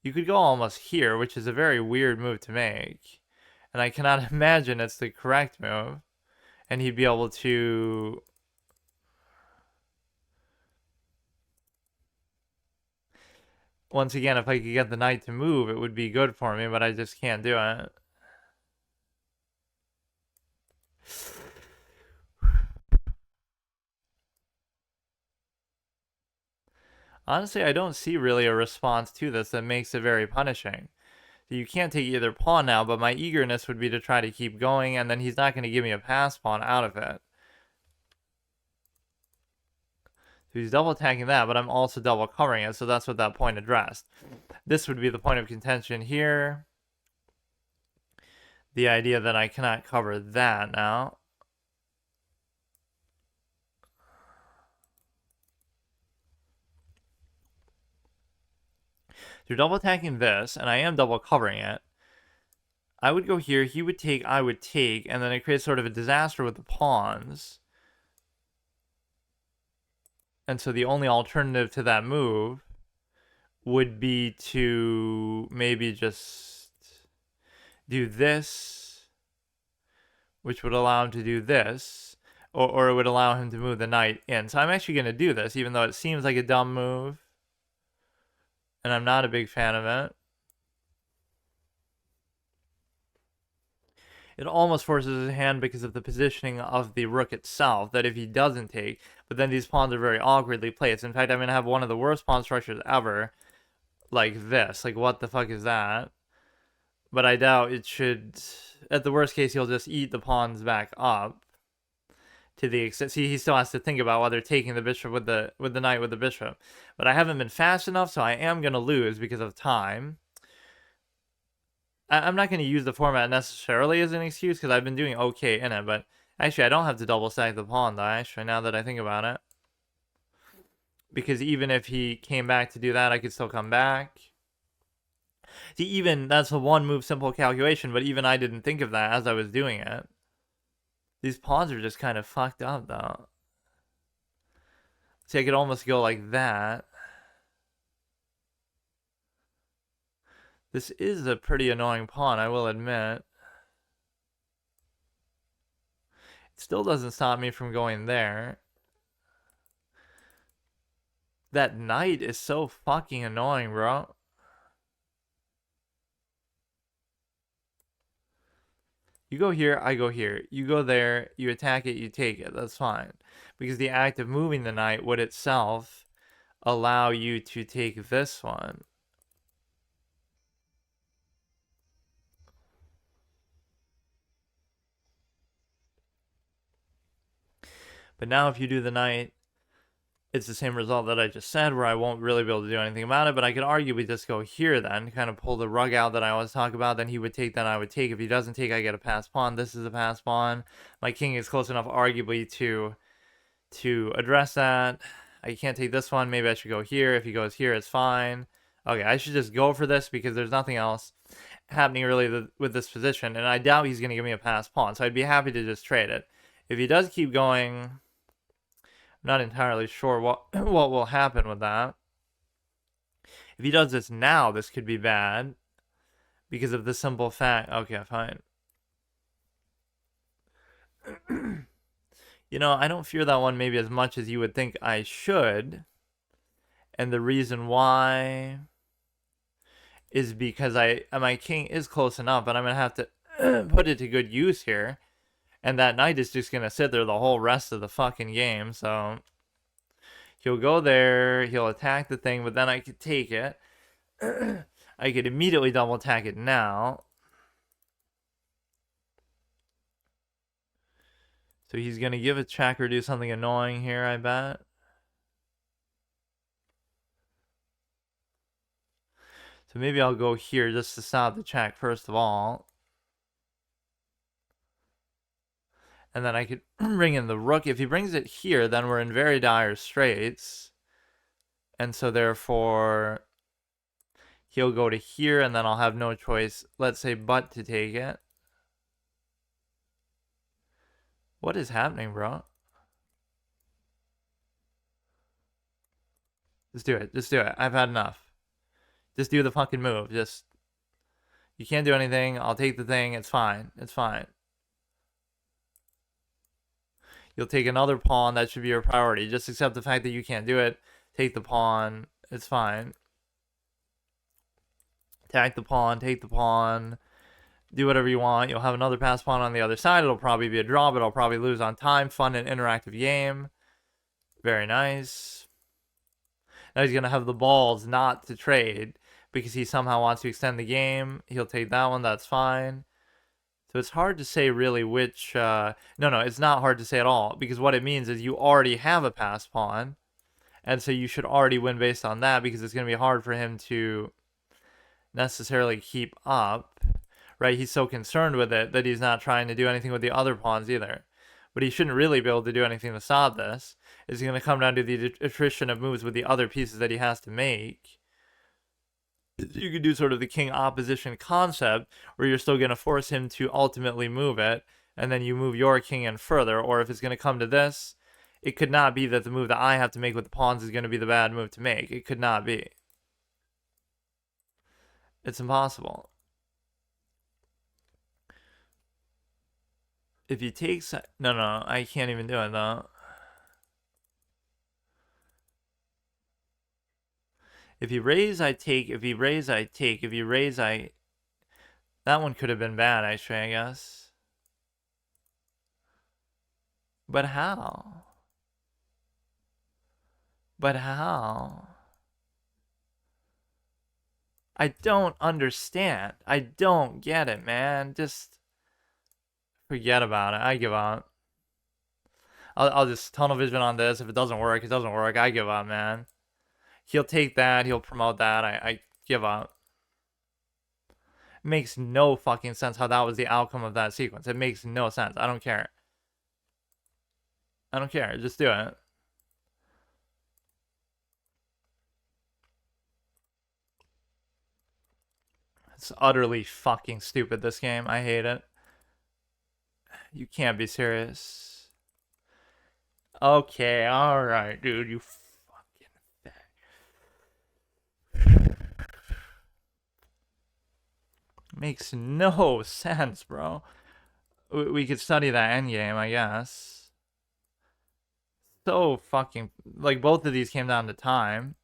You could go almost here, which is a very weird move to make. And I cannot imagine it's the correct move. And he'd be able to... Once again, if I could get the knight to move, it would be good for me, but I just can't do it. Honestly, I don't see really a response to this that makes it very punishing. You can't take either pawn now, but my eagerness would be to try to keep going, and then he's not going to give me a pass pawn out of it. So he's double attacking that, but I'm also double covering it, so that's what that point addressed. This would be the point of contention here. The idea that I cannot cover that now. So you're double attacking this, and I am double covering it. I would go here, he would take, I would take, and then it creates sort of a disaster with the pawns. And so the only alternative to that move would be to maybe just do this, which would allow him to do this, or it would allow him to move the knight in. So I'm actually going to do this, even though it seems like a dumb move. And I'm not a big fan of it. It almost forces his hand because of the positioning of the rook itself, that if he doesn't take, but then these pawns are very awkwardly placed. In fact, I'm going to have one of the worst pawn structures ever, like this. Like, what the fuck is that? But I doubt it should... At the worst case, he'll just eat the pawns back up. To the extent... See, he still has to think about whether taking the bishop with the knight with the bishop. But I haven't been fast enough, so I am going to lose because of time. I'm not going to use the format necessarily as an excuse because I've been doing okay in it, but actually I don't have to double stack the pawn though, actually, now that I think about it. Because even if he came back to do that, I could still come back. See, even, that's a one move simple calculation, but even I didn't think of that as I was doing it. These pawns are just kind of fucked up though. See, I could almost go like that. This is a pretty annoying pawn, I will admit. It still doesn't stop me from going there. That knight is so fucking annoying, bro. You go here, I go here. You go there, you attack it, you take it. That's fine. Because the act of moving the knight would itself allow you to take this one. But now if you do the knight, it's the same result that I just said, where I won't really be able to do anything about it. But I could argue we just go here then, kind of pull the rug out that I always talk about. Then he would take, then I would take. If he doesn't take, I get a pass pawn. This is a pass pawn. My king is close enough, arguably, to address that. I can't take this one. Maybe I should go here. If he goes here, it's fine. Okay, I should just go for this because there's nothing else happening really with this position. And I doubt he's going to give me a pass pawn. So I'd be happy to just trade it. If he does keep going, I'm not entirely sure what will happen with that. If he does this now, this could be bad because of the simple fact. Okay, fine. You know, I don't fear that one maybe as much as you would think I should. And the reason why is because my king is close enough, but I'm going to have to put it to good use here. And that knight is just going to sit there the whole rest of the fucking game. So he'll go there, he'll attack the thing, but then I could take it. I could immediately double attack it now. So he's going to give a check or do something annoying here, I bet. So maybe I'll go here just to stop the check first of all. And then I could bring in the rook. If he brings it here, then we're in very dire straits. And so therefore, he'll go to here, and then I'll have no choice, let's say, but to take it. What is happening, bro? Just do it. Just do it. I've had enough. Just do the fucking move. Just... You can't do anything. I'll take the thing. It's fine. It's fine. You'll take another pawn. That should be your priority. Just accept the fact that you can't do it. Take the pawn. It's fine. Attack the pawn. Take the pawn. Do whatever you want. You'll have another pass pawn on the other side. It'll probably be a draw, but I'll probably lose on time. Fun and interactive game. Very nice. Now he's going to have the balls not to trade because he somehow wants to extend the game. He'll take that one. That's fine. So it's hard to say really which... No, it's not hard to say at all. Because what it means is you already have a pass pawn. And so you should already win based on that. Because it's going to be hard for him to necessarily keep up. Right? He's so concerned with it that he's not trying to do anything with the other pawns either. But he shouldn't really be able to do anything to stop this. It's going to come down to the attrition of moves with the other pieces that he has to make. You could do sort of the king opposition concept where you're still going to force him to ultimately move it, and then you move your king in further. Or if it's going to come to this, it could not be that the move that I have to make with the pawns is going to be the bad move to make. It could not be. It's impossible. If he takes... No, I can't even do it though. If he raise, I take. If he raise, I take. If he raise, I... That one could have been bad, actually, I guess. But how? But how? I don't understand. I don't get it, man. Just forget about it. I give up. I'll just tunnel vision on this. If it doesn't work, it doesn't work. I give up, man. He'll take that. He'll promote that. I give up. It makes no fucking sense how that was the outcome of that sequence. It makes no sense. I don't care. I don't care. Just do it. It's utterly fucking stupid, this game. I hate it. You can't be serious. Okay, alright, dude. You fucking fag. Makes no sense, bro. We could study that endgame, I guess. so fucking, like, both of these came down to time.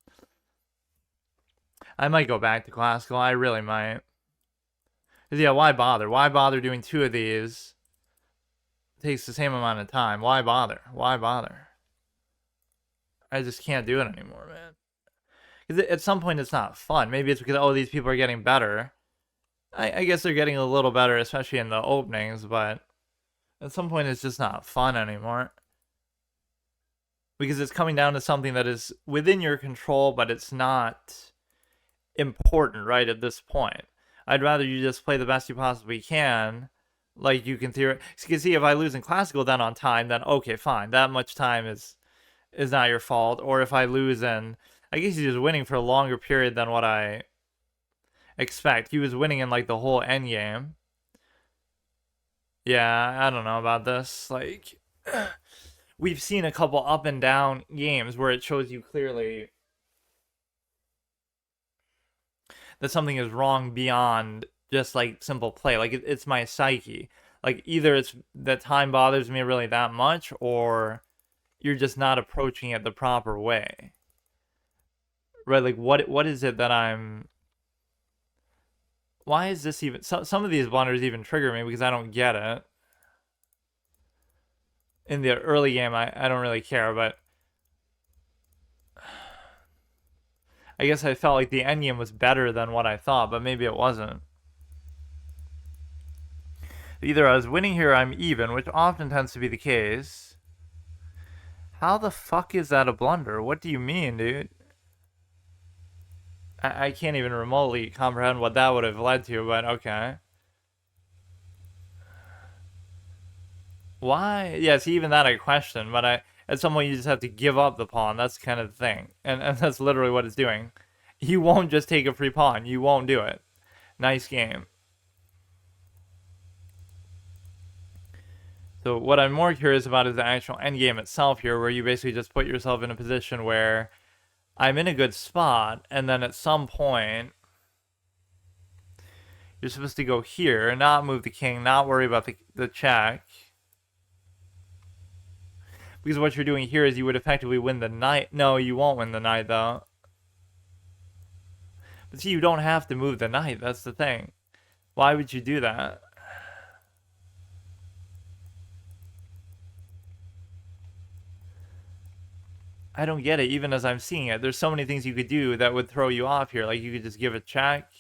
I might go back to classical. I really might. 'Cause yeah, why bother? Why bother doing two of these? It takes the same amount of time. Why bother? Why bother? I just can't do it anymore, man. Because at some point it's not fun. Maybe it's because, oh, these people are getting better. I guess they're getting a little better, especially in the openings, but at some point it's just not fun anymore. Because it's coming down to something that is within your control, but it's not important right at this point. I'd rather you just play the best you possibly can. Like, you can see, if I lose in classical then on time, then okay, fine. That much time is not your fault. Or if I lose in, I guess he's just winning for a longer period than what I expect. He was winning in, like, the whole endgame. Yeah, I don't know about this. Like, we've seen a couple up and down games where it shows you clearly that something is wrong beyond just, like, simple play. Like, it's my psyche. Like, either it's that time bothers me really that much, or you're just not approaching it the proper way. Right? Like, what is it that I'm... Why is this even... Some of these blunders even trigger me because I don't get it. In the early game, I don't really care, but... I guess I felt like the endgame was better than what I thought, but maybe it wasn't. Either I was winning here or I'm even, which often tends to be the case. How the fuck is that a blunder? What do you mean, dude? I can't even remotely comprehend what that would have led to, but okay. Why? Yeah, see, even that I question, but at some point you just have to give up the pawn. That's kind of the thing. And that's literally what it's doing. You won't just take a free pawn. You won't do it. Nice game. So what I'm more curious about is the actual endgame itself here, where you basically just put yourself in a position where I'm in a good spot, and then at some point you're supposed to go here, not move the king, not worry about the check. Because what you're doing here is you would effectively win the knight. No, you won't win the knight, though. But see, you don't have to move the knight. That's the thing. Why would you do that? I don't get it, even as I'm seeing it. There's so many things you could do that would throw you off here. Like, you could just give a check.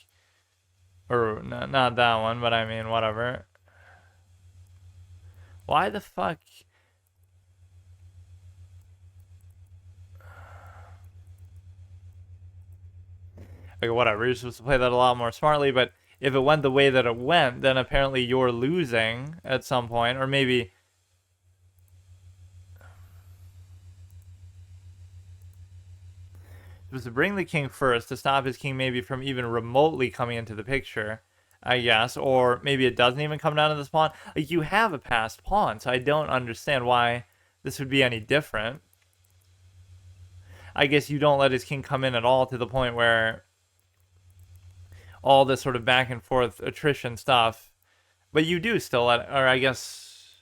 Or, not that one, but I mean, whatever. Why the fuck... Okay, whatever, you're supposed to play that a lot more smartly, but if it went the way that it went, then apparently you're losing at some point, or maybe... Supposed to bring the king first to stop his king maybe from even remotely coming into the picture, I guess, or maybe it doesn't even come down to this pawn. Like, you have a passed pawn, so I don't understand why this would be any different. I guess you don't let his king come in at all, to the point where all this sort of back and forth attrition stuff, but you do still let, or I guess,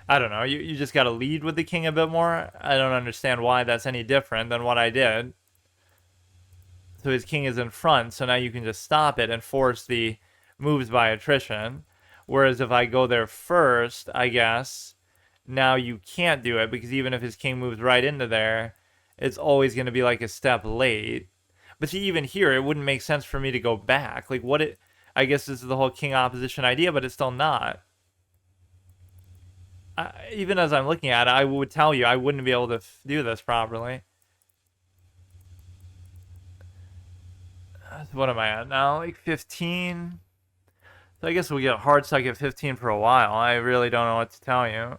I don't know, you just gotta lead with the king a bit more. I don't understand why that's any different than what I did. So his king is in front, so now you can just stop it and force the moves by attrition. Whereas if I go there first, I guess, now you can't do it, because even if his king moves right into there, it's always going to be like a step late. But see, even here, it wouldn't make sense for me to go back. Like, I guess this is the whole king opposition idea, but it's still not. Even as I'm looking at it, I would tell you I wouldn't be able to do this properly. What am I at now? Like 15? So I guess we'll get hard stuck at 15 for a while. I really don't know what to tell you.